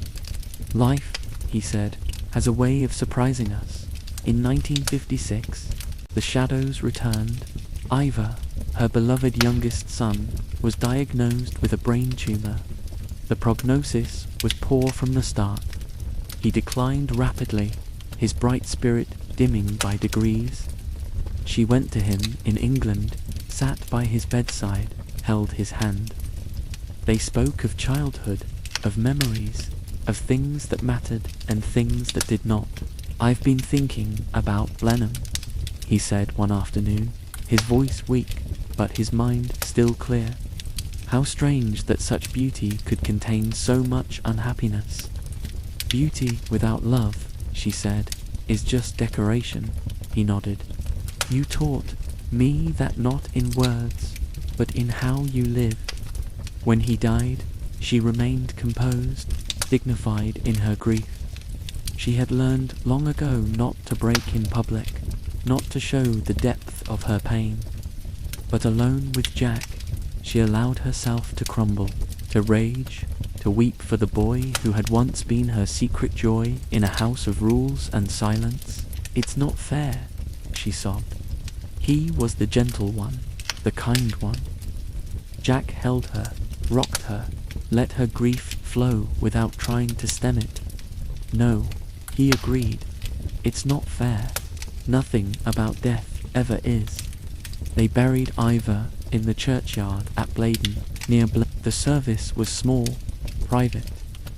"Life," he said, "has a way of surprising us." In 1956, the shadows returned. Ivor, her beloved youngest son, was diagnosed with a brain tumor. The prognosis was poor from the start. He declined rapidly, his bright spirit dimming by degrees. She went to him in England, sat by his bedside, held his hand. They spoke of childhood, of memories, of things that mattered and things that did not. "I've been thinking about Blenheim," he said one afternoon, his voice weak, but his mind still clear. "How strange that such beauty could contain so much unhappiness." "Beauty without love," she said, "is just decoration." He nodded. "You taught me that not in words, but in how you lived." When he died, she remained composed, dignified in her grief. She had learned long ago not to break in public, not to show the depth of her pain. But alone with Jack, she allowed herself to crumble, to rage, to weep for the boy who had once been her secret joy in a house of rules and silence. "It's not fair," she sobbed. "He was the gentle one, the kind one." Jack held her, rocked her, let her grief flow without trying to stem it. "No," he agreed, "it's not fair. Nothing about death ever is." They buried Ivor in the churchyard at Bladen, near The service was small, private,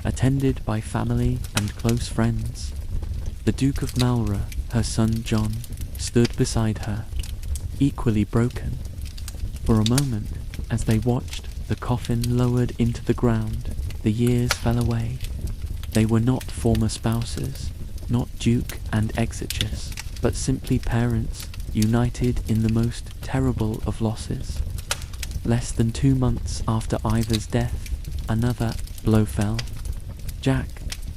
attended by family and close friends. The Duke of Marlborough, her son John, stood beside her, equally broken. For a moment, as they watched the coffin lowered into the ground, the years fell away. They were not former spouses, not Duke and Exeter, but simply parents united in the most terrible of losses. Less than 2 months after Ivor's death, another blow fell. Jack,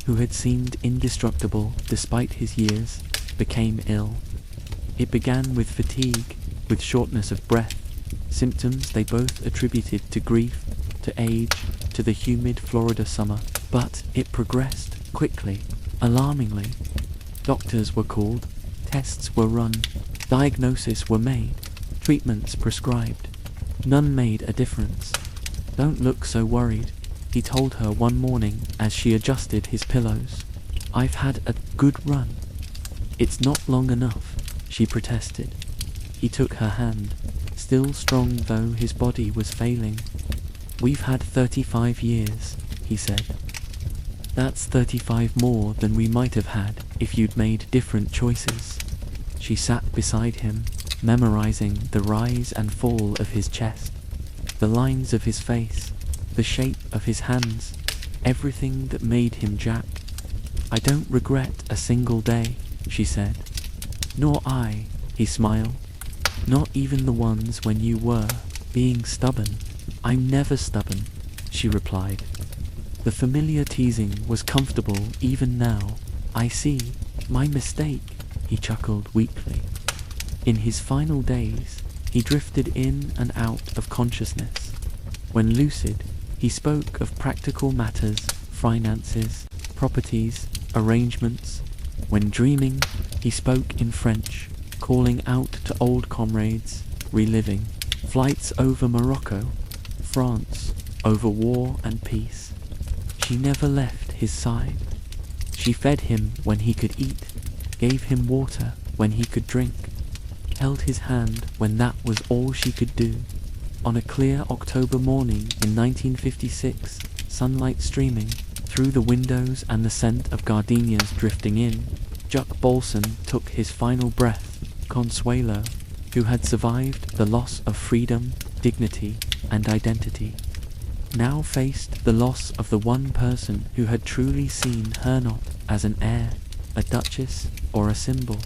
who had seemed indestructible despite his years, became ill. It began with fatigue, with shortness of breath, symptoms they both attributed to grief, to age, to the humid Florida summer. But it progressed quickly, alarmingly. Doctors were called, tests were run, diagnoses were made, treatments prescribed. None made a difference. "Don't look so worried," he told her one morning as she adjusted his pillows. "I've had a good run." "It's not long enough," she protested. He took her hand, still strong though his body was failing. "We've had 35 years, he said. "That's 35 more than we might have had if you'd made different choices." She sat beside him, memorizing the rise and fall of his chest, The lines of his face, the shape of his hands, everything that made him Jack. "I don't regret a single day," she said. "Nor I," he smiled. "Not even the ones when you were being stubborn." "I'm never stubborn," she replied. The familiar teasing was comfortable even now. "I see. My mistake," he chuckled weakly. In his final days, he drifted in and out of consciousness. When lucid, he spoke of practical matters, finances, properties, arrangements. When dreaming, he spoke in French, calling out to old comrades, reliving flights over Morocco, France, over war and peace. She never left his side. She fed him when he could eat, gave him water when he could drink, held his hand when that was all she could do. On a clear October morning in 1956, sunlight streaming through the windows and the scent of gardenias drifting in, Jack Bolson took his final breath. Consuelo, who had survived the loss of freedom, dignity, and identity, now faced the loss of the one person who had truly seen her not as an heir, a duchess, or a symbol,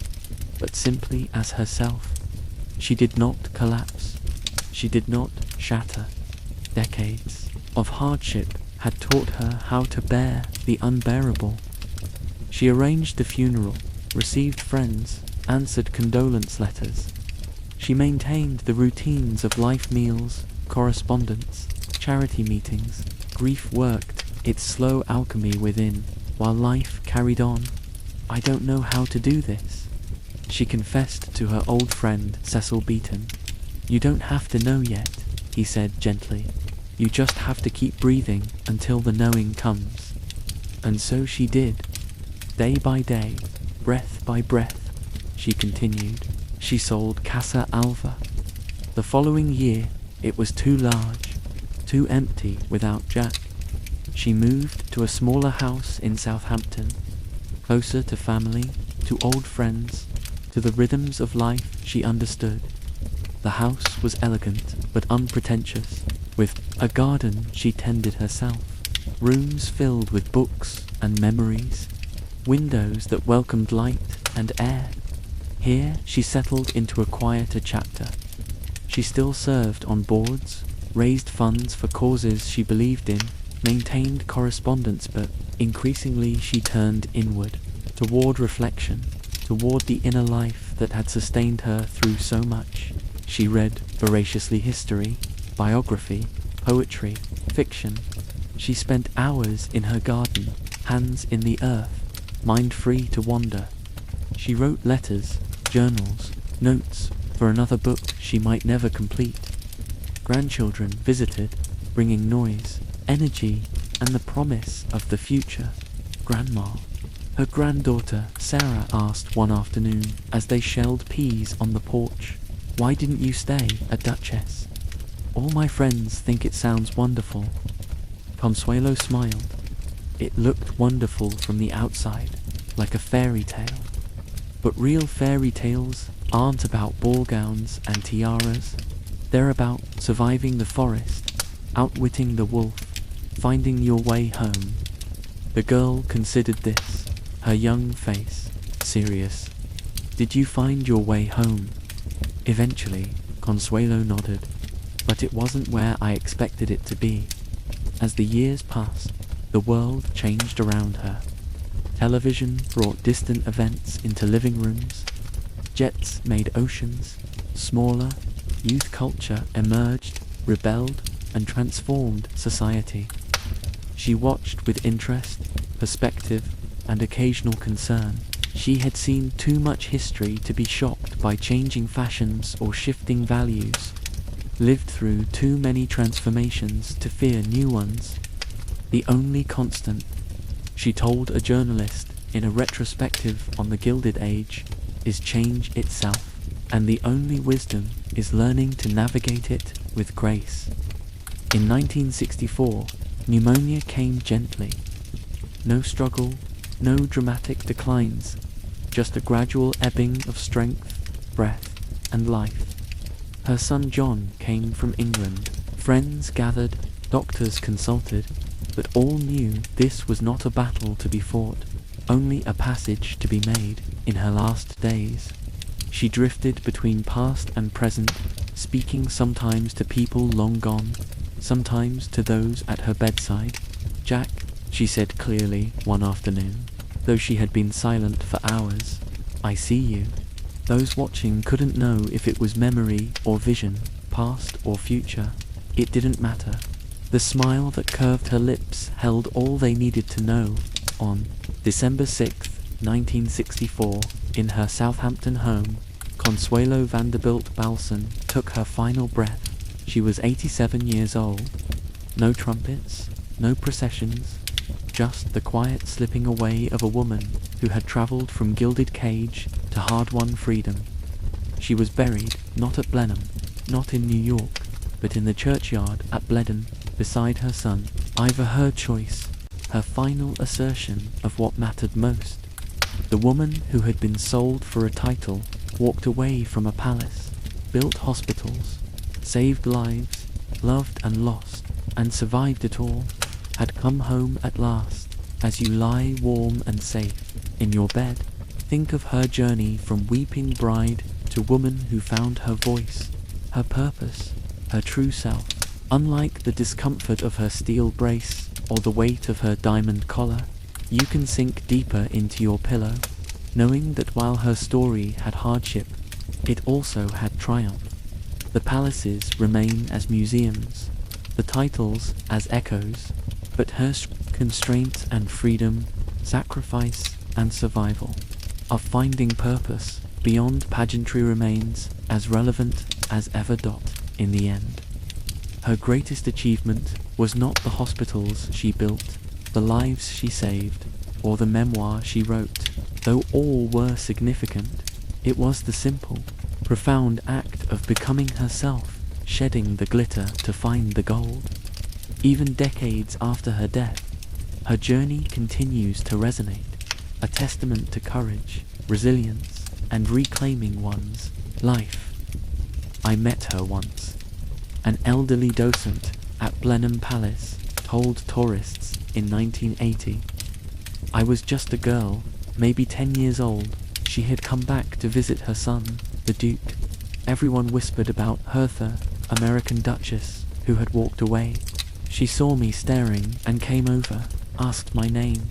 but simply as herself. She did not collapse. She did not shatter. Decades of hardship had taught her how to bear the unbearable. She arranged the funeral, received friends, answered condolence letters. She maintained the routines of life meals, correspondence, charity meetings. Grief worked its slow alchemy within, while life carried on. "I don't know how to do this," she confessed to her old friend Cecil Beaton. "You don't have to know yet," he said gently. "You just have to keep breathing until the knowing comes." And so she did. Day by day, breath by breath, she continued. She sold Casa Alva. The following year, it was too large, too empty without Jack. She moved to a smaller house in Southampton, closer to family, to old friends, to the rhythms of life she understood. The house was elegant but unpretentious, with a garden she tended herself, rooms filled with books and memories, windows that welcomed light and air. Here she settled into a quieter chapter. She still served on boards, raised funds for causes she believed in, maintained correspondence, but increasingly she turned inward, toward reflection, toward the inner life that had sustained her through so much. She read voraciously history, biography, poetry, fiction. She spent hours in her garden, hands in the earth, mind free to wander. She wrote letters, journals, notes for another book she might never complete. Grandchildren visited, bringing noise, energy, and the promise of the future. "Grandma," her granddaughter Sarah asked one afternoon as they shelled peas on the porch, "why didn't you stay a duchess?" "All my friends think it sounds wonderful." Consuelo smiled. It looked wonderful from the outside, like a fairy tale. But real fairy tales aren't about ball gowns and tiaras. They're about surviving the forest, outwitting the wolf, finding your way home. The girl considered this, her young face serious. "Did you find your way home?" "Eventually," Consuelo nodded, "but it wasn't where I expected it to be." As the years passed, the world changed around her. Television brought distant events into living rooms. Jets made oceans smaller. Youth culture emerged, rebelled, and transformed society. She watched with interest, perspective, and occasional concern. She had seen too much history to be shocked by changing fashions or shifting values, lived through too many transformations to fear new ones. The only constant, she told a journalist in a retrospective on the Gilded Age, is change itself, and the only wisdom is learning to navigate it with grace. In 1964, pneumonia came gently. No struggle, no dramatic declines, just a gradual ebbing of strength, breath, and life. Her son John came from England, Friends gathered, doctors consulted, but all knew this was not a battle to be fought, only a passage to be made in her last days. She drifted between past and present, speaking sometimes to people long gone, sometimes to those at her bedside. "Jack," she said clearly one afternoon, though she had been silent for hours, "I see you." Those watching couldn't know if it was memory or vision, past or future. It didn't matter. The smile that curved her lips held all they needed to know. On December 6, 1964, in her Southampton home, Consuelo Vanderbilt Balson took her final breath. She was 87 years old. No trumpets, no processions, just the quiet slipping away of a woman who had traveled from Gilded Cage to hard-won freedom. She was buried not at Blenheim, not in New York, but in the churchyard at Bledon, beside her son. Either her choice, her final assertion of what mattered most. The woman who had been sold for a title walked away from a palace, built hospitals, saved lives, loved and lost, and survived it all, had come home at last. As you lie warm and safe in your bed, think of her journey from weeping bride to woman who found her voice, her purpose, her true self. Unlike the discomfort of her steel brace or the weight of her diamond collar, you can sink deeper into your pillow, knowing that while her story had hardship, it also had triumph. The palaces remain as museums, the titles as echoes, but her constraint and freedom, sacrifice and survival of finding purpose beyond pageantry remains as relevant as ever. In the end, her greatest achievement was not the hospitals she built, the lives she saved, or the memoir she wrote, though all were significant. It was the simple, profound act of becoming herself, shedding the glitter to find the gold. Even decades after her death, her journey continues to resonate, a testament to courage, resilience, and reclaiming one's life. I met her once. An elderly docent at Blenheim Palace told tourists in 1980. I was just a girl, maybe 10 years old. She had come back to visit her son, the Duke. Everyone whispered about Hertha, American Duchess, who had walked away. She saw me staring and came over, asked my name.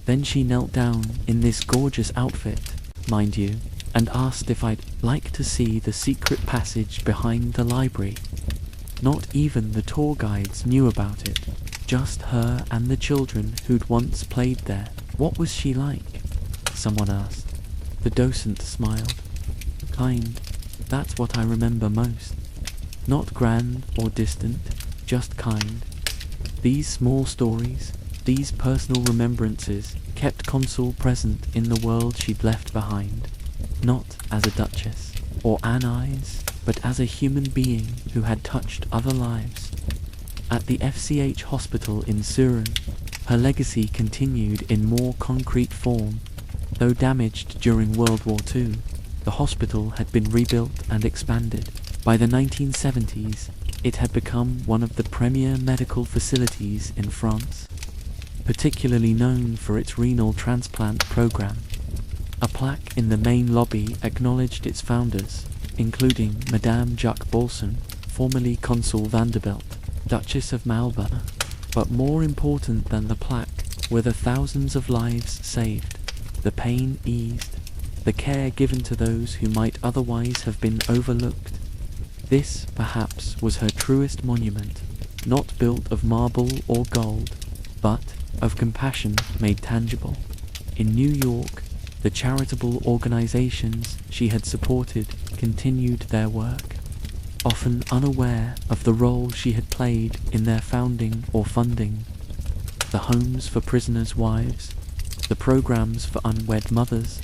Then she knelt down in this gorgeous outfit, mind you, and asked if I'd like to see the secret passage behind the library. Not even the tour guides knew about it, just her and the children who'd once played there. What was she like? Someone asked. The docent smiled. Kind. That's what I remember most. Not grand or distant, just kind. These small stories, these personal remembrances, kept Consul present in the world she'd left behind, not as a duchess or Anais, but as a human being who had touched other lives. At the FCH hospital in Surin, her legacy continued in more concrete form. Though damaged during World War II, the hospital had been rebuilt and expanded. By the 1970s, it had become one of the premier medical facilities in France, particularly known for its renal transplant program. A plaque in the main lobby acknowledged its founders, including Madame Jacques Balson, formerly Consul Vanderbilt, Duchess of Marlborough. But more important than the plaque were the thousands of lives saved, the pain eased, the care given to those who might otherwise have been overlooked. This, perhaps, was her truest monument, not built of marble or gold, but of compassion made tangible. In New York, the charitable organizations she had supported continued their work, often unaware of the role she had played in their founding or funding. The homes for prisoners' wives, the programs for unwed mothers,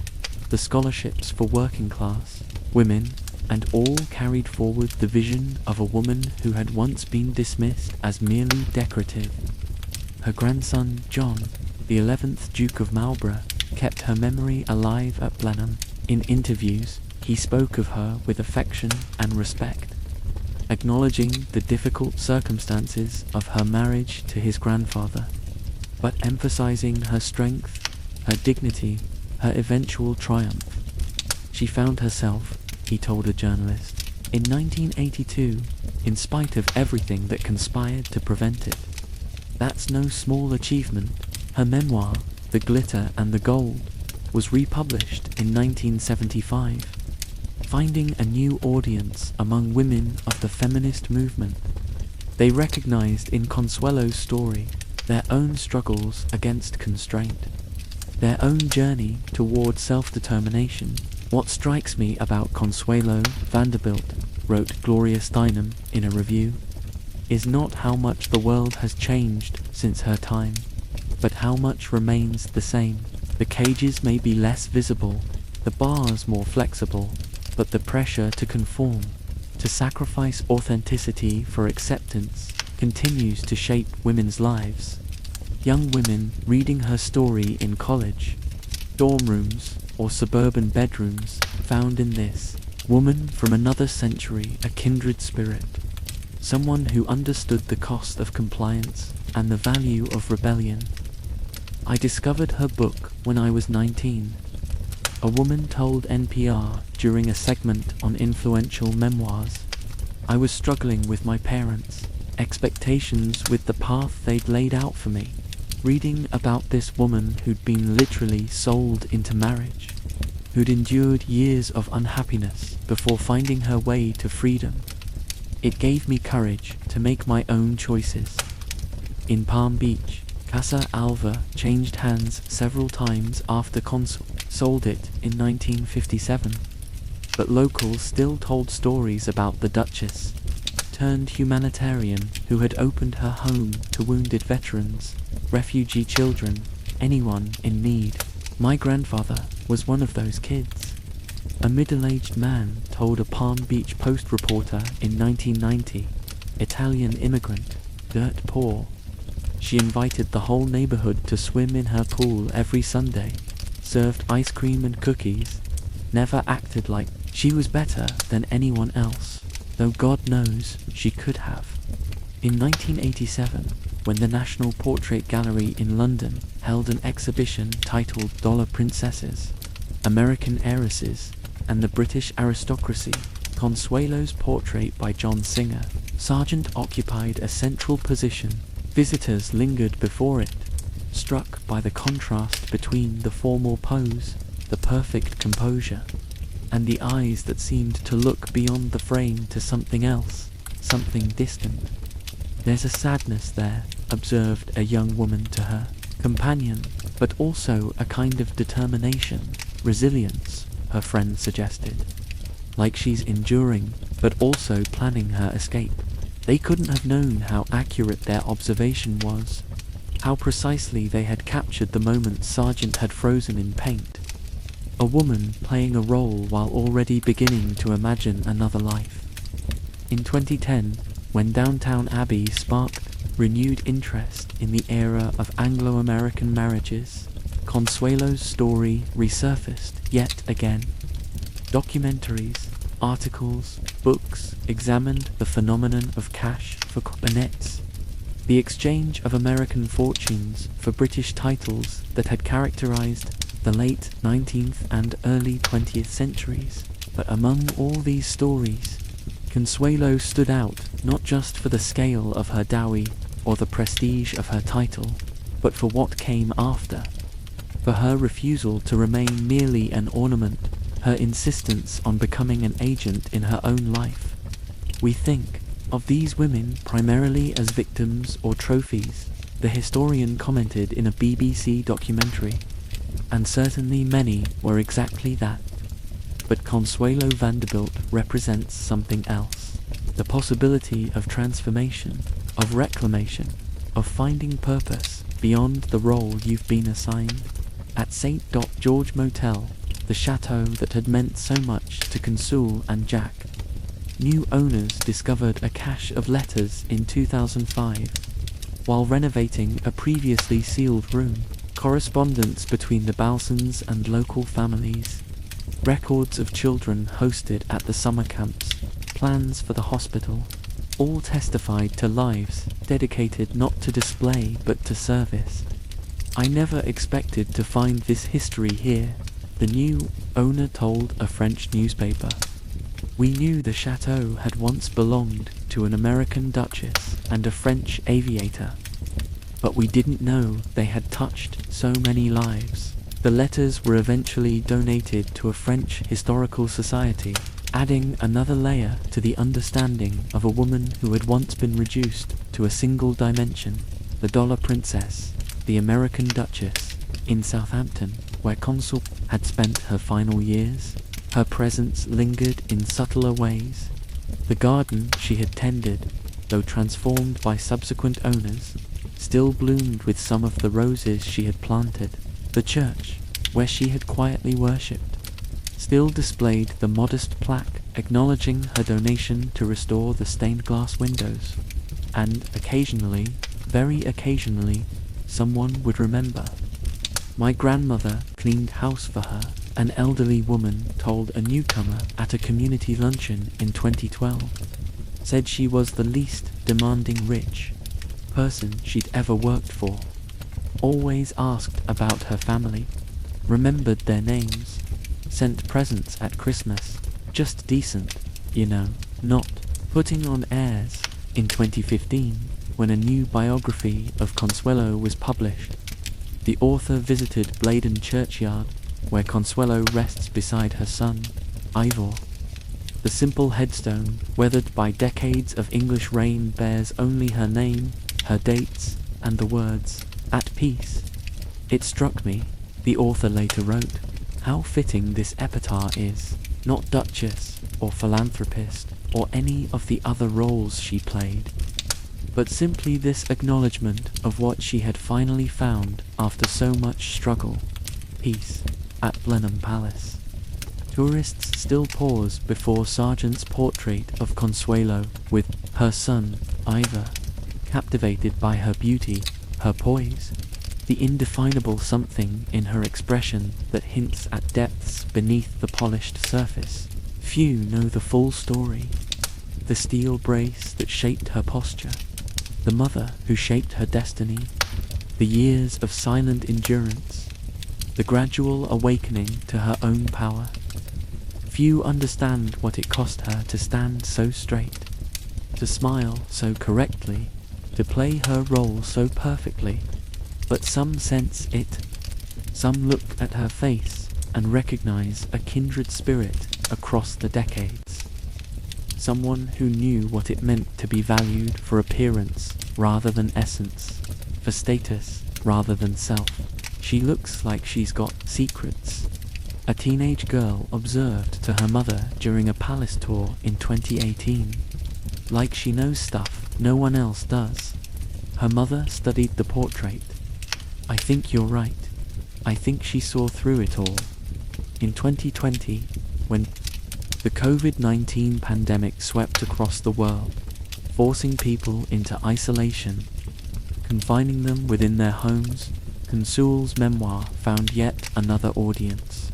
the scholarships for working class women, and all carried forward the vision of a woman who had once been dismissed as merely decorative. Her grandson, John, the 11th Duke of Marlborough, kept her memory alive at Blenheim. In interviews, he spoke of her with affection and respect. acknowledging the difficult circumstances of her marriage to his grandfather, but emphasizing her strength, her dignity, her eventual triumph. She found herself, he told a journalist, in 1982, in spite of everything that conspired to prevent it. That's no small achievement. Her memoir, The Glitter and the Gold, was republished in 1975, finding a new audience among women of the feminist movement. They recognized in Consuelo's story their own struggles against constraint, their own journey toward self-determination. What strikes me about Consuelo Vanderbilt, wrote Gloria Steinem in a review, is not how much the world has changed since her time, but how much remains the same. The cages may be less visible, the bars more flexible, but the pressure to conform, to sacrifice authenticity for acceptance, continues to shape women's lives. Young women reading her story in college, dorm rooms, or suburban bedrooms found in this woman from another century a kindred spirit, someone who understood the cost of compliance and the value of rebellion. I discovered her book when I was 19, a woman told NPR during a segment on influential memoirs. I was struggling with my parents' expectations with the path they'd laid out for me, reading about this woman who'd been literally sold into marriage, who'd endured years of unhappiness before finding her way to freedom. It gave me courage to make my own choices. In Palm Beach, Casa Alva changed hands several times after Consul sold it in 1957, but locals still told stories about the Duchess, turned humanitarian who had opened her home to wounded veterans, refugee children, anyone in need. My grandfather was one of those kids. A middle-aged man told a Palm Beach Post reporter in 1990, Italian immigrant, dirt poor. She invited the whole neighborhood to swim in her pool every Sunday, served ice cream and cookies, never acted like she was better than anyone else, though God knows she could have. In 1987, when the National Portrait Gallery in London held an exhibition titled Dollar Princesses, American Heiresses, and the British Aristocracy, Consuelo's portrait by John Singer, Sargent occupied a central position. Visitors lingered before it, struck by the contrast between the formal pose, the perfect composure, and the eyes that seemed to look beyond the frame to something else, something distant. There's a sadness there, observed a young woman to her companion, but also a kind of determination, resilience, her friend suggested. Like she's enduring, but also planning her escape. They couldn't have known how accurate their observation was, how precisely they had captured the moment Sargent had frozen in paint. A woman playing a role while already beginning to imagine another life. In 2010, when Downtown Abbey sparked renewed interest in the era of Anglo-American marriages, Consuelo's story resurfaced yet again. Documentaries, articles, books examined the phenomenon of cash for cornets, the exchange of American fortunes for British titles that had characterized the late 19th and early 20th centuries. But among all these stories, Consuelo stood out not just for the scale of her dowry or the prestige of her title, but for what came after, for her refusal to remain merely an ornament, her insistence on becoming an agent in her own life. We think of these women primarily as victims or trophies, the historian commented in a BBC documentary, and certainly many were exactly that. But Consuelo Vanderbilt represents something else, the possibility of transformation, of reclamation, of finding purpose beyond the role you've been assigned. At St. George Motel, the chateau that had meant so much to Consul and Jack, new owners discovered a cache of letters in 2005. While renovating a previously sealed room, correspondence between the Balsons and local families, records of children hosted at the summer camps, plans for the hospital, all testified to lives dedicated not to display but to service. I never expected to find this history here, the new owner told a French newspaper. We knew the chateau had once belonged to an American duchess and a French aviator, but we didn't know they had touched so many lives. The letters were eventually donated to a French historical society, adding another layer to the understanding of a woman who had once been reduced to a single dimension, the Dollar Princess, the American Duchess, in Southampton, where Consul had spent her final years. Her presence lingered in subtler ways. The garden she had tended, though transformed by subsequent owners, still bloomed with some of the roses she had planted. The church, where she had quietly worshipped, still displayed the modest plaque acknowledging her donation to restore the stained glass windows. And occasionally, very occasionally, someone would remember. My grandmother cleaned house for her, an elderly woman told a newcomer at a community luncheon in 2012. Said she was the least demanding rich person she'd ever worked for. Always asked about her family, remembered their names, sent presents at Christmas, just decent, you know, not putting on airs. In 2015, when a new biography of Consuelo was published, the author visited Bladen churchyard, where Consuelo rests beside her son, Ivor. The simple headstone, weathered by decades of English rain, bears only her name, her dates, and the words, "At peace." It struck me, the author later wrote, how fitting this epitaph is, not duchess or philanthropist or any of the other roles she played, but simply this acknowledgement of what she had finally found after so much struggle, peace, at Blenheim Palace. Tourists still pause before Sargent's portrait of Consuelo with her son, Ivor, captivated by her beauty, her poise, the indefinable something in her expression that hints at depths beneath the polished surface. Few know the full story. The steel brace that shaped her posture, the mother who shaped her destiny, the years of silent endurance, the gradual awakening to her own power. Few understand what it cost her to stand so straight, to smile so correctly, to play her role so perfectly, but some sense it. Some look at her face and recognize a kindred spirit across the decades. Someone who knew what it meant to be valued for appearance rather than essence, for status rather than self. She looks like she's got secrets. A teenage girl observed to her mother during a palace tour in 2018. Like she knows stuff no one else does. Her mother studied the portrait. "I think you're right. I think she saw through it all." In 2020, when the COVID-19 pandemic swept across the world, forcing people into isolation, confining them within their homes, Consuel's memoir found yet another audience.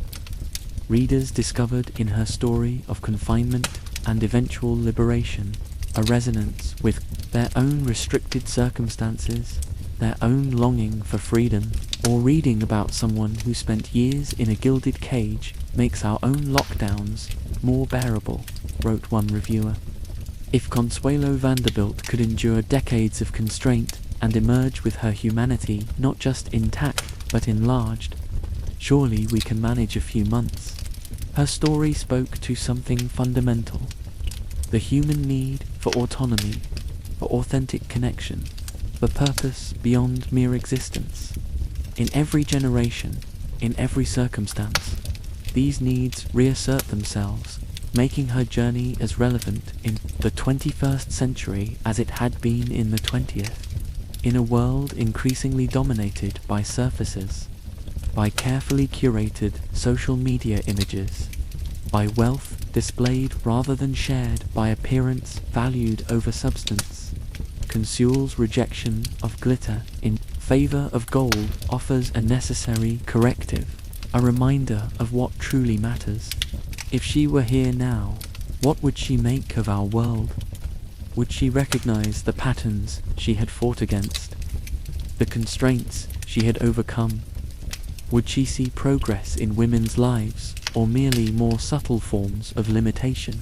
Readers discovered in her story of confinement and eventual liberation a resonance with their own restricted circumstances, their own longing for freedom, or reading about someone who spent years in a gilded cage makes our own lockdowns more bearable, wrote one reviewer. If Consuelo Vanderbilt could endure decades of constraint and emerge with her humanity not just intact but enlarged, surely we can manage a few months. Her story spoke to something fundamental, the human need for autonomy, for authentic connection, for purpose beyond mere existence. In every generation, in every circumstance, these needs reassert themselves, making her journey as relevant in the 21st century as it had been in the 20th. In a world increasingly dominated by surfaces, by carefully curated social media images, by wealth displayed rather than shared, by appearance valued over substance, Consuel's rejection of glitter in favor of gold offers a necessary corrective, a reminder of what truly matters. If she were here now, what would she make of our world? Would she recognize the patterns she had fought against, the constraints she had overcome? Would she see progress in women's lives, or merely more subtle forms of limitation?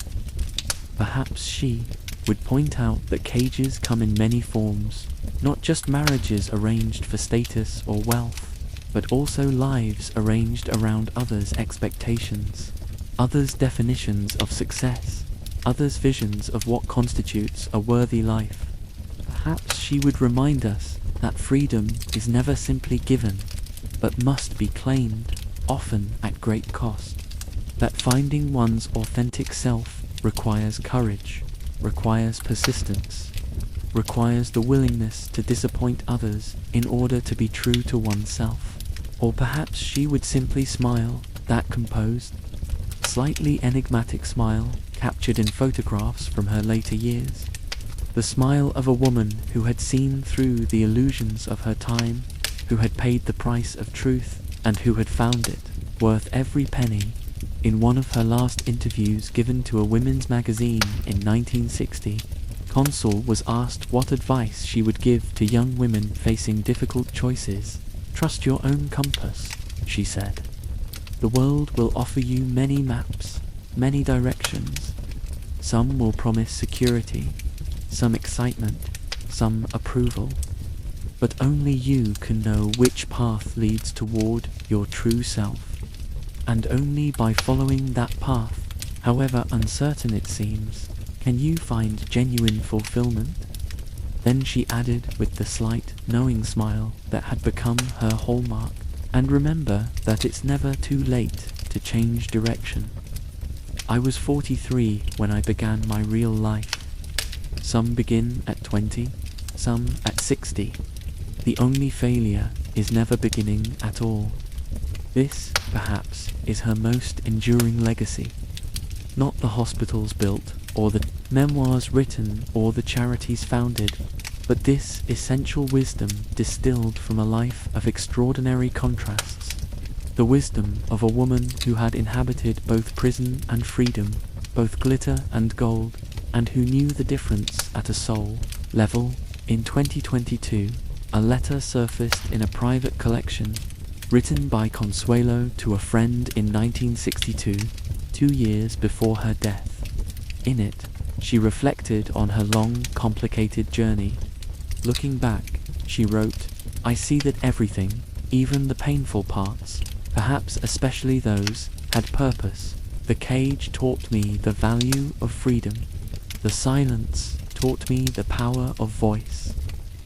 Perhaps she would point out that cages come in many forms, not just marriages arranged for status or wealth, but also lives arranged around others' expectations, others' definitions of success, others' visions of what constitutes a worthy life. Perhaps she would remind us that freedom is never simply given, but must be claimed, often at great cost. That finding one's authentic self requires courage, requires persistence, requires the willingness to disappoint others in order to be true to oneself. Or perhaps she would simply smile, that composed, slightly enigmatic smile captured in photographs from her later years. The smile of a woman who had seen through the illusions of her time, who had paid the price of truth, and who had found it worth every penny. In one of her last interviews given to a women's magazine in 1960, Consul was asked what advice she would give to young women facing difficult choices. "Trust your own compass," she said. "The world will offer you many maps, many directions. Some will promise security, some excitement, some approval. But only you can know which path leads toward your true self. And only by following that path, however uncertain it seems, can you find genuine fulfillment." Then she added with the slight, knowing smile that had become her hallmark, "And remember that it's never too late to change direction." I was 43 when I began my real life. Some begin at 20, some at 60. The only failure is never beginning at all. This, perhaps, is her most enduring legacy. Not the hospitals built, or the memoirs written, or the charities founded, but this essential wisdom distilled from a life of extraordinary contrasts. The wisdom of a woman who had inhabited both prison and freedom, both glitter and gold, and who knew the difference at a soul level. In 2022, a letter surfaced in a private collection written by Consuelo to a friend in 1962, 2 years before her death. In it, she reflected on her long, complicated journey. Looking back, she wrote, "I see that everything, even the painful parts, perhaps especially those, had purpose. The cage taught me the value of freedom. The silence taught me the power of voice.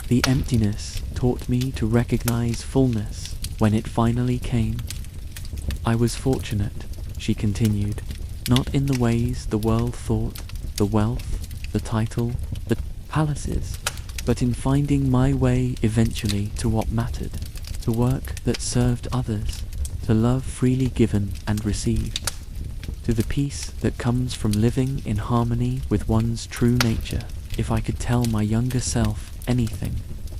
The emptiness taught me to recognize fullness when it finally came. I was fortunate," she continued, "not in the ways the world thought, the wealth, the title, the palaces, but in finding my way eventually to what mattered, to work that served others, to love freely given and received, to the peace that comes from living in harmony with one's true nature. If I could tell my younger self anything,"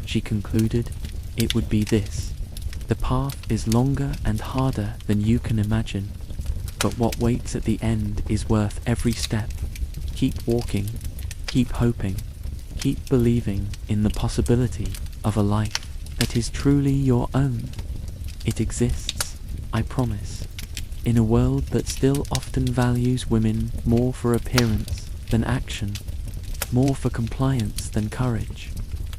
she concluded, "it would be this. The path is longer and harder than you can imagine, but what waits at the end is worth every step. Keep walking, keep hoping, keep believing in the possibility of a life that is truly your own. It exists, I promise, in a world that still often values women more for appearance than action, more for compliance than courage.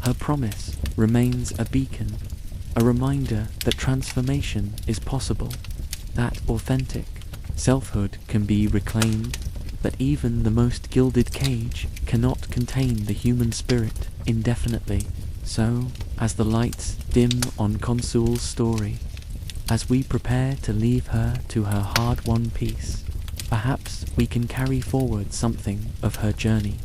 Her promise remains a beacon, a reminder that transformation is possible, that authentic selfhood can be reclaimed, that even the most gilded cage cannot contain the human spirit indefinitely. So, as the lights dim on Consul's story, as we prepare to leave her to her hard-won peace, perhaps we can carry forward something of her journey.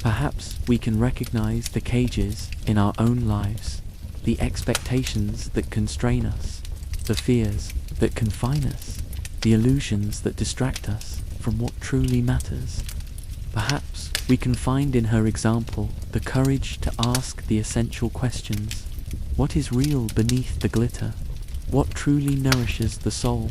Perhaps we can recognize the cages in our own lives, the expectations that constrain us, the fears that confine us, the illusions that distract us from what truly matters. Perhaps we can find in her example the courage to ask the essential questions. What is real beneath the glitter? What truly nourishes the soul?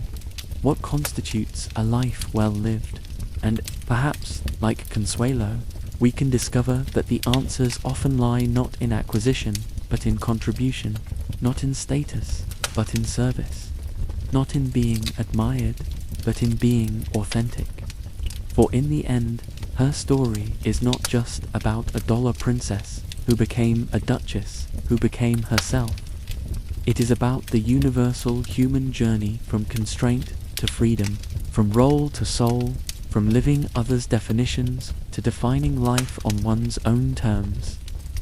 What constitutes a life well lived? And perhaps, like Consuelo, we can discover that the answers often lie not in acquisition, but in contribution, not in status, but in service, not in being admired, but in being authentic. For in the end, her story is not just about a dollar princess who became a duchess, who became herself. It is about the universal human journey from constraint to freedom, from role to soul, from living others' definitions to defining life on one's own terms.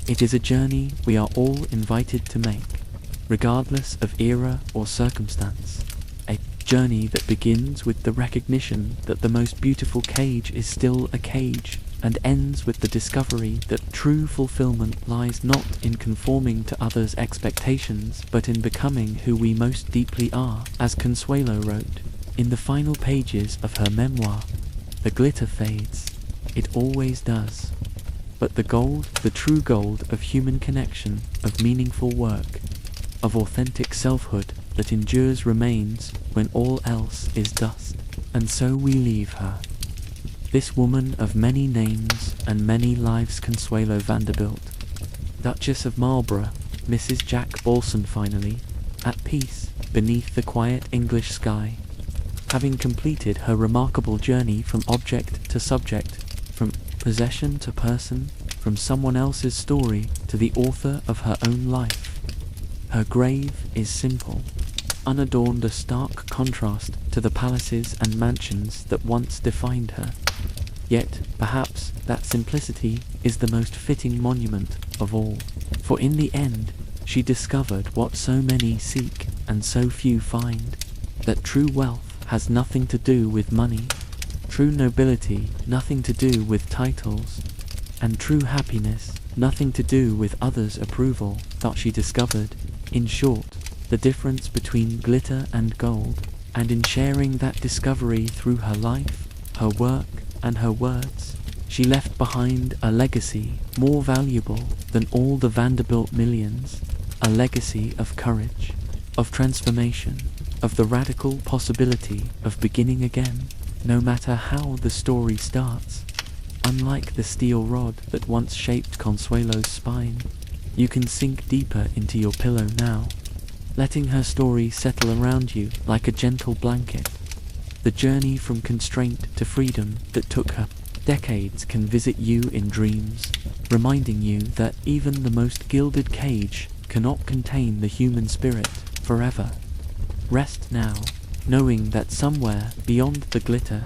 It is a journey we are all invited to make, regardless of era or circumstance. A journey that begins with the recognition that the most beautiful cage is still a cage, and ends with the discovery that true fulfillment lies not in conforming to others' expectations, but in becoming who we most deeply are. As Consuelo wrote in the final pages of her memoir, "The glitter fades, it always does. But the gold, the true gold of human connection, of meaningful work, of authentic selfhood that endures remains when all else is dust." And so we leave her. This woman of many names and many lives, Consuelo Vanderbilt, Duchess of Marlborough, Mrs. Jack Balson, finally, at peace beneath the quiet English sky, having completed her remarkable journey from object to subject, from possession to person, from someone else's story to the author of her own life. Her grave is simple, unadorned, a stark contrast to the palaces and mansions that once defined her. Yet, perhaps, that simplicity is the most fitting monument of all. For in the end, she discovered what so many seek and so few find, that true wealth has nothing to do with money, true nobility nothing to do with titles, and true happiness nothing to do with others' approval. That she discovered, in short, the difference between glitter and gold, and in sharing that discovery through her life, her work, and her words, she left behind a legacy more valuable than all the Vanderbilt millions, a legacy of courage, of transformation, of the radical possibility of beginning again, no matter how the story starts. Unlike the steel rod that once shaped Consuelo's spine, you can sink deeper into your pillow now, letting her story settle around you like a gentle blanket. The journey from constraint to freedom that took her decades can visit you in dreams, reminding you that even the most gilded cage cannot contain the human spirit forever. Rest now, knowing that somewhere beyond the glitter